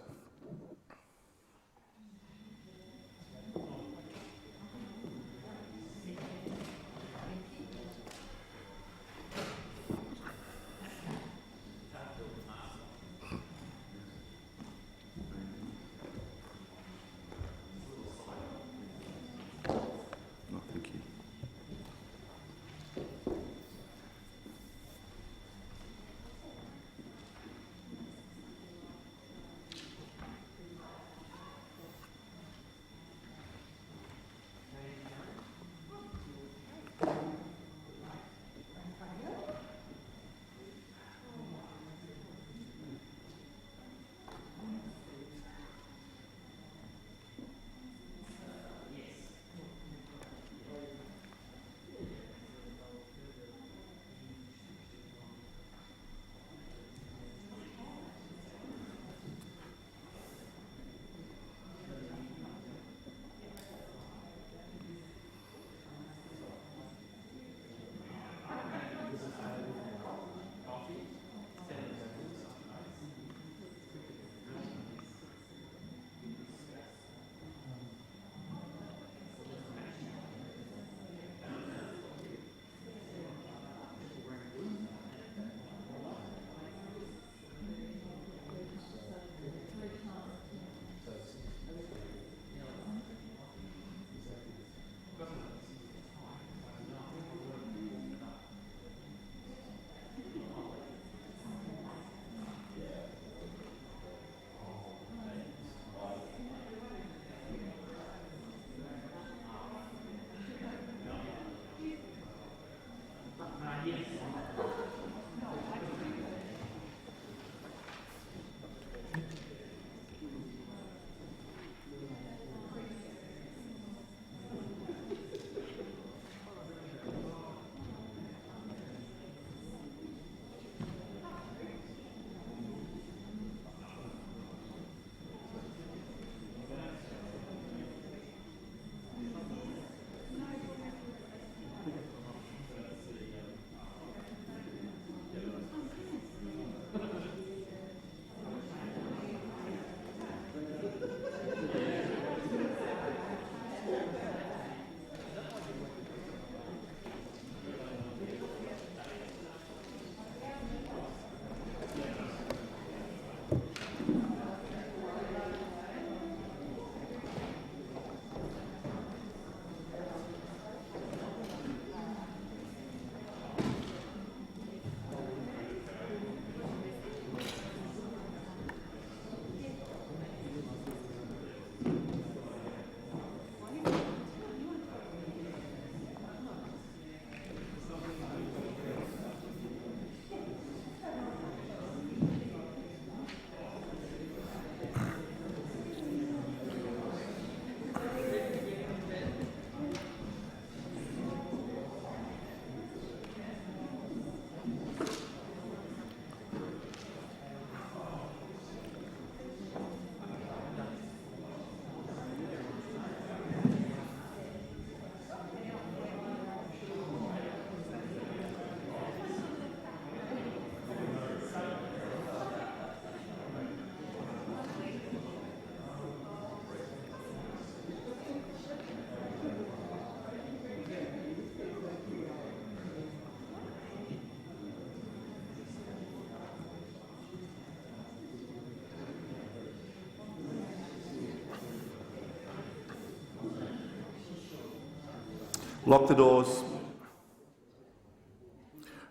Lock the doors.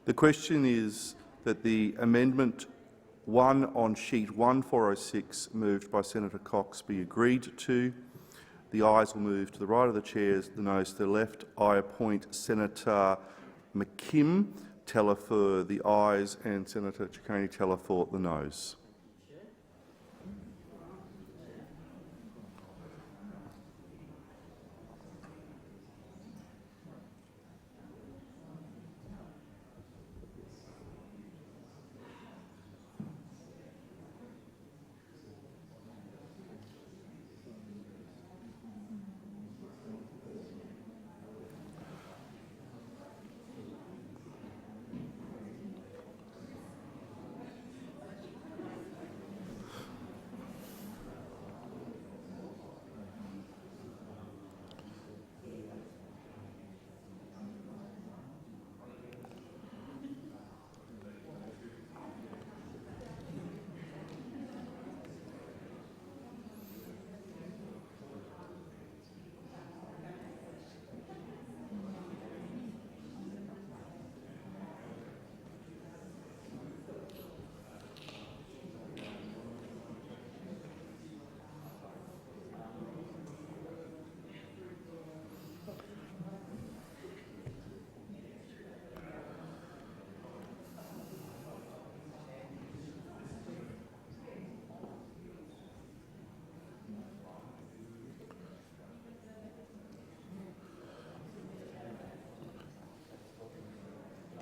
The question is that the amendment 1 on sheet 1406, moved by Senator Cox, be agreed to. The ayes will move to the right of the chairs, the noes to the left. I appoint Senator McKim Teller for the ayes and Senator Ciccone Teller for the noes.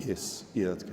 Yes, yeah, that's good.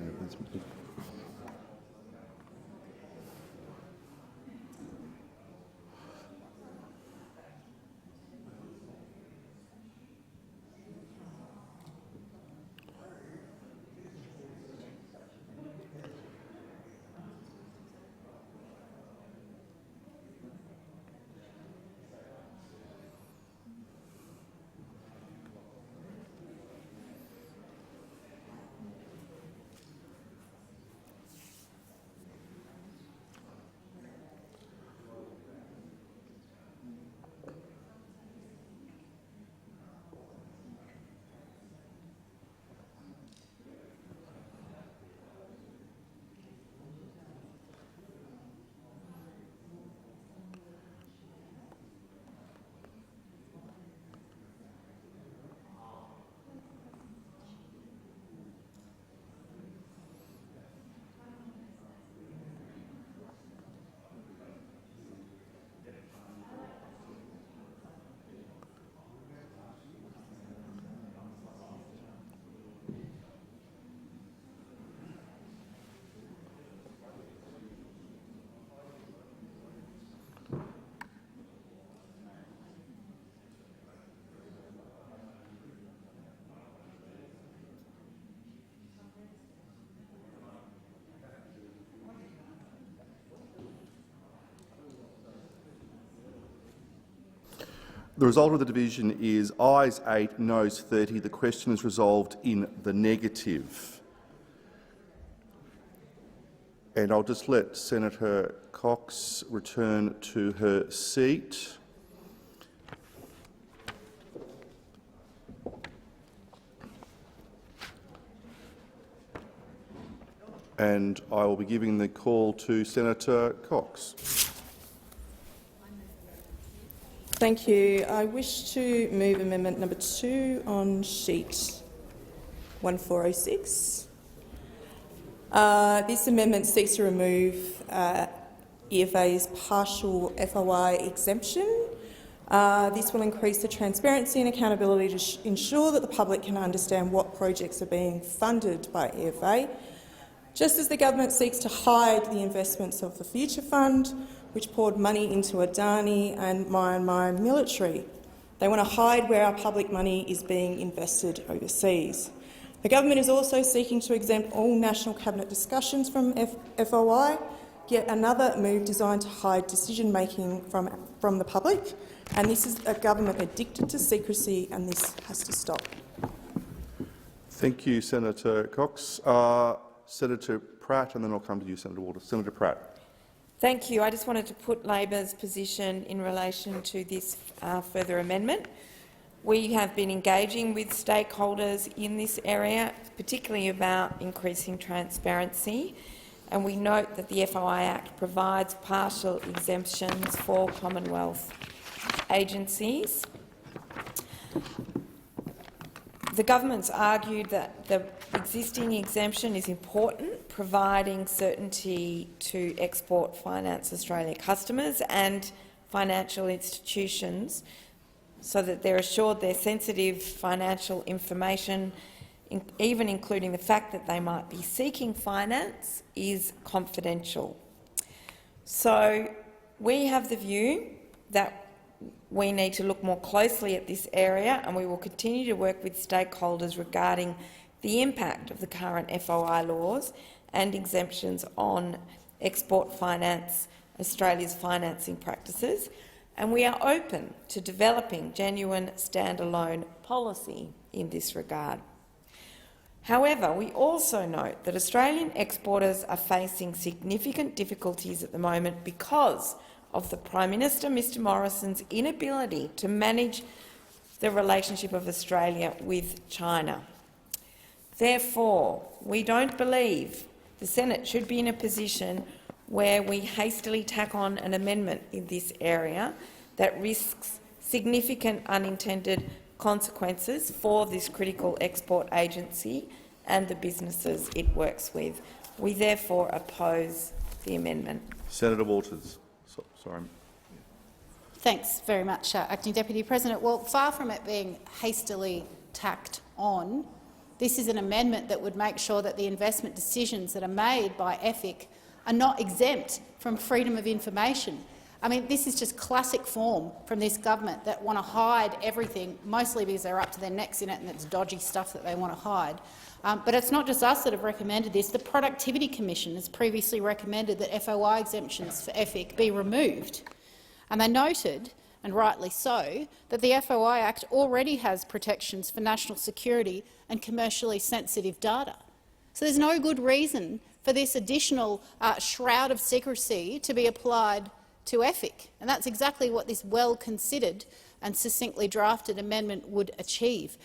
The result of the division is ayes 8, noes 30. The question is resolved in the negative. And I'll just let Senator Cox return to her seat. And I will be giving the call to Senator Cox. Thank you. I wish to move amendment number 2 on sheet 1406. This amendment seeks to remove EFA's partial FOI exemption. This will increase the transparency and accountability to ensure that the public can understand what projects are being funded by EFA, just as the government seeks to hide the investments of the Future Fund, which poured money into Adani and Myanmar military. They want to hide where our public money is being invested overseas. The government is also seeking to exempt all National Cabinet discussions from FOI, yet another move designed to hide decision-making from the public. And this is a government addicted to secrecy, and this has to stop. Thank you, Senator Cox. Senator Pratt, and then I'll come to you, Senator Waters. Senator Pratt. Thank you. I just wanted to put Labor's position in relation to this further amendment. We have been engaging with stakeholders in this area, particularly about increasing transparency, and we note that the FOI Act provides partial exemptions for Commonwealth agencies. The government's argued that the existing exemption is important, providing certainty to Export Finance Australia customers and financial institutions so that they're assured their sensitive financial information, even including the fact that they might be seeking finance, is confidential. So we have the view that we need to look more closely at this area, and we will continue to work with stakeholders regarding the impact of the current FOI laws and exemptions on Export Finance Australia's financing practices, and we are open to developing genuine standalone policy in this regard. However, we also note that Australian exporters are facing significant difficulties at the moment because of the Prime Minister, Mr Morrison's inability to manage the relationship of Australia with China. Therefore, we don't believe the Senate should be in a position where we hastily tack on an amendment in this area that risks significant unintended consequences for this critical export agency and the businesses it works with. We therefore oppose the amendment. Senator Waters. Sorry. Thanks very much, Acting Deputy President. Well, far from it being hastily tacked on, this is an amendment that would make sure that the investment decisions that are made by EFIC are not exempt from freedom of information. I mean, this is just classic form from this government that want to hide everything, mostly because they're up to their necks in it and it's dodgy stuff that they want to hide. But it's not just us that have recommended this. The Productivity Commission has previously recommended that FOI exemptions for EFIC be removed. And they noted, and rightly so, that the FOI Act already has protections for national security and commercially sensitive data. So there's no good reason for this additional shroud of secrecy to be applied to EFIC, and that's exactly what this well-considered and succinctly drafted amendment would achieve.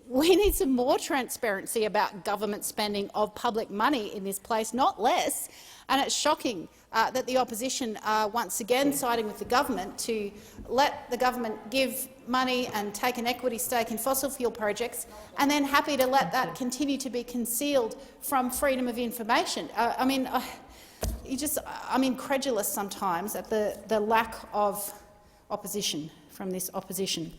We need some more transparency about government spending of public money in this place, not less, and it's shocking that the opposition are once again siding with the government to let the government give money and take an equity stake in fossil fuel projects and then happy to let that continue to be concealed from freedom of information. I'm incredulous sometimes at the lack of opposition from this opposition.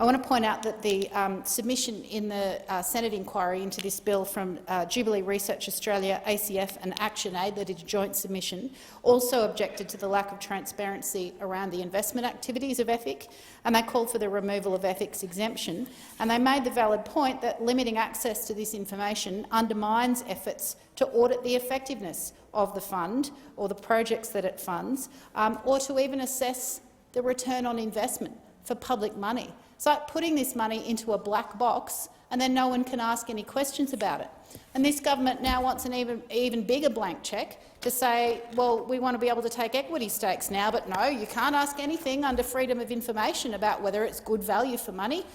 I want to point out that the submission in the Senate inquiry into this bill from Jubilee Research Australia, ACF and ActionAid, that is a joint submission, also objected to the lack of transparency around the investment activities of EFIC, and they called for the removal of EFIC's exemption. And they made the valid point that limiting access to this information undermines efforts to audit the effectiveness of the fund or the projects that it funds, or to even assess the return on investment for public money. It's like putting this money into a black box and then no one can ask any questions about it. And this government now wants an even bigger blank cheque to say, well, we want to be able to take equity stakes now, but no, you can't ask anything under freedom of information about whether it's good value for money,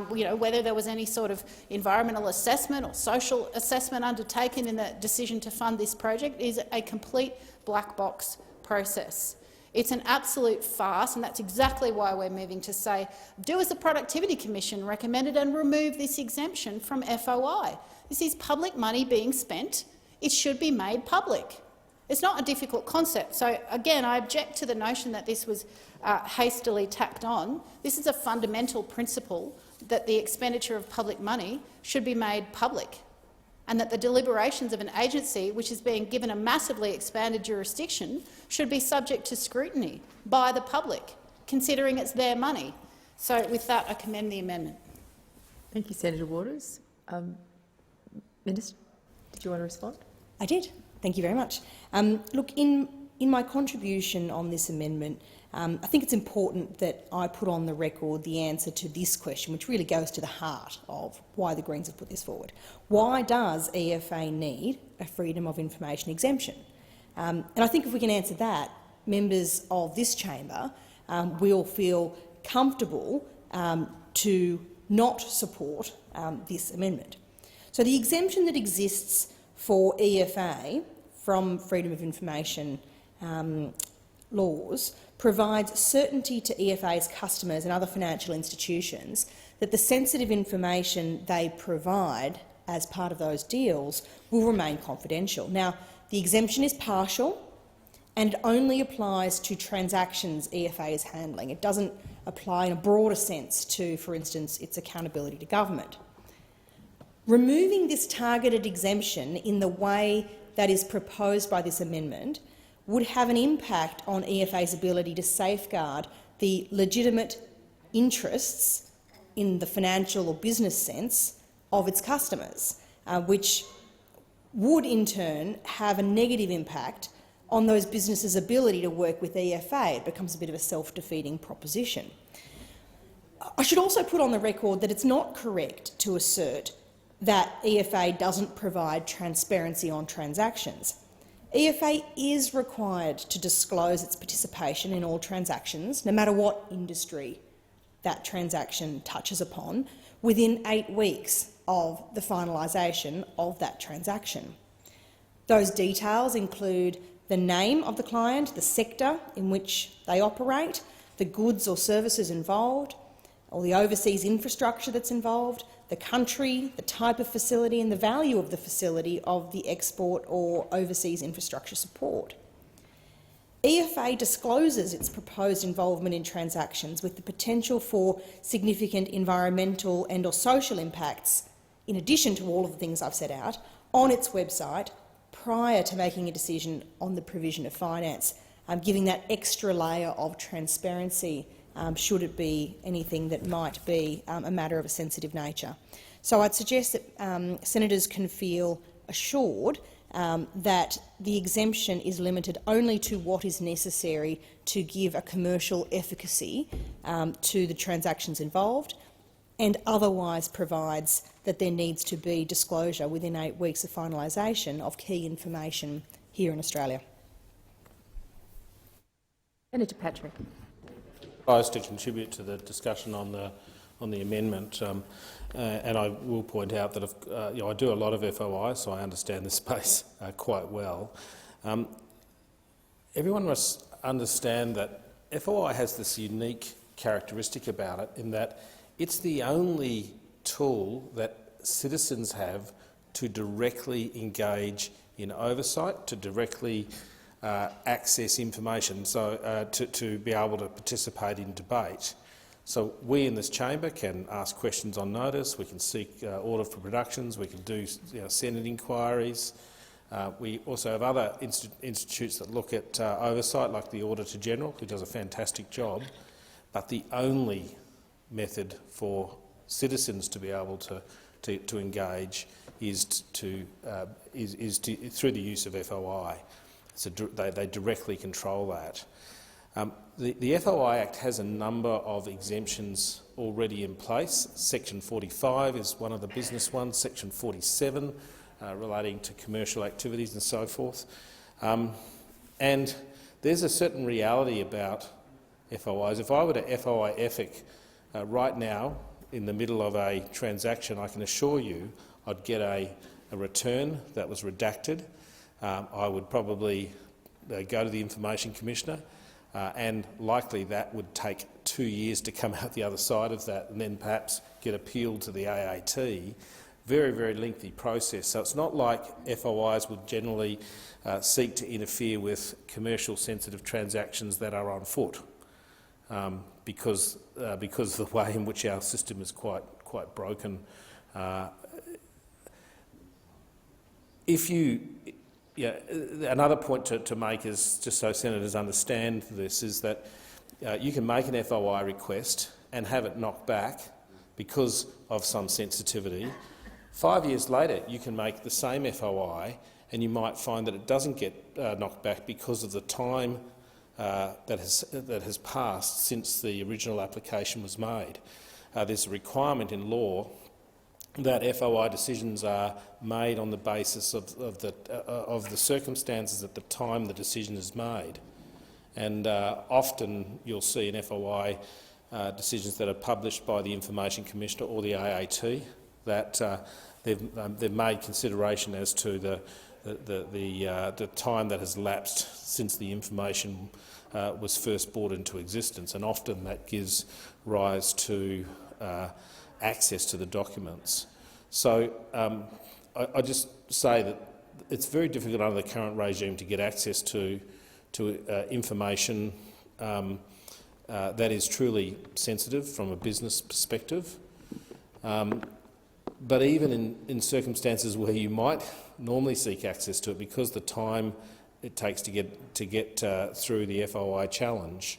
whether there was any sort of environmental assessment or social assessment undertaken in the decision to fund this project. Is a complete black box process. It's an absolute farce, and that's exactly why we're moving to say, do as the Productivity Commission recommended and remove this exemption from FOI. This is public money being spent. It should be made public. It's not a difficult concept. So, again, I object to the notion that this was hastily tacked on. This is a fundamental principle that the expenditure of public money should be made public, and that the deliberations of an agency which is being given a massively expanded jurisdiction should be subject to scrutiny by the public, considering it's their money. So with that, I commend the amendment. Thank you, Senator Waters. Minister, did you want to respond? I did. Thank you very much. Look, in my contribution on this amendment, I think it's important that I put on the record the answer to this question, which really goes to the heart of why the Greens have put this forward. Why does EFA need a freedom of information exemption? And I think if we can answer that, members of this chamber will feel comfortable to not support this amendment. So the exemption that exists for EFA from Freedom of Information laws provides certainty to EFA's customers and other financial institutions that the sensitive information they provide as part of those deals will remain confidential. Now, the exemption is partial and it only applies to transactions EFA is handling. It doesn't apply in a broader sense to, for instance, its accountability to government. Removing this targeted exemption in the way that is proposed by this amendment would have an impact on EFA's ability to safeguard the legitimate interests in the financial or business sense of its customers, which would in turn have a negative impact on those businesses' ability to work with EFA. It becomes a bit of a self-defeating proposition. I should also put on the record that it's not correct to assert that EFA doesn't provide transparency on transactions. EFA is required to disclose its participation in all transactions, no matter what industry that transaction touches upon, within 8 weeks of the finalisation of that transaction. Those details include the name of the client, the sector in which they operate, the goods or services involved, or the overseas infrastructure that's involved, the country, the type of facility and the value of the facility of the export or overseas infrastructure support. EFA discloses its proposed involvement in transactions with the potential for significant environmental and or social impacts, in addition to all of the things I've set out, on its website prior to making a decision on the provision of finance, giving that extra layer of transparency should it be anything that might be a matter of a sensitive nature. So I'd suggest that senators can feel assured that the exemption is limited only to what is necessary to give a commercial efficacy to the transactions involved, and otherwise provides that there needs to be disclosure within 8 weeks of finalisation of key information here in Australia. Senator Patrick. To contribute to the discussion on the amendment, and I will point out that I do a lot of FOI, so I understand the space quite well. Everyone must understand that FOI has this unique characteristic about it in that it's the only tool that citizens have to directly engage in oversight, to directly access information, so to be able to participate in debate. So we in this chamber can ask questions on notice, we can seek order for productions, we can do Senate inquiries. We also have other institutes that look at oversight, like the Auditor General, who does a fantastic job. But the only method for citizens to be able to engage is through the use of FOI. So they directly control that. The FOI Act has a number of exemptions already in place. Section 45 is one of the business ones, Section 47 relating to commercial activities and so forth. And there's a certain reality about FOIs. If I were to FOI EFIC right now in the middle of a transaction, I can assure you I'd get a return that was redacted. I would probably go to the Information Commissioner, and likely that would take 2 years to come out the other side of that and then perhaps get appealed to the AAT. Very, very lengthy process. So it's not like FOIs would generally seek to interfere with commercial sensitive transactions that are on foot, because of the way in which our system is quite broken. Another point to make is, just so senators understand this, is that you can make an FOI request and have it knocked back because of some sensitivity. 5 years later, you can make the same FOI and you might find that it doesn't get knocked back because of the time that has passed since the original application was made. There's a requirement in law that FOI decisions are made on the basis of the circumstances at the time the decision is made. And often you'll see an FOI decisions that are published by the Information Commissioner or the AAT, that they've made consideration as to the time that has lapsed since the information was first brought into existence, and often that gives rise to access to the documents. So I just say that it's very difficult under the current regime to get access to information that is truly sensitive from a business perspective. But even in circumstances where you might normally seek access to it, because the time it takes to get through the FOI challenge,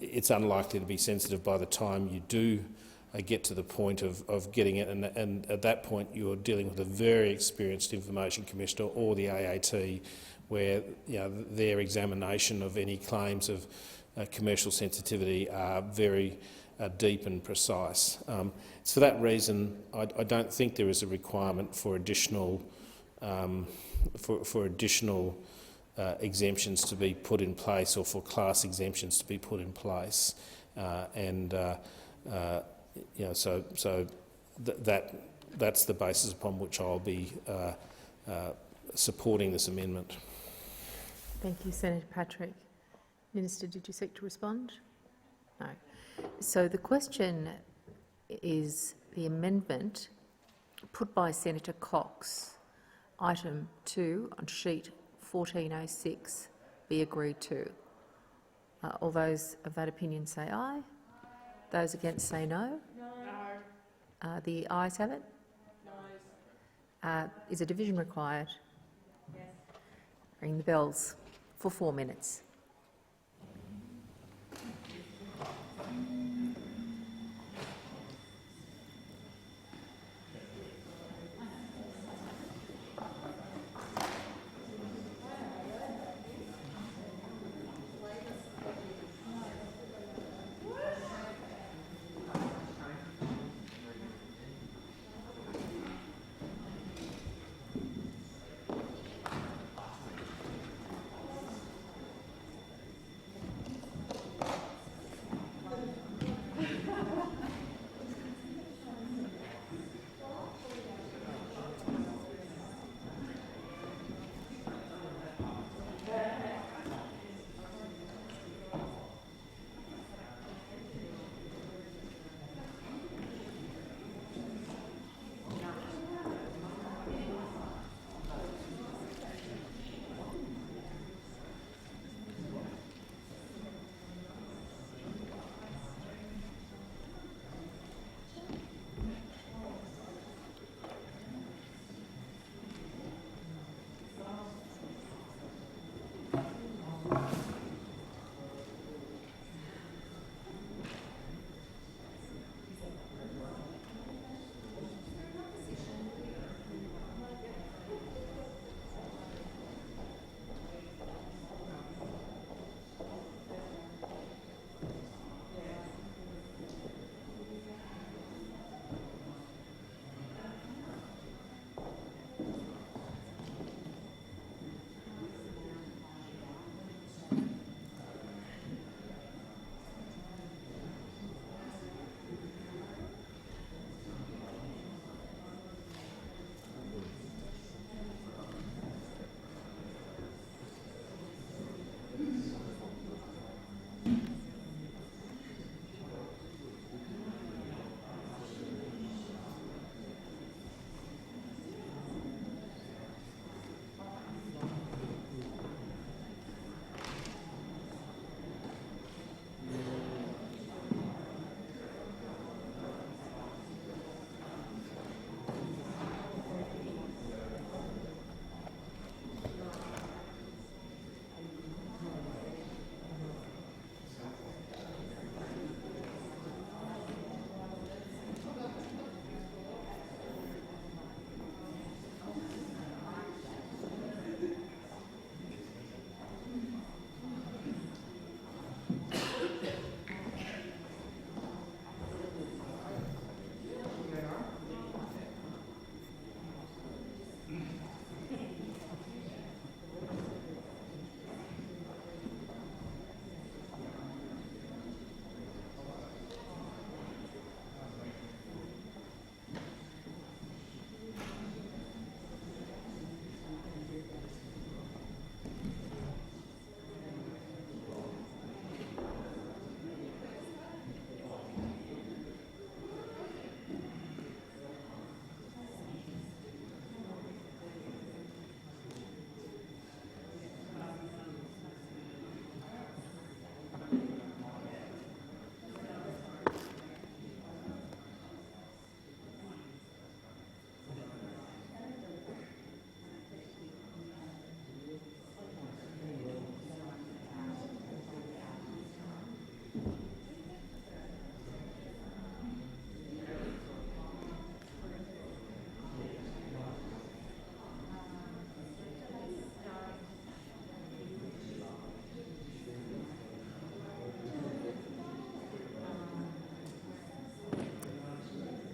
it's unlikely to be sensitive by the time you do get to the point of getting it, and at that point you're dealing with a very experienced Information Commissioner or the AAT, where their examination of any claims of commercial sensitivity are very deep and precise. So for that reason, I don't think there is a requirement for additional exemptions to be put in place, or for class exemptions to be put in place, that's the basis upon which I'll be supporting this amendment. Thank you, Senator Patrick. Minister, did you seek to respond? No. So the question is the amendment put by Senator Cox, item 2 on sheet 1406, be agreed to. All those of that opinion say aye. Those against say no. No. The ayes have it. No. Is a division required? Yes. Ring the bells for 4 minutes.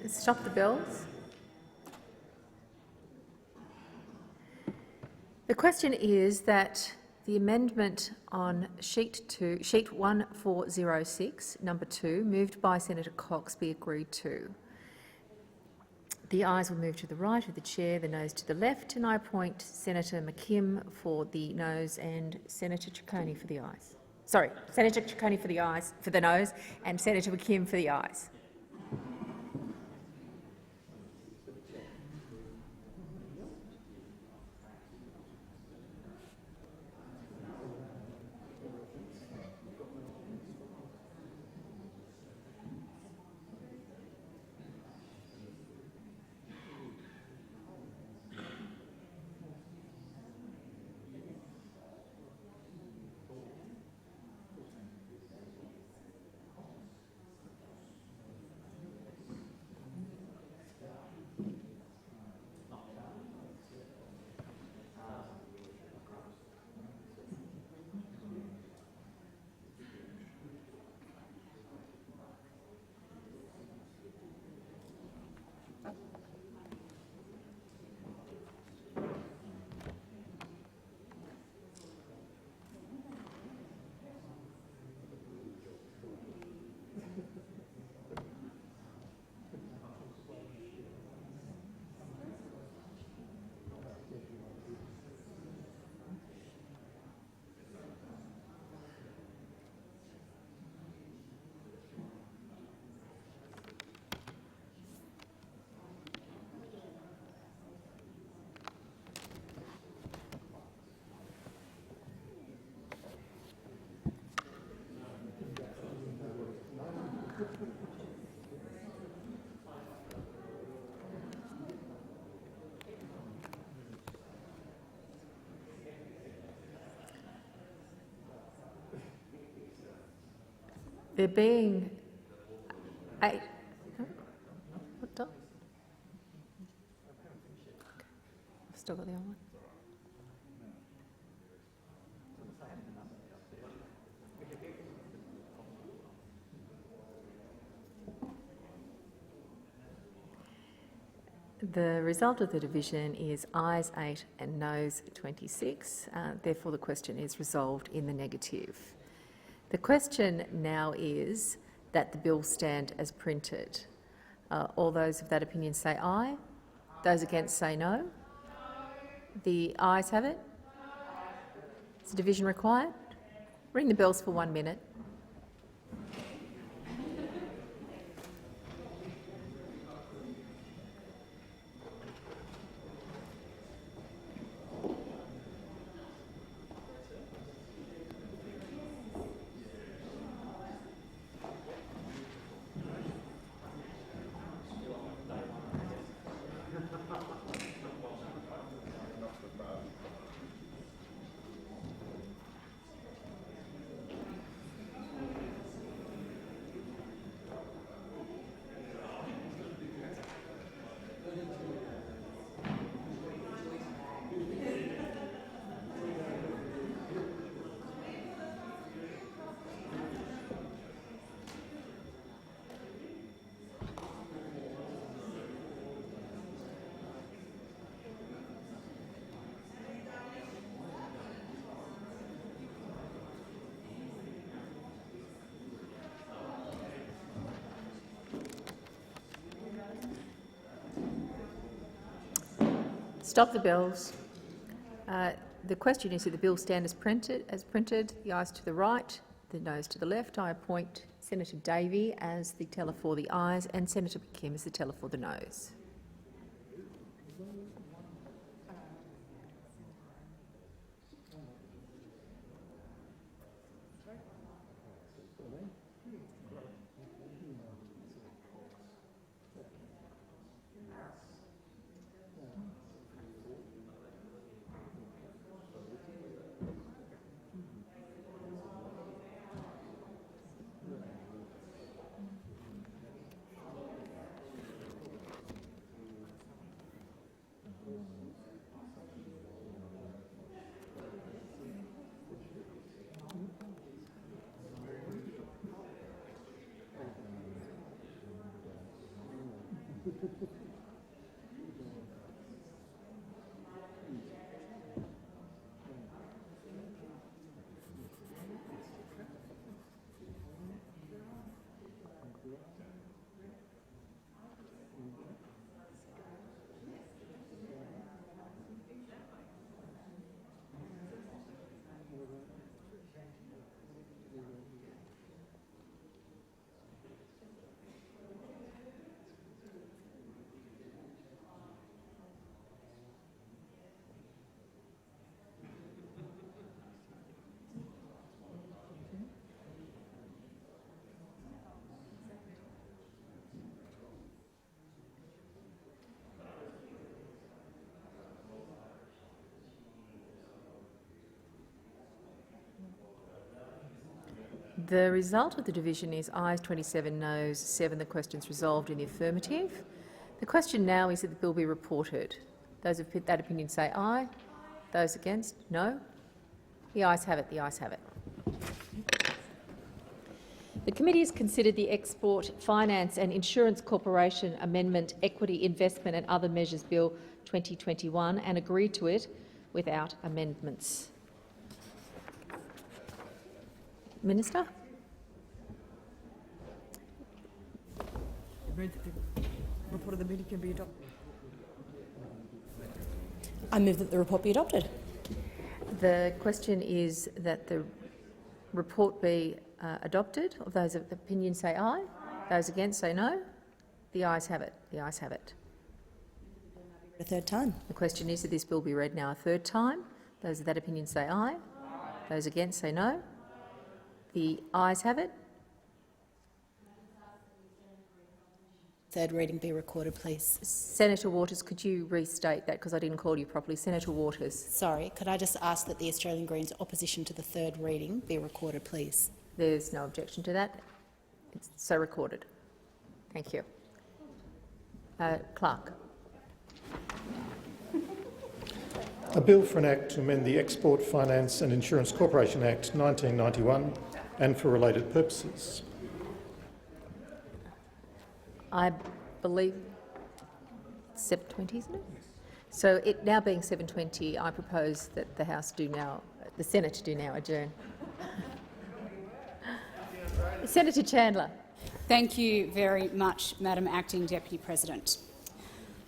Stop the bells. The question is that the amendment on sheet 1406, number 2, moved by Senator Cox, be agreed to. The ayes will move to the right of the chair, the noes to the left, and I appoint Senator McKim for the noes and Senator Ciccone for the ayes. Sorry, Senator Ciccone for the ayes, for the noes, and Senator McKim for the ayes. There being eight. What done? I've still got the other one. The result of the division is ayes 8 and noes 26. Therefore, the question is resolved in the negative. The question now is that the bill stand as printed. All those of that opinion say aye. Those against say no. The ayes have it. Is the division required? Ring the bells for 1 minute. Stop the bells. The question is that the bill stand as printed. The ayes to the right, the noes to the left. I appoint Senator Davey as the teller for the ayes and Senator McKim as the teller for the noes. The result of the division is ayes 27, noes 7. The question is resolved in the affirmative. The question now is that the bill be reported. Those of that opinion say aye. Those against, no. The ayes have it. The ayes have it. The committee has considered the Export Finance and Insurance Corporation Amendment Equity Investment and Other Measures Bill 2021 and agreed to it without amendments. Minister? Report of the meeting can be adopted. I move that the report be adopted. The question is that the report be adopted. Of those of opinion say aye. Those against say no. The ayes have it. The ayes have it. A third time. The question is that this bill be read now a third time. Those of that opinion say aye. Those against say no. The ayes have it. Third reading be recorded, please. Senator Waters, could you restate that because I didn't call you properly? Senator Waters. Sorry, could I just ask that the Australian Greens opposition to the third reading be recorded, please? There's no objection to that. It's so recorded. Thank you. Clerk. A bill for an act to amend the Export Finance and Insurance Corporation Act 1991 and for related purposes. I believe 7:20, isn't it? So it now being 7:20, I propose that the Senate do now adjourn. Senator Chandler. Thank you very much, Madam Acting Deputy President.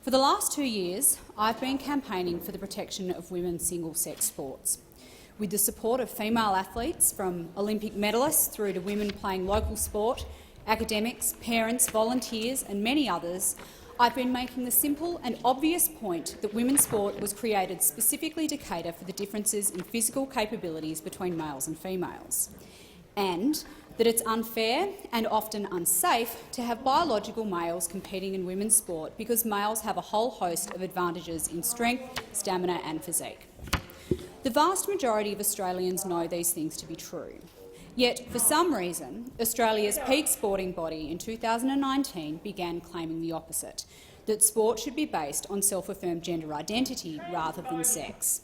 For the last 2 years, I've been campaigning for the protection of women's single-sex sports. With the support of female athletes, from Olympic medalists through to women playing local sport, academics, parents, volunteers and many others, I've been making the simple and obvious point that women's sport was created specifically to cater for the differences in physical capabilities between males and females, and that it's unfair and often unsafe to have biological males competing in women's sport because males have a whole host of advantages in strength, stamina and physique. The vast majority of Australians know these things to be true. Yet, for some reason, Australia's peak sporting body in 2019 began claiming the opposite, that sport should be based on self-affirmed gender identity rather than sex.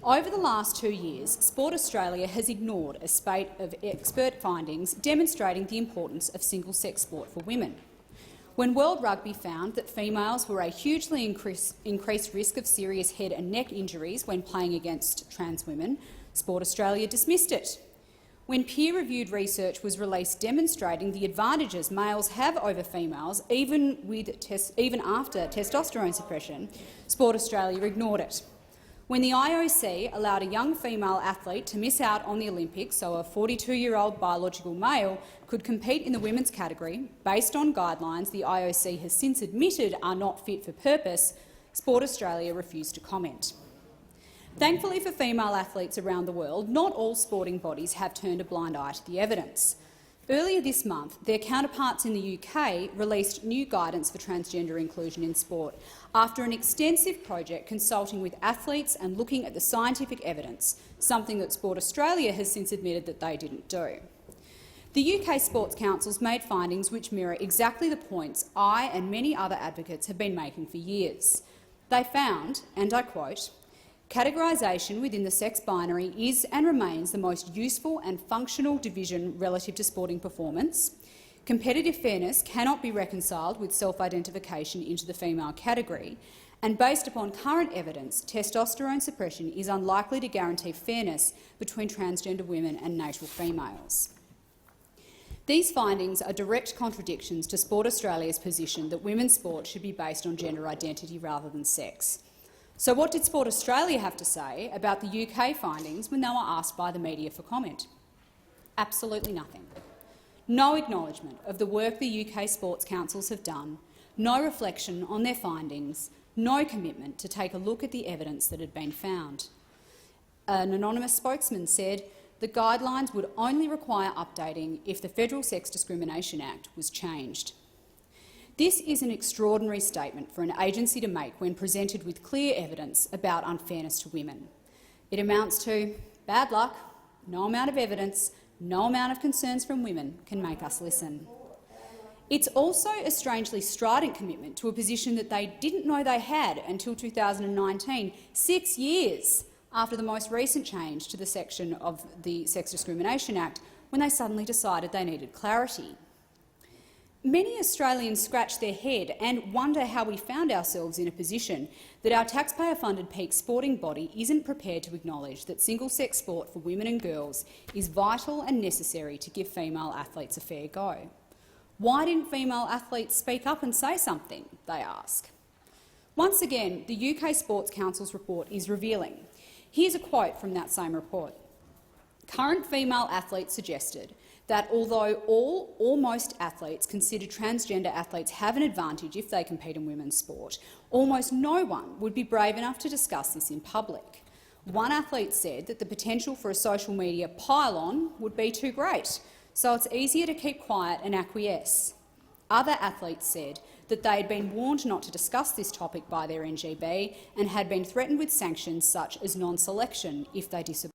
Over the last 2 years, Sport Australia has ignored a spate of expert findings demonstrating the importance of single-sex sport for women. When World Rugby found that females were a hugely increased risk of serious head and neck injuries when playing against trans women, Sport Australia dismissed it. When peer-reviewed research was released demonstrating the advantages males have over females, even after testosterone suppression, Sport Australia ignored it. When the IOC allowed a young female athlete to miss out on the Olympics so a 42-year-old biological male could compete in the women's category, based on guidelines the IOC has since admitted are not fit for purpose, Sport Australia refused to comment. Thankfully for female athletes around the world, not all sporting bodies have turned a blind eye to the evidence. Earlier this month, their counterparts in the UK released new guidance for transgender inclusion in sport after an extensive project consulting with athletes and looking at the scientific evidence, something that Sport Australia has since admitted that they didn't do. The UK Sports Council's made findings which mirror exactly the points I and many other advocates have been making for years. They found, and I quote, "Categorisation within the sex binary is and remains the most useful and functional division relative to sporting performance. Competitive fairness cannot be reconciled with self-identification into the female category, and based upon current evidence, testosterone suppression is unlikely to guarantee fairness between transgender women and natal females. These findings are direct contradictions to Sport Australia's position that women's sport should be based on gender identity rather than sex. So what did Sport Australia have to say about the UK findings when they were asked by the media for comment? Absolutely nothing. No acknowledgement of the work the UK sports councils have done, no reflection on their findings, no commitment to take a look at the evidence that had been found. An anonymous spokesman said the guidelines would only require updating if the Federal Sex Discrimination Act was changed. This is an extraordinary statement for an agency to make when presented with clear evidence about unfairness to women. It amounts to bad luck, no amount of evidence, no amount of concerns from women can make us listen. It's also a strangely strident commitment to a position that they didn't know they had until 2019, 6 years after the most recent change to the section of the Sex Discrimination Act, when they suddenly decided they needed clarity. Many Australians scratch their head and wonder how we found ourselves in a position that our taxpayer-funded peak sporting body isn't prepared to acknowledge that single-sex sport for women and girls is vital and necessary to give female athletes a fair go. Why didn't female athletes speak up and say something, they ask. Once again, the UK Sports Council's report is revealing. Here's a quote from that same report. Current female athletes suggested that although all or most athletes consider transgender athletes have an advantage if they compete in women's sport, almost no one would be brave enough to discuss this in public. One athlete said that the potential for a social media pile-on would be too great, so it's easier to keep quiet and acquiesce. Other athletes said that they had been warned not to discuss this topic by their NGB and had been threatened with sanctions such as non-selection if they disagreed.